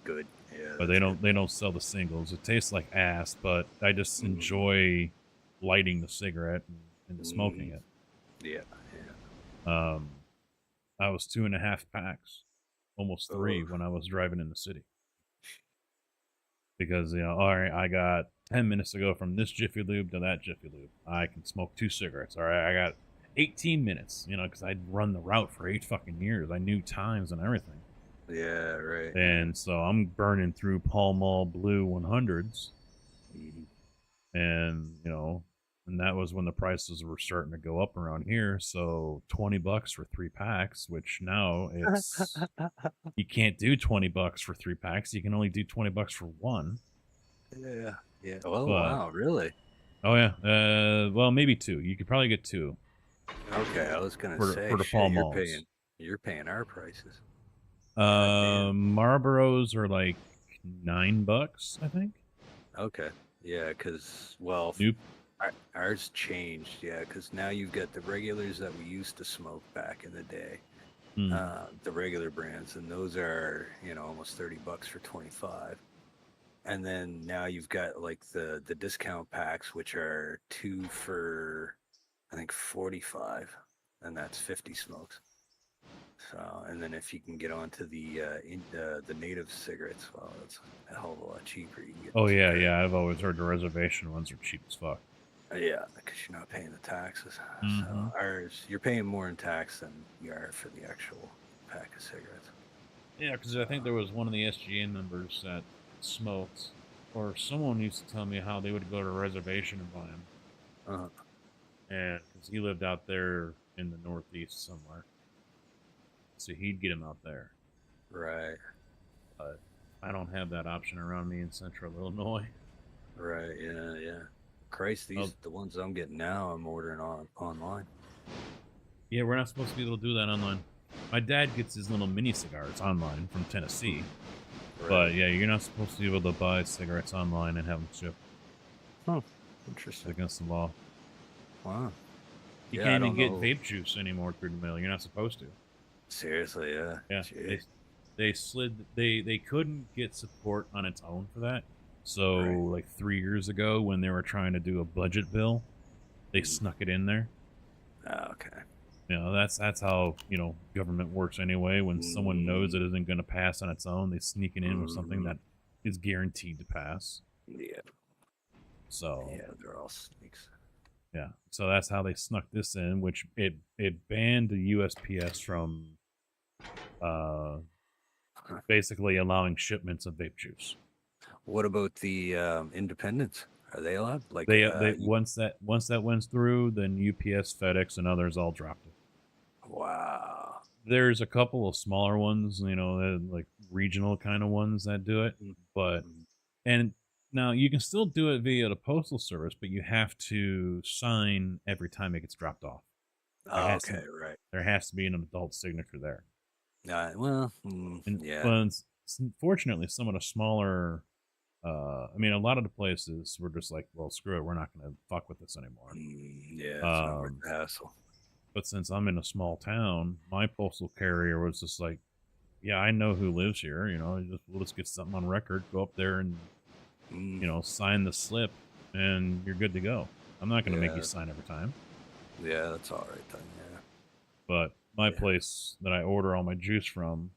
Good. Yeah. But they don't sell the singles. It tastes like ass, but I just enjoy lighting the cigarette and smoking it. Yeah. I was 2.5 packs, almost 3 when I was driving in the city. Because, you know, all right, I got 10 minutes to go from this Jiffy Lube to that Jiffy Lube. I can smoke 2 cigarettes. All right, I got 18 minutes, you know, because I'd run the route for 8 fucking years. I knew times and everything. Yeah, right. And so I'm burning through Pall Mall Blue 100s. And, you know, and that was when the prices were starting to go up around here. So $20 for 3 packs, which now it's you can't do $20 for 3 packs. You can only do $20 for 1. Yeah. Oh, wow, really? Oh yeah. Well, maybe 2. You could probably get 2. Okay, I was gonna say for the Pall Malls. You're paying our prices. Marlboros are like $9, I think. Okay. Yeah, because ours changed. Yeah, because now you've got the regulars that we used to smoke back in the day, the regular brands, and those are, you know, almost $30 for 25. And then now you've got like the discount packs, which are 2 for, I think, 45, and that's 50 smokes. So, and then if you can get onto the native cigarettes, well, that's a hell of a lot cheaper. You can get Oh yeah. I've always heard the reservation ones are cheap as fuck. Yeah, because you're not paying the taxes. Mhm. So ours, you're paying more in tax than you are for the actual pack of cigarettes. Yeah, because I think there was one of the SGA members that smoked, or someone used to tell me how they would go to a reservation and buy them. Uh-huh. And because he lived out there in the Northeast somewhere, so he'd get them out there. Right. But I don't have that option around me in Central Illinois. Right. Yeah. Yeah. Christ, these the ones I'm getting now. I'm ordering online. Yeah, we're not supposed to be able to do that online. My dad gets his little mini cigars online from Tennessee. Right. But yeah, you're not supposed to be able to buy cigarettes online and have them shipped. Huh. Interesting. It's against the law. Wow. You Yeah, can't I even don't get know. vape juice anymore through the mail. You're not supposed to. Seriously, yeah. Yeah. Jeez. They couldn't get support on its own for that. So Right. like 3 years ago when they were trying to do a budget bill, they snuck it in there. Oh, okay. You know, that's how, government works anyway. When someone knows it isn't going to pass on its own, they sneak it in with something that is guaranteed to pass. Yeah. So Yeah, they're all sneaks. yeah, so that's how they snuck this in, which it banned the USPS from basically allowing shipments of vape juice. What about the independents? Are they allowed? Like They once that went through, then UPS, FedEx, and others all dropped it. Wow. There's a couple of smaller ones, like regional kind of ones that do it, but and now you can still do it via the postal service, but you have to sign every time it gets dropped off. Okay, right. There has to be an adult signature there. Yeah. Well, fortunately, some of the smaller, a lot of the places were just like, well, screw it, we're not going to fuck with this anymore. Yeah, it's not worth the hassle. But since I'm in a small town, my postal carrier was just like, yeah, I know who lives here. We'll just get something on record, go up there and, sign the slip, and you're good to go. I'm not going to make you sign every time. Yeah, that's all right then. Yeah. But my place that I order all my juice from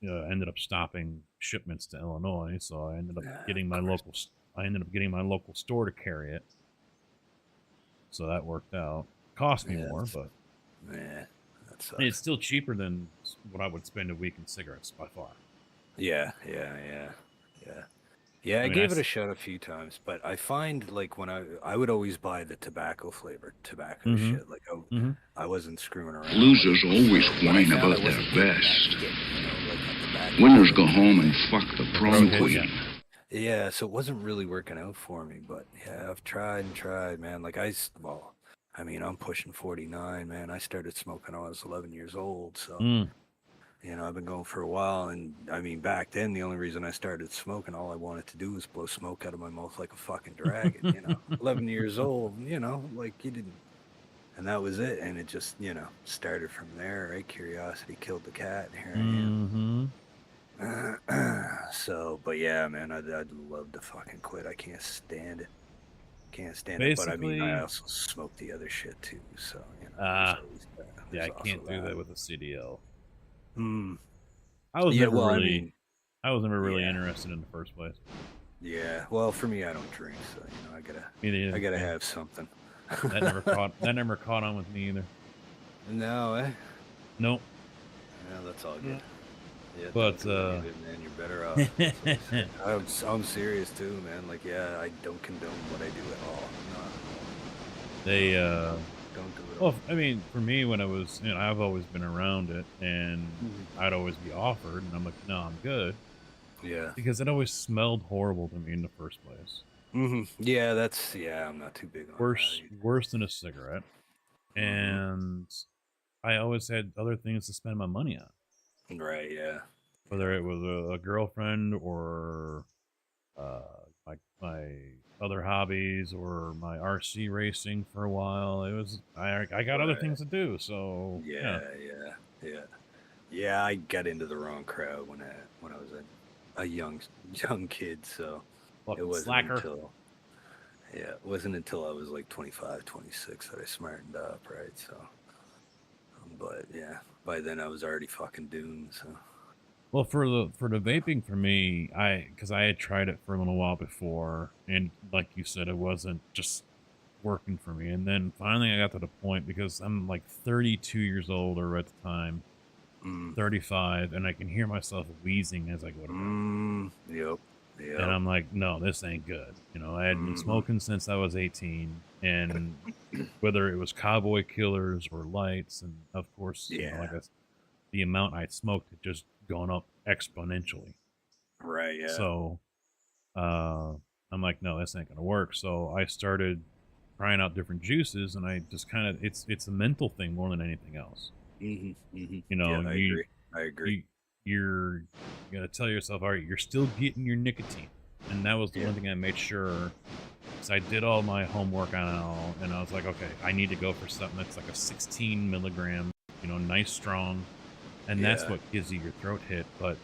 ended up stopping shipments to Illinois, so I ended up getting my local. I ended up getting my local store to carry it, so that worked out. Cost me more, but that sucks. it's still cheaper than what I would spend a week in cigarettes by far. Yeah. I gave it a shot a few times, but I find like when I would always buy the tobacco flavored tobacco shit. Like I wasn't screwing around. Losers always whine about their best. Winners go home and fuck the prom queen. Yeah, so it wasn't really working out for me, but yeah, I've tried and tried, man. Like I'm pushing 49, man. I started smoking when I was 11 years old, so I've been going for a while, and back then the only reason I started smoking, all I wanted to do was blow smoke out of my mouth like a fucking dragon. 11 years old, like you didn't, and that was it, and it just started from there, right? Curiosity killed the cat, and here I am. So, but yeah, man, I'd love to fucking quit. I can't stand it. But I also smoke the other shit too, so I can't do that with a CDL. I was never really interested in the first place. Yeah, well, for me, I don't drink, so I gotta have something. That never caught on with me either. No, Nope. Yeah, that's all good. Yeah, but man, you're better off. I'm serious too, man. Like, yeah, I don't condone what I do at all. They don't do it. Well, for me, when I was, I've always been around it, and I'd always be offered, and I'm like, no, I'm good. Yeah. Because it always smelled horrible to me in the first place. Yeah, I'm not too big on worse than a cigarette. And I always had other things to spend my money on. Right, yeah. Whether it was a girlfriend or my other hobbies or my RC racing for a while. It was I got other things to do, so yeah. I got into the wrong crowd when I was a young kid, so it wasn't until I was like 25, 26 that I smartened up, right? So but yeah, by then I was already fucking doomed, so. Well, for the vaping for me, because I had tried it for a little while before, and like you said, it wasn't just working for me. And then finally I got to the point, because I'm like 32 years old or at the time, 35, and I can hear myself wheezing as I go to bed. Yep. And I'm like, no, this ain't good. You know, I had been smoking since I was 18, and whether it was Cowboy Killers or lights, and of course, you know, I guess the amount I smoked had just gone up exponentially. Right, yeah. So I'm like, no, this ain't gonna work. So I started trying out different juices, and I just kind of, it's a mental thing more than anything else. You know, Yeah, I agree. You're gonna tell yourself, all right, you're still getting your nicotine, and that was the one thing I made sure. So I did all my homework on it all, and I was like, okay, I need to go for something that's like a 16 milligram, you know, nice, strong, and that's what gives you your throat hit. But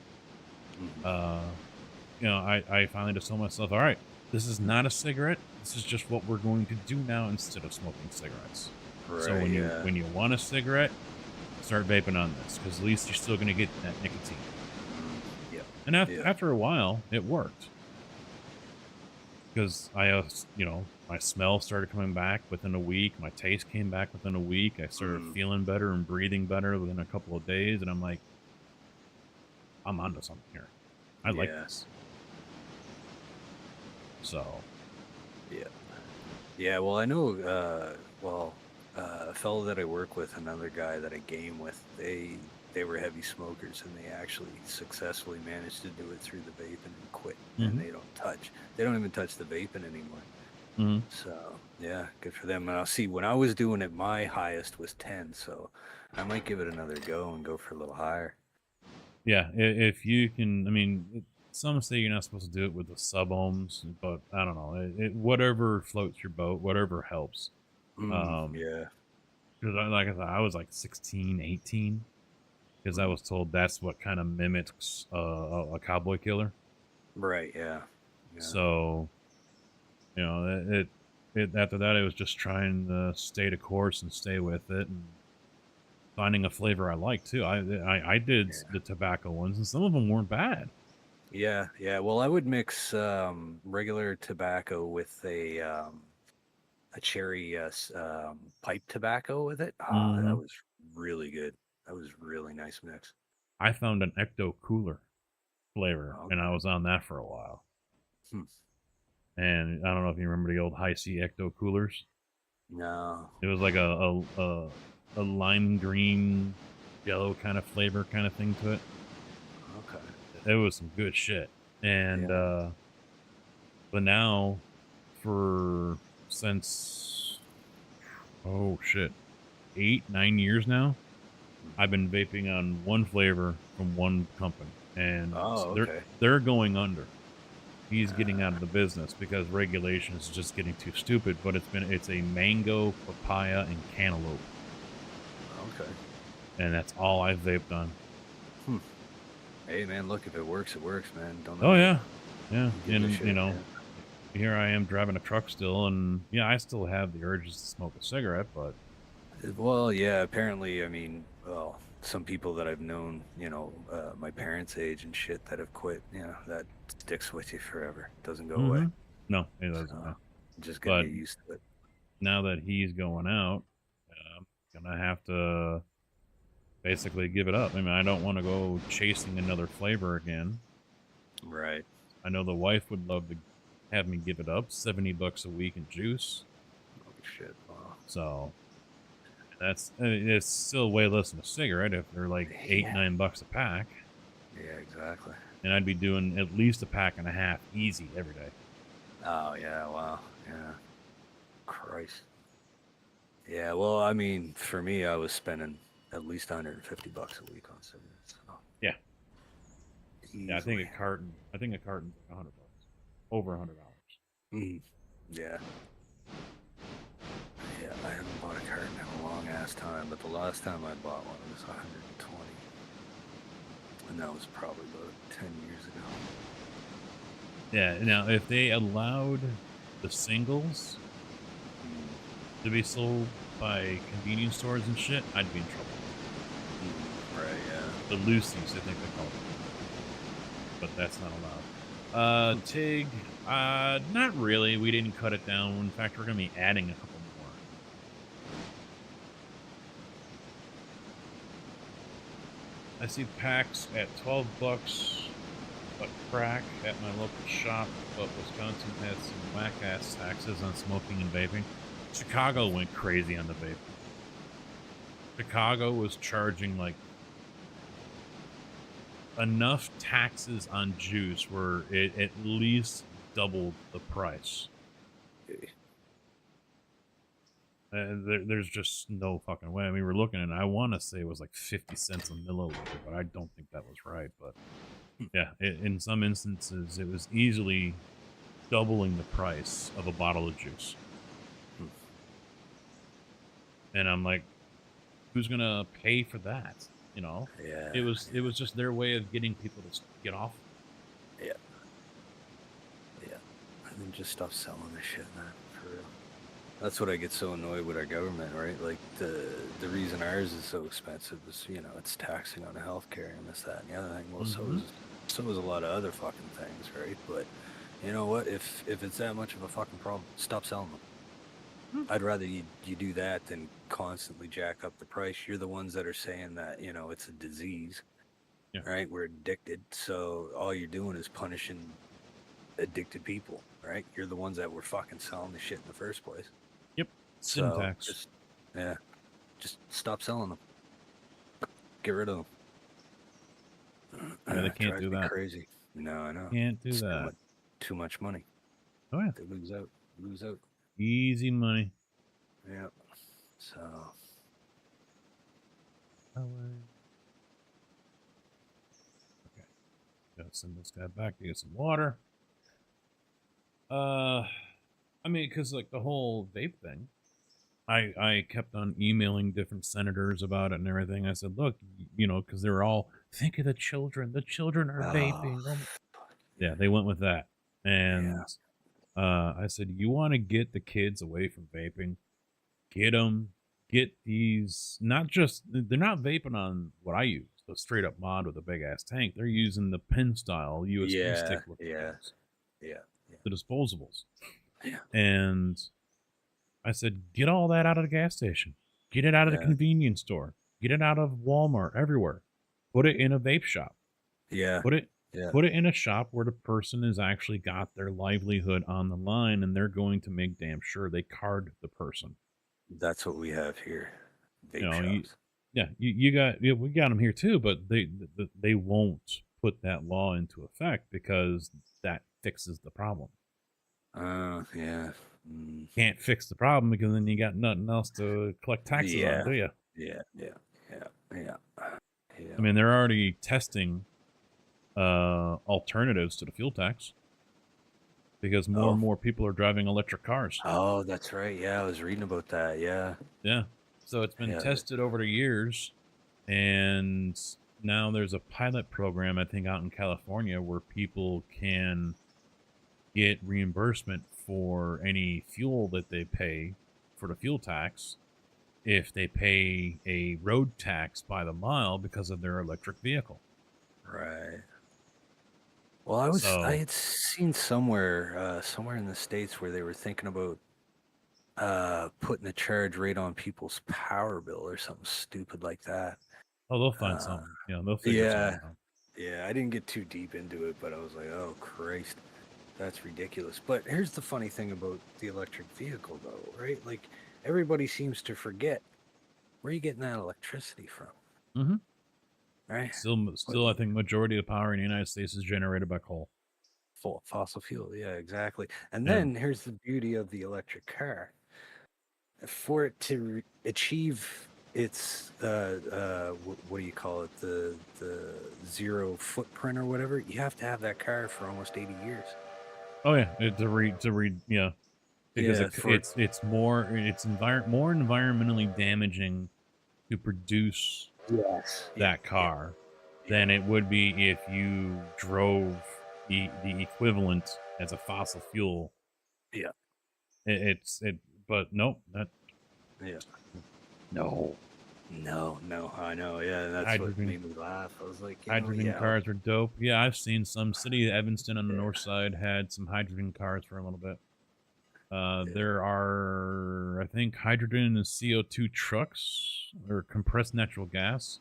you know, I finally just told myself, all right, this is not a cigarette. This is just what we're going to do now instead of smoking cigarettes. So when you want a cigarette, start vaping on this, because at least you're still going to get that nicotine. And after a while, it worked. Because you know, my smell started coming back within a week. My taste came back within a week. I started feeling better and breathing better within a couple of days. And I'm like, I'm onto something here. I like this. So. Yeah, well, I know, a fellow that I work with, another guy that I game with, they were heavy smokers, and they actually successfully managed to do it through the vaping and quit. And they don't even touch the vaping anymore. So yeah, good for them. And I'll see, when I was doing it, my highest was 10, so I might give it another go and go for a little higher. Yeah, if you can, I mean, some say you're not supposed to do it with the sub-ohms, but I don't know. Whatever floats your boat, whatever helps. Yeah. Because like I said, I was like 16, 18, because I was told that's what kind of mimics a cowboy killer. Right, yeah. So, you know, it after that, it was just trying to stay the course and stay with it, and finding a flavor I like too. I did the tobacco ones, and some of them weren't bad. Yeah. Well, I would mix regular tobacco with a cherry pipe tobacco with it. That was really good. That was really nice mix. I found an Ecto Cooler flavor, and I was on that for a while. And I don't know if you remember the old High C Ecto Coolers. No. It was like a lime green, yellow kind of flavor kind of thing to it. Okay. It was some good shit. And but now, since 8-9 years now, I've been vaping on one flavor from one company, and they're going under. He's getting out of the business because regulation is just getting too stupid. But it's a mango, papaya, and cantaloupe. Okay. And that's all I've vaped on. Hey man, look, if it works, man. Yeah. And you know, here I am driving a truck still, and yeah, I still have the urges to smoke a cigarette, but. Well, yeah, apparently, I mean, some people that I've known, you know, my parents' age and shit that have quit, you know, that sticks with you forever. Doesn't go away. No, it doesn't. No. Just gotta get used to it. Now that he's going out, I'm gonna have to basically give it up. I mean, I don't want to go chasing another flavor again. Right. I know the wife would love to have me give it up. $70 a week in juice. Oh shit! Wow. So. It's still way less than a cigarette if they're like $8-9 a pack. Yeah, exactly. And I'd be doing at least a pack and a half easy every day. Oh yeah, wow, yeah. Christ. Yeah, well, I mean, for me, I was spending at least $150 a week on cigarettes. So. Yeah. Yeah, I think a carton's like $100, over $100. Yeah. Yeah, I haven't bought a carton in a long ass time, but the last time I bought one was 120, and that was probably about 10 years ago. Yeah. Now, if they allowed the singles to be sold by convenience stores and shit, I'd be in trouble. Right. Yeah. The Lucy's, I think they call it, but that's not allowed. TIG, not really. We didn't cut it down. In fact, we're gonna be adding a couple I see packs at $12 a crack at my local shop, but Wisconsin has some whack-ass taxes on smoking and vaping. Chicago went crazy on the vape. Chicago was charging like enough taxes on juice where it at least doubled the price. There's just no fucking way. I mean, we're looking at it, I want to say it was like 50 cents a milliliter, but I don't think that was right. But yeah, in some instances, it was easily doubling the price of a bottle of juice. And I'm like, who's gonna pay for that? You know? Yeah. It was just their way of getting people to get off. Yeah. Yeah. And then just stop selling this shit, man. For real. That's what I get so annoyed with our government, right? Like the reason ours is so expensive is, you know, it's taxing on healthcare and this, that, and the other thing. Well, so is a lot of other fucking things, right? But you know what? If it's that much of a fucking problem, stop selling them. I'd rather you do that than constantly jack up the price. You're the ones that are saying that, you know, it's a disease, right? We're addicted. So all you're doing is punishing addicted people, right? You're the ones that were fucking selling the shit in the first place. Yep. Syntax. So, just stop selling them. Get rid of them. Yeah, they can't do that. Crazy. No, I know. Can't do that. Too much money. Oh yeah. They lose out. Easy money. Yeah. So. Okay. Gotta send this guy back to get some water. I mean, because like the whole vape thing, I kept on emailing different senators about it and everything. I said, look, you know, because they were all, think of the children. The children are vaping. Yeah, they went with that. And I said, you want to get the kids away from vaping? Get them. Get these, not just, they're not vaping on what I use, the straight up mod with a big ass tank. They're using the pen style USB stick with the disposables. Yeah. And I said, get all that out of the gas station. Get it out of the convenience store. Get it out of Walmart, everywhere. Put it in a vape shop. Yeah. Put it in a shop where the person has actually got their livelihood on the line, and they're going to make damn sure they card the person. That's what we have here. Vape shops. We got them here too, but they won't put that law into effect because that fixes the problem. Yeah. Can't fix the problem because then you got nothing else to collect taxes on, do you? Yeah. I mean, they're already testing alternatives to the fuel tax because more and more people are driving electric cars. Oh, that's right. Yeah, I was reading about that. Yeah. Yeah. So it's been tested over the years, and now there's a pilot program, I think, out in California where people can get reimbursement for any fuel that they pay for the fuel tax if they pay a road tax by the mile because of their electric vehicle. Right. Well, I had seen somewhere in the States where they were thinking about putting the charge rate on people's power bill or something stupid like that. Oh, they'll find something. Yeah, they'll figure something out. Yeah, I didn't get too deep into it, but I was like, oh, Christ, that's ridiculous. But here's the funny thing about the electric vehicle, though, right? Like, everybody seems to forget, where are you getting that electricity from? Mm-hmm. Right? Still, I think majority of power in the United States is generated by coal. Fossil fuel, yeah, exactly. And then here's the beauty of the electric car. For it to achieve its what do you call it, the zero footprint or whatever, you have to have that car for almost 80 years. Oh yeah, because it's more environmentally damaging to produce that car than it would be if you drove the equivalent as a fossil fuel. Yeah. But nope, that. Yeah. No, I know. Yeah, that's what made me laugh. I was like, hydrogen cars are dope. Yeah, I've seen some. City of Evanston on the north side had some hydrogen cars for a little bit. There are, I think, hydrogen and CO2 trucks or compressed natural gas.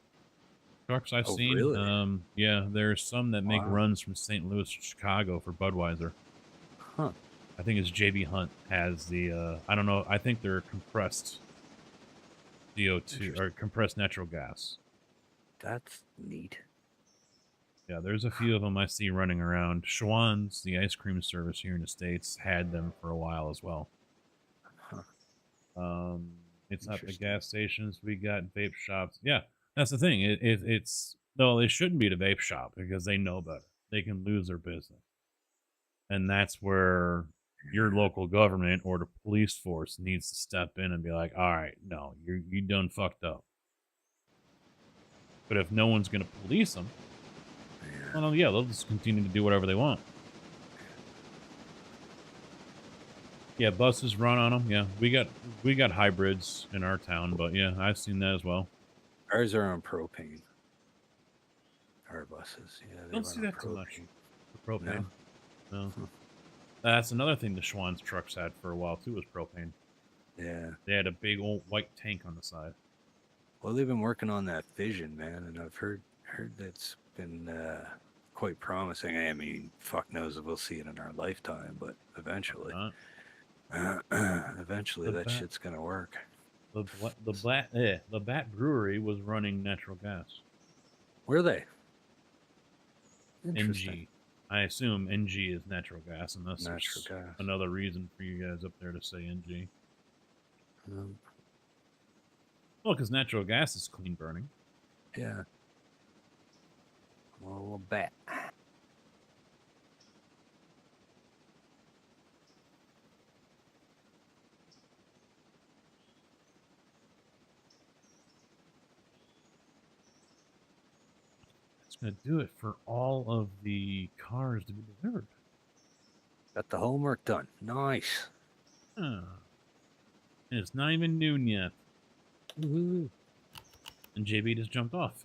trucks I've Oh, seen. really? Yeah, there's some that make Wow. runs from St. Louis to Chicago for Budweiser. Huh. I think it's JB Hunt has the I don't know, I think they're compressed CO2 or compressed natural gas. That's neat. Yeah, there's a few of them I see running around. Schwann's, the ice cream service here in the States, had them for a while as well. Huh. It's not the gas stations. We got vape shops. Yeah, that's the thing. It's no, it shouldn't be the vape shop because they know better. They can lose their business, and that's where your local government or the police force needs to step in and be like, "All right, no, you done fucked up." But if no one's going to police them, well, yeah, they'll just continue to do whatever they want. Yeah, buses run on them. Yeah, we got hybrids in our town, but yeah, I've seen that as well. Ours are on propane. Our buses, yeah, they Don't run see on that too propane. much. For propane. No. Hmm. That's another thing the Schwann's trucks had for a while too, was propane. Yeah. They had a big old white tank on the side. Well, they've been working on that fission, man, and I've heard that's been quite promising. I mean, fuck knows if we'll see it in our lifetime, but eventually, eventually that shit's gonna work. The Bat Brewery was running natural gas. Were they? NG. I assume NG is natural gas, unless Natural there's gas. another reason for you guys up there to say NG. Well, because natural gas is clean burning. Yeah. Well, we'll bet. That's going to do it for all of the cars to be delivered. Got the homework done. Nice. Huh. And it's not even noon yet. Woo-hoo. And JB just jumped off.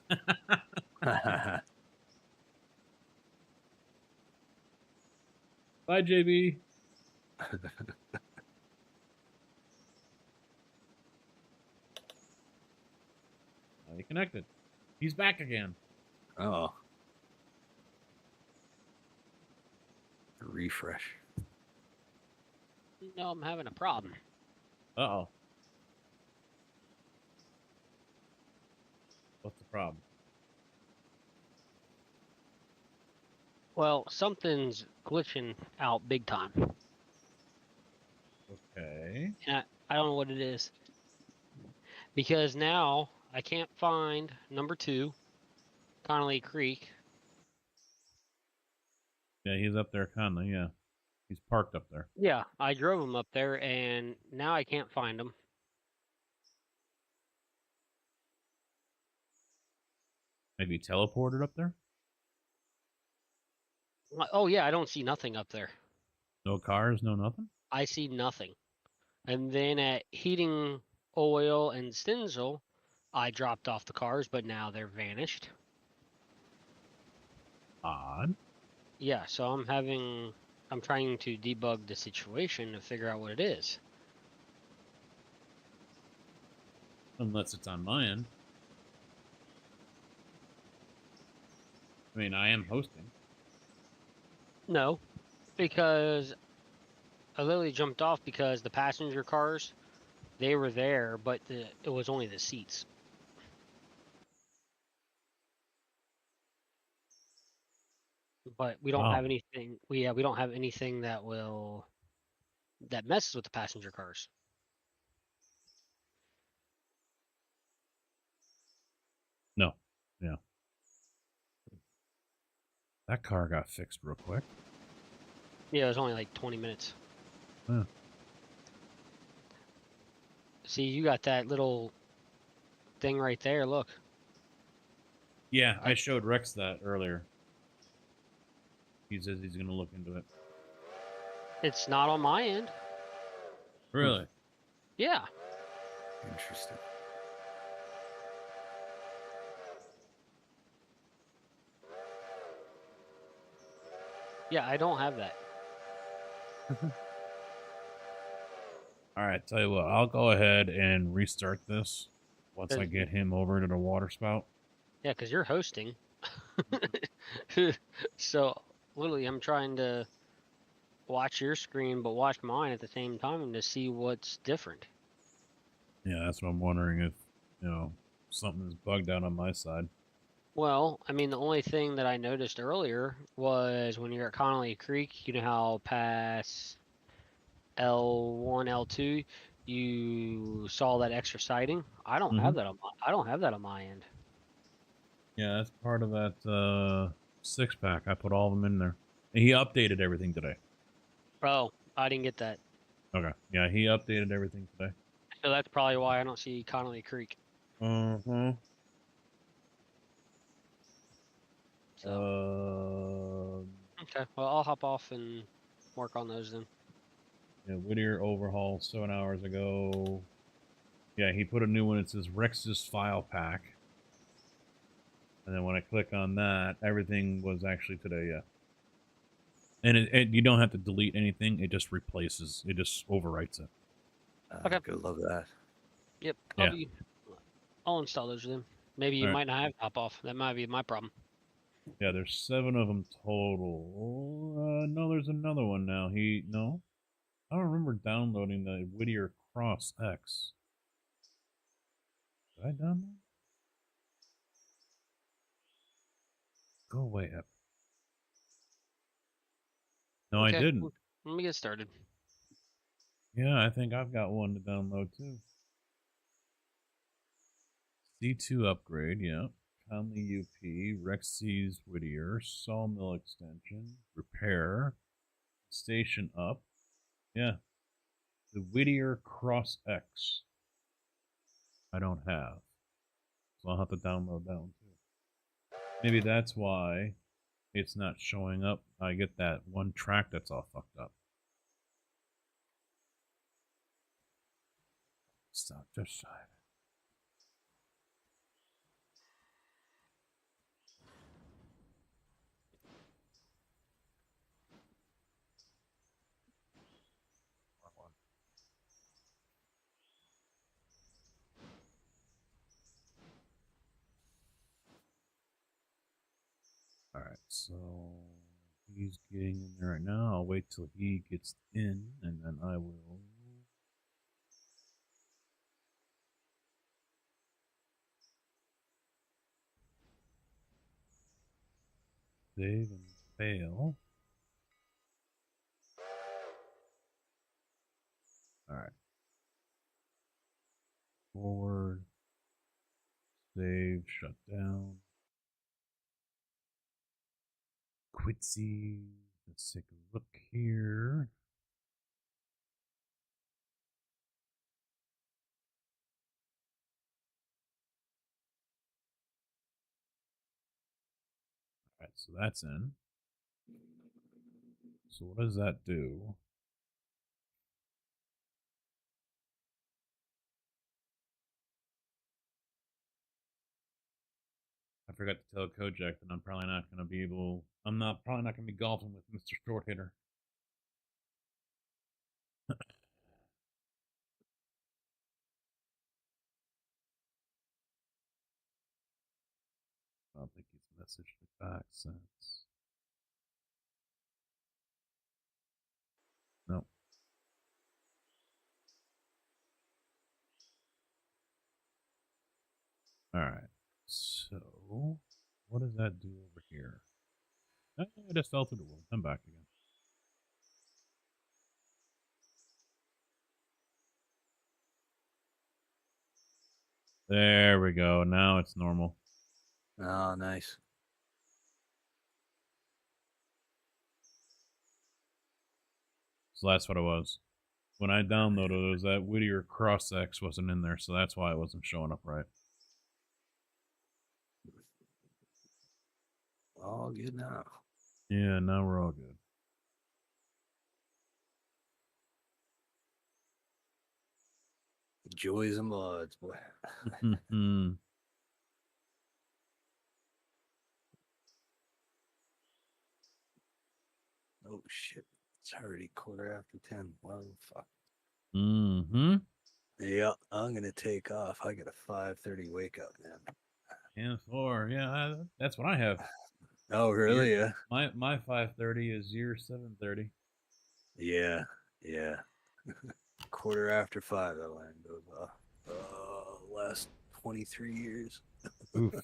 Bye, JB. He connected. He's back again. Oh. Refresh. No, I'm having a problem. Uh-oh. What's the problem? Well, something's glitching out big time. Okay. And I don't know what it is. Because now I can't find number 2, Connolly Creek. Yeah, he's up there, Conley, yeah. He's parked up there. Yeah, I drove him up there, and now I can't find him. Maybe teleported up there? Oh, yeah, I don't see nothing up there. No cars, no nothing? I see nothing. And then at Heating Oil and Stenzel, I dropped off the cars, but now they're vanished. Odd. Yeah, so I'm trying to debug the situation to figure out what it is. Unless it's on my end. I mean, I am hosting. No, because I literally jumped off because the passenger cars, they were there, but it was only the seats. But we don't have anything. We don't have anything that messes with the passenger cars. No. Yeah. That car got fixed real quick. Yeah, it was only like 20 minutes. Huh. See, you got that little thing right there. Look. Yeah, I showed Rex that earlier. He says he's going to look into it. It's not on my end. Really? Yeah. Interesting. Yeah, I don't have that. All right, tell you what, I'll go ahead and restart this once I get him over to the water spout. Yeah, because you're hosting. So literally, I'm trying to watch your screen, but watch mine at the same time to see what's different. Yeah, that's what I'm wondering if, something is bugged out on my side. Well, I mean, the only thing that I noticed earlier was when you're at Connolly Creek, you know how past L1, L2, you saw that extra siding. I don't have that on my end. Yeah, that's part of that 6-pack. I put all of them in there. And he updated everything today. Oh, I didn't get that. Okay. Yeah, he updated everything today. So that's probably why I don't see Connolly Creek. Mm-hmm. So. Okay, well, I'll hop off and work on those then. Yeah, Whittier overhaul 7 hours ago. Yeah, he put a new one. It says Rex's file pack. And then when I click on that, everything was actually today, yeah. And you don't have to delete anything. It just replaces. It just overwrites it. Okay. Good, love that. Yep. Yeah. I'll install those then. Maybe you All right. might not have hop off. That might be my problem. Yeah, there's 7 of them total. No, there's another one now. No, I don't remember downloading the Whittier Cross X. Did I download? Go away, Ep. No, Okay, I didn't. let me get started. Yeah, I think I've got one to download too. C2 upgrade, yeah. Conley UP, Rexy's Whittier, Sawmill extension, repair, station up. Yeah. The Whittier Cross X. I don't have. So I'll have to download that one too. Maybe that's why it's not showing up. I get that one track that's all fucked up. Stop just side. Alright, so he's getting in there right now. I'll wait till he gets in, and then I will save and fail. Alright. Forward. Save, shut down. Quitzy. Let's take a look here. Alright, so that's in. So what does that do? I forgot to tell Kojak that I'm probably not going to be able. Probably not going to be golfing with Mr. Short Hitter. I don't think he's messaged me back since. Nope. Alright. So, what does that do over here? I just fell through the wall. I'm back again. There we go. Now it's normal. Oh, nice. So that's what it was. When I downloaded it, it was that Whittier Cross X wasn't in there, so that's why it wasn't showing up right. All good now. Yeah, now we're all good. Joys and mods, boy. Oh shit! It's already 10:15. Well, fuck. Mm-hmm. Yeah, I'm gonna take off. I got a 5:30 wake up, man. And 4. Yeah, that's what I have. Oh, really? Yeah. My 5:30 is your 7:30. Yeah. Yeah. Quarter after 5, that line goes off. Last 23 years. Oof.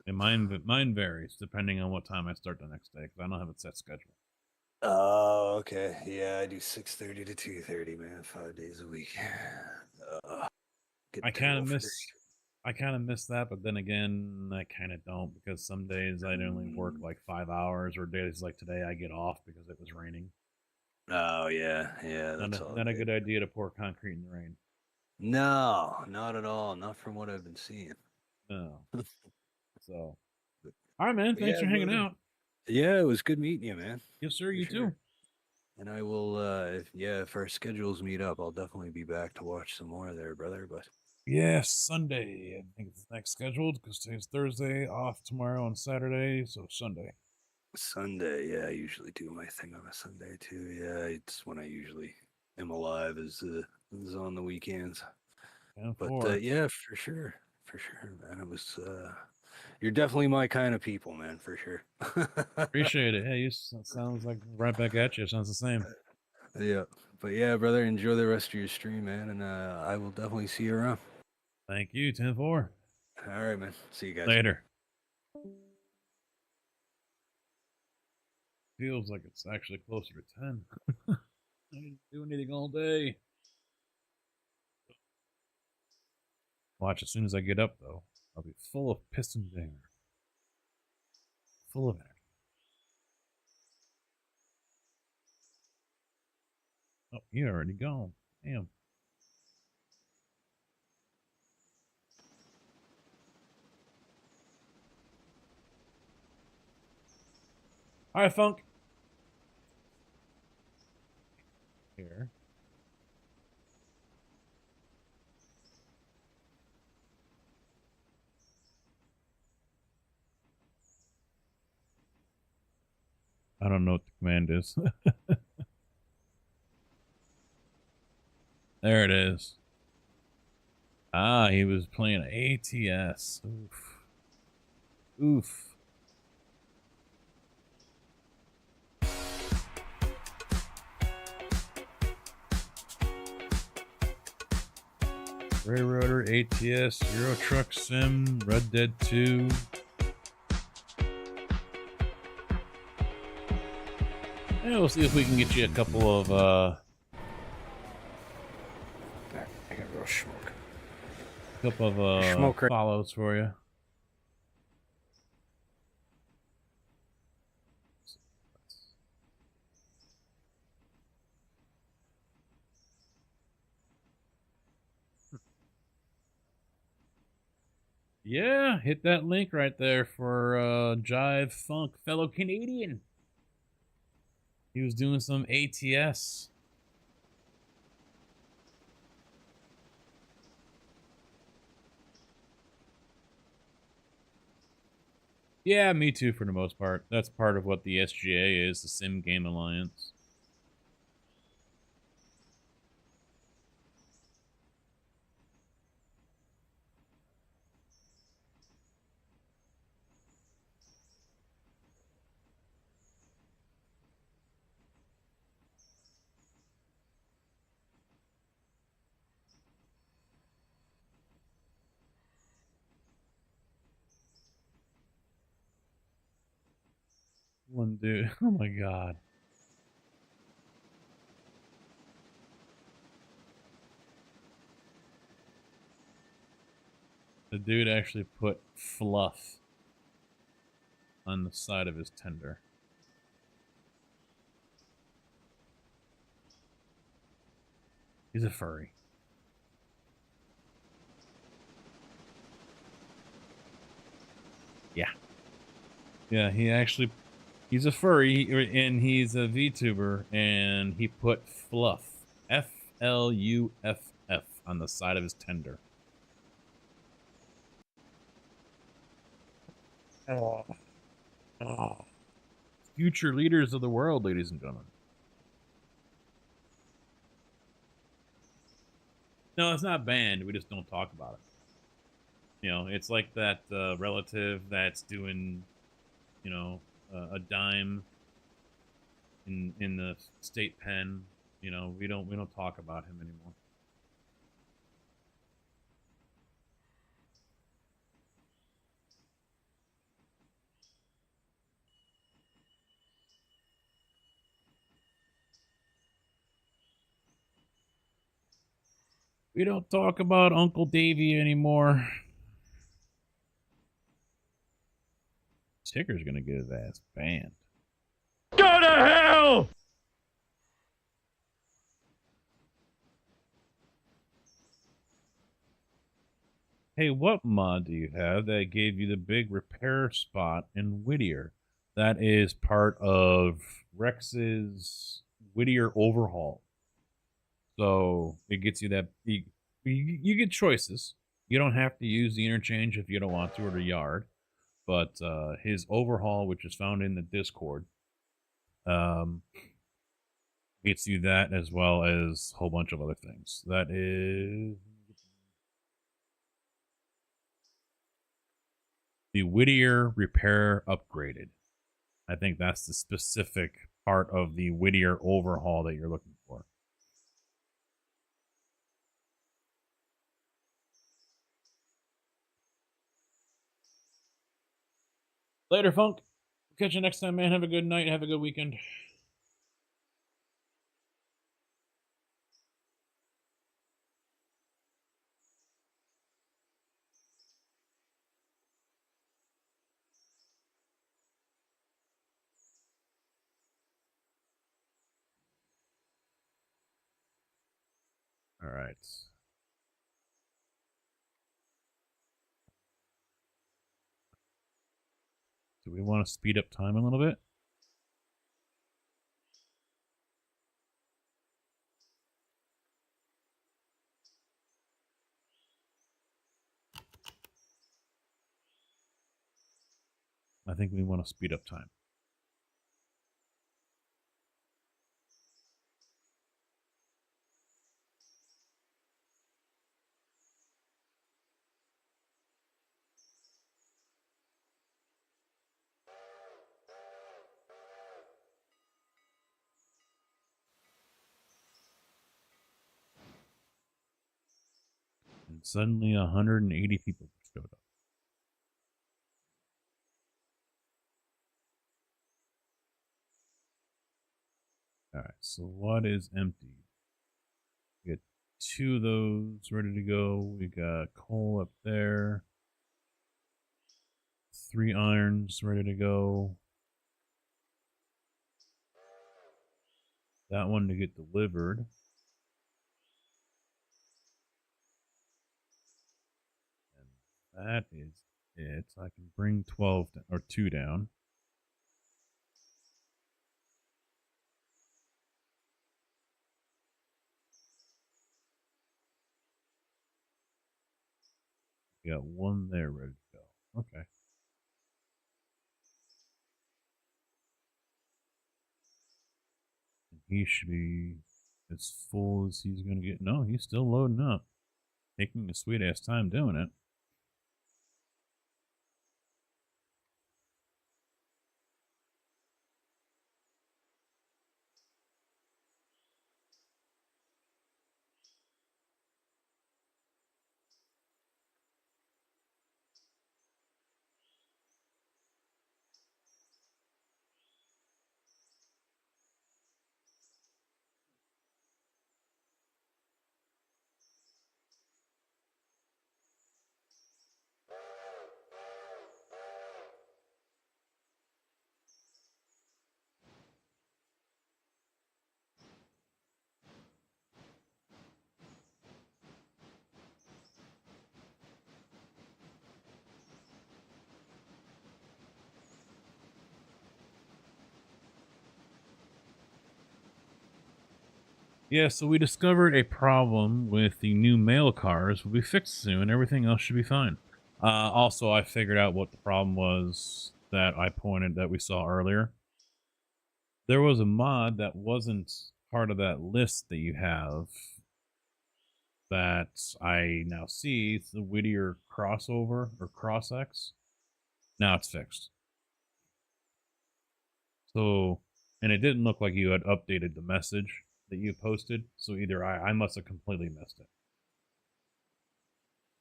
And mine varies depending on what time I start the next day because I don't have a set schedule. Oh, okay. Yeah, I do 6:30 to 2:30, man, 5 days a week. I kind of miss that, but then again, I kind of don't because some days I'd only work like 5 hours, or days like today I get off because it was raining. Oh yeah, yeah, that's all Not a good. good idea to pour concrete in the rain. No, not at all. Not from what I've been seeing. No. So, all right, man. Thanks Yeah, for hanging brother. out. Yeah, it was good meeting you, man. Yes, sir. For You sure. too. And I will, if our schedules meet up, I'll definitely be back to watch some more there, brother. But Yeah, Sunday. I think it's next scheduled because today's Thursday, off tomorrow and Saturday, so Sunday. Sunday, yeah, I usually do my thing on a Sunday too. Yeah, it's when I usually am alive is on the weekends. And But 4. yeah, for sure, man. It was you're definitely my kind of people, man, for sure. Appreciate it. Hey, sounds like right back at you. Sounds the same. Yeah, but yeah, brother, enjoy the rest of your stream, man, and I will definitely see you around. Thank you. 10-4. All right, man. See you guys Later. Feels like it's actually closer to 10. I didn't do anything all day. Watch, as soon as I get up, though, I'll be full of piston air. Full of energy. Oh, you already gone. Damn. All right, Funk. Here. I don't know what the command is. There it is. Ah, he was playing ATS. Oof. Oof. Railroader, ATS, Euro Truck Sim, Red Dead 2. Yeah, we'll see if we can get you a couple of I got real smoke. couple of Smoke right- follows for you. Yeah, hit that link right there for Jive Funk, fellow Canadian. He was doing some ATS. Yeah, me too for the most part. That's part of what the SGA is, the Sim Game Alliance. One dude, oh my god. The dude actually put fluff on the side of his tender. He's a furry. Yeah. Yeah, he's a furry, and he's a VTuber, and he put fluff, F-L-U-F-F, on the side of his tender. Oh. Future leaders of the world, ladies and gentlemen. No, it's not banned. We just don't talk about it. You know, it's like that relative that's doing, you know, a dime in the state pen. You know, we don't talk about him anymore. We don't talk about Uncle Davy anymore. Ticker's gonna get his ass banned. Go to hell! Hey, what mod do you have that gave you the big repair spot in Whittier? That is part of Rex's Whittier overhaul. So it gets you that you get choices. You don't have to use the interchange if you don't want to, or the yard. But his overhaul, which is found in the Discord, gets you that as well as a whole bunch of other things. That is the Whittier repair upgraded. I think that's the specific part of the Whittier overhaul that you're looking for. Later, Funk. Catch you next time, man. Have a good night. Have a good weekend. All right. Do we want to speed up time a little bit? I think we want to speed up time. And suddenly 180 people showed up. All right, so what is empty? We got 2 of those ready to go. We got coal up there. 3 irons ready to go. That one to get delivered. And that is it. I can bring 12 or 2 down. We got 1 there ready to go. Okay. He should be as full as he's going to get. No, he's still loading up. Taking a sweet ass time doing it. Yeah, so we discovered a problem with the new mail cars. Will be fixed soon. Everything else should be fine. Also, I figured out what the problem was that we saw earlier. There was a mod that wasn't part of that list that you have that I now see, it's the Whittier crossover or cross X. Now it's fixed. So, and it didn't look like you had updated the message that you posted. So either I must have completely missed it.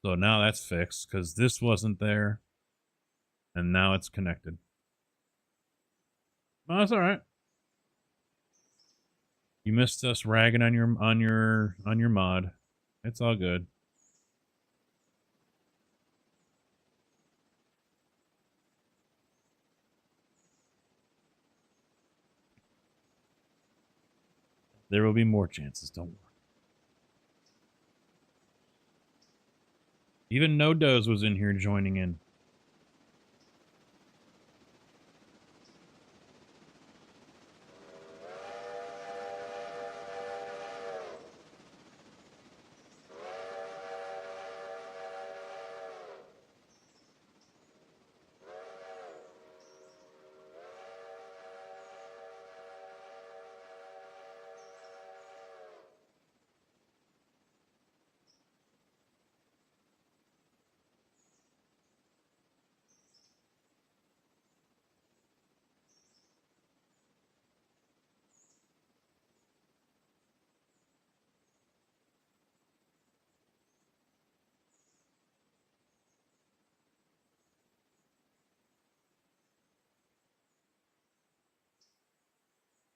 So now that's fixed because this wasn't there, and now it's connected. Oh, that's all right. You missed us ragging on your mod. It's all good. There will be more chances, don't worry. Even No Doze was in here joining in.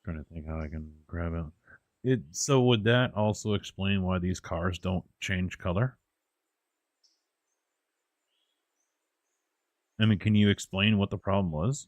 Trying to think how I can grab it. So would that also explain why these cars don't change color? I mean, can you explain what the problem was?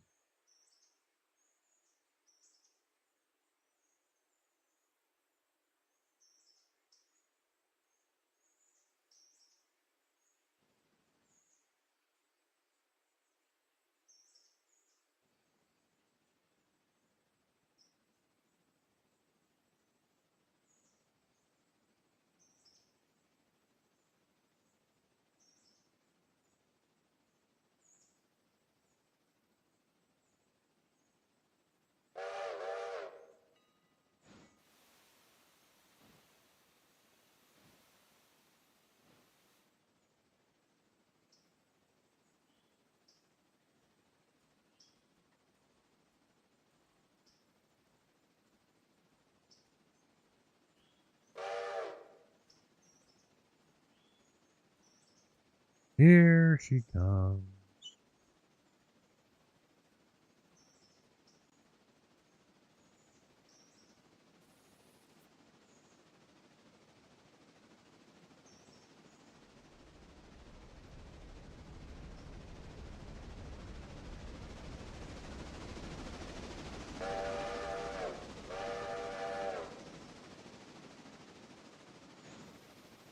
Here she comes.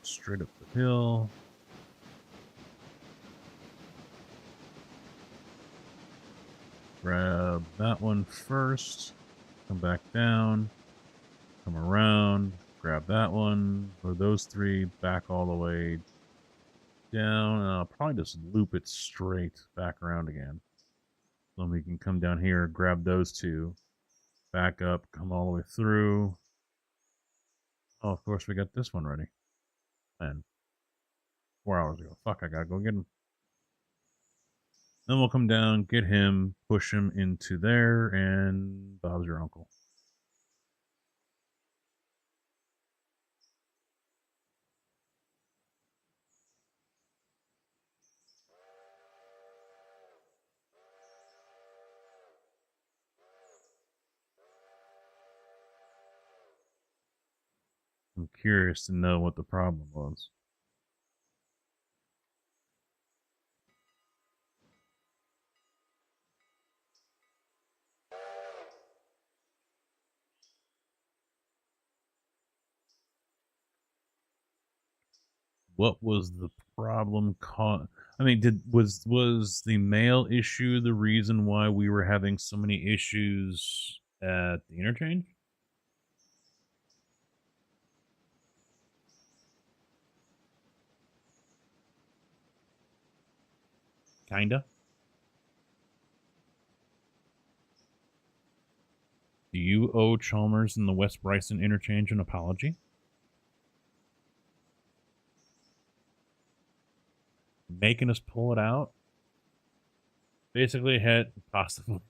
Straight up the hill. Grab that one first. Come back down. Come around. Grab that one. Or those three back all the way down. And I'll probably just loop it straight back around again. Then we can come down here, grab those two. Back up, come all the way through. Oh, of course, we got this one ready. And 4 hours ago. Fuck, I gotta go get him. Then we'll come down, get him, push him into there, and Bob's your uncle. I'm curious to know what the problem was. What was the problem I mean, was the mail issue the reason why we were having so many issues at the interchange? Kinda. Do you owe Chalmers and the West Bryson interchange an apology? making us pull it out. Basically had possible.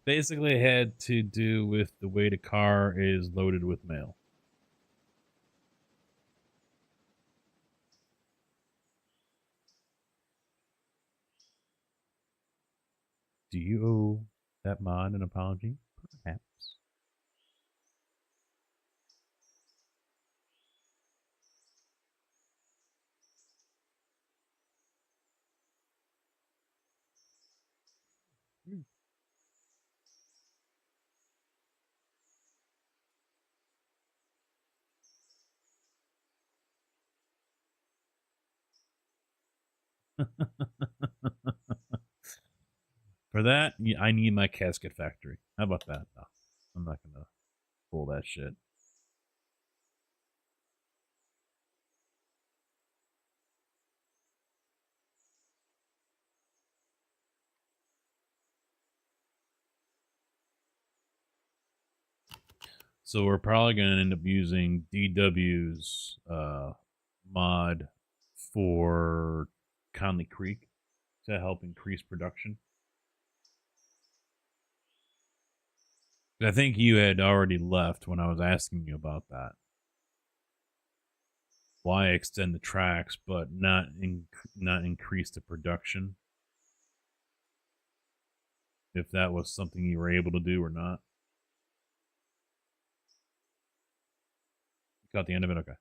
Basically had to do with the way the car is loaded with mail. Do you owe that mod an apology? Perhaps. For that, I need my casket factory. How about that? No, I'm not gonna pull that shit. So we're probably gonna end up using DW's mod for Conley Creek to help increase production. I think you had already left when I was asking you about that. Why extend the tracks but not increase the production? If that was something you were able to do or not. You caught the end of it? Okay.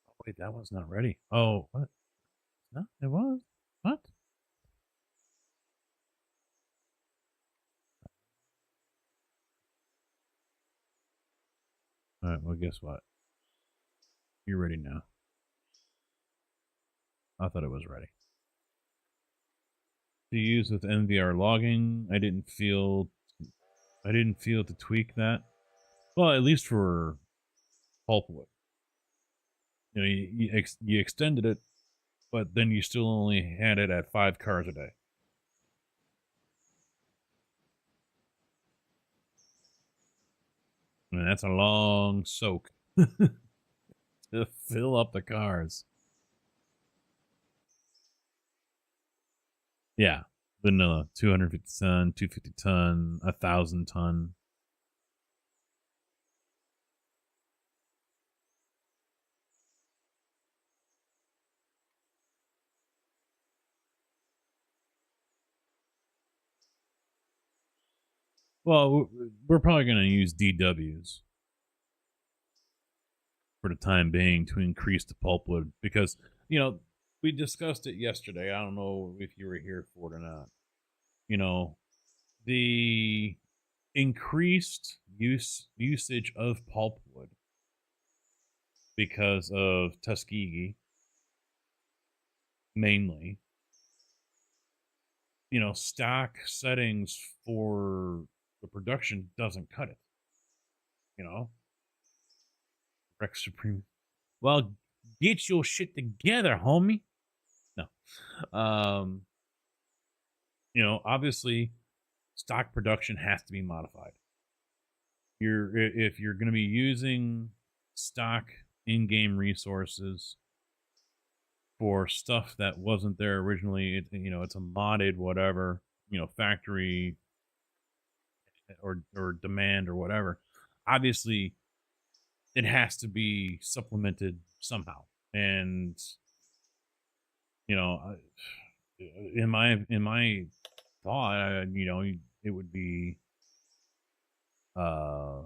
Oh, wait, that one's not ready. Oh, what? No, it was. What? All right, well, guess what? You're ready now. I thought it was ready. To use with MVR logging, I didn't feel to tweak that. Well, at least for pulpwood. You know, you extended it, but then you still only had it at 5 cars a day. I mean, that's a long soak to fill up the cars. Yeah, vanilla, 250 ton, 250 ton, 1,000 ton. Well, we're probably going to use DWs for the time being to increase the pulpwood because, you know, we discussed it yesterday. I don't know if you were here for it or not. You know, the increased usage of pulpwood because of Tuskegee mainly, you know, stock settings for the production doesn't cut it. You know, Rex Supreme. Well, get your shit together, homie. No. You know, obviously stock production has to be modified. If you're going to be using stock in-game resources for stuff that wasn't there originally, you know, it's a modded whatever, you know, factory or demand or whatever. Obviously, it has to be supplemented somehow. And you know, in my thought, you know, it would be a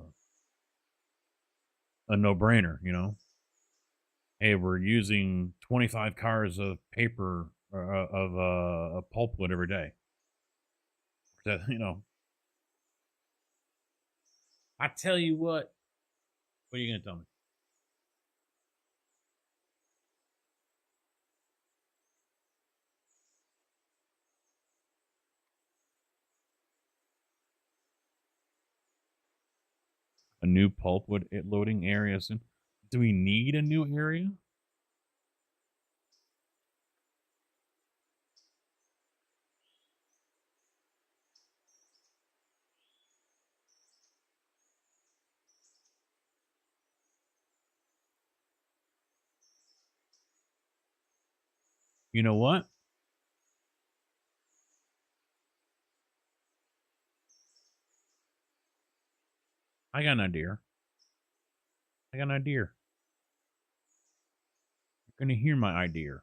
no-brainer, you know. Hey, we're using 25 cars of paper of pulpwood every day. That, you know, I tell you what are you gonna tell me? A new pulpwood loading area soon? Do we need a new area? You know what? I got an idea. I got an idea. You're going to hear my idea.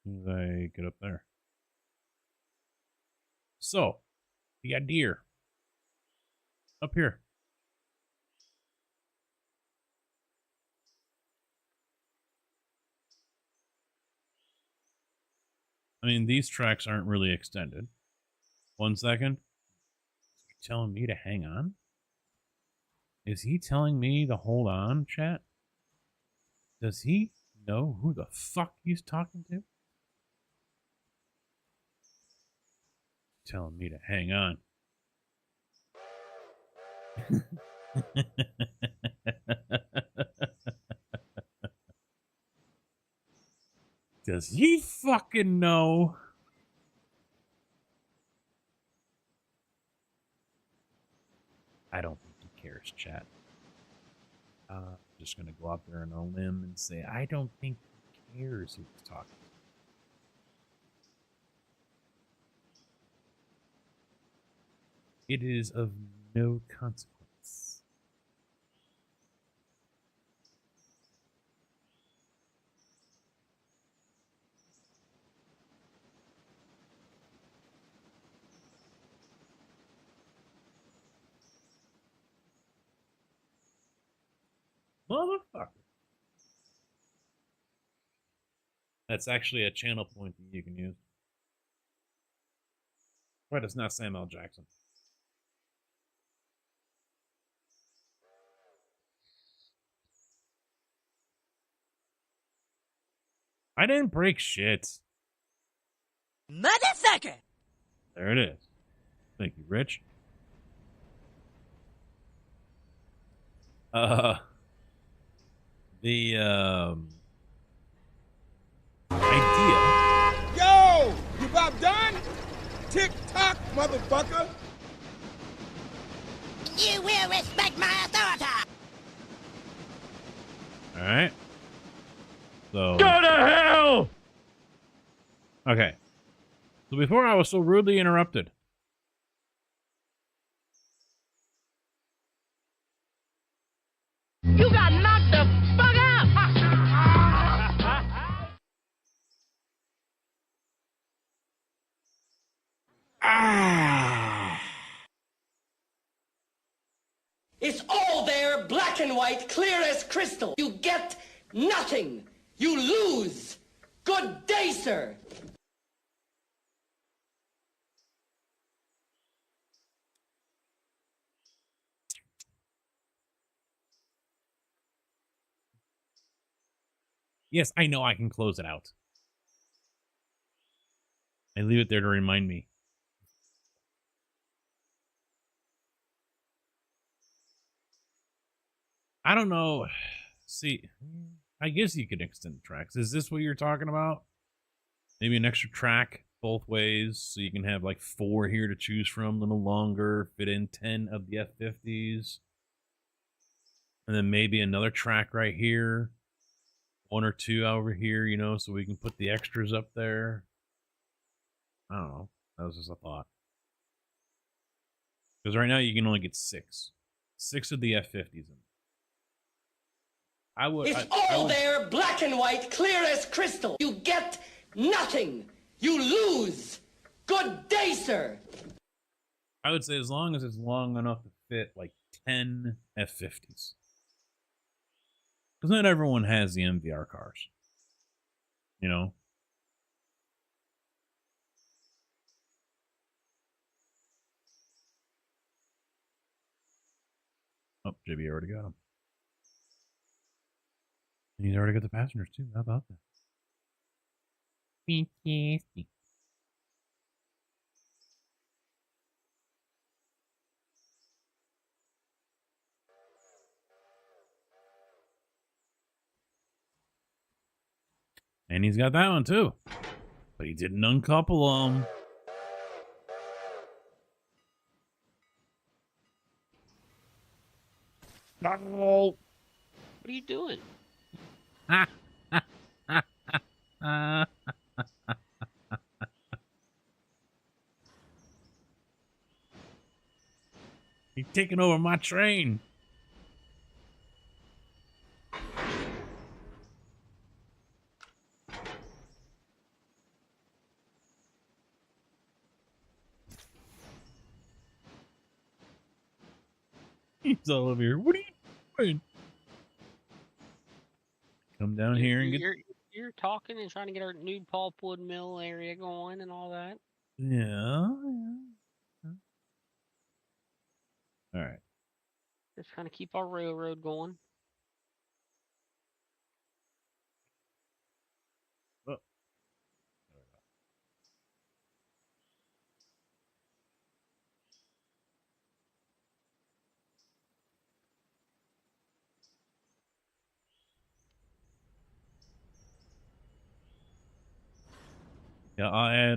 As I get up there. So, the idea. Up here. I mean, these tracks aren't really extended. 1 second. Is he telling me to hang on? Is he telling me to hold on, chat? Does he know who the fuck he's talking to? Telling me to hang on. Does he fucking know? I don't think he cares, chat. I'm just going to go out there on a limb and say, I don't think he cares who he's talking to. It is of no consequence. Motherfucker. That's actually a channel point that you can use. But it's not Samuel L. Jackson. I didn't break shit. Motherfucker! There it is. Thank you, Rich. The idea. Yo! You about done? Tick-tock, motherfucker! You will respect my authority! Alright. So. Go to hell! Okay. So before I was so rudely interrupted. You got knocked the fuck out! It's all there, black and white, clear as crystal. You get nothing. You lose. Good day, sir. Yes, I know I can close it out. I leave it there to remind me. I don't know. See, I guess you could extend the tracks. Is this what you're talking about? Maybe an extra track both ways, so you can have like 4 here to choose from, a little longer, fit in 10 of the F50s. And then maybe another track right here. 1 or 2 over here, you know, so we can put the extras up there. I don't know. That was just a thought. Because right now you can only get 6. 6 of the F50s in. It's all there, black and white, clear as crystal. You get nothing. You lose. Good day, sir. I would say as long as it's long enough to fit like 10 F50s. Because not everyone has the MVR cars. You know? Oh, JB already got them. And he's already got the passengers too. How about that? Fantastic. And he's got that one too. But he didn't uncouple them. No. What are you doing? He's taking over my train. He's all over here. What are you doing? Come down here and get... You're talking and trying to get our new pulpwood mill area going and all that. Yeah. All right. Just trying to keep our railroad going. Oh. Yeah,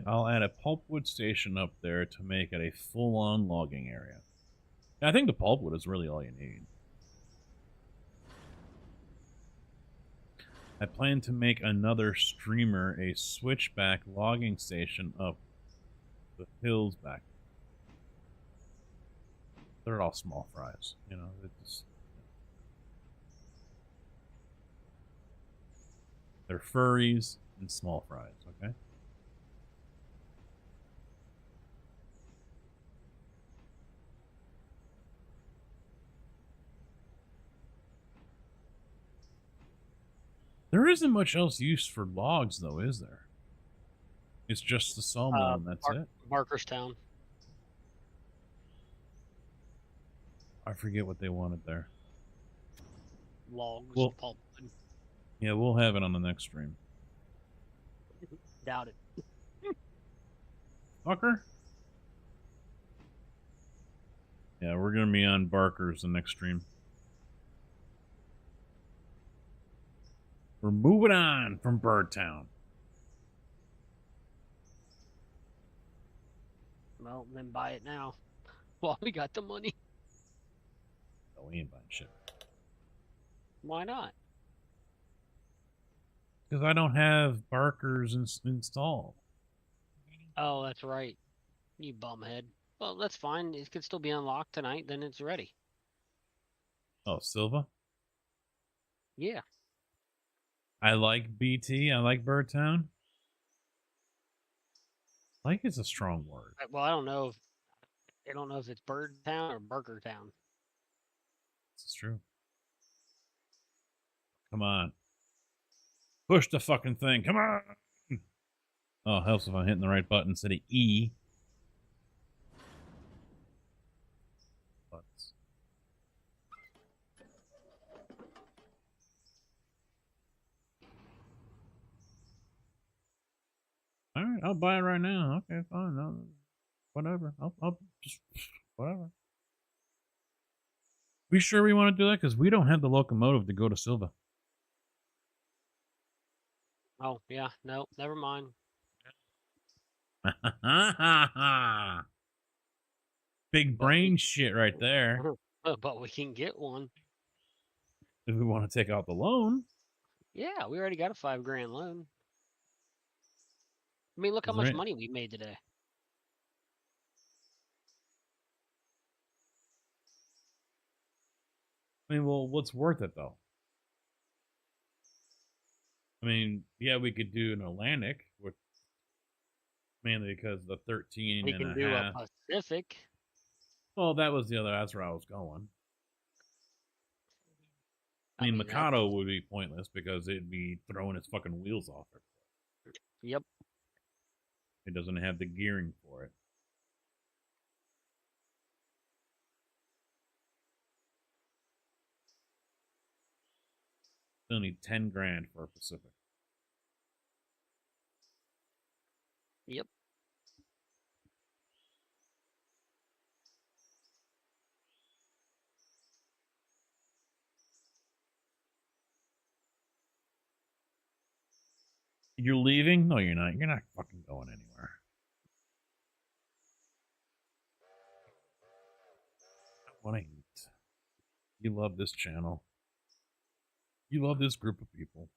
I'll add a pulpwood station up there to make it a full-on logging area. I think the pulpwood is really all you need. I plan to make another streamer a switchback logging station up the hills back. They're all small fries, you know. They're furries and small fries, okay? There isn't much else used for logs, though, is there? It's just the sawmill, and that's it. Barkerstown. I forget what they wanted there. Logs, well, pulpwood. Yeah, we'll have it on the next stream. Doubt it. Fucker. Yeah, we're gonna be on Barker's the next stream. We're moving on from Birdtown. Well, then buy it now. While we got the money. No, we ain't buying shit. Why not? Because I don't have Barker's installed. Oh, that's right. You bumhead. Well, that's fine. It could still be unlocked tonight. Then it's ready. Oh, Silva? Yeah. I like BT. I like Birdtown. Like is a strong word. Well, I don't know if it's Birdtown or Burgertown. This is true. Come on. Push the fucking thing. Come on. Oh, helps if I'm hitting the right button instead of E. Buttons. All right, I'll buy it right now. Okay, fine. No, whatever. I'll just whatever. We sure we want to do that? Because we don't have the locomotive to go to Silva. Oh, yeah. No, never mind. Big brain shit right there. But we can get one. If we want to take out the loan. Yeah, we already got a $5,000 loan. I mean, look how much money we made today. I mean, well, what's worth it, though? I mean, yeah, we could do an Atlantic, which mainly because the 13 we and can a do half. a Pacific. Well, that was the other. That's where I was going. I mean, Mikado would be pointless because it'd be throwing its fucking wheels off it. Yep. It doesn't have the gearing for it. Still need 10 grand for a Pacific. Yep. You're leaving? No, you're not. You're not fucking going anywhere. I want to eat. You love this channel. You love this group of people.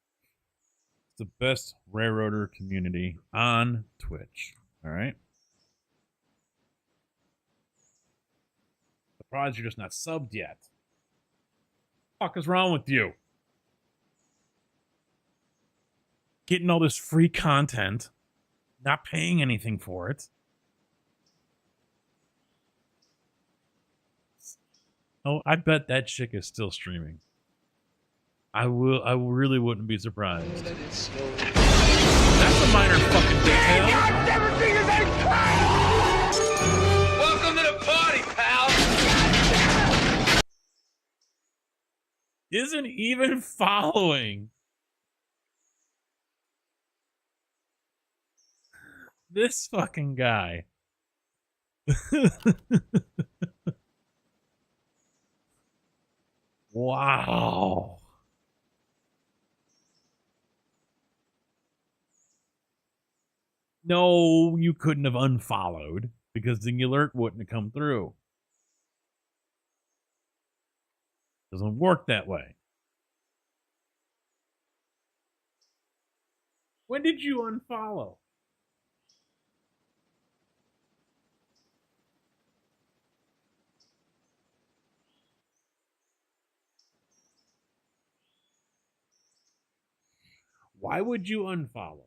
It's the best railroader community on Twitch. All right? Surprised you're just not subbed yet. What the fuck is wrong with you? Getting all this free content, not paying anything for it. Oh, I bet that chick is still streaming. I really wouldn't be surprised. That's a minor fucking detail. I've never seen his name. Welcome to the party, pal. Isn't even following. This fucking guy. Wow. No, you couldn't have unfollowed because the alert wouldn't have come through. Doesn't work that way. When did you unfollow? Why would you unfollow?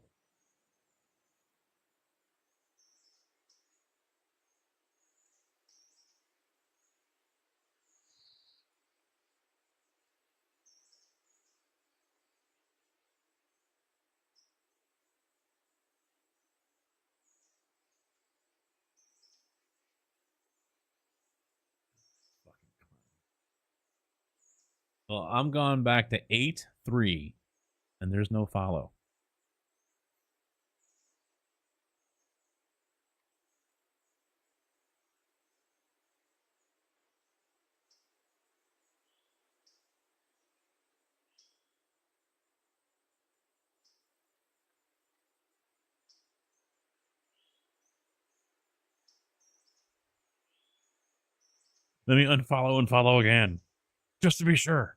Well, I'm going back to 8-3, and there's no follow. Let me unfollow and follow again, just to be sure.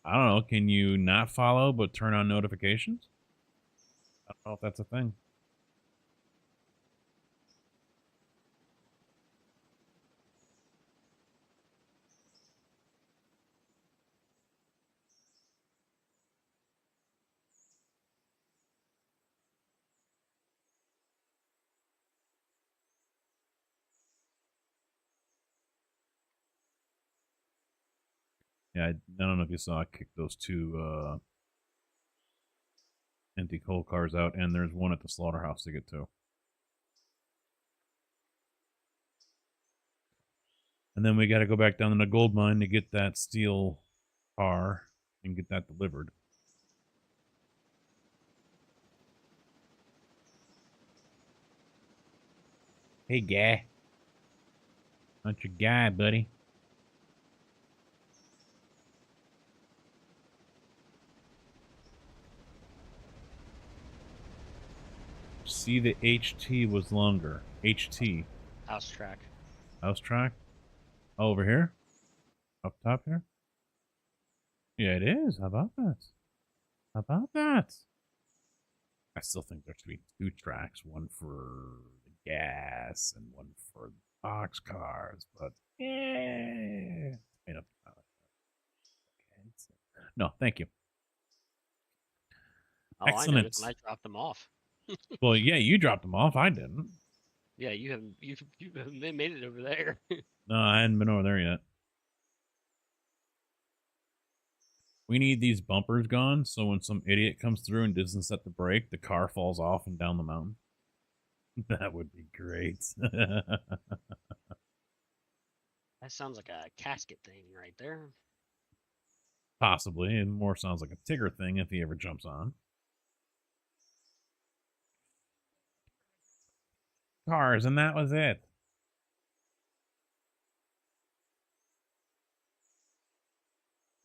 I don't know. Can you not follow but turn on notifications? I don't know if that's a thing. Yeah, I don't know if you saw I kicked those two empty coal cars out, and there's one at the slaughterhouse to get to. And then we got to go back down to the gold mine to get that steel car and get that delivered. Hey, guy. Not your guy, buddy. See, the HT was longer. HT. House track. House track? Oh, over here? Up top here? Yeah, it is. How about that? How about that? I still think there should be two tracks, one for the gas and one for the box cars, but yeah. No, thank you. Oh, Excellent. I noticed when I dropped them off. Well, yeah, you dropped them off. I didn't. Yeah, you haven't made it over there. No, I hadn't been over there yet. We need these bumpers gone, so when some idiot comes through and doesn't set the brake, the car falls off and down the mountain. That would be great. That sounds like a casket thing right there. Possibly. It more sounds like a Tigger thing if he ever jumps on. Cars, and that was it.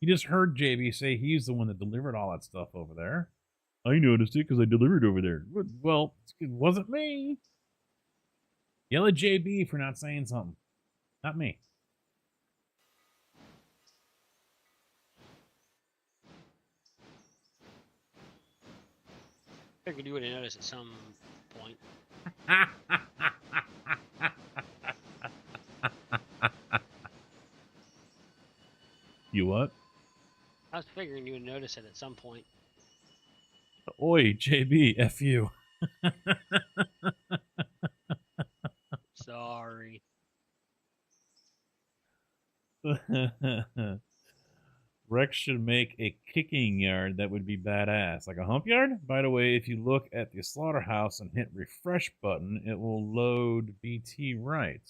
You just heard JB say he's the one that delivered all that stuff over there. I noticed it because I delivered over there. Well, it wasn't me. Yell at JB for not saying something. Not me. Figured you would have noticed at some point. You what? I was figuring you would notice it at some point. Oi, JB, F you. Sorry. Rex should make a kicking yard that would be badass. Like a hump yard? By the way, if you look at the slaughterhouse and hit refresh button, it will load BT right.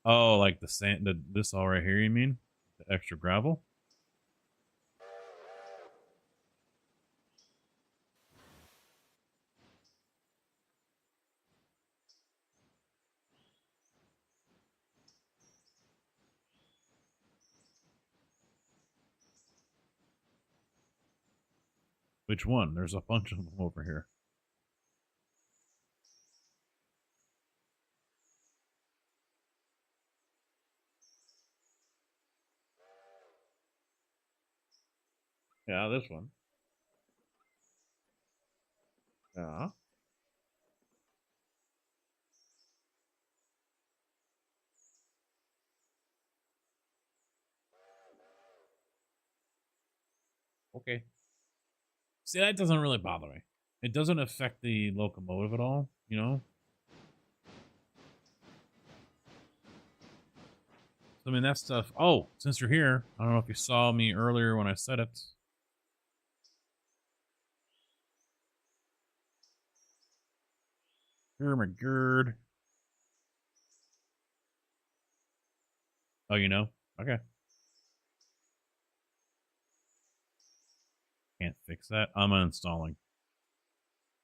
Oh, like the sand, this all right here, you mean? The extra gravel? Which one? There's a bunch of them over here. Yeah, this one. Yeah. Okay. See, that doesn't really bother me. It doesn't affect the locomotive at all, you know? I mean, that stuff. Oh, since you're here, I don't know if you saw me earlier when I said it. Here, my gird. Oh, you know? Okay. Can't fix that. I'm uninstalling.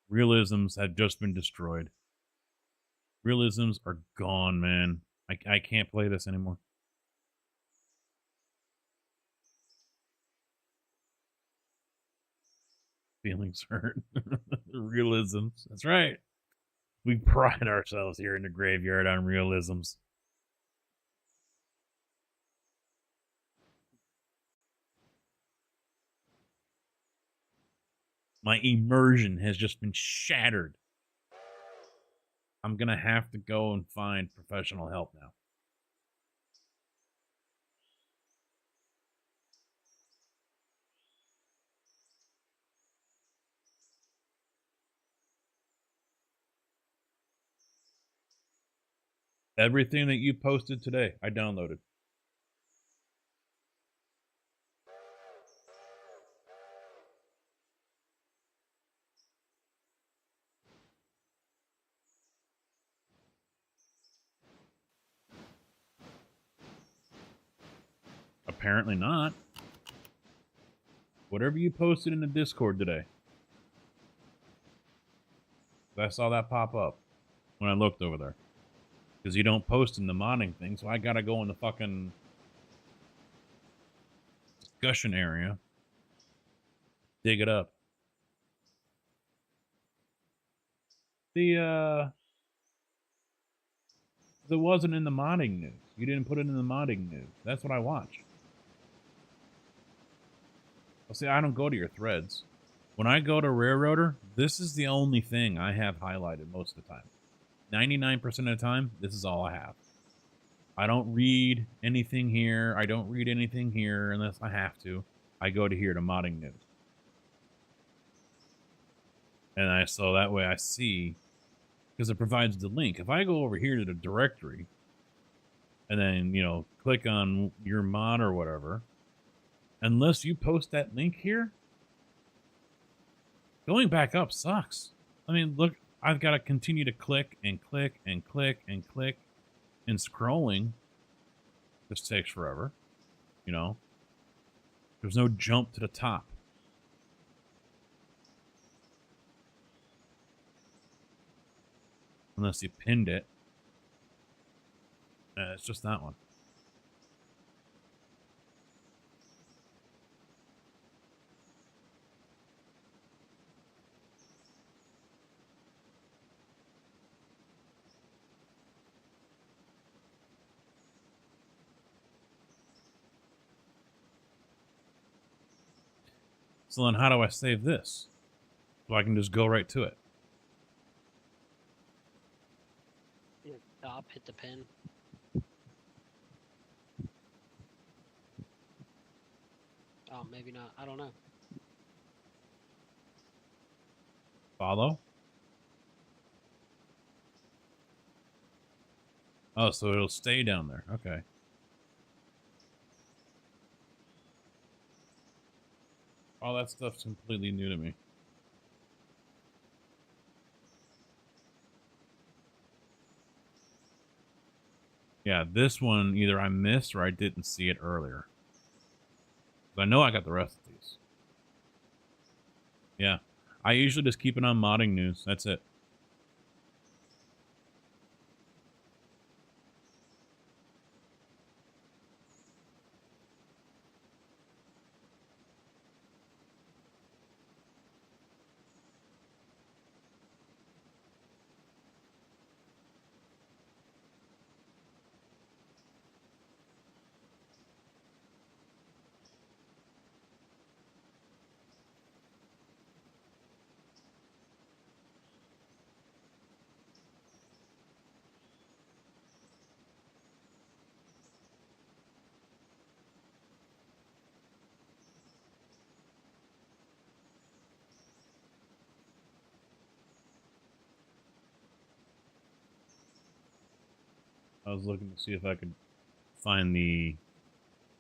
Realisms have just been destroyed. Realisms are gone, man. I can't play this anymore. Feelings hurt. Realisms. That's right. We pride ourselves here in the graveyard on realisms. My immersion has just been shattered. I'm going to have to go and find professional help now. Everything that you posted today, I downloaded. Apparently not. Whatever you posted in the Discord today. I saw that pop up when I looked over there. Because you don't post in the modding thing, so I gotta go in the fucking discussion area. Dig it up. It wasn't in the modding news. You didn't put it in the modding news. That's what I watch. Well, see, I don't go to your threads. When I go to Railroader, this is the only thing I have highlighted most of the time. 99% of the time, this is all I have. I don't read anything here. I don't read anything here unless I have to. I go to here to modding news. And so that way I see, because it provides the link. If I go over here to the directory and then, you know, click on your mod or whatever, unless you post that link here, going back up sucks. I mean, look, I've got to continue to click and click and click and click, and scrolling just takes forever, you know. There's no jump to the top. Unless you pinned it. It's just that one. So then how do I save this? So I can just go right to it. Stop, hit the pin. Oh, maybe not. I don't know. Follow? Oh, so it'll stay down there. Okay. All that stuff's completely new to me. Yeah, this one either I missed or I didn't see it earlier. I know I got the rest of these. Yeah. I usually just keep it on modding news. That's it. I was looking to see if I could find the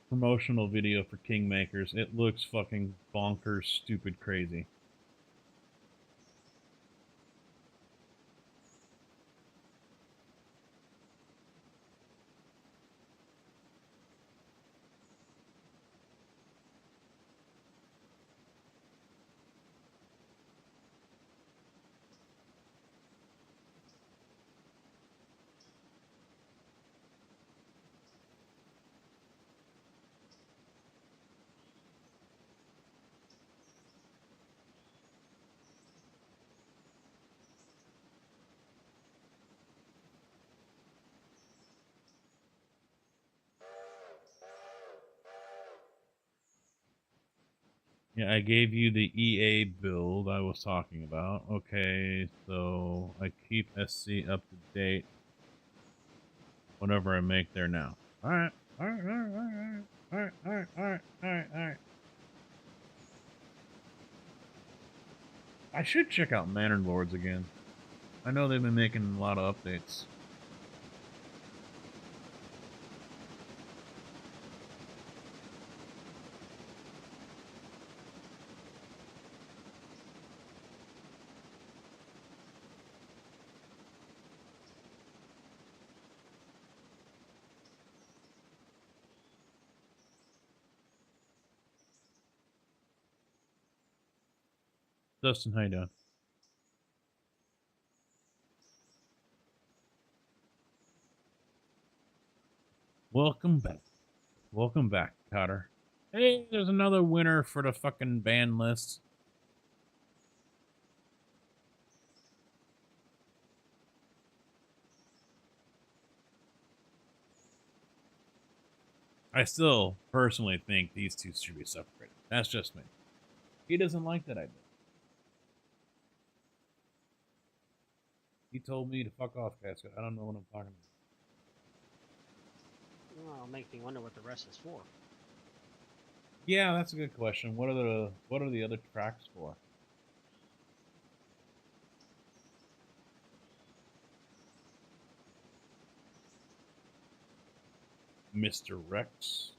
promotional video for Kingmakers. It looks fucking bonkers, stupid, crazy. Yeah, I gave you the EA build I was talking about. Okay, so I keep SC up to date whenever I make there now. Alright, alright, alright, alright, alright, alright, alright, alright, alright. I should check out Manor Lords again. I know they've been making a lot of updates. Dustin, how you doing? Welcome back. Welcome back, Cotter. Hey, there's another winner for the fucking ban list. I still personally think these two should be separated. That's just me. He doesn't like that idea. He told me to fuck off, Casca. I don't know what I'm talking about. Well, it'll make me wonder what the rest is for. Yeah, that's a good question. What are the other tracks for? Mr. Rex.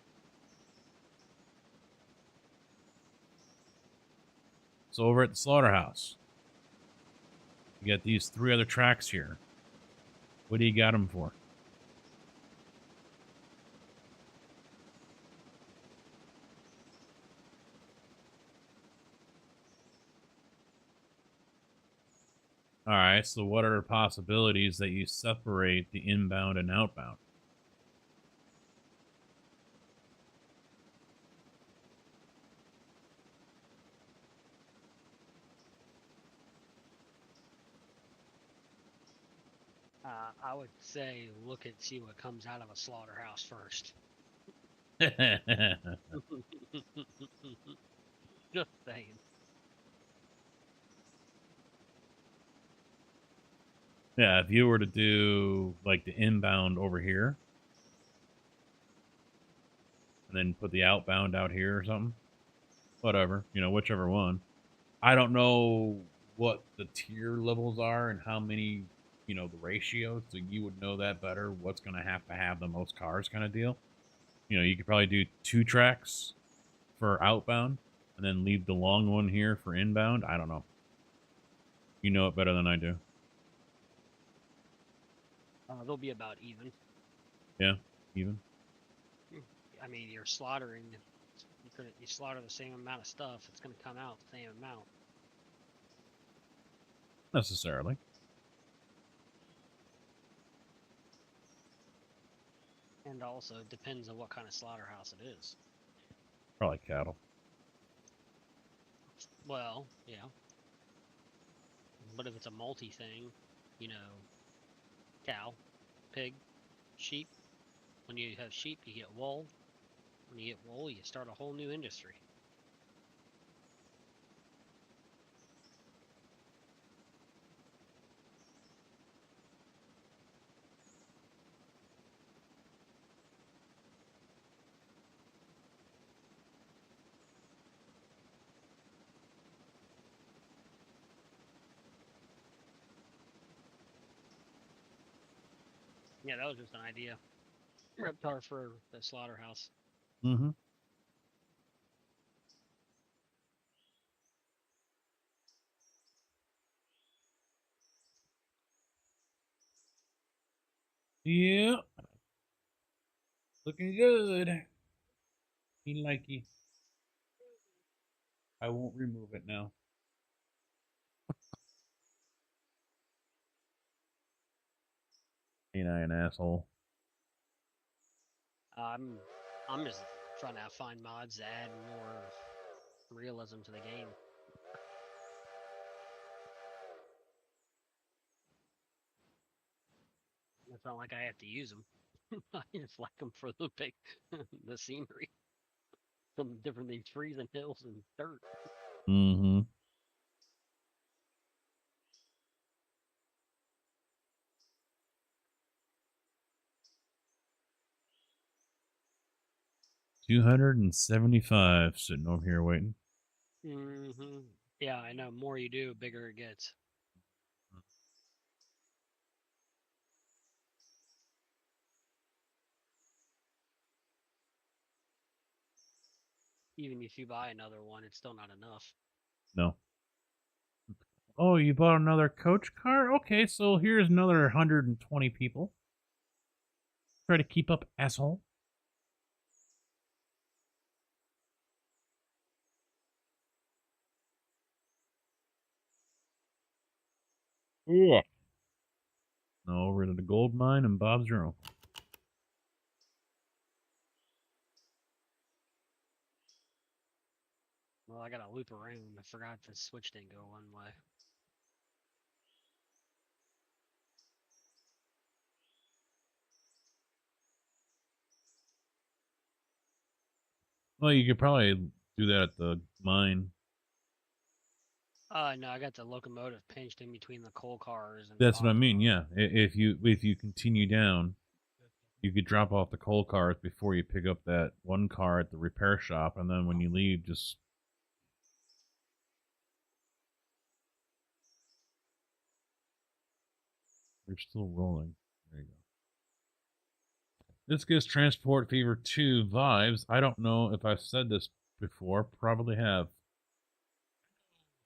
So over at the slaughterhouse, you got these 3 other tracks here. What do you got them for? All right, so what are the possibilities that you separate the inbound and outbound? I would say look and see what comes out of a slaughterhouse first. Just saying. Yeah, if you were to do like the inbound over here and then put the outbound out here or something, whatever, whichever one. I don't know what the tier levels are and how many, the ratios. So you would know that better. What's going to have the most cars kind of deal. You could probably do 2 tracks for outbound and then leave the long one here for inbound. I don't know. You know it better than I do. They'll be about even. Yeah, even. I mean, you're slaughtering. You slaughter the same amount of stuff. It's going to come out the same amount. Necessarily. And also depends on what kind of slaughterhouse it is. Probably cattle. Well, yeah. But if it's a multi thing, cow, pig, sheep. When you have sheep, you get wool. When you get wool, you start a whole new industry. Yeah, that was just an idea. Reptar for the slaughterhouse. Mm-hmm. Yeah. Looking good. He likey. I won't remove it now. Ain't I an asshole? I'm just trying to find mods to add more realism to the game. It's not like I have to use them. I just like them for the the scenery. Something different than trees and hills and dirt. Mm-hmm. $275 sitting over here waiting. Mm-hmm. Yeah, I know. More you do, bigger it gets. Even if you buy another one, it's still not enough. No. Oh, you bought another coach car? Okay, so here's another 120 people. Try to keep up, asshole. Yeah. Over to the gold mine and Bob's your uncle. Well, I gotta loop around. I forgot the switch didn't go one way. Well, you could probably do that at the mine. No, I got the locomotive pinched in between the coal cars. And That's what I mean. Yeah, if you continue down, you could drop off the coal cars before you pick up that one car at the repair shop, and then when you leave, just. You're still rolling. There you go. This gives Transport Fever 2 vibes. I don't know if I've said this before. Probably have.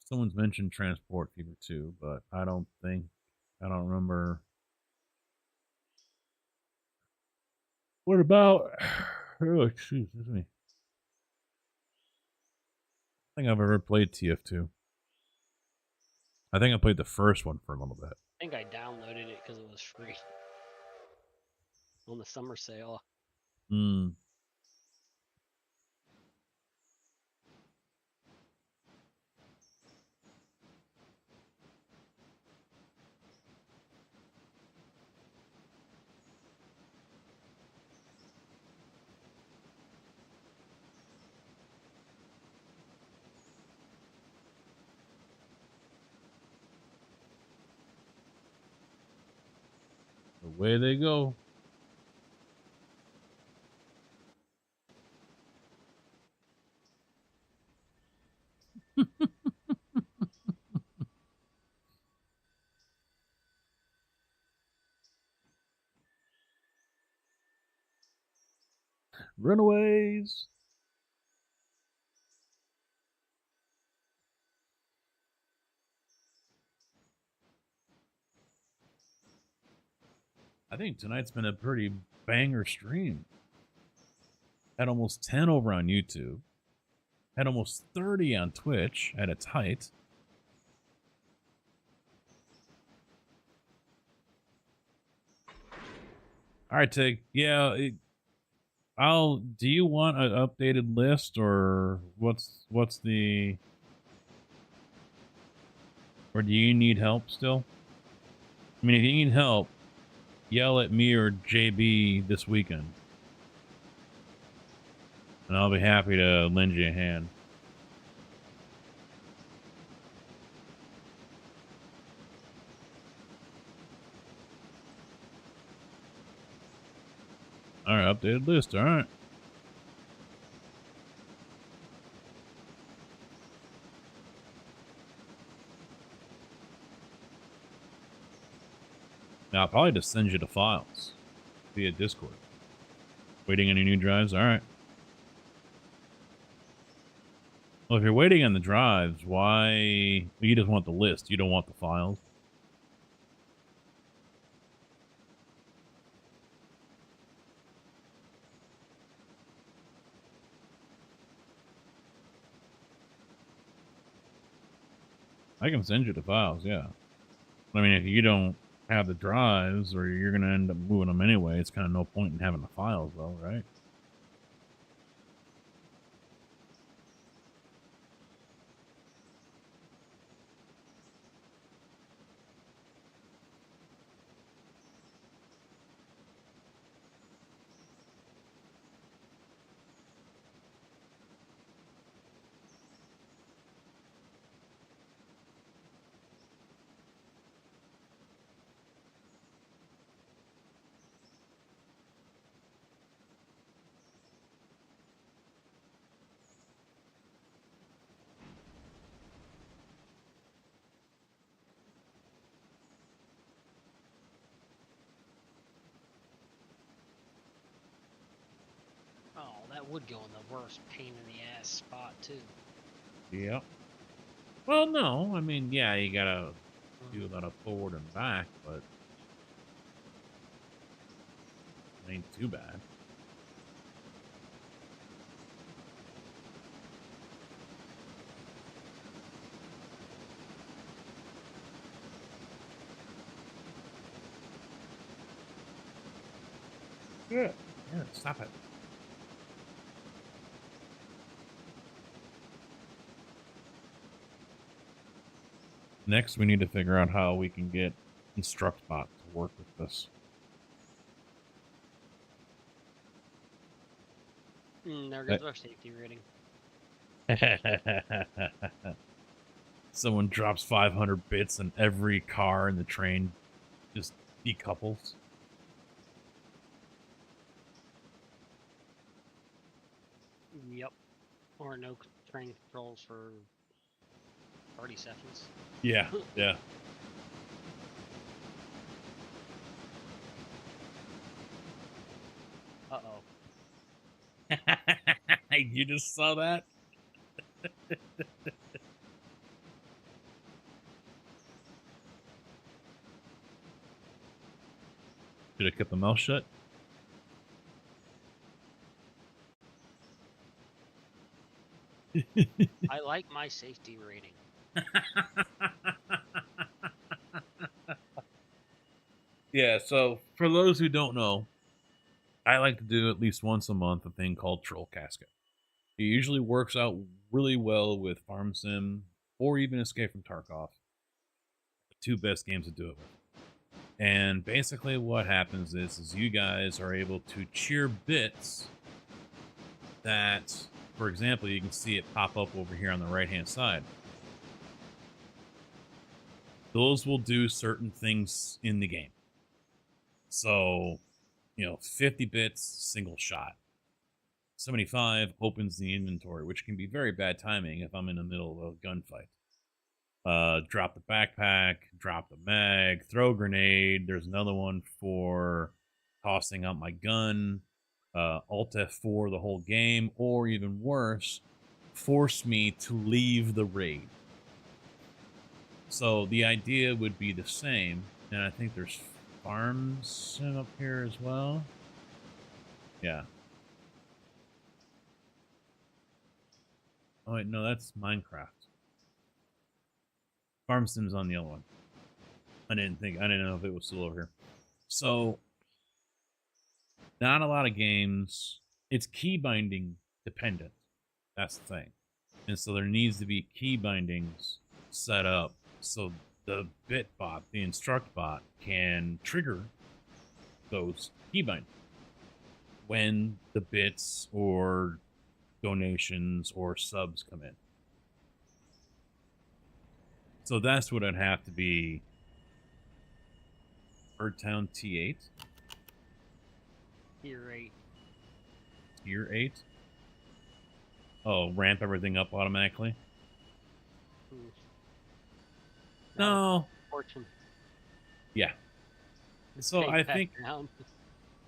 Someone's mentioned Transport Fever 2, but I don't remember. What about? Oh, excuse me. I think I've ever played TF2. I think I played the first one for a little bit. I think I downloaded it because it was free on the summer sale. Hmm. Away they go. Runaways. I think tonight's been a pretty banger stream. Had almost 10 over on YouTube. Had almost 30 on Twitch at its height. All right, Tig. Yeah, do you want an updated list, or what's the, or do you need help still? I mean, if you need help, yell at me or JB this weekend, and I'll be happy to lend you a hand. All right, updated list. All right. Now, I'll probably just send you the files via Discord. Waiting any new drives? All right. Well, if you're waiting on the drives, why? You just want the list. You don't want the files. I can send you the files, yeah. I mean, if you don't have the drives, or you're going to end up moving them anyway, it's kind of no point in having the files, though, right? Oh, that would go in the worst pain in the ass spot too. Yeah. Well, no. I mean, yeah, you gotta do that up forward and back, but it ain't too bad. Yeah. Yeah, stop it. Next, we need to figure out how we can get InstructBot to work with this. There goes our safety rating. Someone drops 500 bits and every car in the train just decouples. Yep. Or no train controls for 30 seconds. Yeah, yeah. Uh-oh. You just saw that? Should have kept the mouth shut. I like my safety rating. Yeah, so for those who don't know, I like to do at least once a month a thing called Troll Casket. It usually works out really well with Farm Sim or even Escape from Tarkov. The two best games to do it with. And basically what happens is you guys are able to cheer bits that, for example, you can see it pop up over here on the right-hand side. Those will do certain things in the game. So, 50 bits, single shot. 75 opens the inventory, which can be very bad timing if I'm in the middle of a gunfight. Drop the backpack, drop the mag, throw a grenade. There's another one for tossing out my gun. Alt F4 the whole game, or even worse, force me to leave the raid. So the idea would be the same, and I think there's farms up here as well. Yeah. Oh wait, no, that's Minecraft. Farm Sim's on the other one. I didn't know if it was still over here. So, not a lot of games. It's key binding dependent. That's the thing. And so there needs to be key bindings set up so the bit bot, the instruct bot, can trigger those key bindings when the bits or donations or subs come in. So that's what it'd have to be. Birdtown T8. Tier 8. Tier 8? Oh, ramp everything up automatically? No. Fortune. Yeah. So I think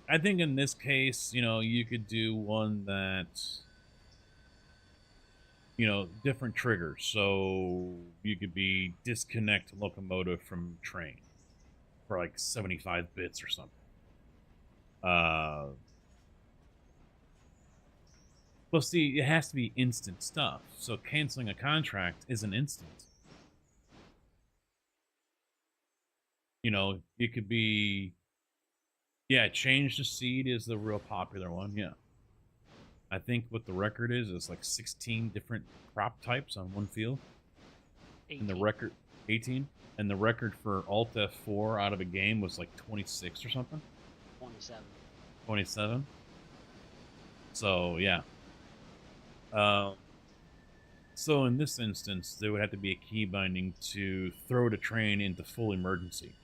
in this case, you could do one that different triggers. So you could be disconnect locomotive from train for like 75 bits or something. Well, see, it has to be instant stuff. So canceling a contract isn't instant. It could be, change the seed is the real popular one. Yeah. I think what the record is like 16 different crop types on one field. 18. And the record, 18? And the record for Alt F4 out of a game was like 26 or something? 27. 27? So, yeah. So in this instance, there would have to be a key binding to throw the train into full emergency.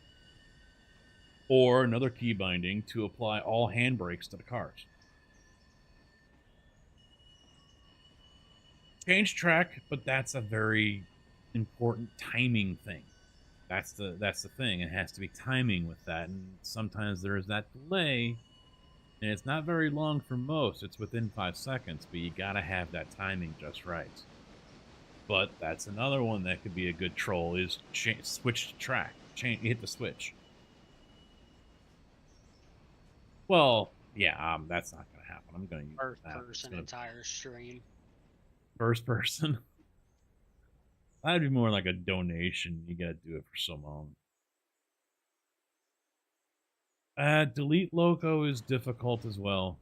Or another key binding to apply all handbrakes to the cars. Change track, but that's a very important timing thing. That's the thing. It has to be timing with that, and sometimes there is that delay, and it's not very long for most. It's within 5 seconds, but you gotta have that timing just right. But that's another one that could be a good troll, is switch to track. Hit the switch. Well, yeah, that's not gonna happen. I'm gonna use first person entire stream. First person. That'd be more like a donation. You gotta do it for so long. Delete loco is difficult as well.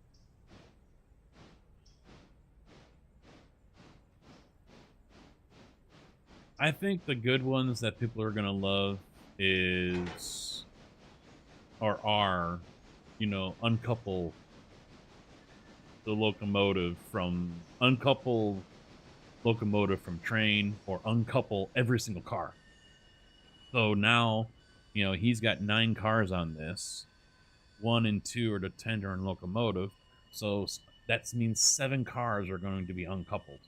I think the good ones that people are gonna love are uncouple the locomotive from train, or uncouple every single car. So now, he's got 9 cars on this. 1 and 2 are the tender and locomotive. So that means 7 cars are going to be uncoupled.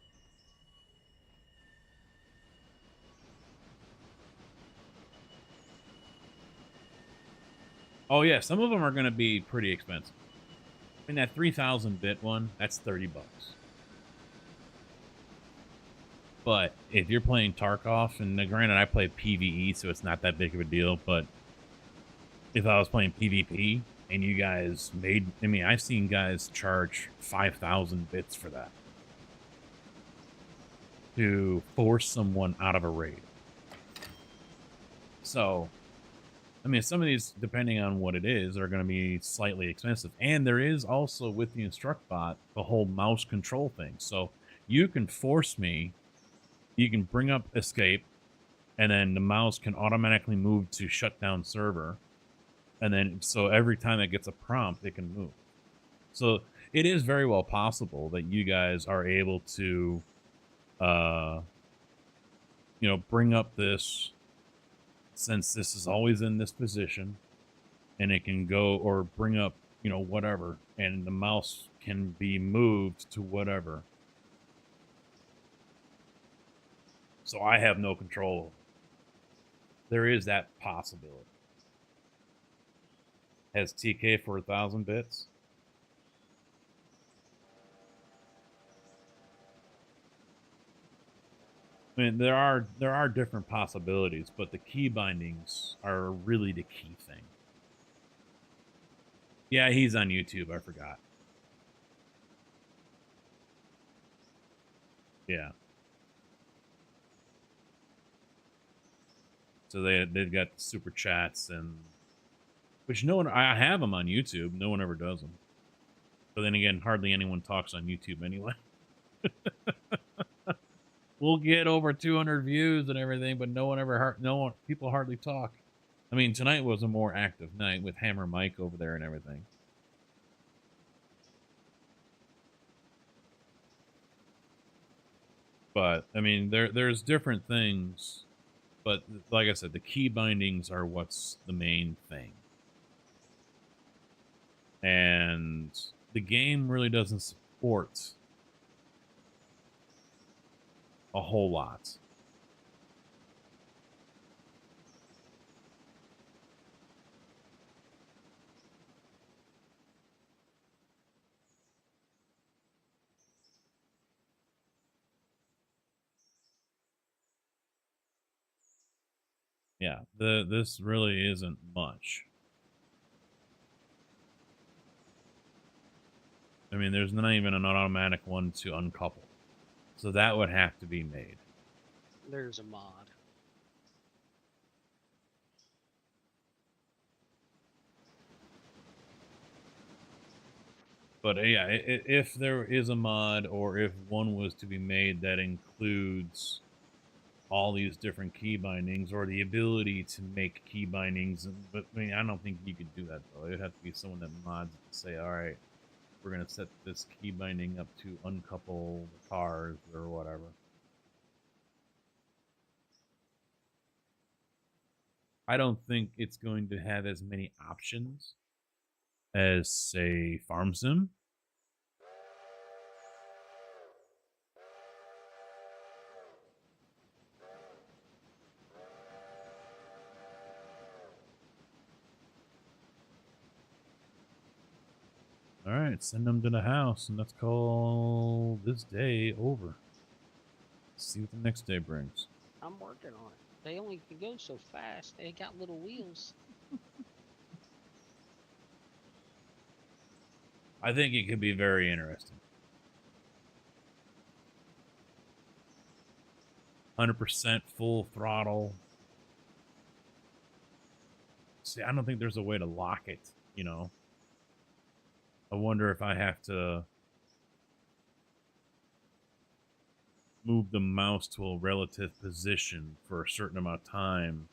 Oh yeah, some of them are going to be pretty expensive. I mean, that 3,000 bit one, that's $30. But if you're playing Tarkov, and granted I play PvE, so it's not that big of a deal, but if I was playing PvP and you guys I've seen guys charge 5,000 bits for that to force someone out of a raid. So, some of these, depending on what it is, are going to be slightly expensive. And there is also, with the instruct bot, the whole mouse control thing. So you can force me, you can bring up escape, and then the mouse can automatically move to shut down server. And then, so every time it gets a prompt, it can move. So it is very well possible that you guys are able to, bring up this, since this is always in this position, and it can go or bring up, you know, whatever, and the mouse can be moved to whatever. So I have no control. There is that possibility. Has TK for 1,000 bits? I mean, there are different possibilities, but the key bindings are really the key thing. Yeah, he's on YouTube. I forgot. Yeah. So they've got super chats, and which no one, I have them on YouTube. No one ever does them. But then again, hardly anyone talks on YouTube anyway. We'll get over 200 views and everything, but people hardly talk. I mean, tonight was a more active night with Hammer Mike over there and everything. But I mean, there's different things, but like I said, the key bindings are what's the main thing. And the game really doesn't support a whole lot. Yeah, this really isn't much. I mean, there's not even an automatic one to uncouple. So that would have to be made. There's a mod. But yeah, if there is a mod, or if one was to be made that includes all these different key bindings, or the ability to make key bindings, but I mean, I don't think you could do that though. It'd have to be someone that mods to say, all right, we're gonna set this key binding up to uncouple the cars or whatever. I don't think it's going to have as many options as, say, Farm Sim. All right, send them to the house, and let's call this day over. See what the next day brings. I'm working on it. They only can go so fast. They got little wheels. I think it could be very interesting. 100% full throttle. See, I don't think there's a way to lock it, you know. I wonder if I have to move the mouse to a relative position for a certain amount of time,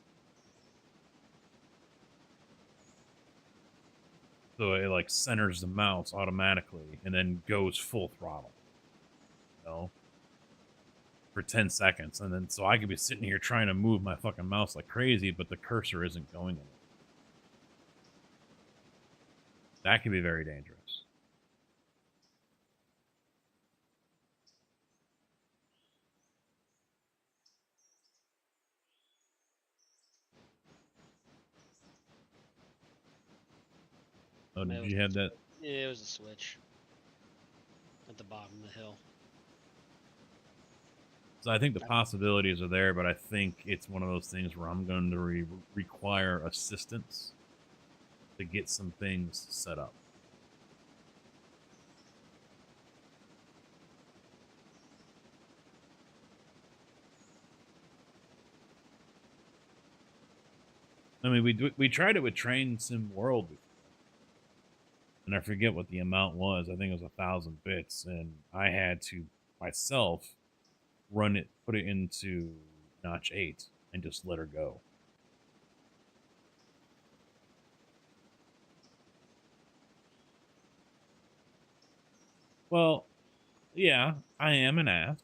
so it like centers the mouse automatically and then goes full throttle, you know, for 10 seconds. And then so I could be sitting here trying to move my fucking mouse like crazy, but the cursor isn't going anywhere. That could be very dangerous. Oh, did you have that? Yeah, it was a switch at the bottom of the hill. So I think the possibilities are there, but I think it's one of those things where I'm going to require assistance to get some things set up. I mean, we tried it with Train Sim World before, and I forget what the amount was. I think it was 1,000 bits, and I had to myself put it into notch 8, and just let her go. Well, yeah, I am an ass.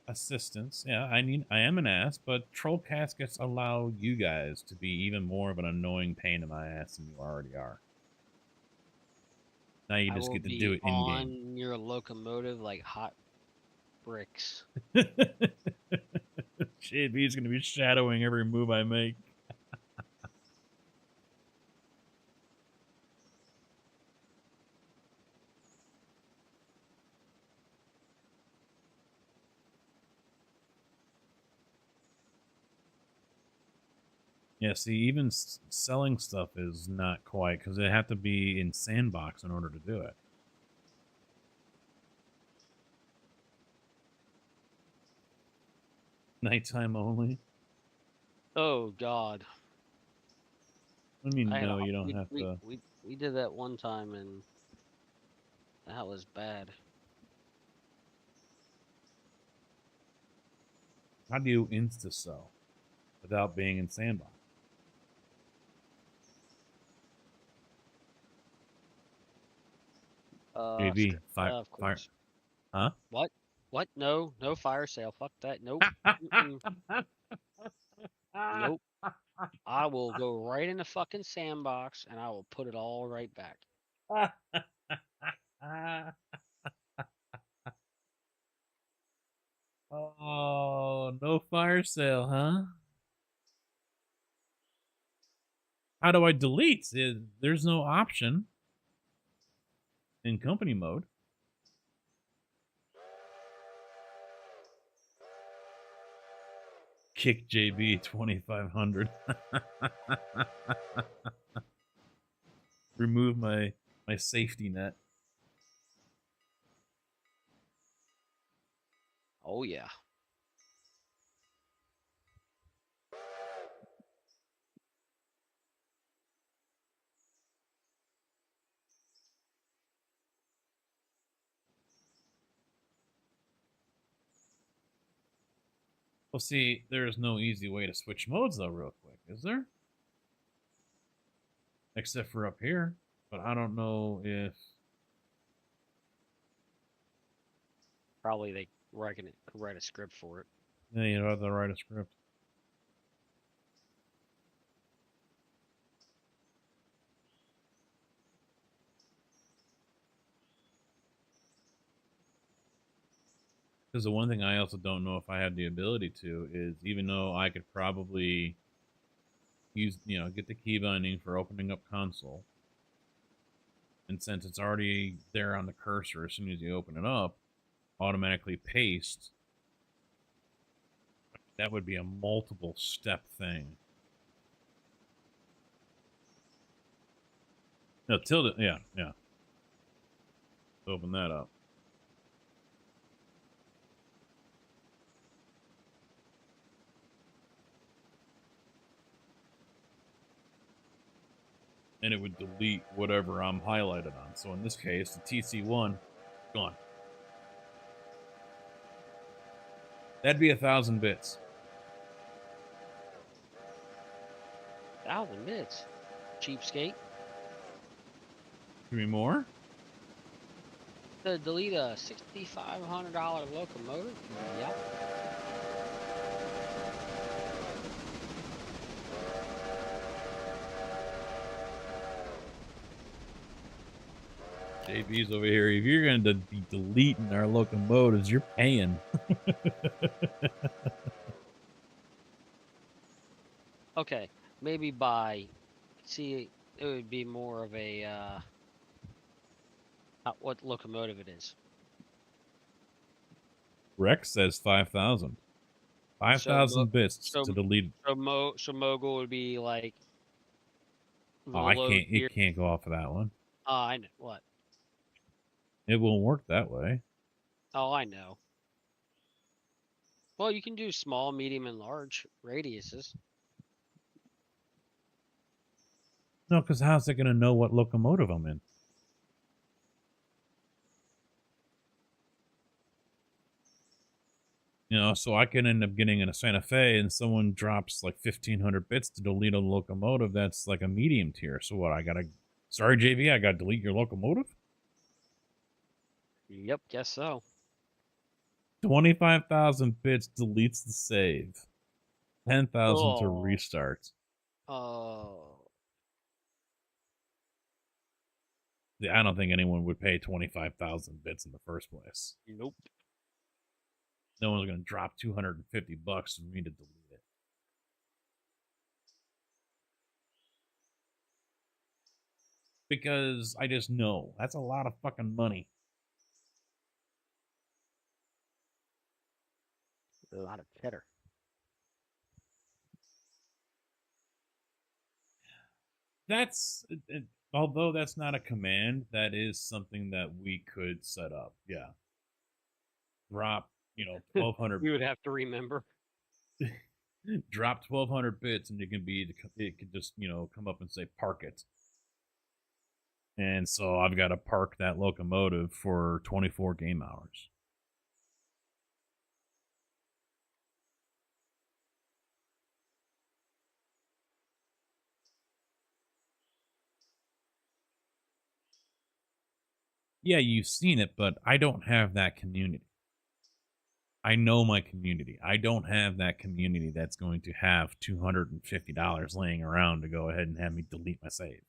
assistance. Yeah, I am an ass, but troll caskets allow you guys to be even more of an annoying pain in my ass than you already are. Now you I just will get to do be it in game. on your locomotive like hot bricks. JB's gonna be shadowing every move I make. Yeah, see, even selling stuff is not quite, because they have to be in sandbox in order to do it. Nighttime only. Oh God. I mean, I had no, a, you don't have to. we did that one time and that was bad. How do you insta sell without being in sandbox? JB, fire, of fire, course. huh? What? What? No, no fire sale. Fuck that. Nope. Mm-mm. Nope. I will go right in the fucking sandbox and I will put it all right back. Oh, no fire sale, huh? How do I delete? There's no option in company mode. Kick JB 2500. Remove my safety net. Oh yeah. Well, see, there's no easy way to switch modes, though, real quick, is there? Except for up here. But I don't know if... Probably they could write a script for it. Yeah, you have to write a script. Because the one thing I also don't know if I have the ability to is, even though I could probably use, get the key binding for opening up console, and since it's already there on the cursor as soon as you open it up, automatically paste, that would be a multiple step thing. No, tilde, yeah. Open that up. And it would delete whatever I'm highlighted on. So in this case, the TC1, gone. That'd be 1,000 bits. 1,000 bits. Cheapskate. Give me more? To delete a $6,500 locomotive? Yep. JB's over here. If you're going to be deleting our locomotives, you're paying. Okay, maybe see, it would be more of a, what locomotive it is. Rex says 5,000. 5,000 bits to delete. So Mogul would be like. Oh, it can't go off of that one. I know what. It won't work that way. Oh, I know. Well, you can do small, medium, and large radiuses. No, because how's it going to know what locomotive I'm in? So I can end up getting in a Santa Fe and someone drops like 1,500 bits to delete a locomotive that's like a medium tier. So what, sorry, JV, I got to delete your locomotive? Yep, guess so. 25,000 bits deletes the save. 10,000 to restart. Oh. Yeah, I don't think anyone would pay 25,000 bits in the first place. Nope. No one's going to drop $250 for me to delete it. Because I just know that's a lot of fucking money. A lot of cheddar. That's although that's not a command, that is something that we could set up. Yeah. Drop, 1,200. You would have to remember. Drop 1,200 bits, and it could just come up and say park it. And so I've got to park that locomotive for 24 game hours. Yeah, you've seen it, but I don't have that community. I know my community. I don't have that community that's going to have $250 laying around to go ahead and have me delete my save.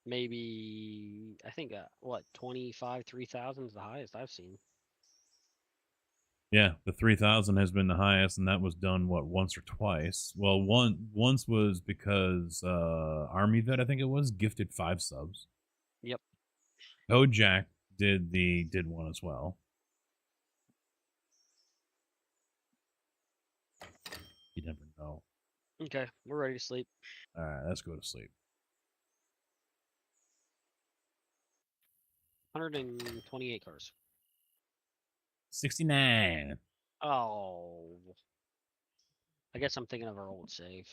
Maybe, I think, 3,000 is the highest I've seen. Yeah, the 3,000 has been the highest, and that was done, once or twice? Well, once was because Army Vet, I think it was, gifted 5 subs. Yep. Jack did one as well. You never know. Okay, we're ready to sleep. All right, let's go to sleep. 128 cars. 69. Oh. I guess I'm thinking of our old save.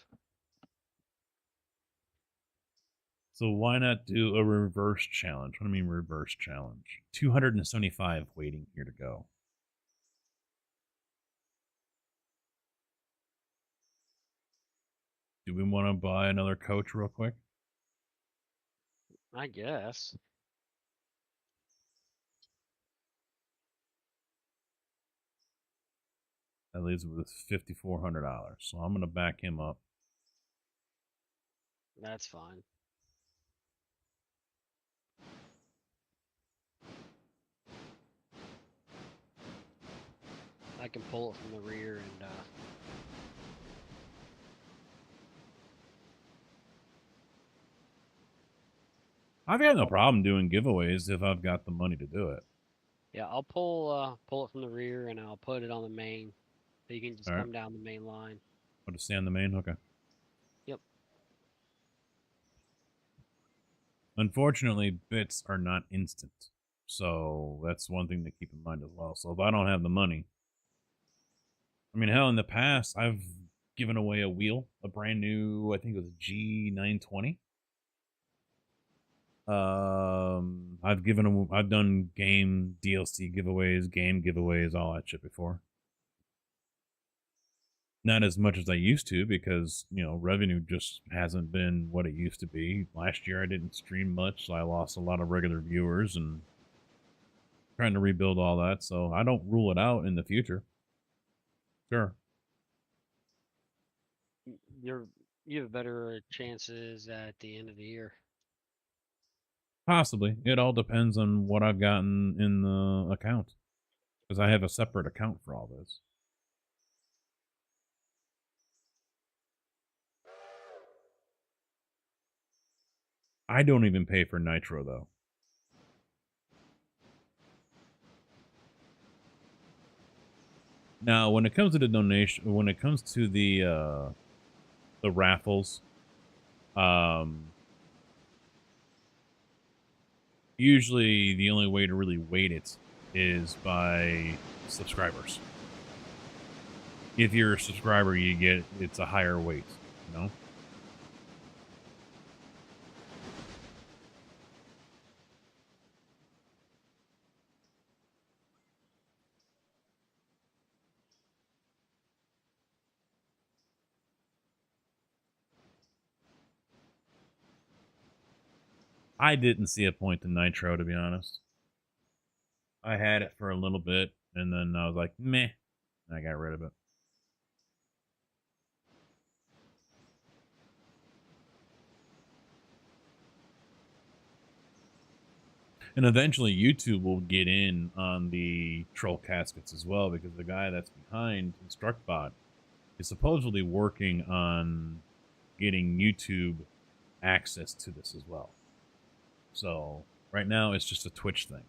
So why not do a reverse challenge? What do I mean reverse challenge? 275 waiting here to go. Do we want to buy another coach real quick? I guess. That leaves with $5,400. So I'm going to back him up. That's fine. I can pull it from the rear and I've got no problem doing giveaways if I've got the money to do it. yeah, I'll pull it from the rear and I'll put it on the main. So you can just come down the main line. I'll just stay on the main? Okay. Yep. Unfortunately, bits are not instant. So that's one thing to keep in mind as well. So if I don't have the money, I mean, hell, in the past, I've given away a wheel, a brand new, I think it was a G920. I've done game DLC giveaways, game giveaways, all that shit before. Not as much as I used to because, revenue just hasn't been what it used to be. Last year I didn't stream much, so I lost a lot of regular viewers and trying to rebuild all that. So I don't rule it out in the future. Sure. You have better chances at the end of the year. Possibly. It all depends on what I've gotten in the account. Because I have a separate account for all this. I don't even pay for Nitro, though. Now, when it comes to the donation, when it comes to the raffles, usually the only way to really weight it is by subscribers. If you're a subscriber, it's a higher weight, I didn't see a point to Nitro, to be honest. I had it for a little bit, and then I was like, meh, and I got rid of it. And eventually YouTube will get in on the troll caskets as well, because the guy that's behind InstructBot is supposedly working on getting YouTube access to this as well. So right now it's just a Twitch thing.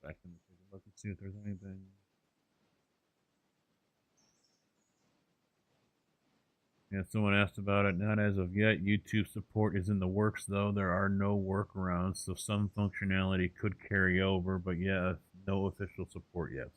I can take a look and see if there's anything. Yeah, someone asked about it. Not as of yet. YouTube support is in the works, though. There are no workarounds, so some functionality could carry over, but yeah, no official support yet.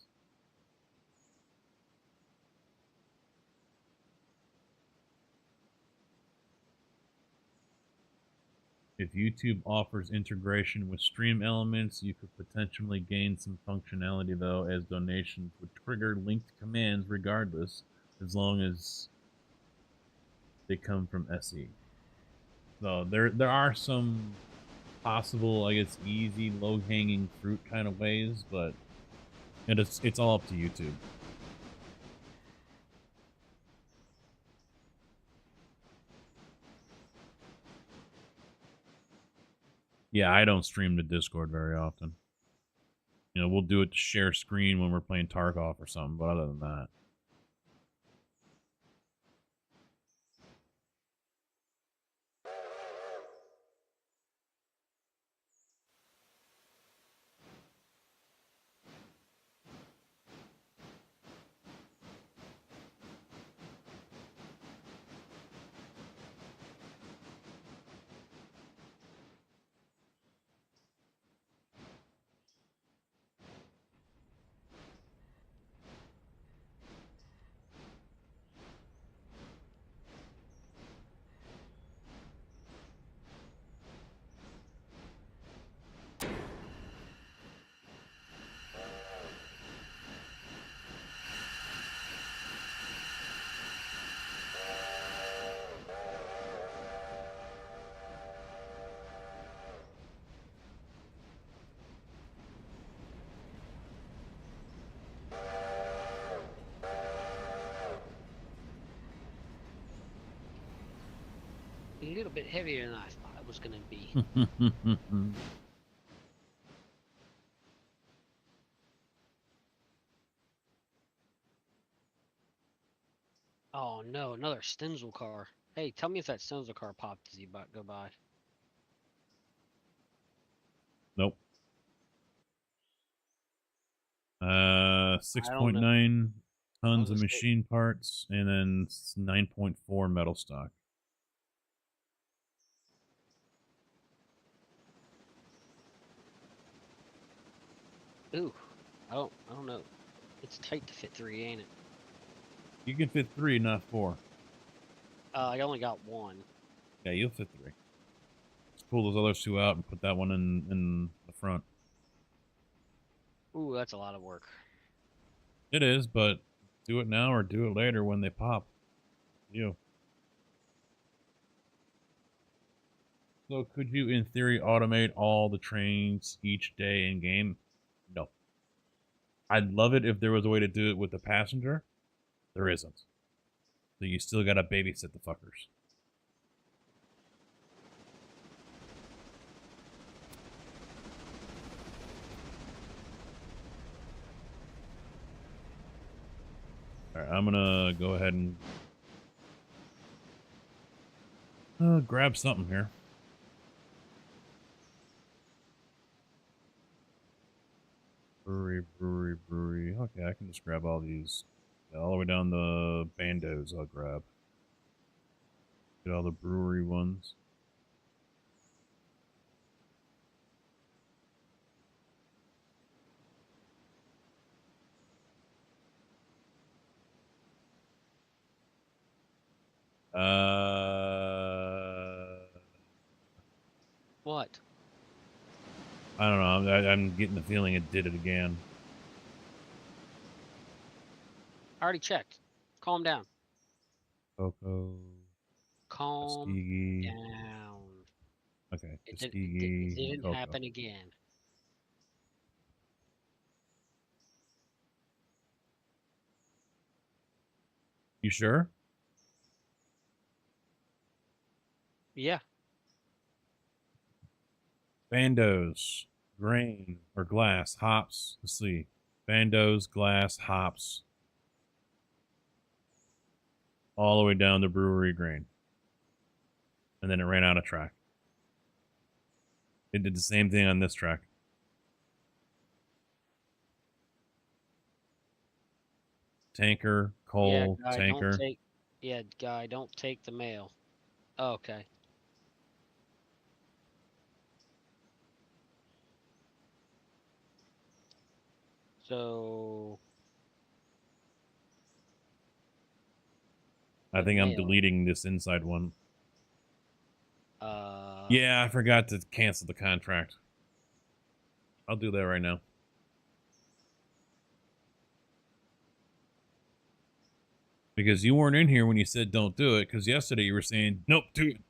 If YouTube offers integration with stream elements, you could potentially gain some functionality, though, as donations would trigger linked commands regardless, as long as they come from SE. So there are some possible, I guess, easy, low-hanging fruit kind of ways, but it's all up to YouTube. Yeah, I don't stream to Discord very often. You know, we'll do it to share screen when we're playing Tarkov or something, but other than that. A little bit heavier than I thought it was going to be. Oh no, another Stenzel car. Hey, tell me if that Stenzel car popped as you go by. Nope. 6.9 tons of machine parts, and then 9.4 metal stock. Ooh, I don't know. It's tight to fit 3, ain't it? You can fit 3, not 4. I only got 1. Yeah, you'll fit 3. Let's pull those other 2 out and put that one in the front. Ooh, that's a lot of work. It is, but do it now or do it later when they pop. You. So could you, in theory, automate all the trains each day in game? No. I'd love it if there was a way to do it with the passenger. There isn't. So you still gotta babysit the fuckers. Alright, I'm gonna go ahead and grab something here. Brewery. Okay, I can just grab all these. Yeah, all the way down the bandos I'll grab. Get all the brewery ones. What? I don't know. I'm getting the feeling it did it again. I already checked. Calm down. Coco. Calm Tuskegee. down. Okay. It Tuskegee. didn't Coco. happen again. You sure? Yeah. Bandos, grain or glass, hops. Let's see. Bandos, glass, hops. All the way down to brewery grain. And then it ran out of track. It did the same thing on this track. Tanker, coal, yeah, guy, tanker. don't take the mail. Oh, okay. So I think I'm mail. deleting this inside one. Uh Yeah, I forgot to cancel the contract. I'll do that right now. Because you weren't in here when you said don't do it, because yesterday you were saying, nope, do it.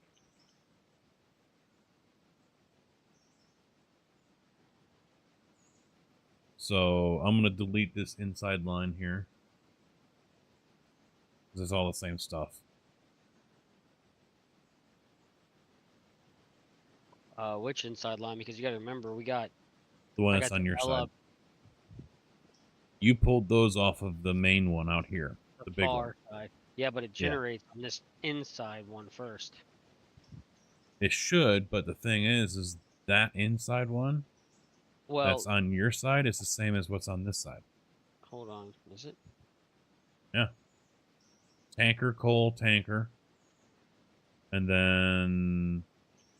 So I'm going to delete this inside line here. Because it's all the same stuff. which inside line? Because you got to remember, we got The one I that's got on the your Ella side. You pulled those off of the main one out here. The big one. far side. Yeah, but it generates on this inside one first. It should, but the thing is that inside one that's on your side is the same as what's on this side. Hold on, is it? Yeah. Tanker, coal, tanker. And then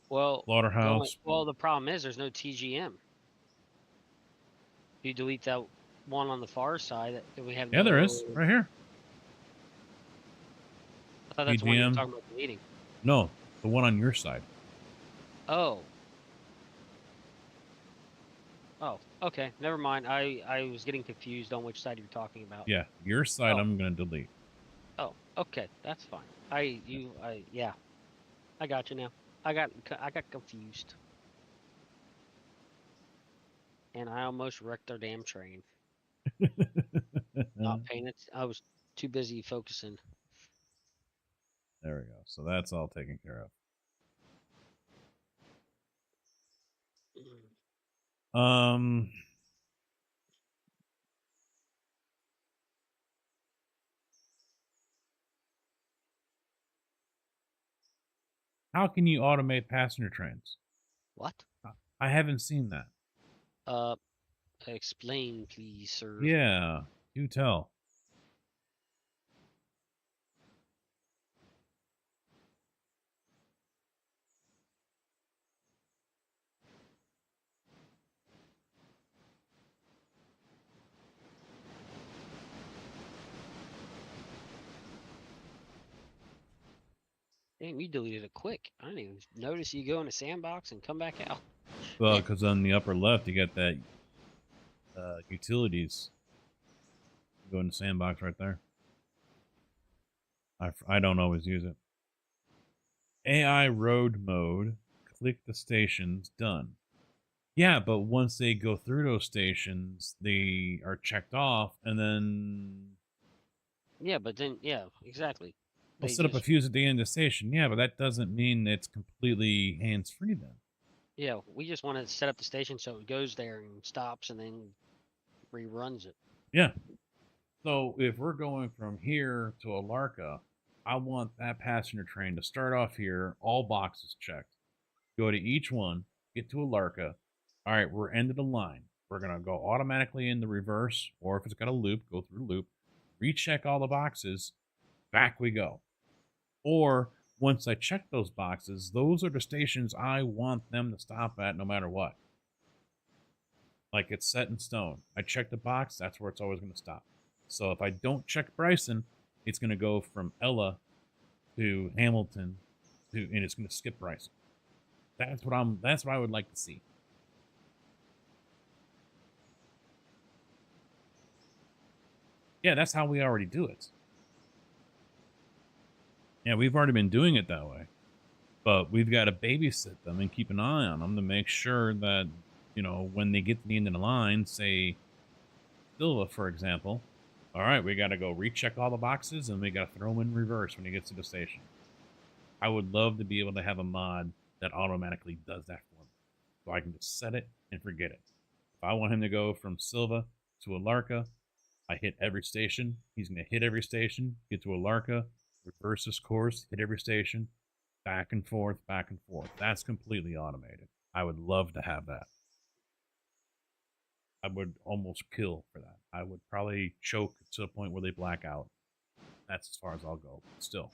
slaughterhouse. The problem is there's no TGM. You delete that one on the far side, we have Yeah, there is. Right here. I thought that's the one you were TGM. talking about deleting. No, the one on your side. Oh, okay. Never mind. I was getting confused on which side you're talking about. Yeah, your side I'm going to delete. Oh, okay. That's fine. Yeah. I got you now. I got confused. And I almost wrecked our damn train. Not paying it. I was too busy focusing. There we go. So that's all taken care of. How can you automate passenger trains? What? I haven't seen that. Explain, please, sir. Yeah, do tell. Damn, you deleted it quick. I didn't even notice you go in a sandbox and come back out. Well, because on the upper left, you got that utilities. Go in the sandbox right there. I don't always use it. AI road mode. Click the stations. Done. Yeah, but once they go through those stations, they are checked off, and then... Yeah, but then, yeah, exactly. They'll set up a fuse at the end of the station. Yeah, but that doesn't mean it's completely hands-free then. Yeah, we just want to set up the station so it goes there and stops and then reruns it. Yeah. So if we're going from here to Alarka, I want that passenger train to start off here, all boxes checked. Go to each one, get to Alarka. All right, we're end of the line. We're going to go automatically in the reverse, or if it's got a loop, go through the loop, recheck all the boxes, back we go. Or once I check those boxes, those are the stations I want them to stop at no matter what. Like it's set in stone. I check the box, that's where it's always going to stop. So if I don't check Bryson, it's going to go from Ella to Hamilton, and it's going to skip Bryson. That's what I would like to see. Yeah, that's how we already do it. Yeah, we've already been doing it that way. But we've got to babysit them and keep an eye on them to make sure that, when they get to the end of the line, say Silva, for example, all right, we got to go recheck all the boxes and we got to throw him in reverse when he gets to the station. I would love to be able to have a mod that automatically does that for me. So I can just set it and forget it. If I want him to go from Silva to Alarka, I hit every station. He's going to hit every station, get to Alarka, reverse his course, hit every station, back and forth, back and forth. That's completely automated. I would love to have that. I would almost kill for that. I would probably choke to a point where they black out. That's as far as I'll go. Still.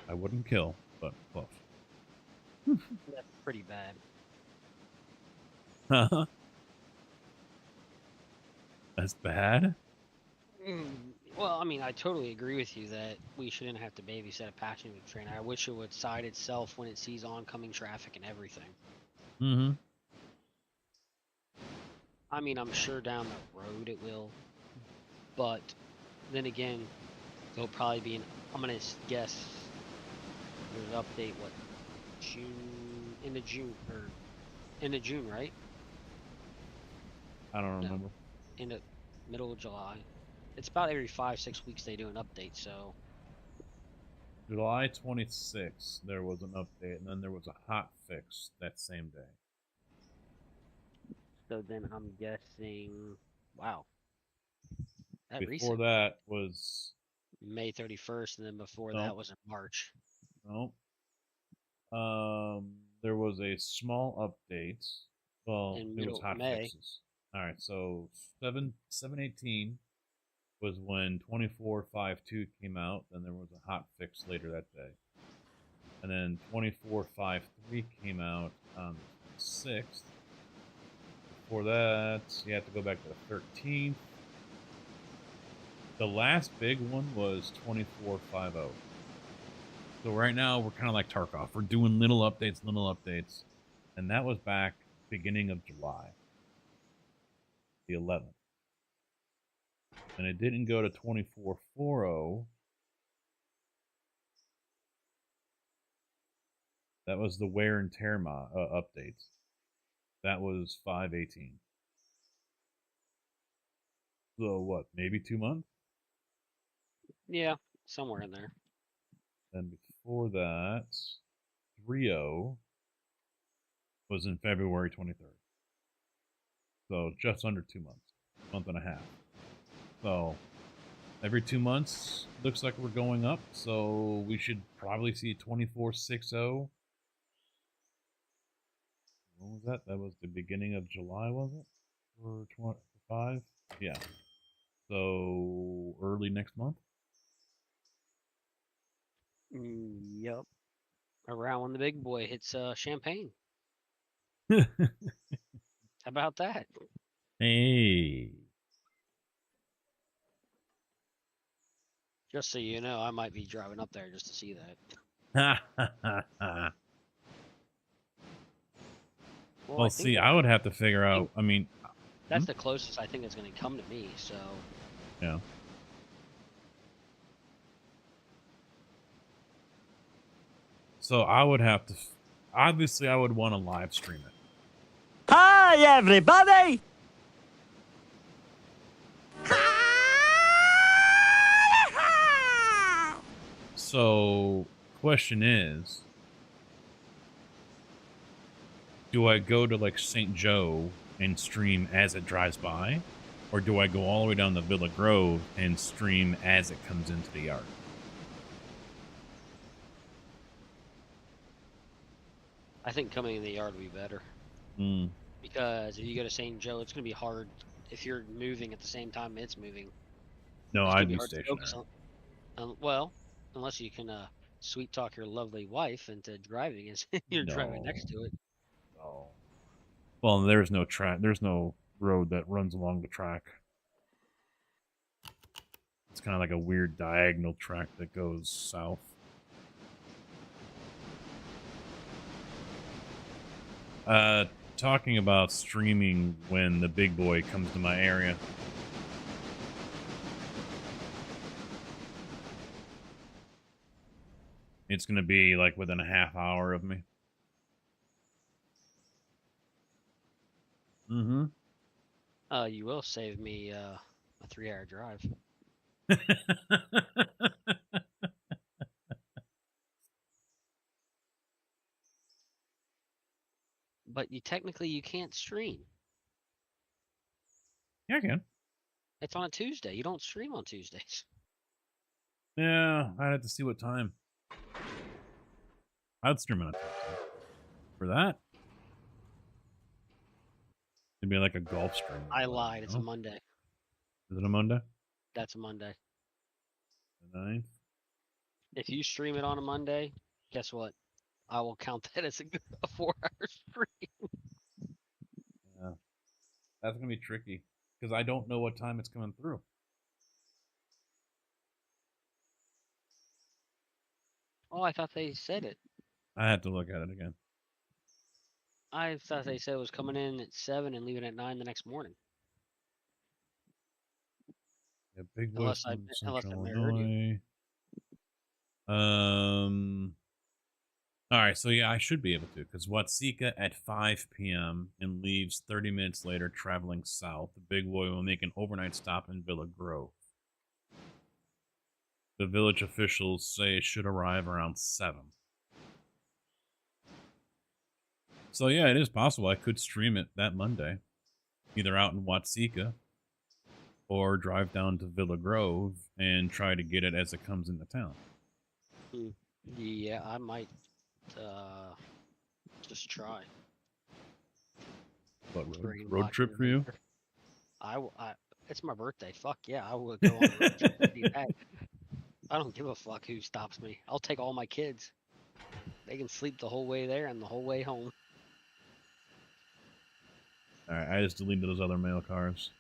I wouldn't kill, but close. That's pretty bad. That's bad? Well, I mean, I totally agree with you that we shouldn't have to babysit a passenger train. I wish it would side itself when it sees oncoming traffic and everything. Mm-hmm. I mean, I'm sure down the road it will. But then again, there'll probably be I'm going to guess there's an update, end of June, right? I don't remember. In the middle of July. It's about every 5-6 weeks they do an update, so. July 26th, there was an update, and then there was a hot fix that same day. So then I'm guessing, wow. Before that was May 31st, and then before that was in March. No. There was a small update. Well, it was hot fixes. All right, so 7/18 was when 24.5.2 came out. Then there was a hot fix later that day, and then 24.5.3 came out on the 6th. Before that, you have to go back to the 13th. The last big one was 24.5.0. So right now we're kind of like Tarkov. We're doing little updates, and that was back beginning of July, the 11th, and it didn't go to 24.4.0. That was the wear and tear updates. That was 5/18. So what? Maybe 2 months? Yeah, somewhere in there. And before that, 3.0 was in February 23rd. So just under 2 months, month and a half. So every 2 months looks like we're going up. So we should probably see 24.6.0. When was that? That was the beginning of July, was it? For 25? Yeah. So early next month? Yep. Around when the big boy hits Champagne. How about that? Hey. Just so you know, I might be driving up there just to see that. Well, see, I would have to figure out, I mean... That's the closest I think it's going to come to me, so... Yeah. So I would have to... Obviously, I would want to live stream it. Hi, everybody! So, question is... Do I go to, like, St. Joe and stream as it drives by? Or do I go all the way down to Villa Grove and stream as it comes into the yard? I think coming in the yard would be better. Because if you go to St. Joe, it's going to be hard if you're moving at the same time it's moving. No, I'd be stationary. Well, unless you can sweet talk your lovely wife into driving as you're driving next to it. No. Well, there's no track. There's no road that runs along the track. It's kind of like a weird diagonal track that goes south. Talking about streaming when the big boy comes to my area. It's going to be like within a half hour of me. Mm-hmm. You will save me a 3-hour drive. But you can't stream. Yeah, I can. It's on a Tuesday. You don't stream on Tuesdays. Yeah, I'd have to see what time. I'd stream on a Tuesday. For that? It'd be like a golf stream. I lied. It's a Monday. Is it a Monday? That's a Monday. The 9th? If you stream it on a Monday, guess what? I will count that as a 4-hour stream. Yeah. That's going to be tricky. Because I don't know what time it's coming through. Oh, I thought they said it. I had to look at it again. I thought they said it was coming in at 7 and leaving at 9 the next morning. Yeah, big boy Unless I Central misheard you. Illinois. All right, so yeah, I should be able to, because Watsika at 5 p.m. and leaves 30 minutes later traveling south. The big boy will make an overnight stop in Villa Grove. The village officials say it should arrive around 7. So yeah, it is possible I could stream it that Monday, either out in Watsika or drive down to Villa Grove and try to get it as it comes into town. Yeah, I might just try. What, road trip for you? It's my birthday. Fuck yeah, I would go on a road trip to do that. I don't give a fuck who stops me. I'll take all my kids. They can sleep the whole way there and the whole way home. Alright, I just deleted those other mail cars.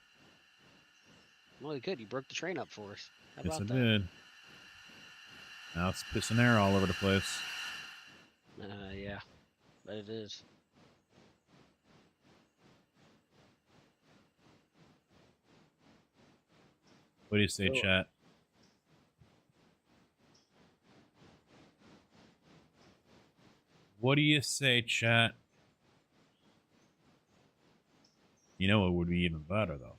Well, good. You broke the train up for us. How Yes, I about that? did. Now it's pissing air all over the place. Yeah, but it is. What do you say, Cool. chat? What do you say, chat? You know it would be even better, though.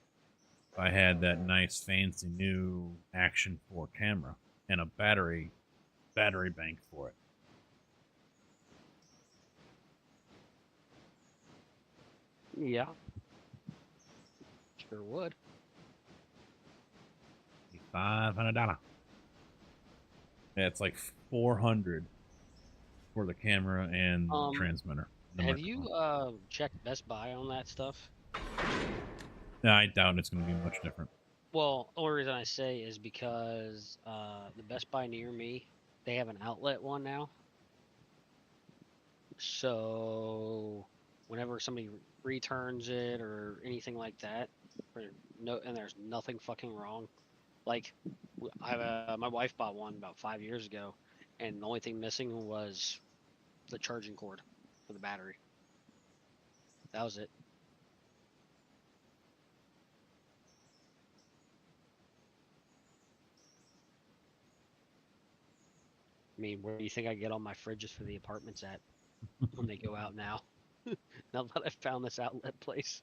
If I had that nice, fancy new Action 4 camera and a battery bank for it. Yeah. Sure would. $500. Yeah, it's like $400 for the camera and the transmitter. The Have microphone. you checked Best Buy on that stuff? No, I doubt it's going to be much different. Well, the only reason I say is because the Best Buy near me, they have an outlet one now. So whenever somebody returns it or anything like that, and there's nothing fucking wrong. Like, my wife bought one about 5 years ago, and the only thing missing was the charging cord for the battery. That was it. I mean, where do you think I get all my fridges for the apartments at when they go out now? Now that I've found this outlet place.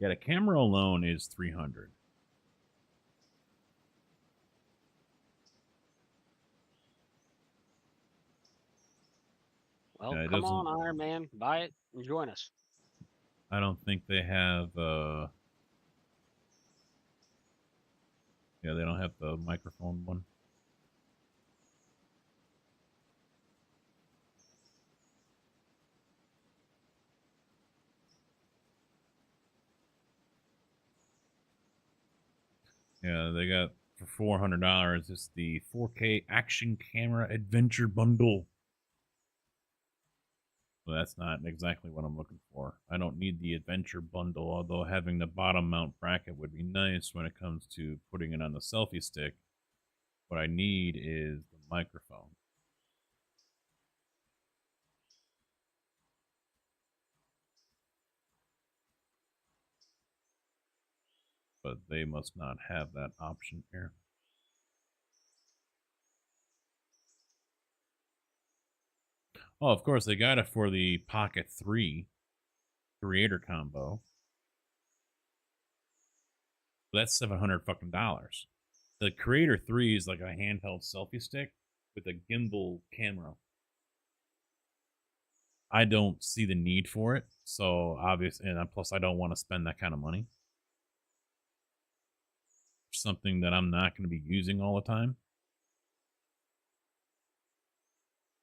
Yeah, the camera alone is $300. Well, Yeah, it come doesn't. on, Iron Man, buy it and join us. I don't think they have. Yeah, they don't have the microphone one. Yeah, they got for $400. It's the 4K action camera adventure bundle. Well, that's not exactly what I'm looking for. I don't need the adventure bundle, although having the bottom mount bracket would be nice when it comes to putting it on the selfie stick. What I need is the microphone. But they must not have that option here. Oh, of course, they got it for the Pocket 3 creator combo. That's $700 fucking dollars. The Creator 3 is like a handheld selfie stick with a gimbal camera. I don't see the need for it, so obviously, and plus I don't want to spend that kind of money. Something that I'm not going to be using all the time.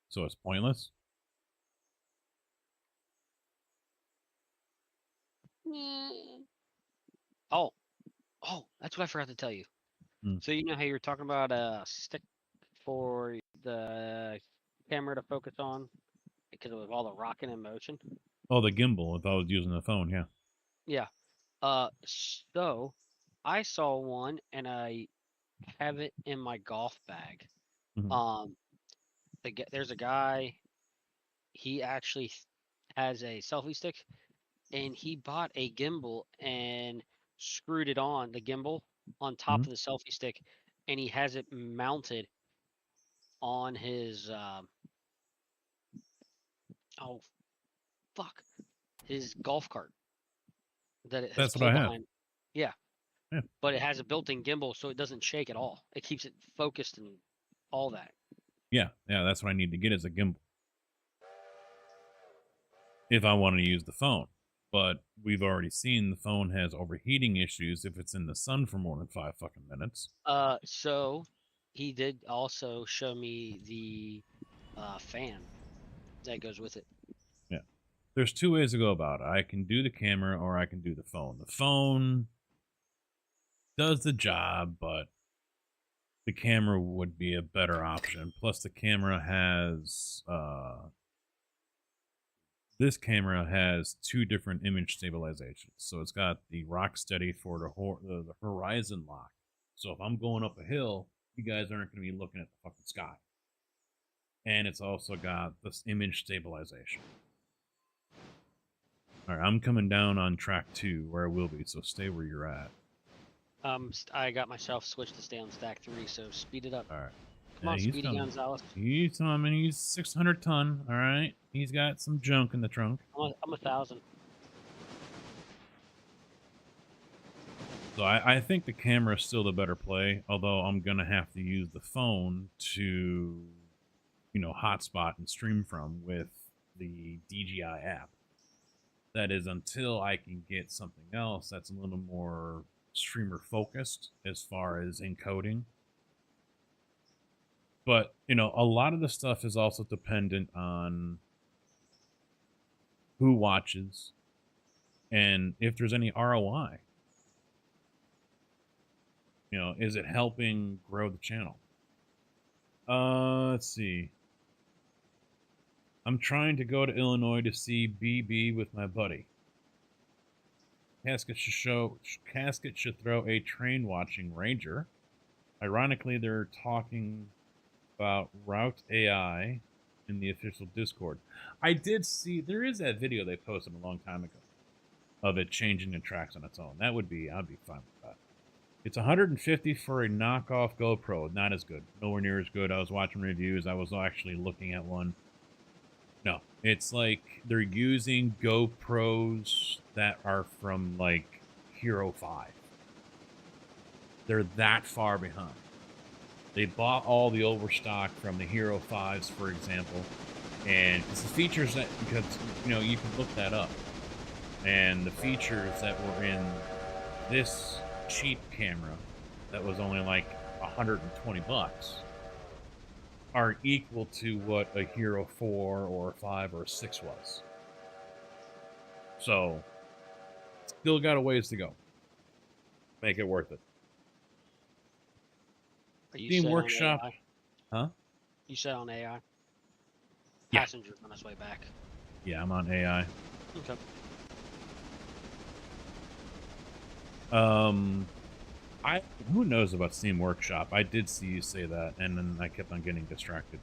So it's pointless. Oh, that's what I forgot to tell you. So you know how you were talking about a stick for the camera to focus on because of all the rocking and motion? Oh, the gimbal, if I was using the phone, yeah. Yeah. So I saw one and I have it in my golf bag. There's a guy, he actually has a selfie stick and he bought a gimbal and screwed it on the gimbal on top of the selfie stick, and he has it mounted on his his golf cart that it has That's what I pulled have. behind. Yeah. Yeah. But it has a built-in gimbal, so it doesn't shake at all. It keeps it focused and all that. Yeah, that's what I need to get is a gimbal. If I want to use the phone. But we've already seen the phone has overheating issues if it's in the sun for more than 5 fucking minutes. So he did also show me the fan that goes with it. Yeah. There's 2 ways to go about it. I can do the camera or I can do the phone. The phone does the job, but the camera would be a better option. Plus the camera has this camera has 2 different image stabilizations. So it's got the Rocksteady for the horizon lock. So if I'm going up a hill, you guys aren't going to be looking at the fucking sky. And it's also got this image stabilization. All right, I'm coming down on track 2 where I will be, so stay where you're at. I got myself switched to stay on stack 3, so speed it up. All right. Come on, Speedy Gonzalez. He's coming. He's 600 ton. All right. He's got some junk in the trunk. I'm 1,000. So I think the camera is still the better play, although I'm going to have to use the phone to, hotspot and stream from with the DJI app. That is until I can get something else that's a little more streamer focused as far as encoding. But, a lot of the stuff is also dependent on who watches and if there's any ROI. Is it helping grow the channel? Let's see. I'm trying to go to Illinois to see BB with my buddy. Casket should throw a train watching ranger. Ironically, they're talking about Route AI in the official Discord. I did see there is that video they posted a long time ago of it changing the tracks on its own. I'd be fine with that. It's $150 for a knockoff GoPro. Not as good. Nowhere near as good. I was watching reviews. I was actually looking at one. No, it's like they're using GoPros that are from like Hero 5. They're that far behind. They bought all the overstock from the Hero 5s, for example, and it's the features that, because, you can look that up. And the features that were in this cheap camera that was only like $120 are equal to what a Hero 4 or a 5 or a 6 was. So, still got a ways to go. Make it worth it. Are you Steam set on Workshop. AI? Huh? You set on AI? Yeah. Passenger's on his way back. Yeah, I'm on AI. Okay. Who knows about Steam Workshop? I did see you say that, and then I kept on getting distracted.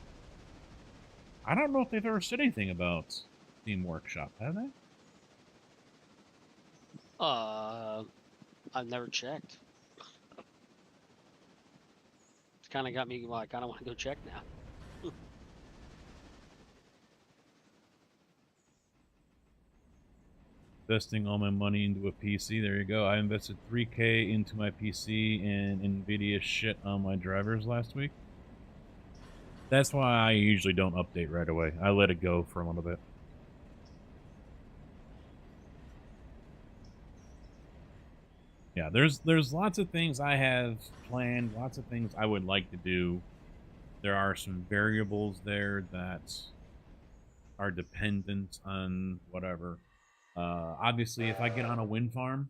I don't know if they've ever said anything about Steam Workshop, have they? I've never checked. It's kind of got me like, I don't want to go check now. Investing all my money into a PC. There you go. I invested $3K into my PC and NVIDIA shit on my drivers last week. That's why I usually don't update right away. I let it go for a little bit. Yeah, there's lots of things I have planned, lots of things I would like to do. There are some variables there that are dependent on whatever. Obviously, if I get on a wind farm,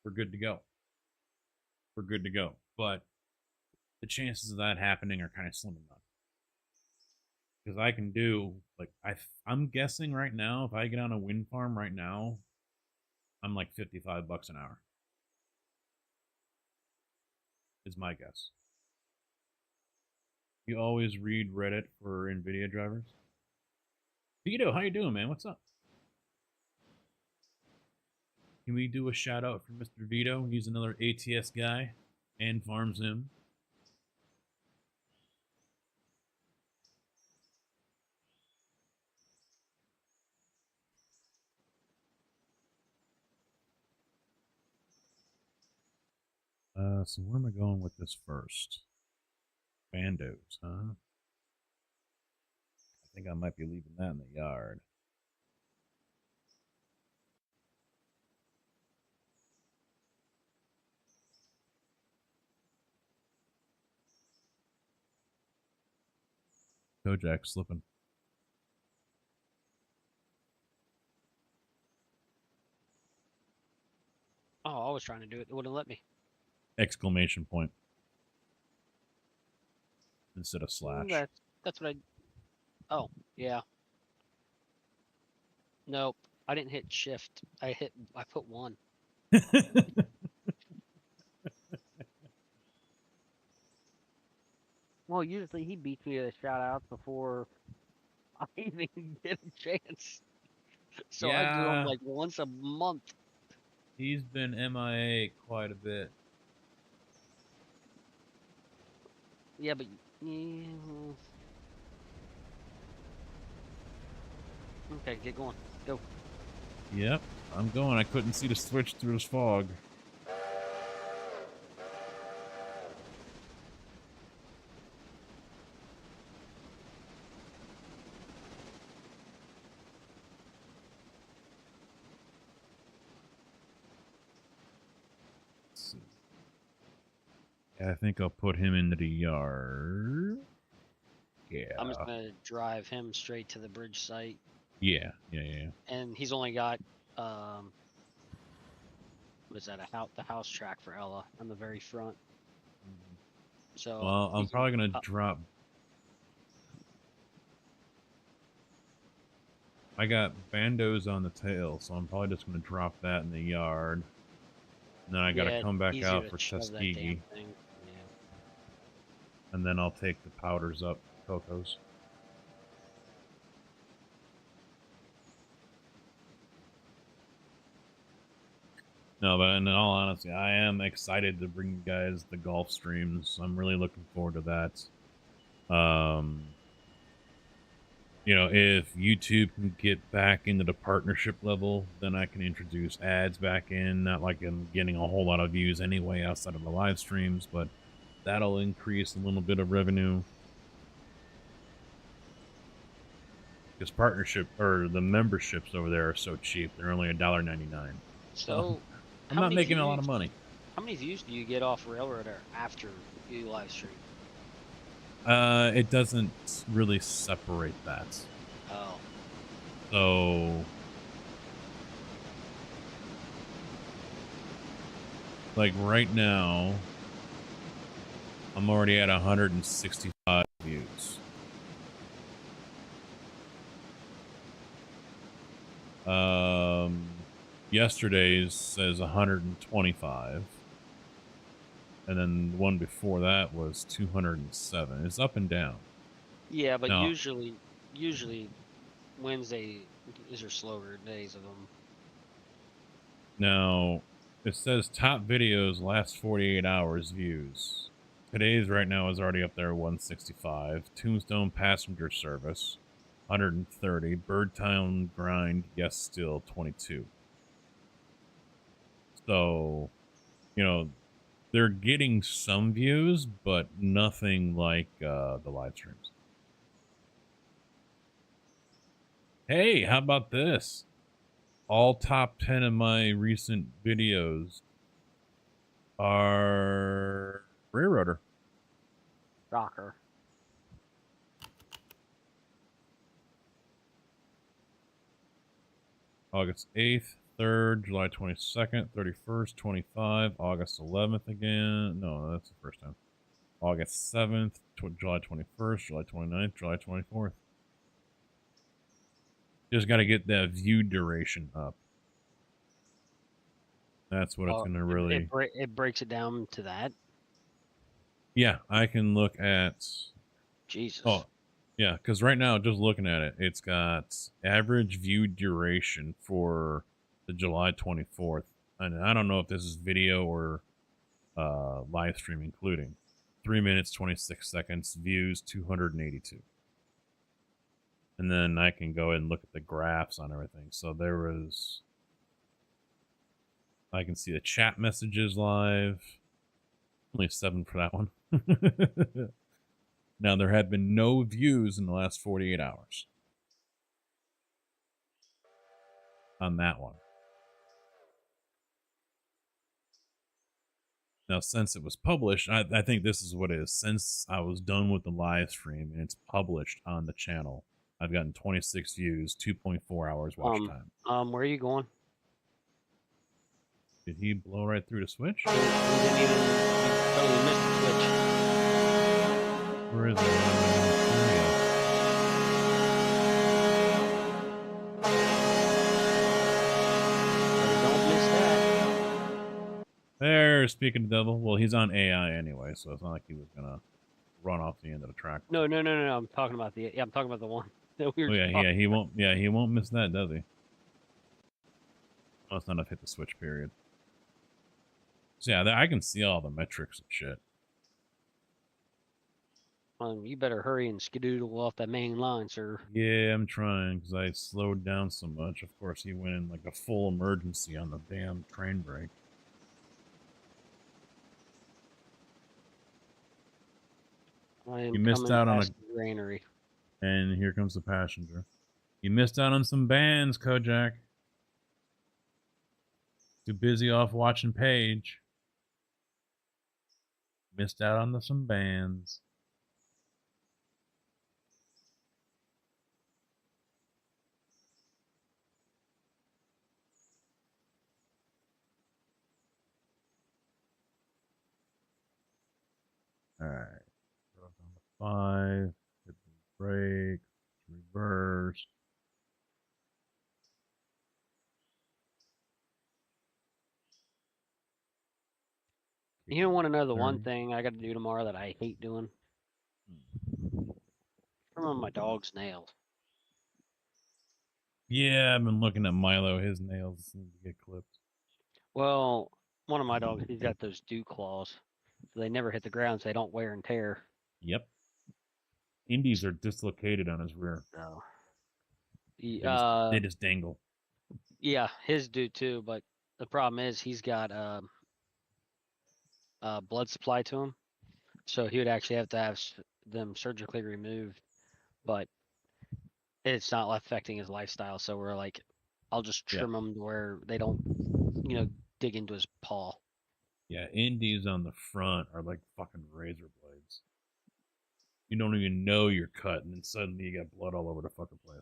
we're good to go. We're good to go. But the chances of that happening are kind of slim enough. Because I can do, like, I'm guessing right now, if I get on a wind farm right now, I'm like $55 an hour. Is my guess. You always read Reddit for NVIDIA drivers? Vito, how you doing, man? What's up? Can we do a shout out for Mr. Vito? He's another ATS guy and farms him. So where am I going with this first? Bandos, huh? I think I might be leaving that in the yard. Kojak slipping. Oh, I was trying to do it. It wouldn't let me. Exclamation point. Instead of slash. That's what I... Oh, yeah. Nope. I didn't hit shift. I put 1. Well, usually he beats me to shout outs before I even get a chance. So I do them like once a month. He's been MIA quite a bit. Yeah, but... Okay, get going. Go. Yep, I'm going. I couldn't see the switch through this fog. I think I'll put him into the yard. Yeah. I'm just gonna drive him straight to the bridge site. Yeah. And he's only got what is that? The house track for Ella on the very front. So. Well, I'm probably gonna drop. I got bandos on the tail, so I'm probably just gonna drop that in the yard. And then I gotta come back out for Tuskegee. And then I'll take the powders up, Cocos. No, but in all honesty, I am excited to bring you guys the golf streams. I'm really looking forward to that. You know, if YouTube can get back into the partnership level, then I can introduce ads back in. Not like I'm getting a whole lot of views anyway outside of the live streams, but that'll increase a little bit of revenue. Because partnership or the memberships over there are so cheap. They're only $1.99. So I'm not making a lot of money. How many views do you get off Railroader after you live stream? It doesn't really separate that. Oh. So, like right now, I'm already at 165 views. Yesterday's says 125. And then the one before that was 207. It's up and down. Yeah, but No. usually Wednesday is your slower days of them. Now, it says top videos last 48 hours views. Today's right now is already up there 165. Tombstone Passenger Service 130. Birdtown Grind, yes, still 22. So, you know, they're getting some views, but nothing like the live streams. Hey, how about this? All top 10 of my recent videos are Railroader. Rocker. August 8th, 3rd, July 22nd, 31st, 25, August 11th again. No, that's the first time. August 7th, July 21st, July 29th, July 24th. Just got to get that view duration up. That's what it's going to really... It breaks it down to that? Yeah, I can look at... Jesus. Oh, yeah, because right now, just looking at it, it's got average view duration for the July 24th. And I don't know if this is video or live stream including. 3 minutes, 26 seconds, views 282. And then I can go ahead and look at the graphs on everything. So there was... I can see the chat messages live. Only 7 for that one. Now, there have been no views in the last 48 hours on that one. Now, since it was published, I think this is what it is. Since I was done with the live stream and it's published on the channel, I've gotten 26 views, 2.4 hours watch time. Where are you going? Did he blow right through the switch? He didn't even totally miss the switch. Where is it? There, speaking of devil. Well, he's on AI anyway, so it's not like he was gonna run off the end of the track. No. I'm talking about I'm talking about the one that we were. Oh yeah, he won't. Yeah, he won't miss that, does he? Must not have hit the switch period. So yeah, I can see all the metrics and shit. You better hurry and skedoodle off that main line, sir. Yeah, I'm trying because I slowed down so much. Of course, he went in like a full emergency on the damn train brake. You missed out on a granary. And here comes the passenger. You missed out on some bands, Kojak. Too busy off watching Paige. Missed out on some bands. All right. 5. Hit the brake. Reverse. You don't want to know the one thing I got to do tomorrow that I hate doing? Trim on my dog's nails. Yeah, I've been looking at Milo. His nails need to get clipped. Well, one of my dogs, he's got those dew claws. So they never hit the ground, so they don't wear and tear. Yep. Indies are dislocated on his rear. No. They just dangle. Yeah, his do too, but the problem is he's got blood supply to him. So he would actually have to have them surgically removed, but it's not affecting his lifestyle. So we're like, I'll just trim them to where they don't, dig into his paw. Yeah, indies on the front are like fucking razor blades. You don't even know you're cut, and then suddenly you got blood all over the fucking place.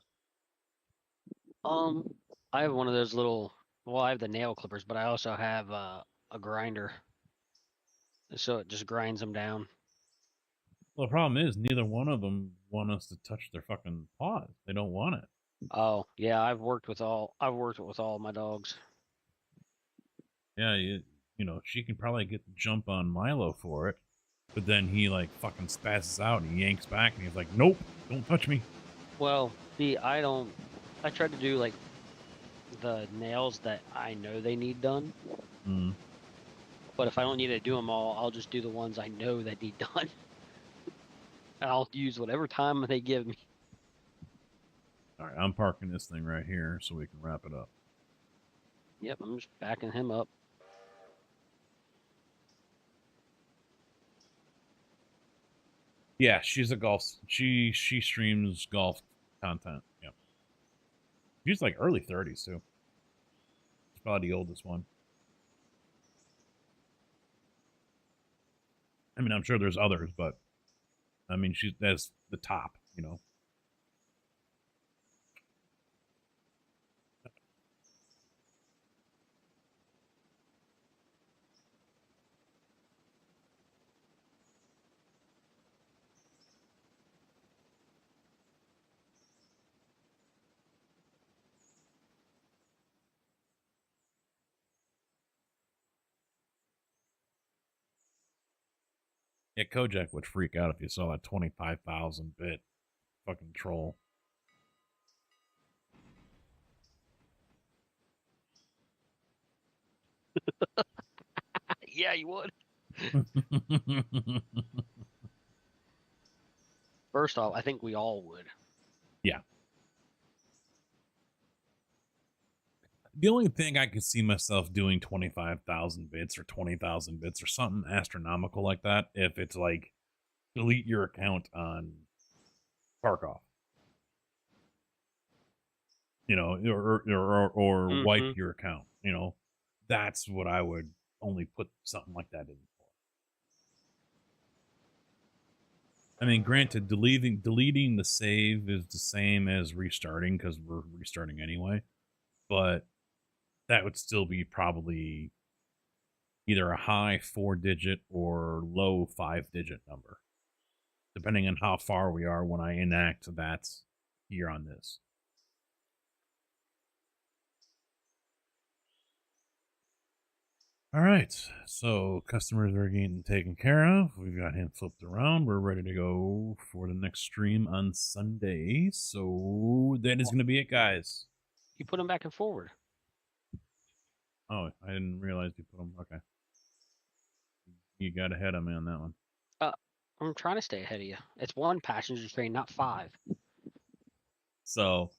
I have one of those little. Well, I have the nail clippers, but I also have a grinder, so it just grinds them down. Well, the problem is neither one of them want us to touch their fucking paws. They don't want it. Oh yeah, I've worked with all my dogs. Yeah, you know, she can probably get the jump on Milo for it, but then he like fucking spazzes out and he yanks back and he's like, "Nope, don't touch me." Well, see, I try to do like the nails that I know they need done. Mm. But if I don't need to do them all, I'll just do the ones I know that need done. And I'll use whatever time they give me. All right, I'm parking this thing right here so we can wrap it up. Yep, I'm just backing him up. Yeah, she's a golf. She streams golf content. Yeah, she's like early 30s too. She's probably the oldest one. I mean, I'm sure there's others, but I mean, that's the top, you know. Yeah, Kojak would freak out if you saw that 25,000 bit fucking troll. Yeah, you would. First off, I think we all would. Yeah. The only thing I could see myself doing 25,000 bits or 20,000 bits or something astronomical like that, if it's like delete your account on Tarkov, you know, or wipe your account, you know, that's what I would only put something like that in for. I mean, granted, deleting the save is the same as restarting because we're restarting anyway, but that would still be probably either a high 4-digit or low 5-digit number, depending on how far we are when I enact that here on this. All right, so customers are getting taken care of. We've got him flipped around. We're ready to go for the next stream on Sunday. So that is going to be it, guys. You put them back and forward. Oh, I didn't realize you put them. Okay. You got ahead of me on that one. I'm trying to stay ahead of you. It's one passenger train, not 5. So,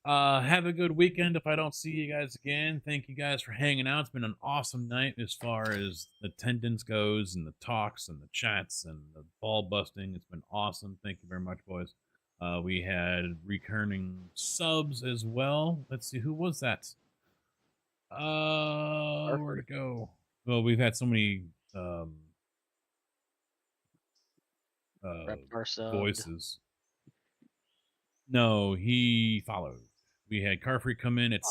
have a good weekend if I don't see you guys again. Thank you guys for hanging out. It's been an awesome night as far as attendance goes and the talks and the chats and the ball busting. It's been awesome. Thank you very much, boys. We had recurring subs as well. Let's see, who was that? Where'd it go? Well, we've had so many voices. No, he followed. We had Carfree come in at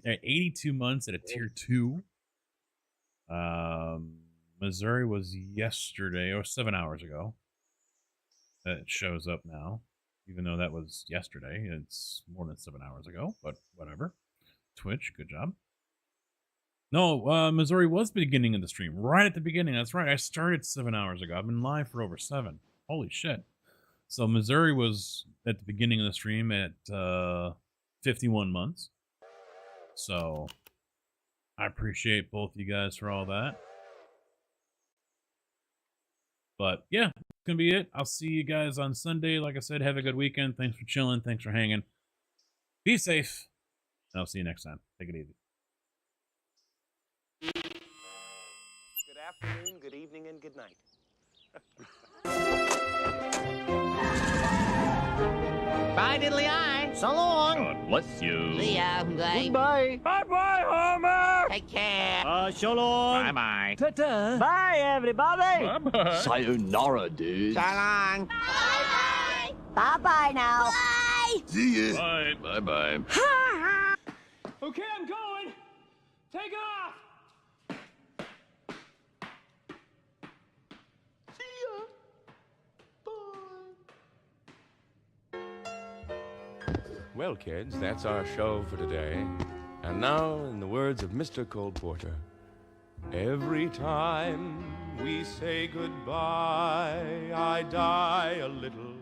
82 months at a tier 2. Missouri was yesterday or 7 hours ago. That shows up now, even though that was yesterday. It's more than 7 hours ago, but whatever. Twitch, good job. No, Missouri was the beginning of the stream, right at the beginning. That's right. I started 7 hours ago. I've been live for over 7. Holy shit. So Missouri was at the beginning of the stream at 51 months. So I appreciate both you guys for all that. But yeah, that's going to be it. I'll see you guys on Sunday. Like I said, have a good weekend. Thanks for chilling. Thanks for hanging. Be safe. And I'll see you next time. Take it easy. Good afternoon, good evening, and good night. Bye, diddly eye. So long. God bless you. See ya. Bye. Goodbye. Bye-bye, Homer. Take care. So long. Bye-bye. Ta-ta. Bye, everybody. Bye-bye. Sayonara, dude. So long. Bye-bye. Bye-bye now. Bye. See ya. Bye. Bye-bye. Okay, I'm going. Take off. See ya. Bye. Well, kids, that's our show for today. And now, in the words of Mr. Cole Porter, every time we say goodbye, I die a little.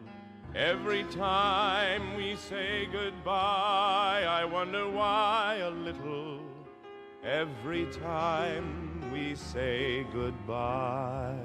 Every time we say goodbye, I wonder why a little. Every time we say goodbye.